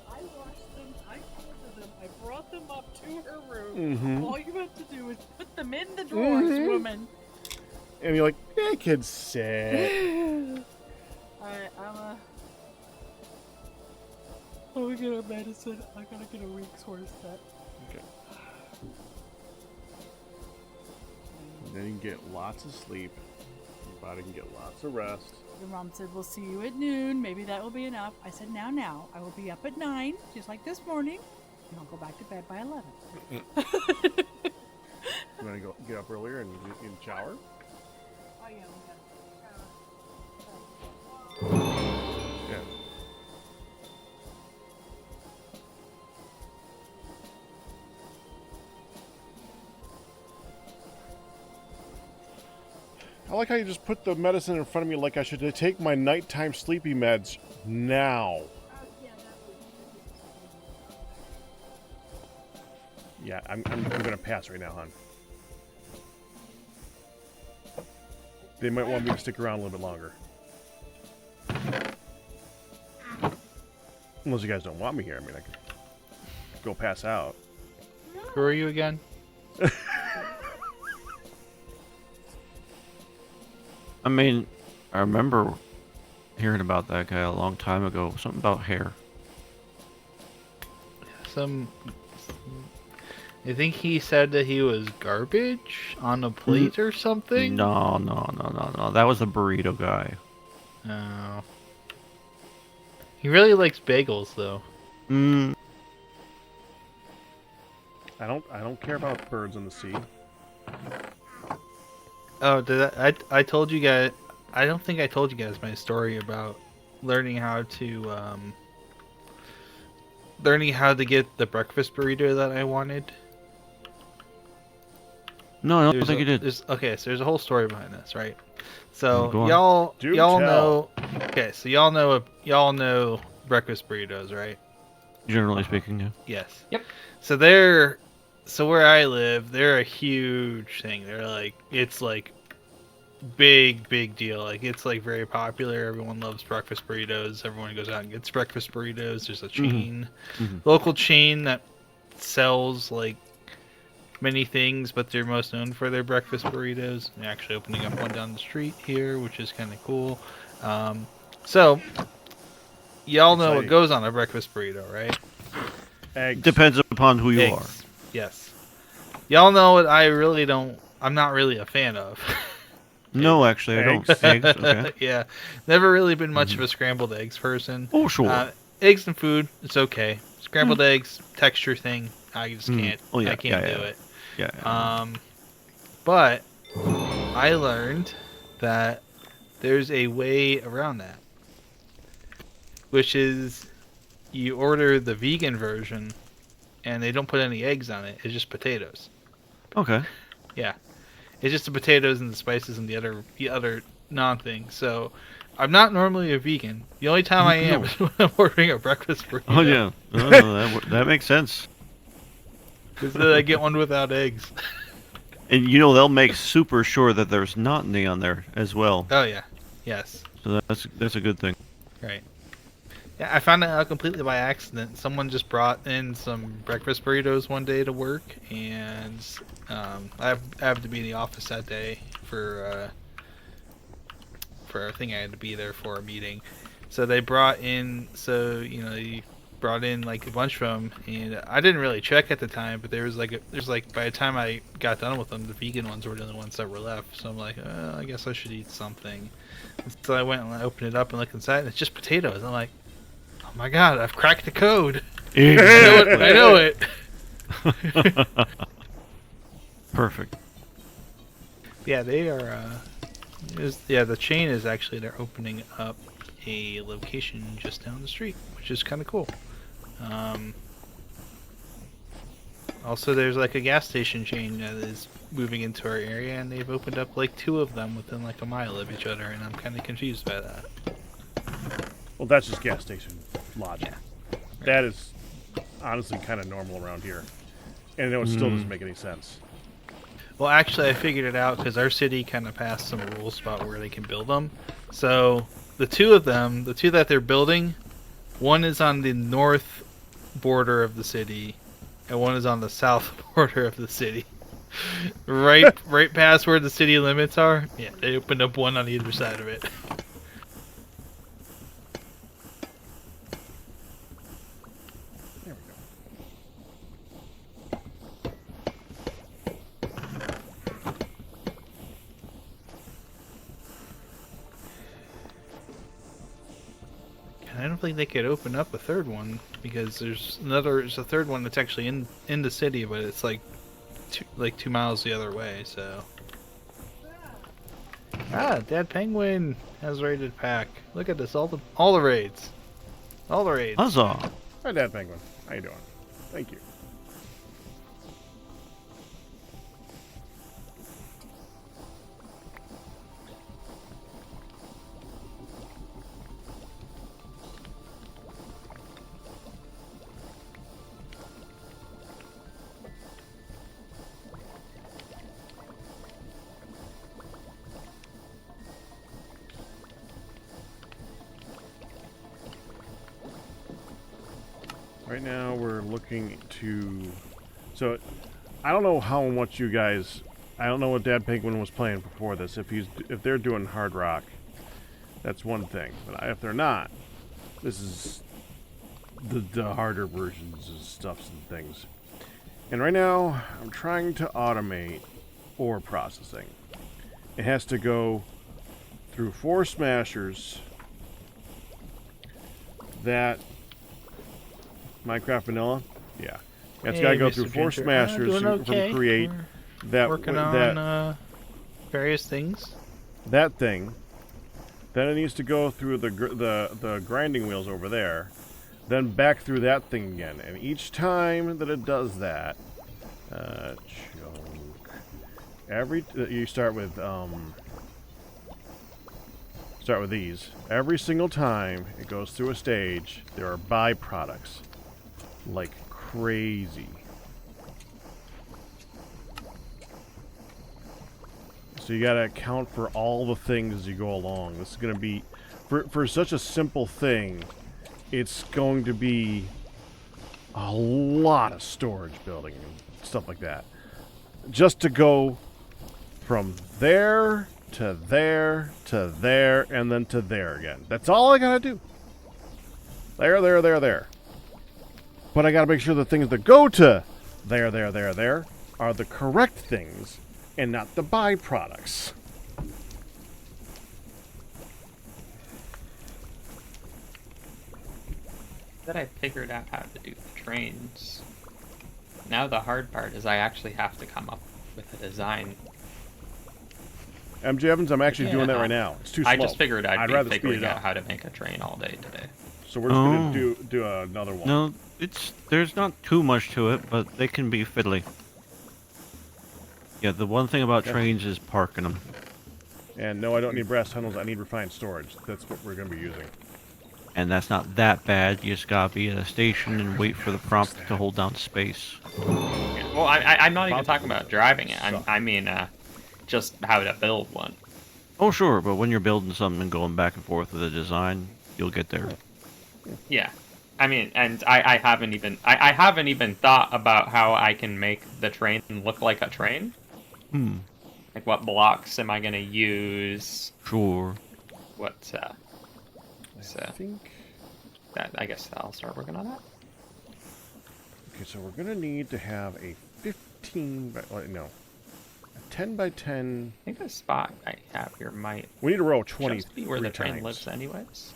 S8: I washed them, I folded them, I brought them up to her room. All you have to do is put them in the drawers, woman.
S1: And you're like, yeah, kids sit.
S8: Alright, I'm gonna get our medicine. I gotta get a week's worth set.
S1: Okay. And then you can get lots of sleep. Your body can get lots of rest.
S8: Your mom said, we'll see you at noon. Maybe that will be enough. I said, now. I will be up at 9, just like this morning. And I'll go back to bed by 11.
S1: You want to go get up earlier and shower?
S8: Oh, yeah,
S1: Yeah. I like how you just put the medicine in front of me like I should take my nighttime sleepy meds now. Yeah, I'm gonna pass right now, hon. They might want me to stick around a little bit longer. Unless you guys don't want me here. I mean, I could go pass out.
S7: Who are you again?
S4: I mean, I remember hearing about that guy a long time ago. Something about hair.
S7: some. I think he said that he was garbage on a plate or something.
S4: No. That was the burrito guy.
S7: Oh. He really likes bagels, though.
S4: Mm.
S1: I don't care about birds in the sea.
S7: Oh, I told you guys. I don't think I told you guys my story about learning how to get the breakfast burrito that I wanted.
S4: No, I don't think you did.
S7: Okay, so there's a whole story behind this, right? So
S4: Go on.
S7: y'all
S1: Do
S7: y'all
S1: tell.
S7: know. Okay, so y'all know breakfast burritos, right?
S4: Generally speaking, yeah.
S7: Yes.
S6: Yep.
S7: So where I live, they're a huge thing. They're like, it's like big deal. Like, it's like very popular. Everyone loves breakfast burritos. Everyone goes out and gets breakfast burritos. There's a chain, local chain that sells like many things, but they're most known for their breakfast burritos. They're actually opening up one down the street here, which is kind of cool. So y'all know what
S1: Exciting.
S7: goes on a breakfast burrito, right?
S1: Eggs.
S4: Depends upon who you are.
S7: Eggs. Yes. Y'all know what I'm not really a fan of.
S4: No, actually, I don't. Eggs, okay.
S7: Yeah. Never really been much of a scrambled eggs person.
S4: Oh, sure.
S7: Eggs and food, it's okay. Scrambled eggs, texture thing, I just can't.
S4: Oh, yeah,
S7: I can't
S4: yeah,
S7: do
S4: yeah.
S7: it.
S4: Yeah.
S7: But I learned that there's a way around that, which is you order the vegan version, and they don't put any eggs on it. It's just potatoes.
S4: Okay.
S7: Yeah, it's just the potatoes and the spices and the other non-thing. So I'm not normally a vegan. The only time I am is when I'm ordering a breakfast burrito.
S4: Oh, yeah. No, that makes sense.
S7: Because then I get one without eggs.
S4: And they'll make super sure that there's not any on there as well.
S7: Oh yeah, yes,
S4: So that's a good thing.
S7: right. Yeah, I found it out completely by accident. Someone just brought in some breakfast burritos one day to work, and I have to be in the office that day for a thing I had to be there for a meeting. So they brought in, they brought in like a bunch of them, and I didn't really check at the time, but there's like by the time I got done with them, the vegan ones were the only ones that were left. So I'm like, I guess I should eat something. And so I went and I opened it up and looked inside, and it's just potatoes. I'm like, oh my god, I've cracked the code. I know it.
S4: Perfect.
S7: Yeah, they are. The chain is actually, they're opening up a location just down the street, which is kind of cool. Also, there's like a gas station chain that is moving into our area, and they've opened up like 2 of them within like a mile of each other, and I'm kind of confused by that.
S1: Well, that's just gas station logic.
S7: Yeah.
S1: That is honestly kind of normal around here. And it still doesn't make any sense.
S7: Well, actually, I figured it out because our city kind of passed some rules about where they can build them. So the 2 of them, the 2 that they're building, one is on the north border of the city, and one is on the south border of the city. right past where the city limits are. Yeah, they opened up one on either side of it.
S1: There we go.
S7: And I don't think they could open up a third one because there's a third one that's actually in the city, but it's like 2 miles the other way. So Dad Penguin has raided pack. Look at this, all the raids,
S4: Huzzah!
S1: Hi, Dad Penguin. How you doing? Thank you. Right now we're looking to... So, I don't know how much you guys... I don't know what Dad Penguin was playing before this. If they're doing HardRock, that's one thing. But if they're not, this is the harder versions of stuffs and things. And right now, I'm trying to automate ore processing. It has to go through 4 smashers that Minecraft Vanilla, yeah, it's got to go
S7: Mr.
S1: through 4
S7: Ginger.
S1: smashers
S7: Doing okay.
S1: from create
S7: We're
S1: that
S7: working on various things.
S1: that thing. Then it needs to go through the grinding wheels over there, then back through that thing again. And each time that it does that, you start with these. Every single time it goes through a stage, there are byproducts like crazy. So you gotta account for all the things as you go along. This is gonna be, for such a simple thing, it's going to be a lot of storage building and stuff like that. Just to go from there to there to there and then to there again. That's all I gotta do. There. But I gotta make sure the things that go to there are the correct things and not the byproducts.
S6: That I figured out how to do the trains. Now the hard part is I actually have to come up with a design.
S1: MJ Evans, I'm actually doing that right now. It's too slow.
S6: I just figured I'd
S1: rather
S6: be
S1: speed
S6: figuring
S1: it
S6: out
S1: up.
S6: how to make a train all day today.
S1: So we're just gonna do another one.
S4: No, there's not too much to it, but they can be fiddly. Yeah, the one thing about trains is parking them.
S1: And no, I don't need brass tunnels. I need refined storage. That's what we're gonna be using.
S4: And that's not that bad. You just gotta be at a station and wait for the prompt to hold down space.
S6: Well, I'm not even talking about driving it. I mean, just how to build one.
S4: Oh, sure, but when you're building something and going back and forth with a design, you'll get there.
S6: Yeah, I mean, and I haven't even thought about how I can make the train look like a train. Like, what blocks am I gonna use?
S4: Sure.
S6: What?
S1: I think.
S6: I guess I'll start working on that.
S1: Okay, so we're gonna need to have a 15 by a 10 by 10.
S6: I think the spot I have here might.
S1: We need to roll 20.
S6: Just be where the train lives, anyways.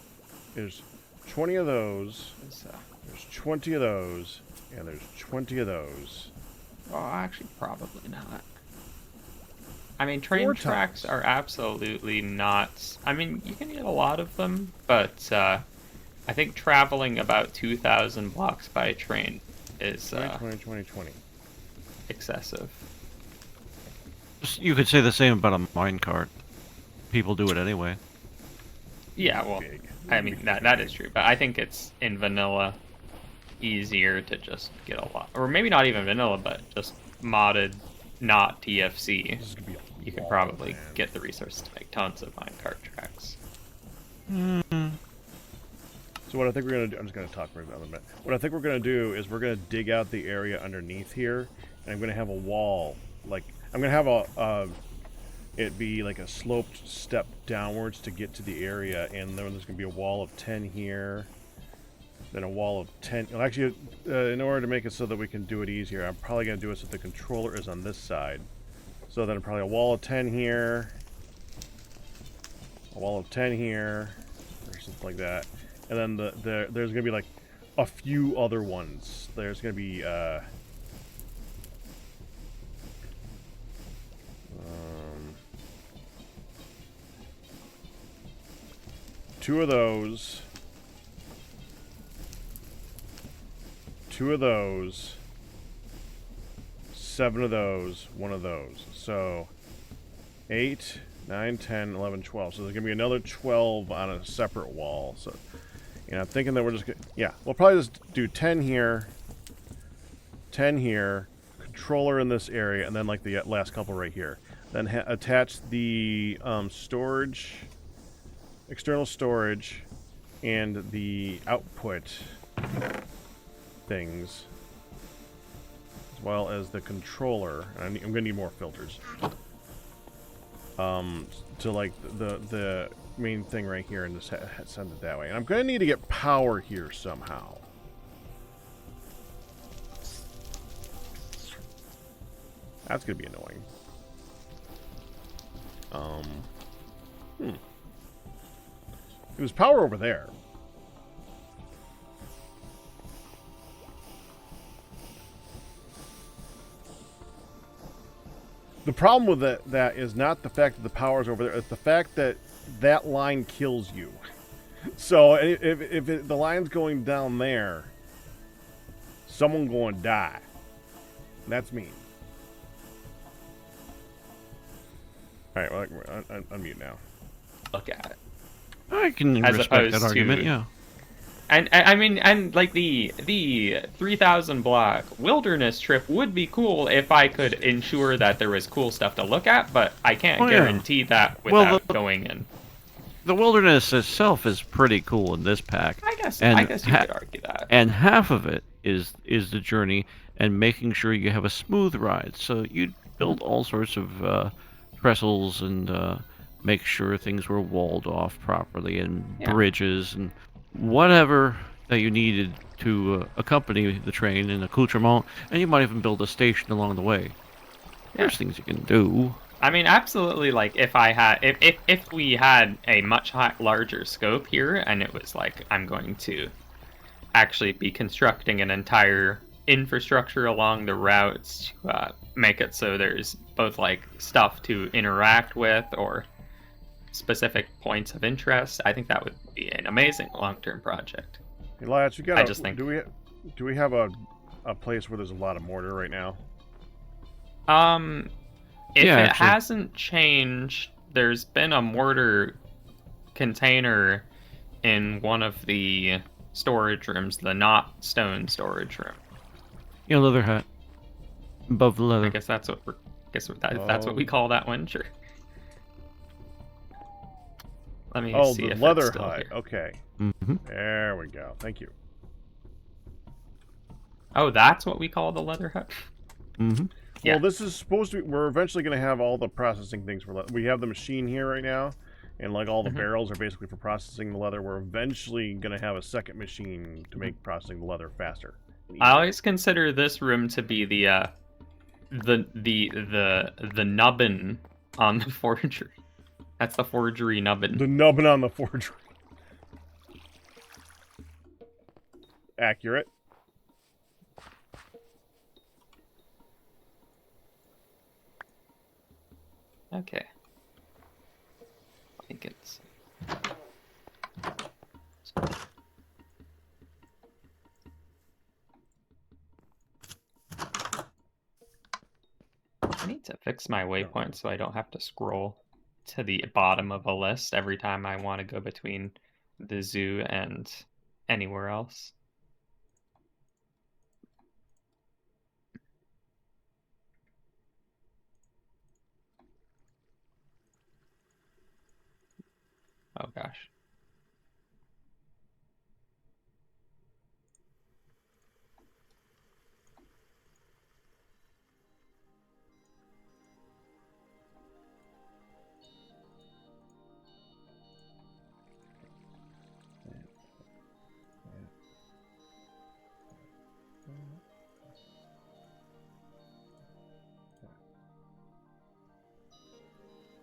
S1: There's 20 of those.
S6: So,
S1: There's 20 of those, and there's 20 of those.
S6: well, actually, probably not. I mean, train
S1: 4
S6: tracks
S1: times.
S6: are absolutely not. I mean, you can get a lot of them, but I think traveling about 2,000 blocks by train is
S1: 20.
S6: excessive.
S4: You could say the same about a minecart. People do it anyway.
S6: Yeah, well,
S1: Big.
S6: I mean that is true, but I think it's in vanilla easier to just get a lot, or maybe not even vanilla, but just modded, not TFC.
S1: This is gonna be
S6: You could probably get the resources to make tons of minecart tracks.
S1: So what I think we're gonna do, I'm just gonna talk for a minute. What I think we're gonna do is we're gonna dig out the area underneath here, and I'm gonna have a wall. Like I'm gonna have it be like a sloped step downwards to get to the area, and then there's gonna be a wall of 10 here, then a wall of 10. Well, actually, in order to make it so that we can do it easier, I'm probably gonna do it so the controller is on this side. So then probably a wall of 10 here, a wall of 10 here, or something like that. And then there's gonna be like a few other ones. There's gonna be 2 of those, 2 of those, 7 of those, 1 of those. So 8, 9, 10, 11, 12. So there's gonna be another 12 on a separate wall. So, you know, I'm thinking that we're just gonna, yeah, we'll probably just do 10 here, 10 here, controller in this area, and then like the last couple right here. Then attach the storage, external storage, and the output things, as well as the controller. I'm gonna need more filters. To like the main thing right here, and just send it that way. And I'm gonna need to get power here somehow. That's gonna be annoying. There's power over there. The problem with that is not the fact that the power's over there. It's the fact that that line kills you. So if the line's going down there, someone going to die. That's me. All right, well, unmute now.
S6: Look at it.
S4: I can
S6: As
S4: respect
S6: opposed
S4: that argument.
S6: to-
S4: Yeah.
S6: And I mean, and like the 3,000 block wilderness trip would be cool if I could ensure that there was cool stuff to look at, but I can't
S4: Oh, yeah.
S6: guarantee that
S4: Well,
S6: without going in.
S4: The wilderness itself is pretty cool in this pack.
S6: I guess
S4: And
S6: you could argue that.
S4: And half of it is the journey and making sure you have a smooth ride. So you build all sorts of trestles and make sure things were walled off properly and
S6: Yeah.
S4: bridges and whatever that you needed to accompany the train and accoutrement. And you might even build a station along the way. There's things you can do.
S6: I mean, absolutely. Like, if we had a much larger scope here, and it was like I'm going to actually be constructing an entire infrastructure along the routes to make it so there's both like stuff to interact with or specific points of interest, I think that would be an amazing long-term project.
S1: Elias, you got.
S6: I just think.
S1: Do we have a place where there's a lot of mortar right now?
S6: If
S4: Yeah,
S6: it
S4: actually.
S6: hasn't changed, there's been a mortar container in one of the storage rooms, the not stone storage room.
S4: Yeah, leather hat. Above the
S6: I
S4: leather.
S6: guess that's what that's what we call that one. Sure. Let me
S1: Oh,
S6: see
S1: the
S6: if
S1: leather
S6: it's still
S1: hut.
S6: here.
S1: Okay,
S4: Mm-hmm.
S1: there we go. Thank you.
S6: Oh, that's what we call the leather hut.
S4: Mm-hmm.
S6: Yeah.
S1: Well, this is supposed to be. We're eventually going to have all the processing things for. We have the machine here right now, and like all the
S6: Mhm.
S1: barrels are basically for processing the leather. We're eventually going to have a second machine to make processing the leather faster. and
S6: I
S1: easier.
S6: always consider this room to be the nubbin on the forgery. That's the forgery nubbin.
S1: The nubbin on the forgery. Accurate.
S6: Okay. I think it's. I need to fix my waypoint so I don't have to scroll to the bottom of a list every time I want to go between the zoo and anywhere else. Oh gosh.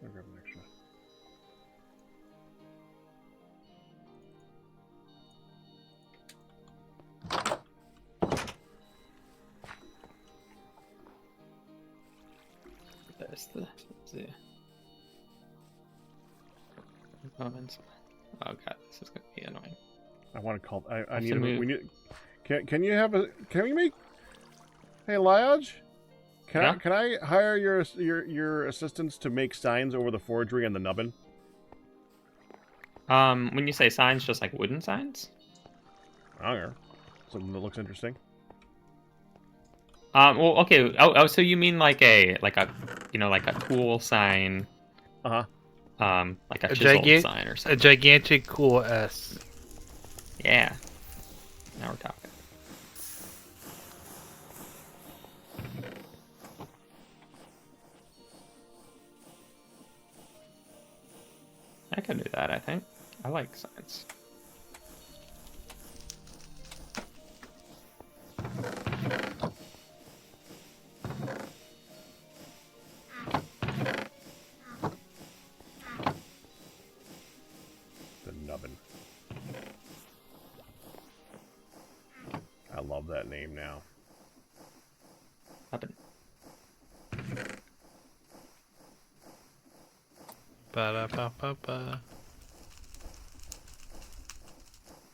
S1: I'll grab an extra.
S6: There's the zoo. Moments. Oh god, this is gonna be annoying.
S1: I want to call. I
S6: have
S1: need.
S6: to move.
S1: We need. Can you have a? Can we make? Hey, Liaj,
S6: Yeah?
S1: Can I hire your assistants to make signs over the forgery and the nubbin?
S6: When you say signs, just like wooden signs?
S1: I don't know. Something that looks interesting.
S6: Well, okay. Oh, so you mean like a cool sign,
S1: Uh huh.
S6: like a
S7: A
S6: chiseled sign or
S7: A
S6: something?
S7: gigantic cool S.
S6: Yeah. Now we're talking. I can do that, I think. I like signs.
S1: love that name now.
S6: Happen.
S7: Ba-da-ba-ba-ba.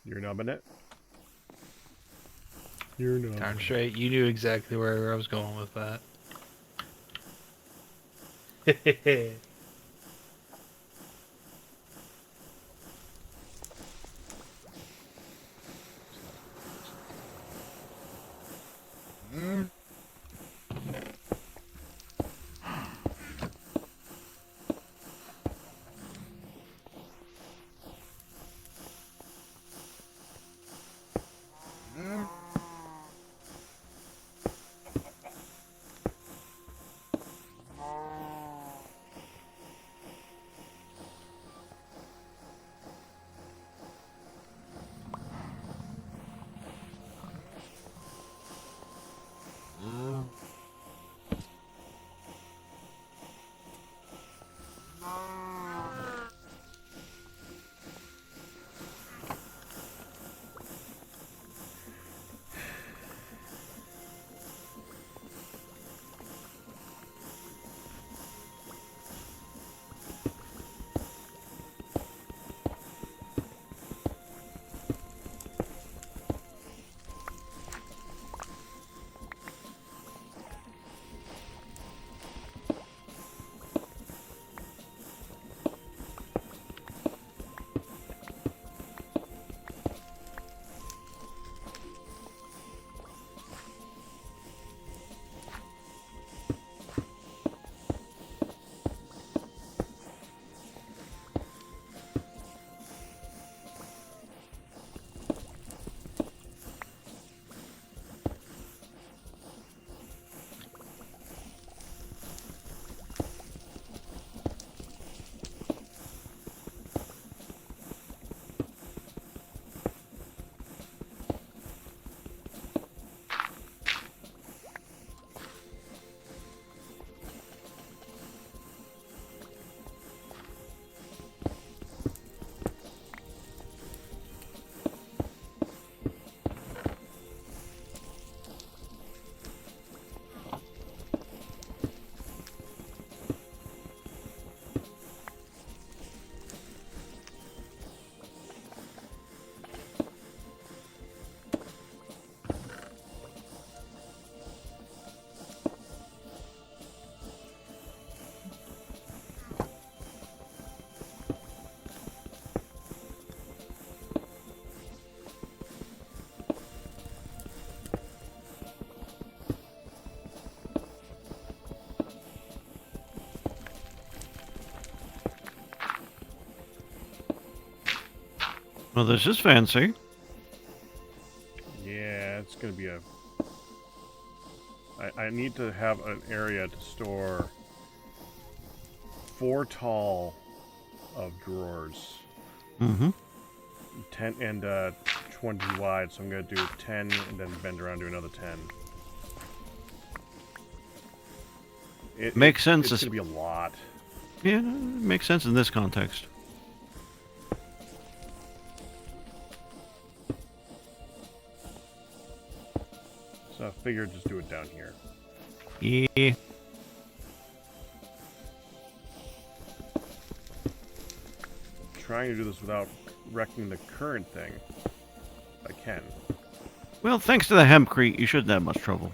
S1: You're nubbing it? You're nubbing
S7: Darn
S1: it.
S7: straight, you knew exactly where I was going with that.
S4: Well, this is fancy.
S1: Yeah, it's gonna be a... I need to have an area to store 4 tall of drawers.
S4: Mm-hmm.
S1: 10 and 20 wide, so I'm gonna do 10 and then bend around to another 10.
S4: Makes sense.
S1: It's gonna be a lot.
S4: Yeah, it makes sense in this context.
S1: So I figured just do it down here.
S4: Yeah.
S1: Trying to do this without wrecking the current thing. I can.
S4: Well, thanks to the hempcrete, you shouldn't have much trouble.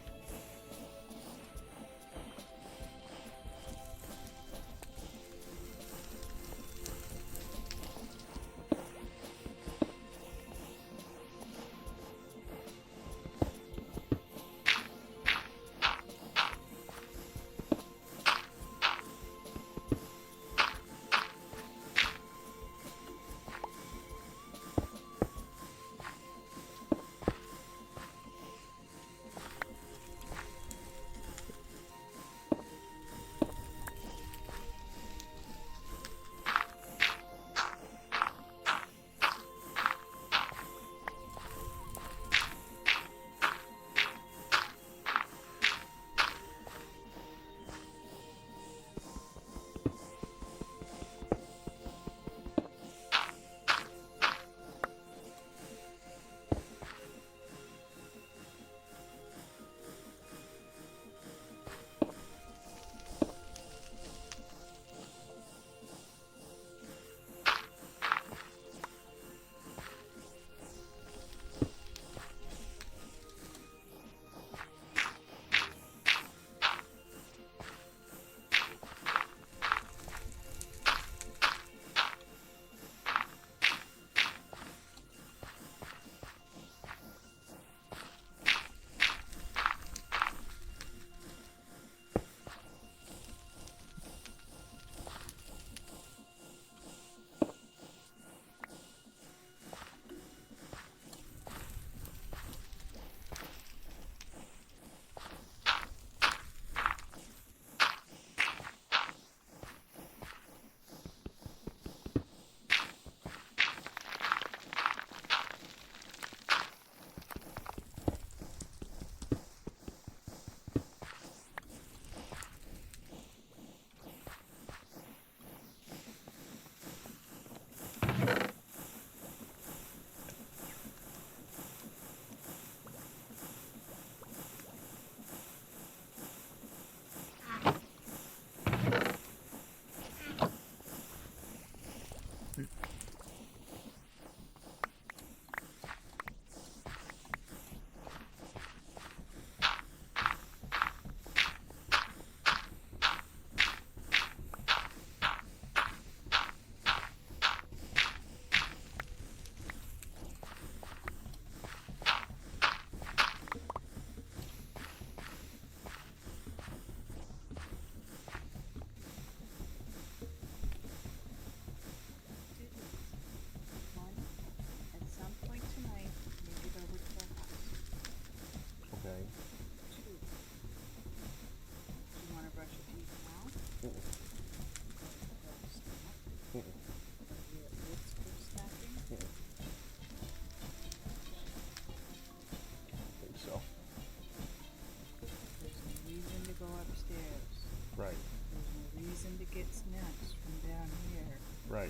S1: Right.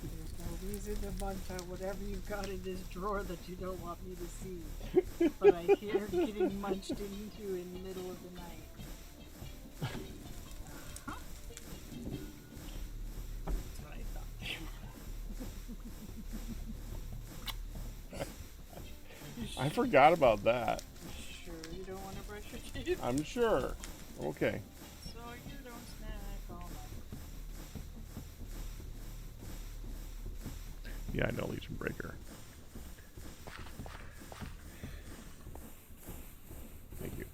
S8: There's no reason to munch on whatever you've got in this drawer that you don't want me to see. But I hear getting munched into in the middle of the night. Uh-huh. That's what I thought.
S1: I forgot about that.
S8: Sure you don't want to brush your teeth?
S1: I'm sure. Okay.
S8: So you don't snack all night.
S1: Yeah, I know, Legion Breaker. Thank you.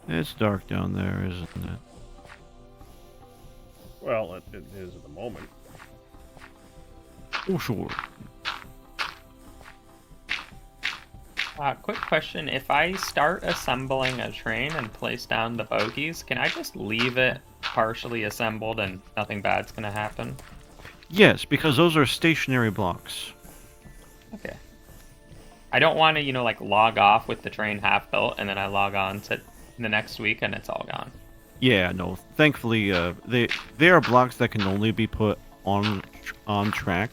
S4: It's dark down there, isn't it?
S1: Well, it is at the moment.
S4: Oh, sure.
S6: Quick question. If I start assembling a train and place down the bogies, can I just leave it partially assembled and nothing bad's gonna happen?
S4: Yes, because those are stationary blocks.
S6: Okay. I don't want to, like log off with the train half built and then I log on to the next week and it's all gone.
S4: Yeah, no. Thankfully, they are blocks that can only be put on track.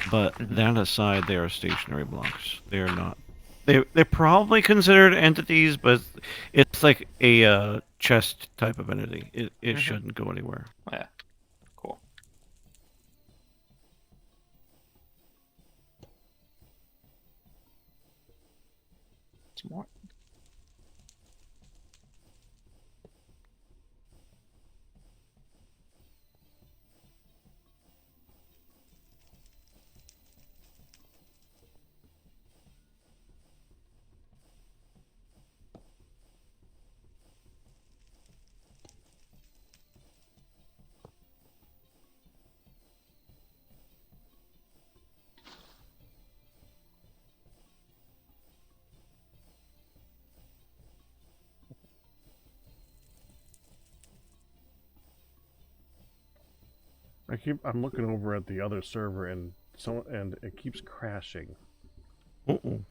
S4: But that aside, they are stationary blocks. They are not. They're probably considered entities, but it's like a chest type of entity. It shouldn't go anywhere.
S6: Yeah. Cool. Some more.
S1: I'm looking over at the other server and it keeps crashing.
S4: Uh-oh.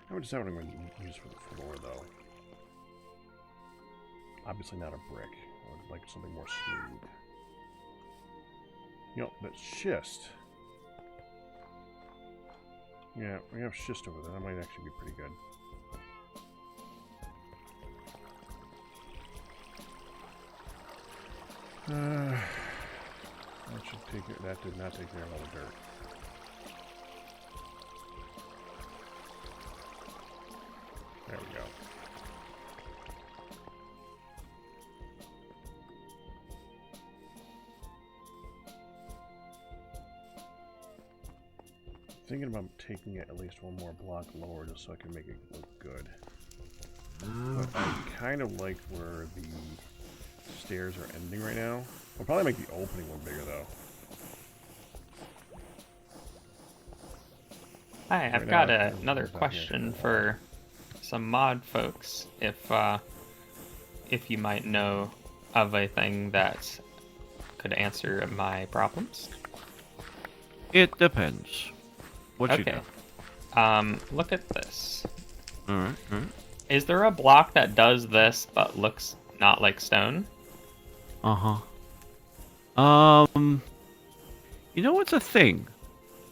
S1: I would decide what I'm going to use for the floor, though. Obviously not a brick. I would like something more smooth. You know, that schist. Yeah, we have schist over there. That might actually be pretty good. That should take it. That did not take care of all the dirt. There we go. Thinking about taking it at least one more block lower just so I can make it look good. But I kind of like where the stairs are ending right now. I'll probably make the opening one bigger though.
S6: Hi, I've got another question for some mod folks. If you might know of a thing that could answer my problems.
S4: It depends. What you
S6: Okay.
S4: got?
S6: Look at this.
S4: Alright, alright.
S6: Is there a block that does this but looks not like stone?
S4: Uh-huh. You know what's a thing?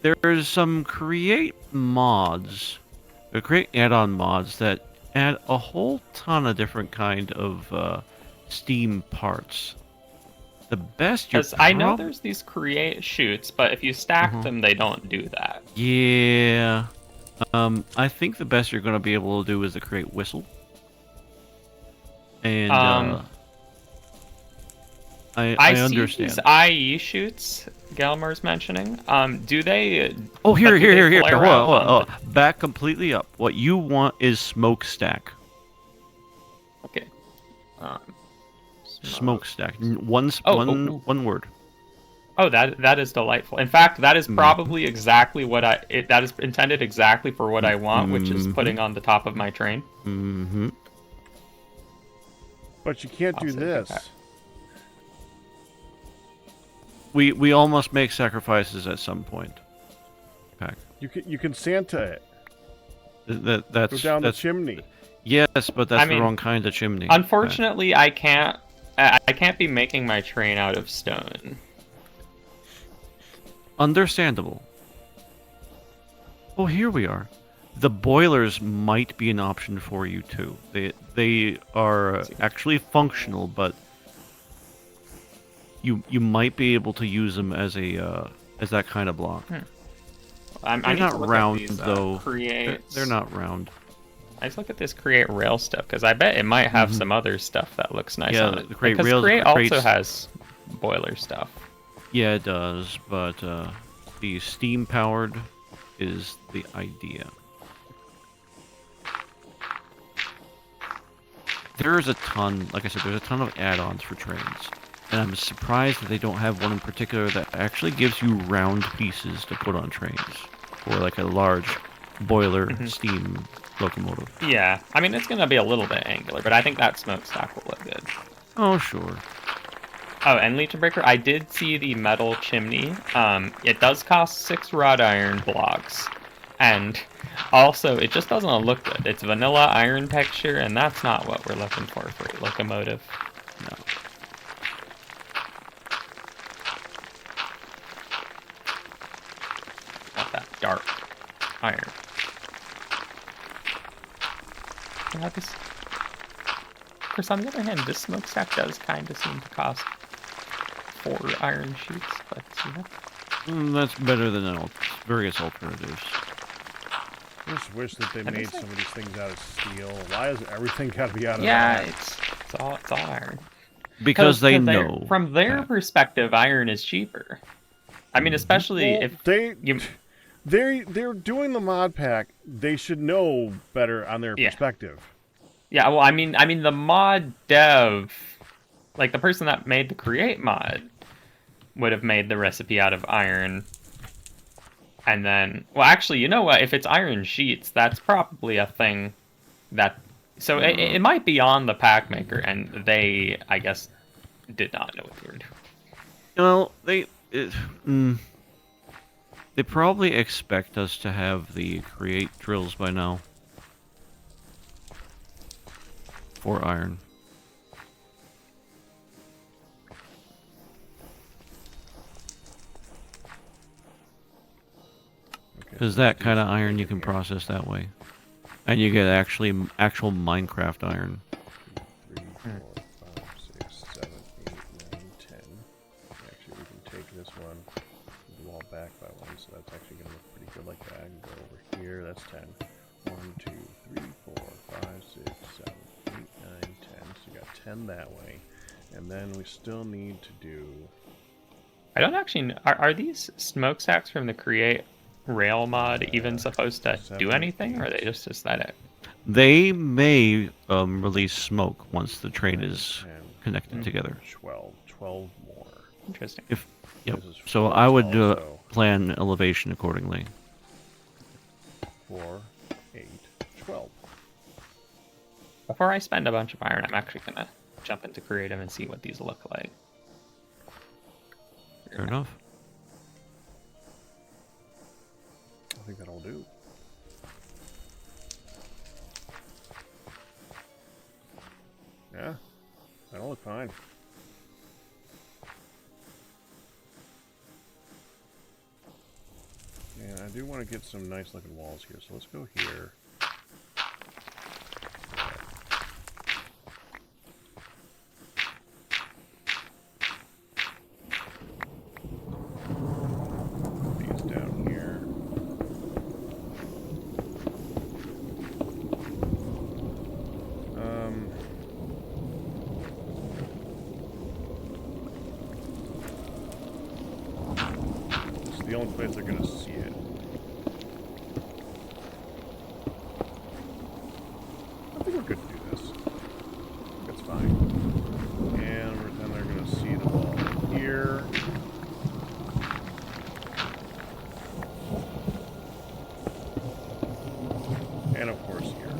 S4: There's some create mods, or create add-on mods that add a whole ton of different kind of Steam parts. The best you're
S6: Because I know there's these create shoots, but if you stack them, they don't do that.
S4: Yeah. I think the best you're going to be able to do is the create whistle. And I understand.
S6: See these IE shoots Gelmar's mentioning. Do they?
S4: Oh, here.
S6: flare
S4: Hold
S6: out
S4: on, hold on. Back completely up. What you want is smokestack.
S6: Okay.
S4: Smokestack. One word.
S6: Oh, that is delightful. In fact, that is probably exactly what that is intended exactly for what I want, which is putting on the top of my train.
S4: Mm-hmm.
S1: But you can't do this.
S4: We all must make sacrifices at some point. Pack.
S1: You can Santa it.
S4: That's
S1: Go down the chimney.
S4: Yes, but that's the wrong kind of chimney.
S6: Unfortunately, I can't be making my train out of stone.
S4: Understandable. Oh, here we are. The boilers might be an option for you too. They are actually functional, but you might be able to use them as that kind of block.
S6: They're
S4: not round though.
S6: Create.
S4: They're not round.
S6: I just look at this create rail stuff because I bet it might have some other stuff that looks nice on it.
S4: The create
S6: because
S4: rails,
S6: create also has boiler stuff.
S4: Yeah, it does, but the steam powered is the idea. There's a ton, like I said, there's a ton of add-ons for trains. And I'm surprised that they don't have one in particular that actually gives you round pieces to put on trains. Or like a large boiler steam locomotive.
S6: Yeah, I mean, it's going to be a little bit angular, but I think that smokestack will look good.
S4: Oh, sure.
S6: Oh, and Legion Breaker, I did see the metal chimney. It does cost 6 wrought iron blocks. And also, it just doesn't look good. It's vanilla iron texture, and that's not what we're looking for a locomotive.
S4: No.
S6: Not that dark iron. Yeah, this... Of course, on the other hand, this smokestack does kind of seem to cost 4 iron sheets, but yeah.
S4: That's better than various alternatives.
S1: I just wish that they made some of these things out of steel. Why is everything got to be out of
S6: Yeah,
S1: iron?
S6: it's all iron.
S4: Because they know.
S6: From their perspective, iron is cheaper. I mean, especially if
S1: they're doing the mod pack, they should know better on their perspective.
S6: Yeah, well, I mean, the mod dev, like the person that made the create mod, would have made the recipe out of iron. And then, well, actually, you know what? If it's iron sheets, that's probably a thing that... So it might be on the pack maker, and they, I guess, did not know what they were doing.
S4: Well, they probably expect us to have the create drills by now. 4 iron.
S1: Okay,
S4: Because
S1: so
S4: that
S1: let's do
S4: kind of
S1: some
S4: iron you
S1: digging
S4: can
S1: here.
S4: process that way. And you get actual Minecraft iron.
S1: 3, 4, 5, 6, 7, 8, 9, 10. Actually, we can take this one, move the wall back by 1, so that's actually going to look pretty good like that. And go over here, that's 10. 1, 2, 3, 4, 5, 6, 7, 8, 9, 10. So you got 10 that way. And then we still need to do...
S6: I don't actually know. Are these smokestacks from the Create Rail mod even supposed to do
S1: 7,
S6: anything, or are
S1: 8.
S6: they just aesthetic?
S4: They may release smoke once the train
S1: 9,
S4: is
S1: 10,
S4: connected
S1: 11,
S4: together.
S1: 12. 12 more.
S6: Interesting.
S4: Yep.
S1: This is
S4: So
S1: 4
S4: I would
S1: tall, so
S4: plan elevation accordingly.
S1: 4, 8, 12.
S6: Before I spend a bunch of iron, I'm actually gonna jump into creative and see what these look like.
S4: Fair enough.
S1: I think that'll do. Yeah, that'll look fine. And I do want to get some nice looking walls here, so let's go here. These down here. This is the only place they're gonna see it. I think we're good to do this. That's fine. And then they're gonna see the wall here. And of course here.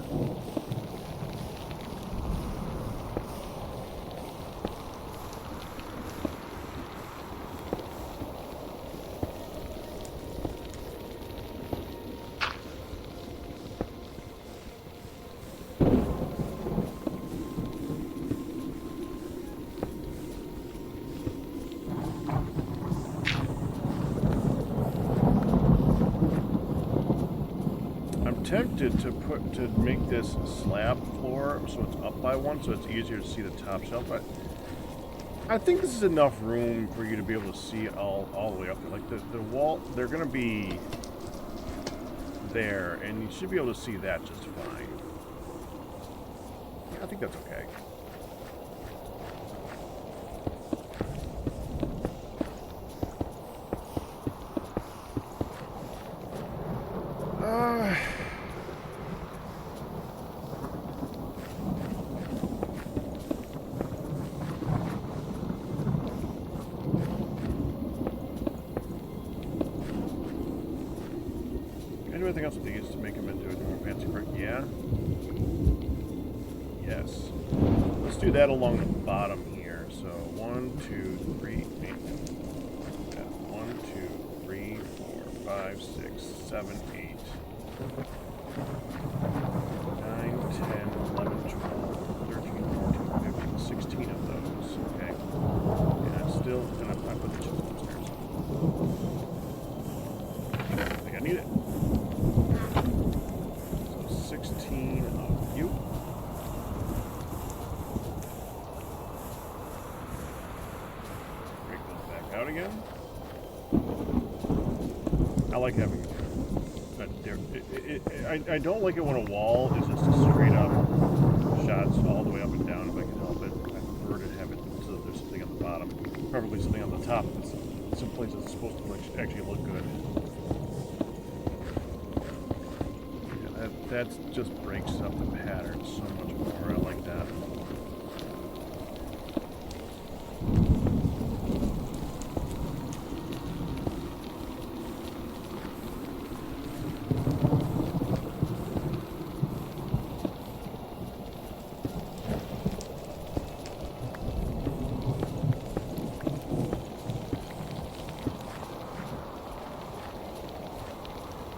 S1: I'm tempted to make this slab floor so it's up by 1, so it's easier to see the top shelf. But I think this is enough room for you to be able to see all the way up there. Like the wall, they're gonna be there, and you should be able to see that just fine. Yeah, I think that's okay. Can I do anything else with these to make them into a more fancy brick? Yeah. Yes. Let's do that along the bottom here. So 1, 2, 3, 8. Yeah, 1, 2, 3, 4, 5, 6, 7, 8. 9, 10, 11, 12, 13, 14, 15, 16 of those. Okay. Yeah, still, and I put the chips upstairs. I think I need it. So 16 of you. Break those back out again. I like having I don't like it when a wall is just straight up shots all the way up and down if I can help it. I prefer to have it so that there's something on the bottom, preferably something on the top. It's some places it's supposed to actually look good. Yeah, that just breaks up the pattern so much more. I like that.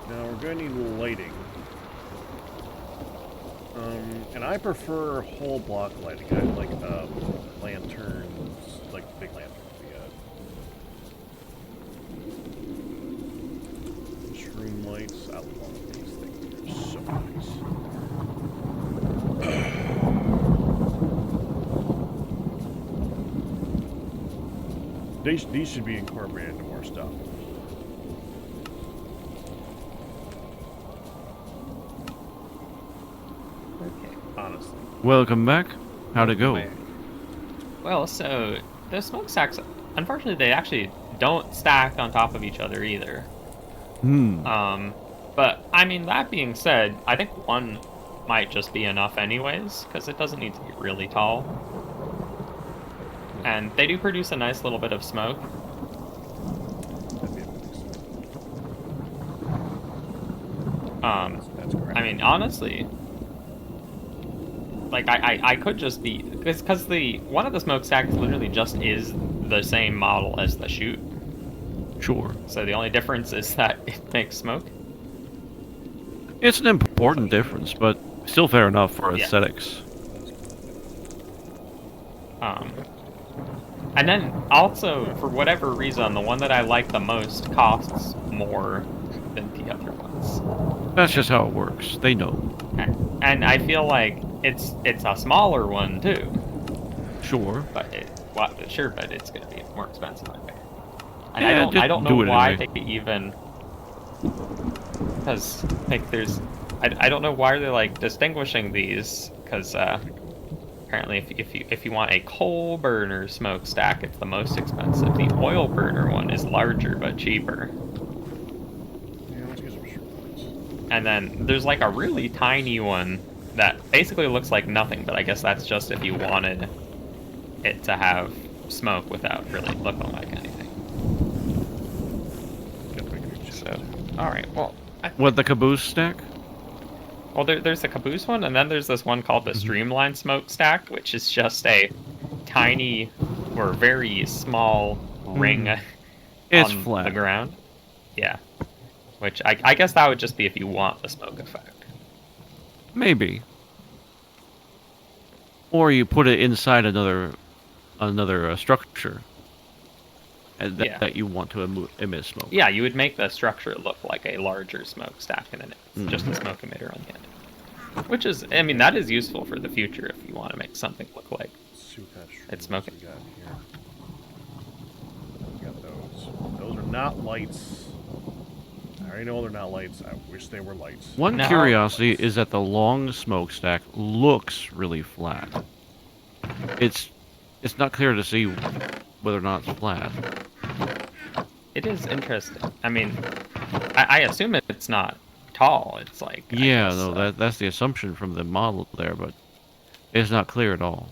S1: Now we're going to need lighting. And I prefer whole block lighting. I like lanterns, like big lanterns. Yeah. Shroom lights. I love these things. They're so nice. These should be incorporated into more stuff.
S6: Okay.
S1: Honestly.
S4: Welcome back. How'd it go?
S6: Well, so the smokestacks, unfortunately, they actually don't stack on top of each other either. But I mean, that being said, I think one might just be enough anyways, because it doesn't need to be really tall. And they do produce a nice little bit of smoke.
S1: That's correct.
S6: I mean, honestly, like I could just be because the one of the smokestacks literally just is the same model as the chute.
S4: Sure.
S6: So the only difference is that it makes smoke.
S4: It's an important difference, but still fair enough for
S6: Yeah.
S4: aesthetics.
S6: And then also, for whatever reason, the one that I like the most costs more than the other ones.
S4: That's just how it works. They know.
S6: And I feel like it's a smaller one too.
S4: Sure.
S6: But but it's gonna be more expensive, I think. And
S4: Yeah,
S6: I don't know
S4: do it
S6: why
S4: anyway.
S6: they even, because like there's, I don't know why they're like distinguishing these, because apparently if you want a coal burner smokestack, it's the most expensive. The oil burner one is larger but cheaper.
S1: Yeah, let's get some shroom lights.
S6: And then there's like a really tiny one that basically looks like nothing, but I guess that's just if you wanted it to have smoke without really looking like anything. So, alright, well...
S4: What, the caboose stack?
S6: Well, there's the caboose one, and then there's this one called the streamline smokestack, which is just a tiny or very small ring
S4: It's
S6: on
S4: flat.
S6: the ground. Yeah. Which I guess that would just be if you want the smoke effect.
S4: Maybe. Or you put it inside another structure and
S6: Yeah.
S4: that you want to emit smoke.
S6: Yeah, you would make the structure look like a larger smokestack, and then it's just a smoke emitter on the end. Which is, I mean, that is useful for the future if you want to make something look like it's smoking.
S1: We got here. We got those. Those are not lights. I already know they're not lights. I wish they were lights.
S4: One
S6: No.
S4: curiosity is that the long smokestack looks really flat. It's not clear to see whether or not it's flat.
S6: It is interesting. I mean, I assume it's not tall. It's like
S4: Yeah,
S6: guess,
S4: no, that's the assumption from the model there, but it's not clear at all.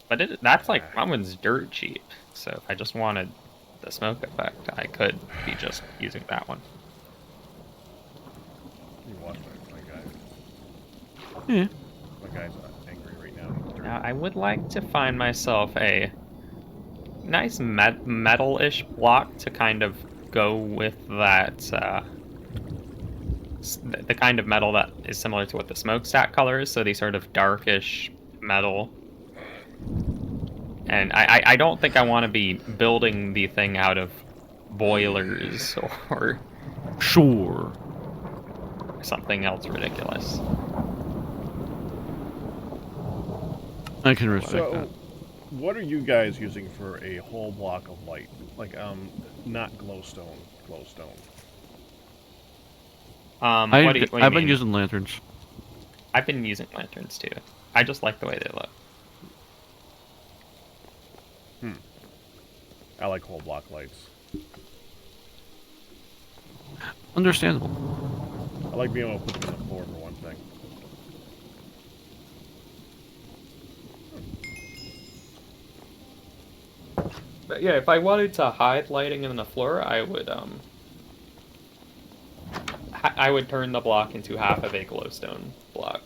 S6: But that's like that one's dirt cheap. So if I just wanted the smoke effect, I could be just using that one.
S1: You watch my guy.
S4: Yeah.
S1: My guy's angry right now.
S6: Now I would like to find myself a nice metal-ish block to kind of go with that. The kind of metal that is similar to what the smokestack color is, so the sort of darkish metal. And I don't think I want to be building the thing out of boilers or
S4: Sure.
S6: something else ridiculous.
S4: I can respect
S1: So,
S4: that.
S1: what are you guys using for a whole block of light? Like, not glowstone.
S6: What do you
S4: I've been
S6: mean?
S4: using lanterns.
S6: I've been using lanterns too. I just like the way they look.
S1: I like whole block lights.
S4: Understandable.
S1: I like being able to put them on the floor for one thing.
S6: But yeah, if I wanted to hide lighting in the floor, I would turn the block into half of a glowstone block.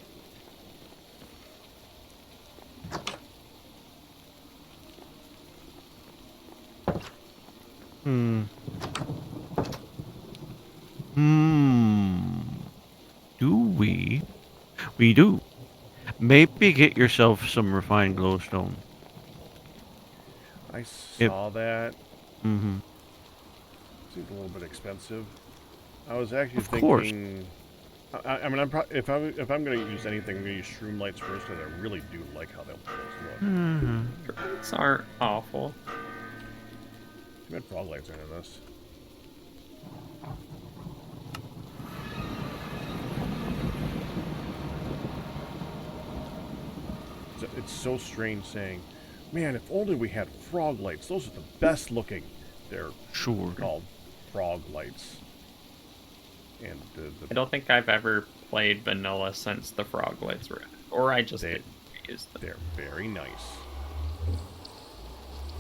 S4: Do we? We do. Maybe get yourself some refined glowstone.
S1: I saw that.
S4: Mm-hmm.
S1: Seems a little bit expensive. I was actually
S4: Of course.
S1: thinking. I mean, if I'm gonna use anything, I'm gonna use shroom lights first, because I really do like how those look.
S4: Mm-hmm.
S6: Lights aren't awful.
S1: Too bad frog lights aren't in this. It's so strange saying, man, if only we had frog lights. Those are the best looking. They're
S4: Sure.
S1: called frog lights. And
S6: I don't think I've ever played vanilla since the frog lights were, or I just didn't use them.
S1: they're very nice.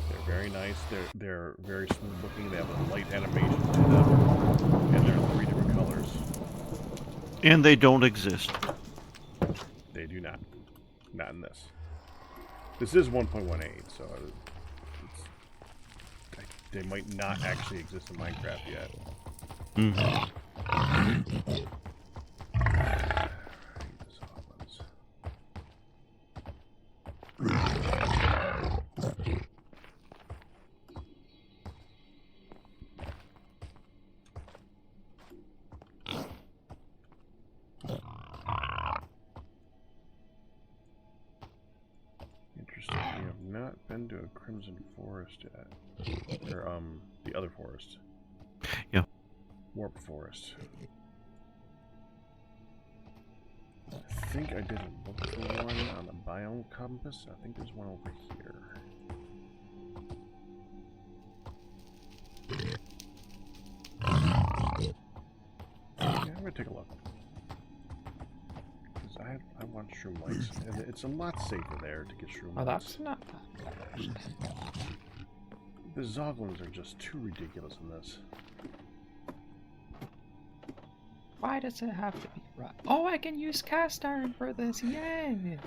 S1: They're very nice. They're very smooth looking. They have a light animation to them, and they're 3 different colors.
S4: And they don't exist.
S1: They do not. Not in this. This is 1.18, so they might not actually exist in Minecraft yet.
S4: Mm-hmm.
S1: Interesting. We have not been to a Crimson Forest yet. Or, the other forest.
S4: Yeah.
S1: Warp Forest. I think I didn't look for one on the biome compass. I think there's one over here. Yeah, I'm gonna take a look. Because I want shroom lights, and it's a lot safer there to get shroom
S6: Oh,
S1: lights.
S6: that's not bad.
S1: The Zoglins are just too ridiculous in this.
S6: Why does it have to be right? Oh, I can use cast iron for this. Yay!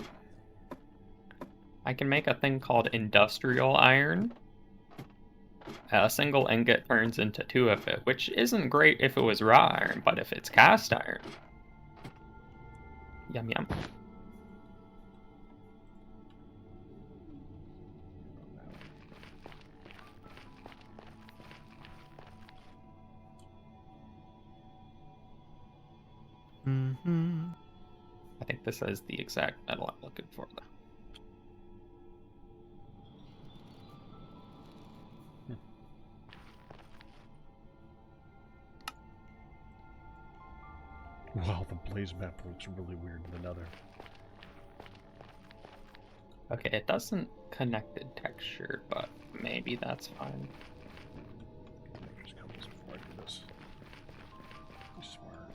S6: I can make a thing called industrial iron. A single ingot turns into 2 of it, which isn't great if it was raw iron, but if it's cast iron. Yum yum.
S4: Mm-hmm.
S6: I think this is the exact metal I'm looking for, though.
S1: Wow, the blaze map looks really weird in another.
S6: Okay, it doesn't connected texture, but maybe that's fine.
S1: Just come this before I do this. Be smart.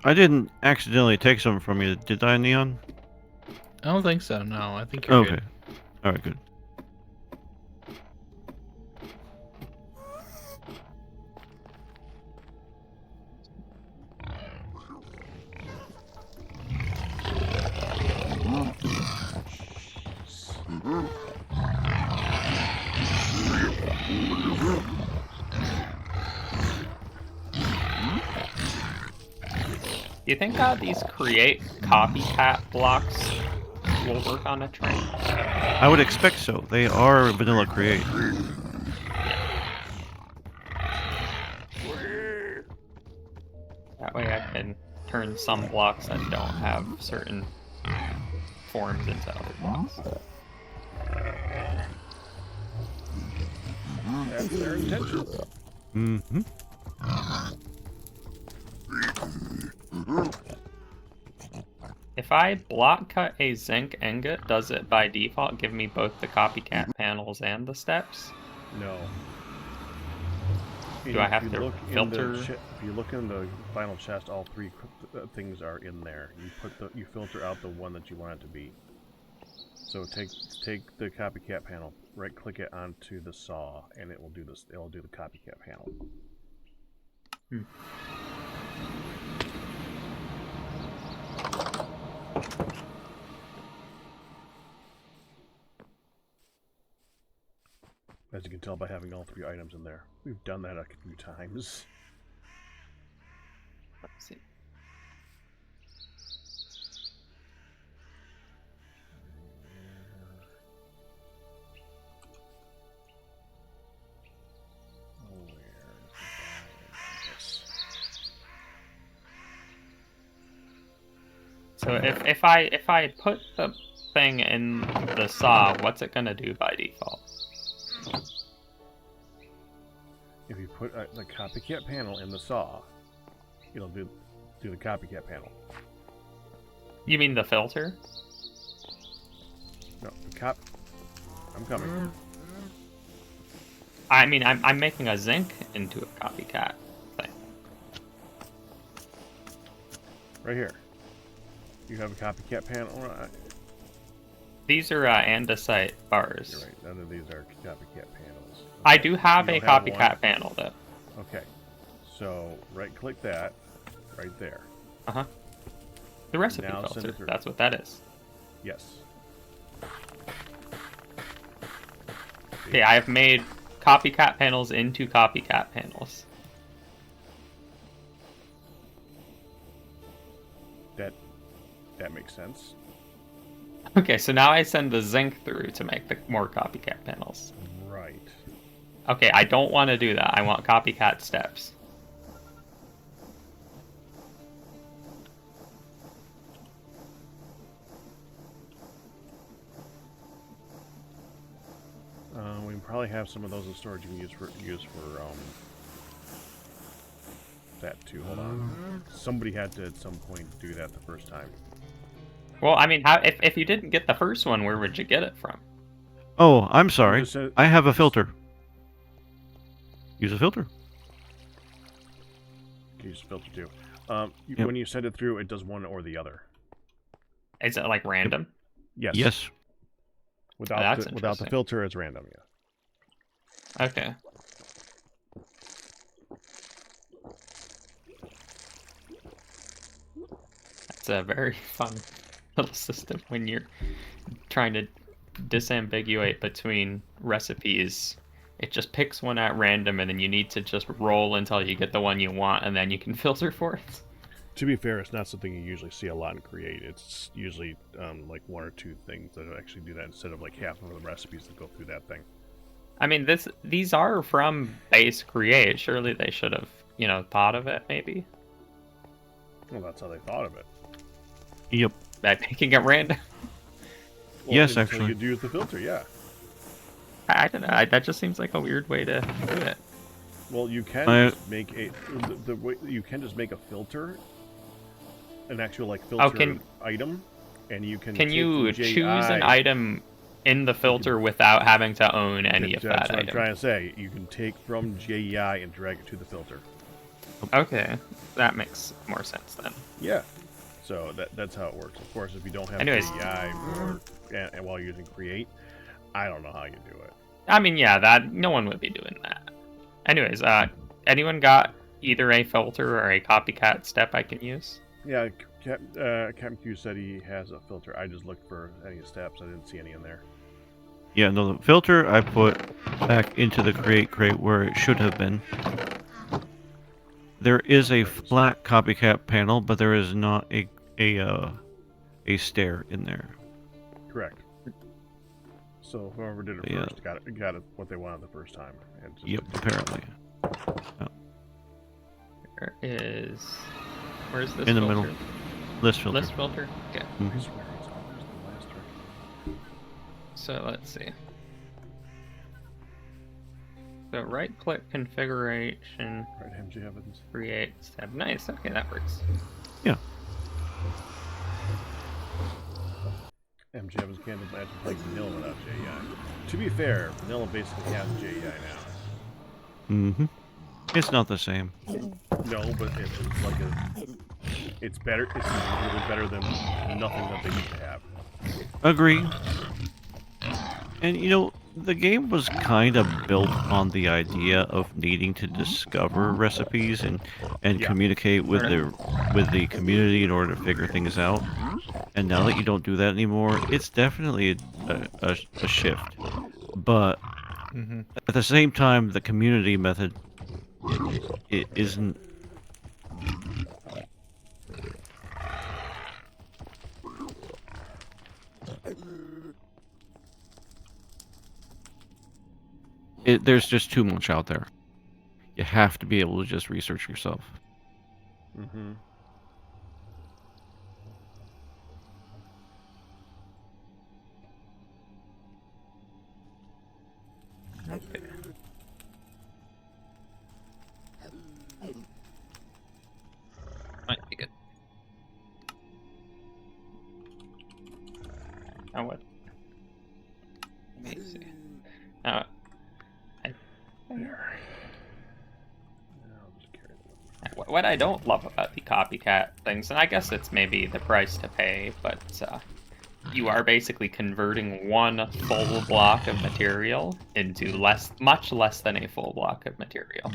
S4: I didn't accidentally take some from you, did I, Neon?
S7: I don't think so. No, I think you're
S4: Okay.
S7: good.
S4: All right, good.
S6: Do you think these create copycat blocks will work on a train?
S4: I would expect so. They are vanilla create.
S6: That way I can turn some blocks that don't have certain forms into other blocks.
S1: That's their intention.
S4: Mm-hmm.
S6: If I block cut a zinc ingot, does it by default give me both the copycat panels and the steps?
S1: No.
S6: Do I have to filter?
S1: If you look in the final chest, all 3 things are in there. You filter out the one that you want it to be. So take the copycat panel, right click it onto the saw, and it will do this. It'll do the copycat panel. As you can tell by having all 3 items in there. We've done that a few times.
S6: Let's see. So if I put the thing in the saw, what's it gonna do by default?
S1: If you put the copycat panel in the saw, it'll do the copycat panel.
S6: You mean the filter?
S1: No, I'm coming.
S6: I mean, I'm making a zinc into a copycat thing.
S1: Right here. You have a copycat panel.
S6: These are andesite bars.
S1: You're right. None of these are copycat panels. Okay.
S6: I do have
S1: You
S6: a
S1: don't have
S6: copycat
S1: one?
S6: panel though.
S1: Okay. So right-click that, right there.
S6: The recipe
S1: Now send
S6: filter.
S1: it through.
S6: That's what that is.
S1: Yes.
S6: Okay, I have made copycat panels into copycat panels.
S1: That makes sense.
S6: Okay, so now I send the zinc through to make the more copycat panels.
S1: Right.
S6: Okay, I don't want to do that. I want copycat steps.
S1: We can probably have some of those in storage you can use for that too. Hold on. Somebody had to at some point do that the first time.
S6: Well, I mean, how if you didn't get the first one, where would you get it from?
S4: Oh, I'm sorry.
S1: Just said-
S4: I have a filter. Use a filter.
S1: You use filter too.
S4: Yep.
S1: When you send it through, it does one or the other.
S6: Is it like random?
S1: Yes.
S4: Yes.
S1: Without
S6: that's
S1: the
S6: interesting.
S1: filter, it's random. Yeah.
S6: Okay. That's a very fun little system when you're trying to disambiguate between recipes. It just picks one at random, and then you need to just roll until you get the one you want, and then you can filter for it.
S1: To be fair, it's not something you usually see a lot in Create. It's usually like 1 or 2 things that actually do that instead of like half of the recipes that go through that thing.
S6: I mean, these are from base Create. Surely they should have, thought of it, maybe?
S1: Well, that's how they thought of it.
S4: Yep.
S6: By making it random?
S1: Well,
S4: Yes,
S1: until
S4: actually.
S1: you use the filter, yeah.
S6: I don't know. That just seems like a weird way to do it.
S1: Well, you can just make the way you can just make a filter, an actual like filter item, and you can.
S6: Can
S1: take
S6: you
S1: the
S6: choose an
S1: JI
S6: item in the filter without having to own any of
S1: That's
S6: that
S1: what
S6: item?
S1: I'm trying to say. You can take from JEI and drag it to the filter.
S6: Okay, that makes more sense then.
S1: Yeah. So that's how it works. Of course, if you don't have
S6: Anyways.
S1: JEI and while using Create, I don't know how you do it.
S6: I mean, yeah, that no one would be doing that. Anyways, anyone got either a filter or a copycat step I can use?
S1: Yeah, Captain Q said he has a filter. I just looked for any steps. I didn't see any in there.
S4: Yeah, no, the filter I put back into the create crate where it should have been. There is a flat copycat panel, but there is not a stair in there.
S1: Correct. So whoever did it
S4: Yeah.
S1: first got it what they wanted the first time. And just
S4: Yep, apparently.
S6: Where's this
S4: In the
S6: filter?
S4: middle. List filter.
S6: List filter? Okay.
S1: I swear it's always the last trick.
S6: So let's see. So right click configuration,
S1: Right, MJ Evans.
S6: create tab. Nice, okay, that works.
S4: Yeah.
S1: MJ Evans can't imagine playing vanilla without JEI. To be fair, vanilla basically has JEI now.
S4: Mm-hmm. It's not the same.
S1: No, but it's like it's better. It's really better than nothing that they used to have.
S4: Agree. And the game was kind of built on the idea of needing to discover recipes and
S1: Yeah.
S4: communicate with the community in order to figure things out. And now that you don't do that anymore, it's definitely a shift. But
S7: Mm-hmm.
S4: At the same time, the community method it isn't. There's just too much out there. You have to be able to just research yourself.
S1: Mm-hmm.
S6: Okay. Might be good. Now what? Let me see. Now, what I don't love about the copycat things, and I guess it's maybe the price to pay, but you are basically converting one full block of material into much less than a full block of material.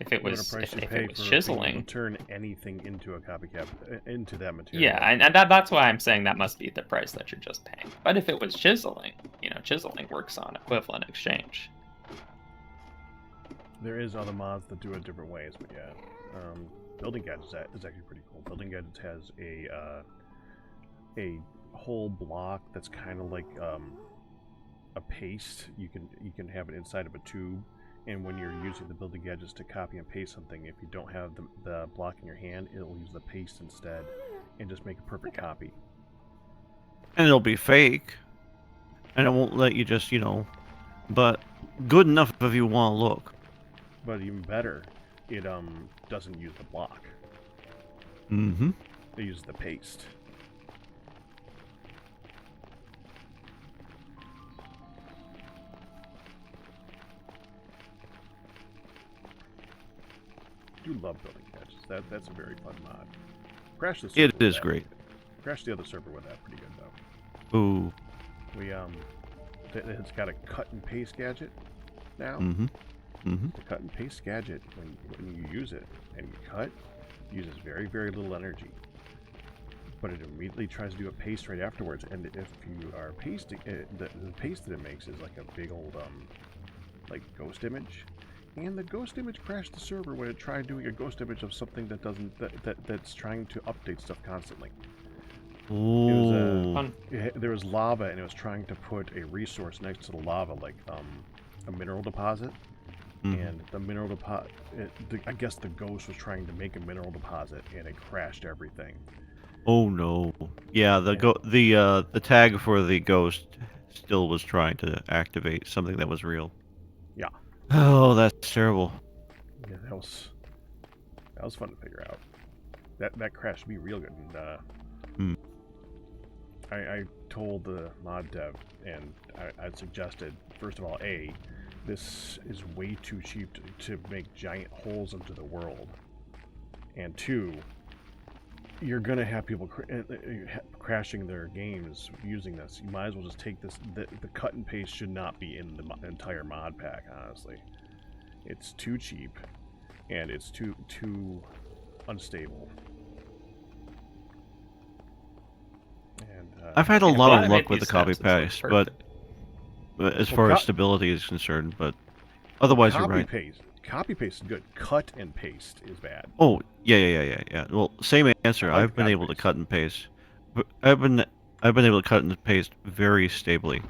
S6: If it was, if it was chiseling,
S1: turn anything into a copycat into that material.
S6: yeah, and that's why I'm saying that must be the price that you're just paying. But if it was chiseling, you know, chiseling works on equivalent exchange.
S1: There is other mods that do it different ways, but yeah. Building Gadgets is actually pretty cool. Building Gadgets has a whole block that's kind of like a paste. You can have it inside of a tube, and when you're using the Building Gadgets to copy and paste something, if you don't have the block in your hand, it'll use the paste instead, and just make a perfect copy.
S4: And it'll be fake, and it won't let you just, you know, but good enough if you want to look.
S1: But even better, it doesn't use the block.
S4: Mm-hmm.
S1: It uses the paste. I do love Building Gadgets. That's a very fun mod. Crash the server.
S4: It is great.
S1: Crash the other server with that pretty good though.
S4: Ooh.
S1: We it's got a cut and paste gadget now.
S4: Mm-hmm. Mm-hmm.
S1: The cut and paste gadget, when you use it and you cut, uses very, very little energy. But it immediately tries to do a paste right afterwards, and if you are pasting it, the paste that it makes is like a big old like ghost image. And the ghost image crashed the server when it tried doing a ghost image of something that doesn't that's trying to update stuff constantly.
S4: Ooh.
S1: There was lava, and it was trying to put a resource next to the lava, like a mineral deposit. And the mineral deposit, I guess the ghost was trying to make a mineral deposit, and it crashed everything.
S4: Oh no! Yeah, the tag for the ghost still was trying to activate something that was real.
S1: Yeah.
S4: Oh, that's terrible.
S1: Yeah, that was fun to figure out. That crashed me real good, and I told the mod dev, and I suggested, first of all, this is way too cheap to make giant holes into the world. And 2, you're gonna have people crashing their games using this. You might as well just take this. The cut and paste should not be in the entire mod pack, honestly. It's too cheap, and it's too unstable. And
S4: I've had a lot of luck with
S6: these
S4: the copy
S6: steps, it's
S4: paste,
S6: like
S4: but as far as stability is concerned, but otherwise you're right.
S1: Copy paste is good. Cut and paste is bad.
S4: Oh, yeah. Well, same answer. I've been able to cut and paste. But I've been able to cut and paste very stably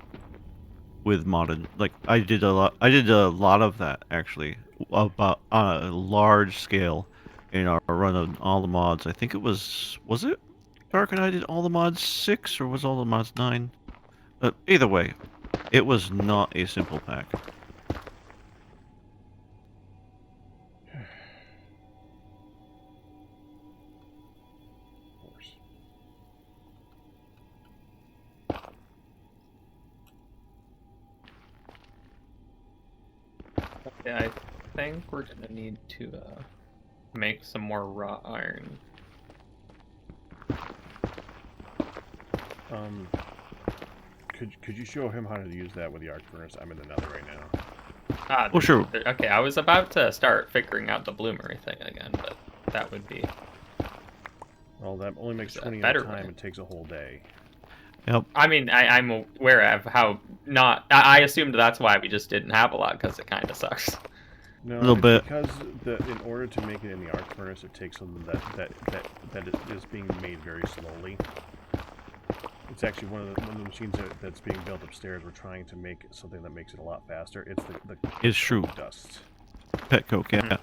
S4: with modded. Like I did a lot of that actually, about on a large scale in our run of all the mods. I think it was it Dark and I did all the mods 6 or was all the mods 9? Either way, it was not a simple pack.
S6: Okay, I think we're gonna need to make some more raw iron.
S1: Could you show him how to use that with the arc furnace? I'm in the nether right now.
S4: Oh, sure.
S6: Okay, I was about to start figuring out the bloomery thing again, but that would be...
S1: Well, that only makes 20 at a time. It takes a whole day.
S4: Yep.
S6: I mean, I'm aware of how not. I assumed that's why we just didn't have a lot, because it kind of sucks.
S1: No,
S4: Little
S1: it's
S4: bit.
S1: because in order to make it in the arc furnace, it takes something that is being made very slowly. It's actually one of the machines that's being built upstairs. We're trying to make something that makes it a lot faster. It's the
S4: It's true.
S1: dust.
S4: Pet coke, yeah.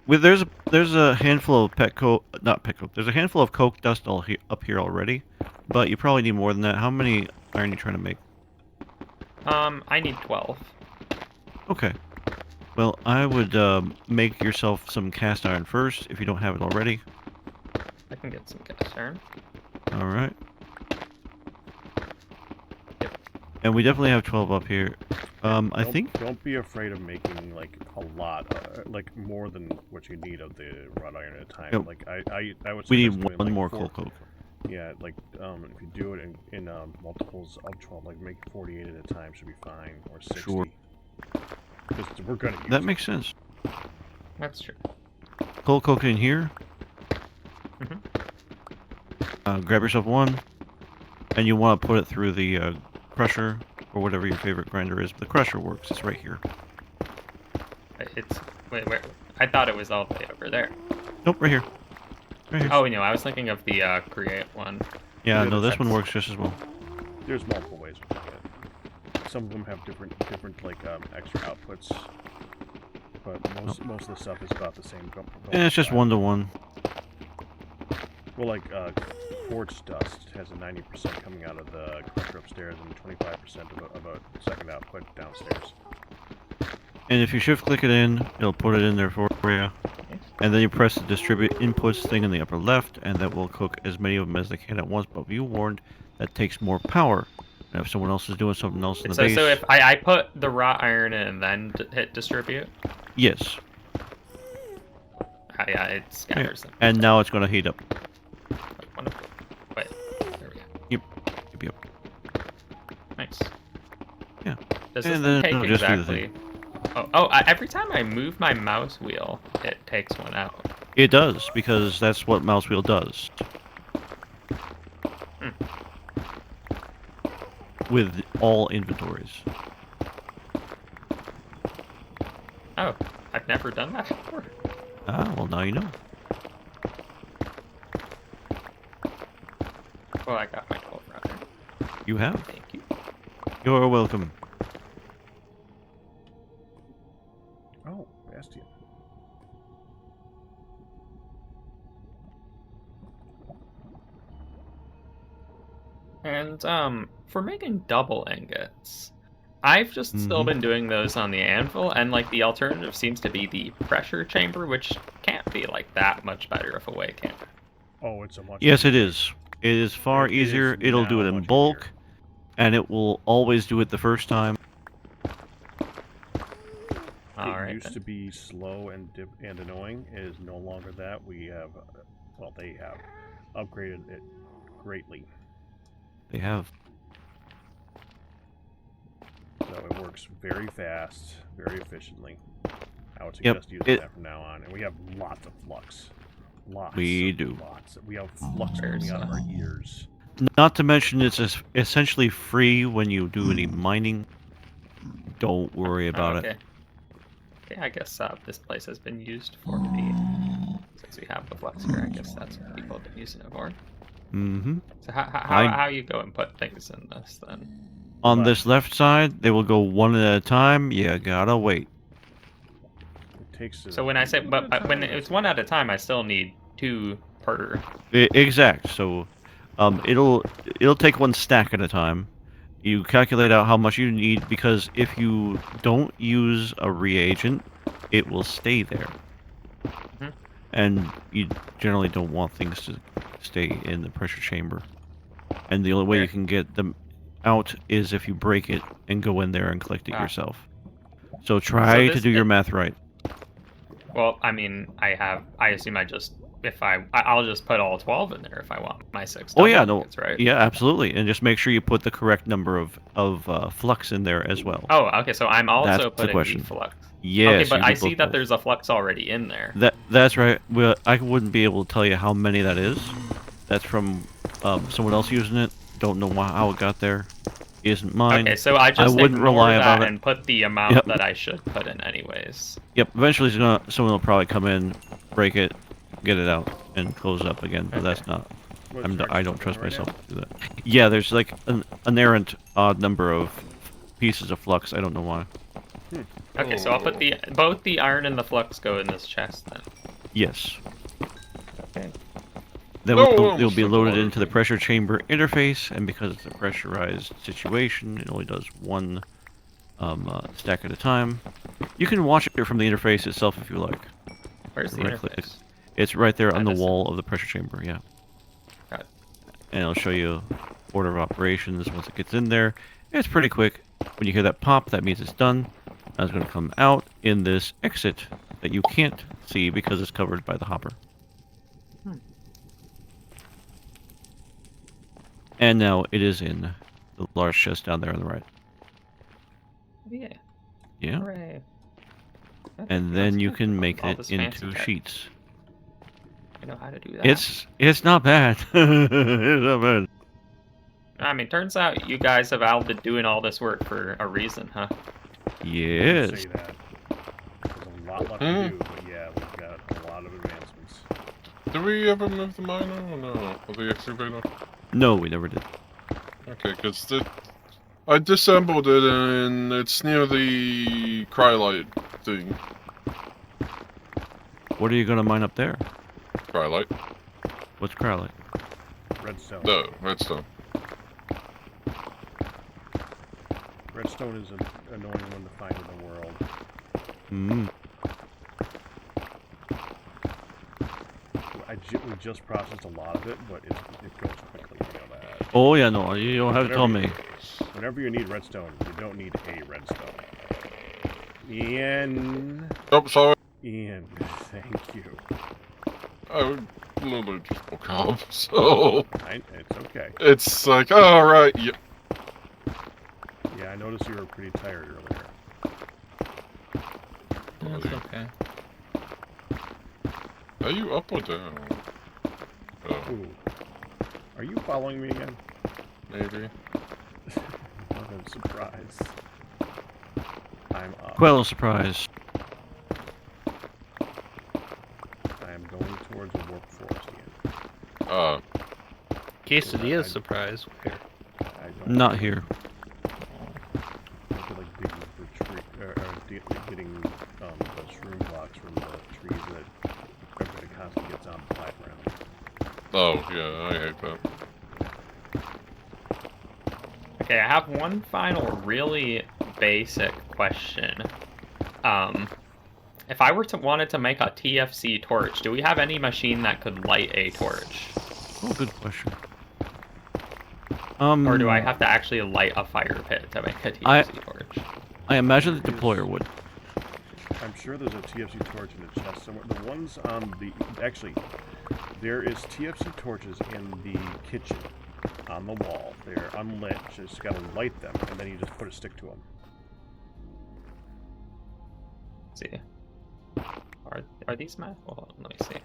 S4: Well, there's a handful of not pet coke. There's a handful of coke dust up here already, but you probably need more than that. How many iron are you trying to make?
S6: I need 12.
S4: Okay. Well, I would make yourself some cast iron first, if you don't have it already.
S6: I can get some cast iron.
S4: All right.
S6: Yep.
S4: And we definitely have 12 up here. I think.
S1: Don't be afraid of making like a lot, like more than what you need of the wrought iron at a time.
S4: Yep.
S1: Like I would.
S4: We
S1: suggest
S4: need
S1: doing,
S4: one
S1: like,
S4: more
S1: 4
S4: coal coke.
S1: Yeah, like if you do it in multiples of 12, like make 48 at a time should be fine, or 60.
S4: Sure.
S1: Because we're gonna use
S4: That
S1: it.
S4: makes sense.
S6: That's true.
S4: Coal coke in here.
S6: Mhm.
S4: Grab yourself one, and you want to put it through the crusher or whatever your favorite grinder is. The crusher works. It's right here.
S6: It's wait, where? I thought it was all the way over there.
S4: Nope, right here. Right here.
S6: Oh, no, I was thinking of the create one.
S4: Yeah,
S1: Yeah,
S4: no, this one
S1: that's-
S4: works just as well.
S1: There's multiple ways of doing it. Some of them have different like extra outputs, but most of the stuff is about the same.
S4: And it's just 1-to-1.
S1: Well, like quartz dust has a 90% coming out of the crusher upstairs and 25% of a second output downstairs.
S4: And if you shift click it in, it'll put it in there for you. And then you press the distribute inputs thing in the upper left, and that will cook as many of them as they can at once. But be warned, that takes more power. And if someone else is doing something else in the base...
S6: So if I put the raw iron in and then hit distribute?
S4: Yes.
S6: Yeah, it scatters them.
S4: And now it's going to heat up.
S6: Wonderful. Wait, there we go.
S4: Yep.
S6: Nice.
S4: Yeah.
S6: Does
S4: And
S6: this
S4: then
S6: take
S4: it'll just do the
S6: exactly...
S4: thing.
S6: Every time I move my mouse wheel, it takes one out.
S4: It does, because that's what mouse wheel does. With all inventories.
S6: Oh, I've never done that before.
S4: Ah, well now you know.
S6: Well, I got my 12 rather.
S4: You have.
S6: Thank you.
S4: You're welcome.
S1: Oh, Bastion.
S6: And for making double ingots, I've just still been doing those on the anvil, and like the alternative seems to be the pressure chamber, which can't be like that much better of a way, can it?
S1: Oh, it's a much.
S4: Yes, it is. It is far
S1: It is
S4: easier. It'll do it
S1: now
S4: in
S1: much
S4: bulk,
S1: easier.
S4: and it will always do it the first time.
S1: It used to be slow and annoying. It is no longer that. We have, well, they have upgraded it greatly.
S4: They have.
S1: So it works very fast, very efficiently. I would
S4: Yep,
S1: suggest using that from now on. And we have lots of flux. Lots.
S4: We do.
S1: Lots. We have flux coming out of our ears.
S4: Not to mention it's essentially free when you do any mining. Don't worry about it.
S6: Okay, I guess this place has been used for the... Since we have the flux here, I guess that's what people have been using it for.
S4: Mm-hmm.
S6: So how you go and put things in this, then?
S4: On this left side, they will go one at a time. You gotta wait.
S1: It takes.
S6: So when I say, but when it's one at a time, I still need 2 per.
S4: Exact. So, it'll take one stack at a time. You calculate out how much you need, because if you don't use a reagent, it will stay there.
S6: Mhm.
S4: And you generally don't want things to stay in the pressure chamber. And the only way you can get them out is if you break it and go in there and collect it yourself. So try to do your math right.
S6: Well, I mean, I assume I'll just put all 12 in there if I want my 6.
S4: Oh yeah, no,
S6: tickets, right?
S4: yeah, absolutely, and just make sure you put the correct number of flux in there as well.
S6: Oh, okay. So I'm also
S4: That's the
S6: putting
S4: question.
S6: the flux.
S4: Yes,
S6: Okay, but
S4: you
S6: I
S4: did
S6: see
S4: both
S6: that
S4: those.
S6: there's a flux already in there.
S4: That's right. Well, I wouldn't be able to tell you how many that is. That's from someone else using it. Don't know how it got there. Isn't mine.
S6: Okay, so I just
S4: wouldn't
S6: ignore
S4: rely
S6: that
S4: about it.
S6: and put the amount
S4: Yep.
S6: that I should put in anyways.
S4: Yep. Eventually, someone will probably come in, break it, get it out, and close it up again. But that's not. I don't trust myself to do that. Yeah, there's like an errant odd number of pieces of flux. I don't know why.
S6: Okay, so I'll put both the iron and the flux go in this chest then.
S4: Yes.
S6: Okay.
S4: Then
S3: No,
S4: it'll be
S3: I'm
S4: loaded
S3: so
S4: into the pressure chamber interface, and because it's a pressurized situation, it only does one stack at a time. You can watch it from the interface itself if you like.
S6: Where's the
S4: Right-click.
S6: interface?
S4: It's right there on the
S6: That is-
S4: wall of the pressure chamber, yeah.
S6: Got it.
S4: And it'll show you order of operations once it gets in there. It's pretty quick. When you hear that pop, that means it's done. Now it's going to come out in this exit that you can't see because it's covered by the hopper. And now it is in the large chest down there on the right.
S6: Yeah.
S4: Yeah.
S6: Hooray. Okay,
S4: And
S6: that's
S4: then you
S6: good.
S4: can make
S6: All
S4: it
S6: this fancy
S4: into
S6: tech.
S4: sheets.
S6: I know how to do that.
S4: It's not bad. It's not bad.
S6: I mean, turns out you guys have all been doing all this work for a reason, huh?
S4: Yes.
S1: Say that. There's a lot left to do, but yeah, we've got a lot of advancements.
S3: Did we ever move the miner or no? Or the excavator?
S4: No, we never did.
S3: Okay, because I disassembled it and it's near the cryolite thing.
S4: What are you gonna mine up there?
S3: Cryolite?
S4: What's cryolite?
S1: Redstone.
S3: No, redstone.
S1: Redstone is an annoying one to find in the world.
S4: Mm.
S1: We just processed a lot of it, but it goes quickly, you know that.
S4: Oh yeah, no, you don't have to tell me.
S1: Whenever you need redstone, you don't need a redstone. Ian,
S3: Oh, sorry.
S1: thank you.
S3: I literally just woke up, so
S1: It's okay.
S3: it's like, all right, yep.
S1: Yeah, I noticed you were pretty tired earlier.
S7: That's okay.
S3: Are you up or down? Oh,
S1: Ooh. Are you following me again?
S3: maybe.
S1: What a surprise. I'm up.
S4: Well, surprise.
S1: I am going towards the warp forest again.
S7: Quesadilla surprise. Where?
S1: I don't
S4: Not here.
S1: I feel like digging for getting the shroom blocks from the trees that everybody constantly gets on the flat ground.
S3: Oh, yeah, I hate that.
S6: Okay, I have one final really basic question. If I wanted to make a TFC torch, do we have any machine that could light a torch?
S4: Oh, good question.
S6: Or do I have to actually light a fire pit to make a TFC torch?
S4: I imagine the deployer would.
S1: I'm sure there's a TFC torch in the chest somewhere. The ones on the... Actually, there is TFC torches in the kitchen on the wall. They're unlit. You just gotta light them, and then you just put a stick to them.
S6: Let's see. Are these math? Well, let me see.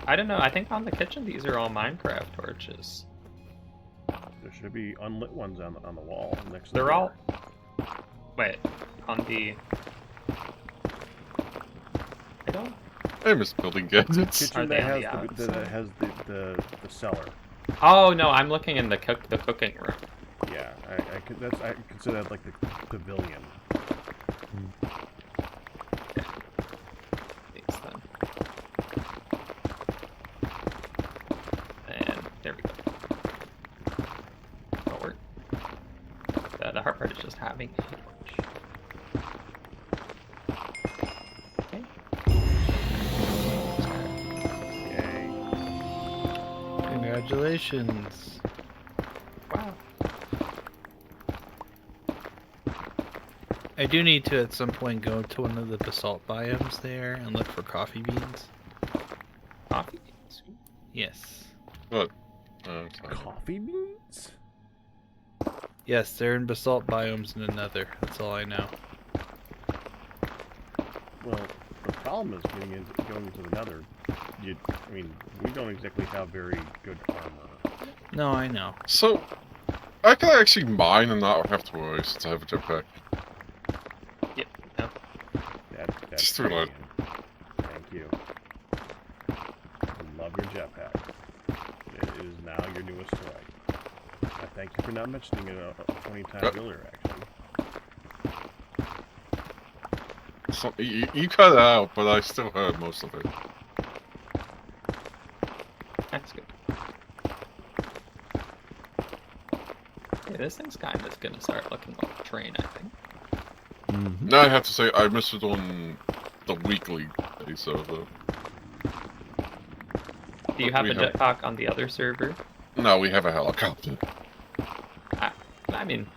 S6: I don't know. I think on the kitchen these are all Minecraft torches.
S1: There should be unlit ones on the wall next to
S6: They're
S1: the
S6: all.
S1: door.
S6: Wait, on the. I don't.
S3: I miss building gadgets.
S1: Kitchen
S6: Are they
S1: that
S6: on
S1: has
S6: the
S1: that has the cellar.
S6: Oh no, I'm looking in the cooking room.
S1: Yeah, I consider that like the pavilion.
S6: These then. And there we go. Forward. The hard part is just having a torch. Okay.
S1: Yay.
S7: Congratulations.
S6: Wow.
S7: I do need to at some point go to one of the basalt biomes there and look for coffee beans.
S6: Coffee beans.
S7: Yes.
S3: What? Oh, sorry.
S1: Coffee beans?
S7: Yes, they're in basalt biomes in Another. That's all I know.
S1: Well, the problem is going into the Nether. I mean, we don't exactly have very good armor.
S7: No, I know.
S3: So, I can actually mine and not have to worry since I have a jetpack.
S6: Yep. No.
S1: That's
S3: Just threw it.
S1: Thank you. Love your jetpack. It is now your newest toy. I thank you for not mentioning it 20 times earlier, actually.
S3: So, you cut it out, but I still heard most of it.
S6: That's good. Yeah, this thing's kind of gonna start looking like a train, I think.
S4: Mm-hmm.
S3: Now I have to say, I missed it on the weekly day server.
S6: Do you have a jetpack on the other server?
S3: No, we have a helicopter.
S6: I mean...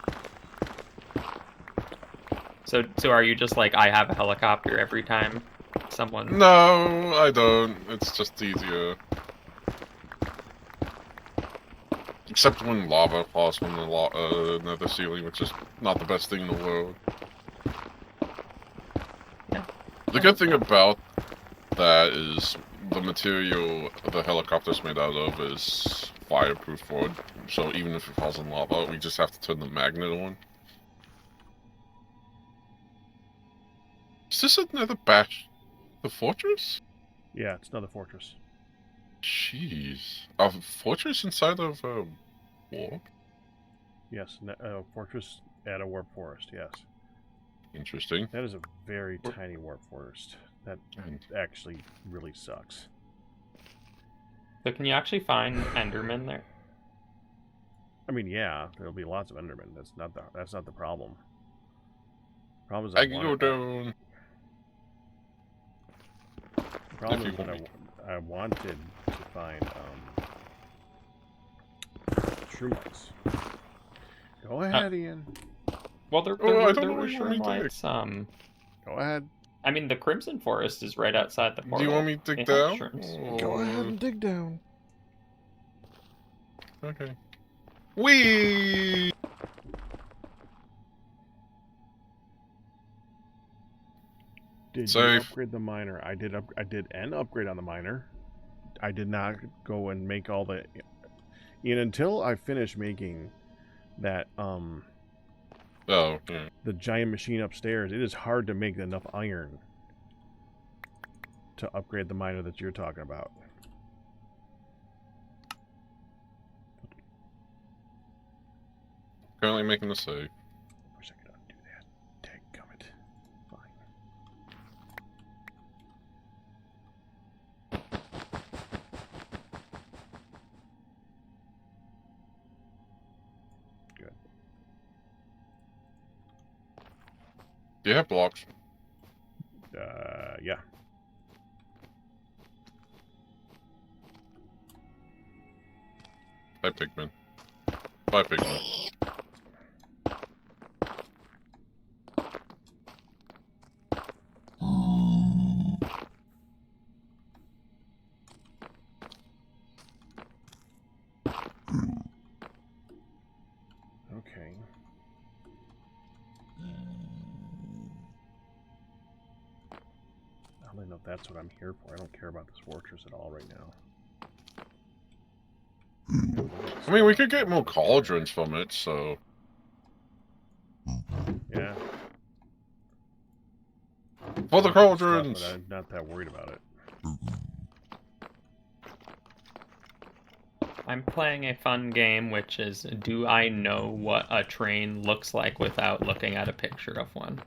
S6: So are you just like, I have a helicopter every time someone...
S3: No, I don't. It's just easier. Except when lava falls from the nether ceiling, which is not the best thing in the world.
S6: Yeah.
S3: The good thing about that is the material the helicopter's made out of is fireproof for it. So even if it falls in lava, we just have to turn the magnet on. Is this another batch? The fortress?
S1: Yeah, it's another fortress.
S3: Jeez. A fortress inside of a warp?
S1: Yes, fortress at a warp forest, yes.
S3: Interesting.
S1: That is a very tiny warp forest. That actually really sucks.
S6: So can you actually find Enderman there?
S1: I mean, yeah, there'll be lots of Endermen. That's not the problem. The problem is
S3: I can go down.
S1: The problem is that I wanted to find Shroomlights. Go ahead, Ian.
S6: Well, there
S3: I don't know
S6: were
S3: what you want me to
S6: Shroomlights.
S1: Go ahead.
S6: I mean, the Crimson Forest is right outside the portal.
S3: Do you want me to dig
S6: It has
S3: down?
S6: shrooms.
S1: Go ahead and dig down.
S3: Okay. Whee!
S1: Did you
S3: Safe.
S1: upgrade the miner? I did an upgrade on the miner. I did not go and make all the... And until I finish making that,
S3: Oh, yeah.
S1: the giant machine upstairs, it is hard to make enough iron to upgrade the miner that you're talking about.
S3: Currently making the save.
S1: Wish I could undo that. Dadgummit. Fine. Good.
S3: Do you have blocks?
S1: Yeah.
S3: Bye, Pigman. Bye, Pigman.
S1: Okay. I don't know if that's what I'm here for. I don't care about this fortress at all right now.
S3: I mean, we could get more cauldrons from it, so...
S1: Yeah.
S3: For the cauldrons!
S1: But I'm not that worried about it.
S6: I'm playing a fun game, which is, do I know what a train looks like without looking at a picture of one?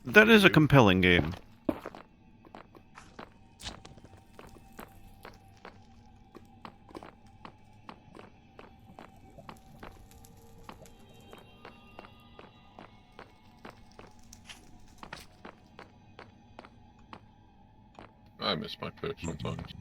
S4: That is a compelling game.
S3: I miss my perch sometimes.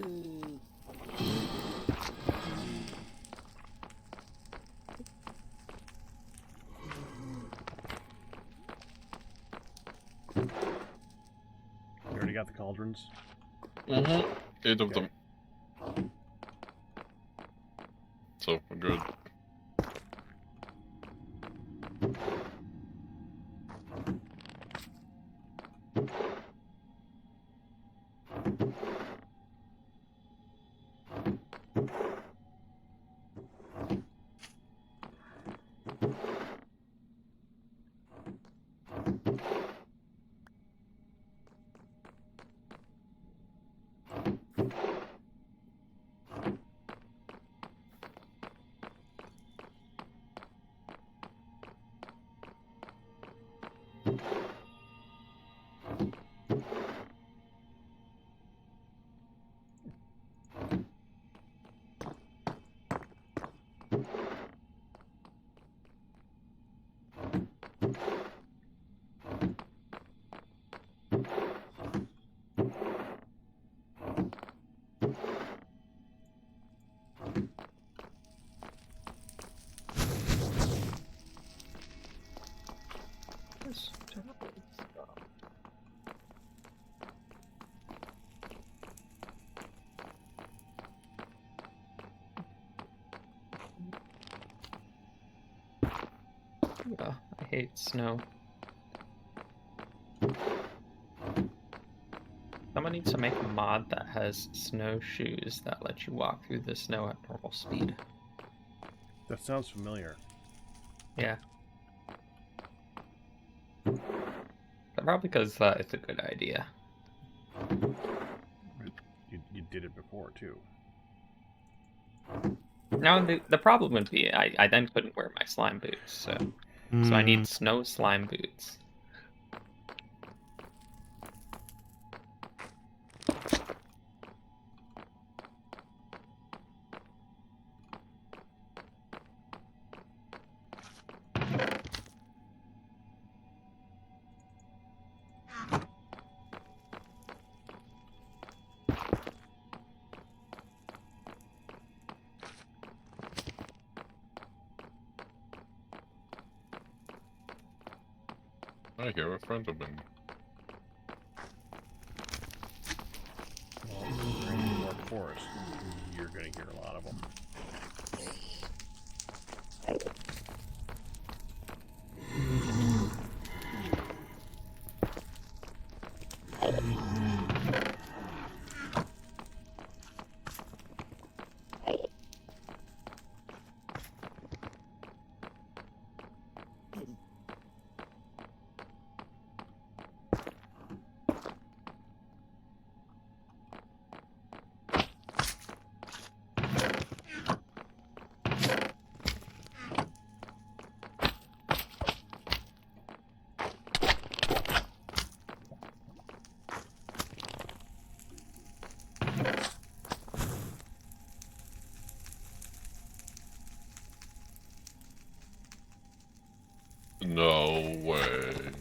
S1: You already got the cauldrons?
S3: Mm-hmm. 8 of
S1: Okay.
S3: them. So, we're good.
S6: Oh, I hate snow. Someone needs to make a mod that has snowshoes that let you walk through the snow at normal speed.
S1: That sounds familiar.
S6: Yeah. But probably because it's a good idea.
S1: You did it before, too.
S6: Now, the problem would be I then couldn't wear my slime boots, so I need snow slime boots.
S3: I hear a friend of mine.
S1: Well, if you're in New York Forest, you're going to hear a lot of them.
S3: No way.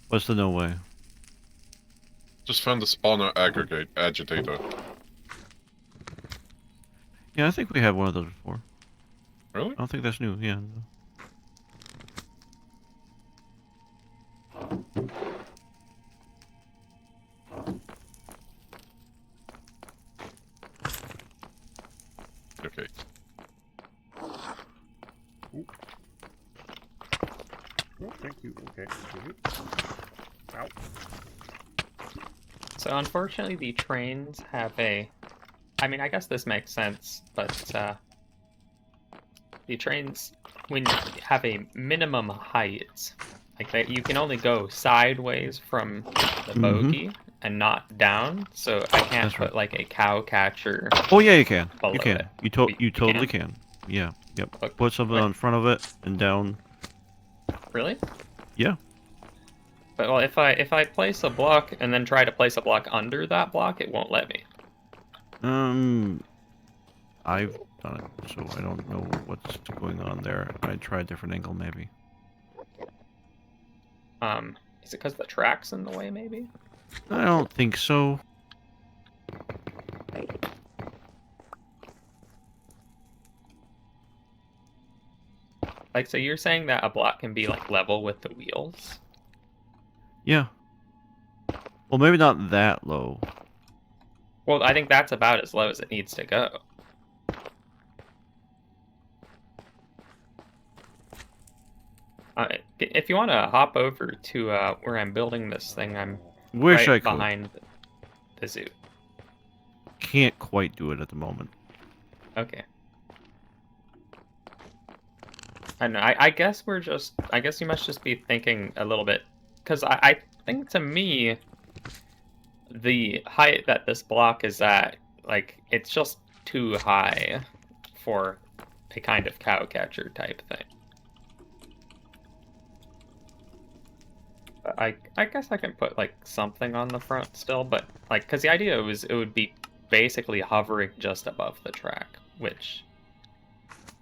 S4: What's the no way?
S3: Just found the spawner agitator.
S4: Yeah, I think we had one of those before.
S3: Really?
S4: I don't think that's new. Yeah. No.
S3: Okay.
S1: Oh, thank you. Okay. Ow.
S6: So unfortunately, the trains have a... I mean, I guess this makes sense, but the trains, when you have a minimum height, like you can only go sideways from the bogey and not down. So I can't
S4: That's
S6: put
S4: right.
S6: like a cow catcher.
S4: Oh yeah, you can.
S6: Below
S4: You can.
S6: it.
S4: You totally
S6: can?
S4: can. Yeah. Yep.
S6: Okay.
S4: Put something
S6: Wait.
S4: on front of it and down.
S6: Really?
S4: Yeah.
S6: But well, if I place a block and then try to place a block under that block, it won't let me.
S4: I've done it, so I don't know what's going on there. I try a different angle, maybe.
S6: Is it because the track's in the way, maybe?
S4: I don't think so.
S6: Like, so you're saying that a block can be like level with the wheels?
S4: Yeah. Well, maybe not that low.
S6: Well, I think that's about as low as it needs to go. If you want to hop over to where I'm building this thing, I'm
S4: Wish
S6: right
S4: I could.
S6: behind the zoo.
S4: Can't quite do it at the moment.
S6: Okay. I don't know. I guess we're just. I guess you must just be thinking a little bit, because I think to me, the height that this block is at, like, it's just too high for a kind of cow catcher type thing. I guess I can put like something on the front still, but like, because the idea was it would be basically hovering just above the track, which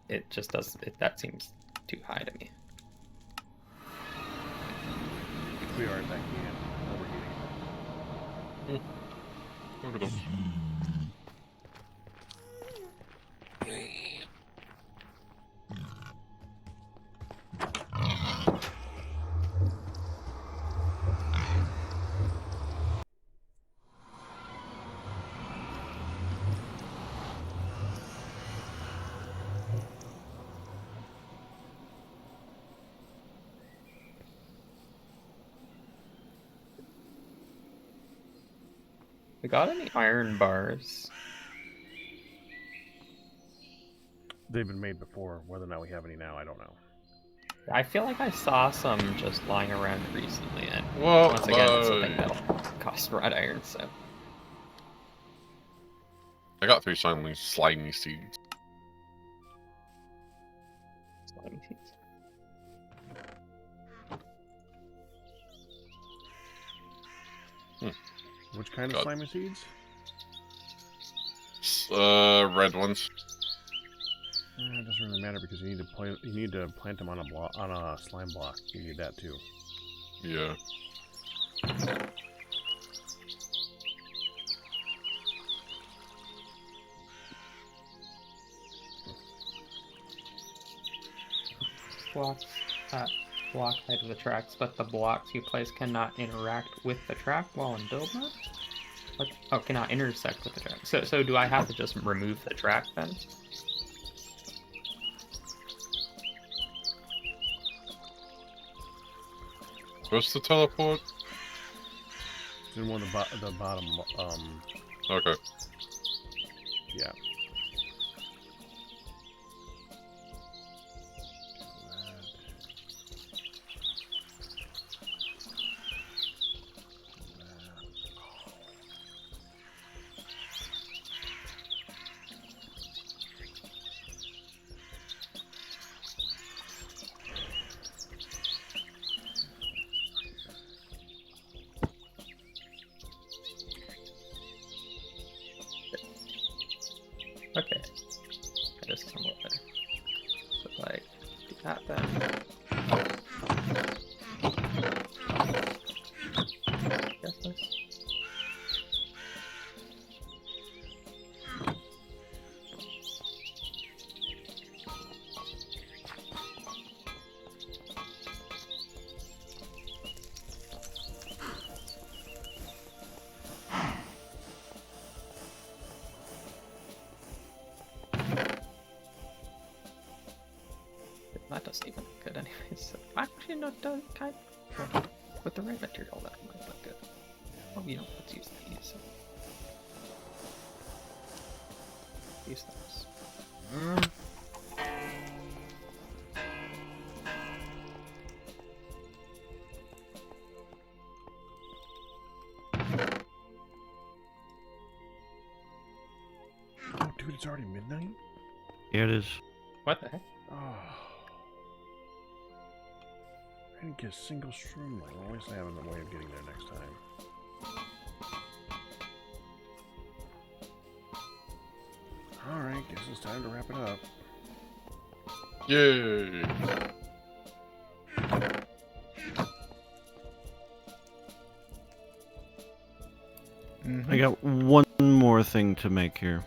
S6: it just does. That seems too high to me.
S1: We are at that camp. Overheating.
S3: Look at them.
S6: We got any iron bars?
S1: They've been made before. Whether or not we have any now, I don't know.
S6: I feel like I saw some just lying around recently, and
S3: Well,
S6: once again, it's something that'll cost wrought iron, so.
S3: I got 3 slimy seeds.
S6: Slimy seeds.
S1: Which kind of
S3: God.
S1: slimy seeds?
S3: Red ones.
S1: It doesn't really matter because you need to plant them on a slime block. You need that too.
S3: Yeah.
S6: Blocks at block height of the tracks, but the blocks you place cannot interact with the track while in build mode? What? Oh, cannot intersect with the track. So do I have to just remove the track then?
S3: What's the teleport?
S1: It's in one of the bottom.
S3: Okay.
S1: Yeah.
S6: Okay. I just assemble it there. So like, do that then. Guess this. That doesn't even look good anyways. So, actually, no, it does kind of. With the right material, that might look good. Oh, you know, let's use these. Use those.
S1: Oh, dude, it's already midnight?
S4: Yeah, it is.
S6: What the heck?
S1: Oh. I didn't get a single shroom light. Well, at least I have a way of getting there next time. Alright, guess it's time to wrap it up.
S3: Yay!
S4: I got one more thing to make here.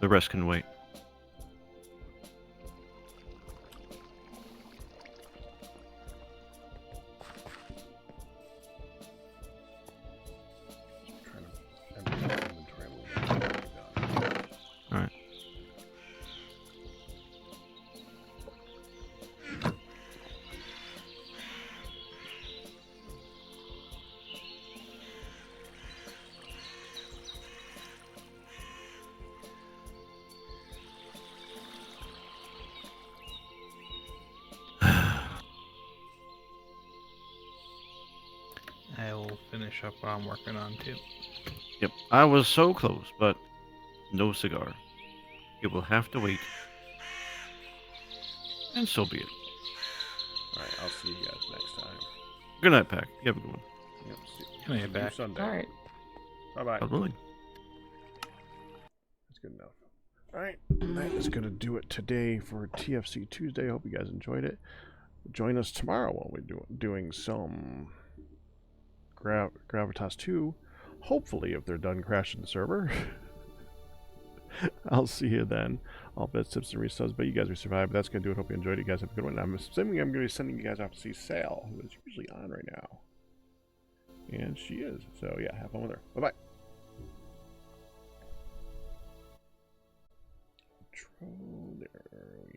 S4: The rest can wait. Alright.
S7: I will finish up what I'm working on too.
S4: Yep, I was so close, but no cigar. It will have to wait. And so be it.
S1: Alright, I'll see you guys next time.
S4: Good night, Pack. You have a good one.
S1: Yep,
S7: Can I get
S1: you
S7: back?
S1: Sunday.
S6: Alright.
S1: Bye-bye.
S4: God willing.
S1: That's good enough. Alright, that is going to do it today for TFC Tuesday. Hope you guys enjoyed it. Join us tomorrow while we're doing some Gravitas 2. Hopefully, if they're done crashing the server. I'll see you then. All bets, tips, and resubs, but you guys will survive. But that's going to do it. Hope you enjoyed it. You guys have a good one. I'm assuming I'm going to be sending you guys off to see Sal, who is usually on right now. And she is. So, yeah, have fun with her. Bye-bye. There we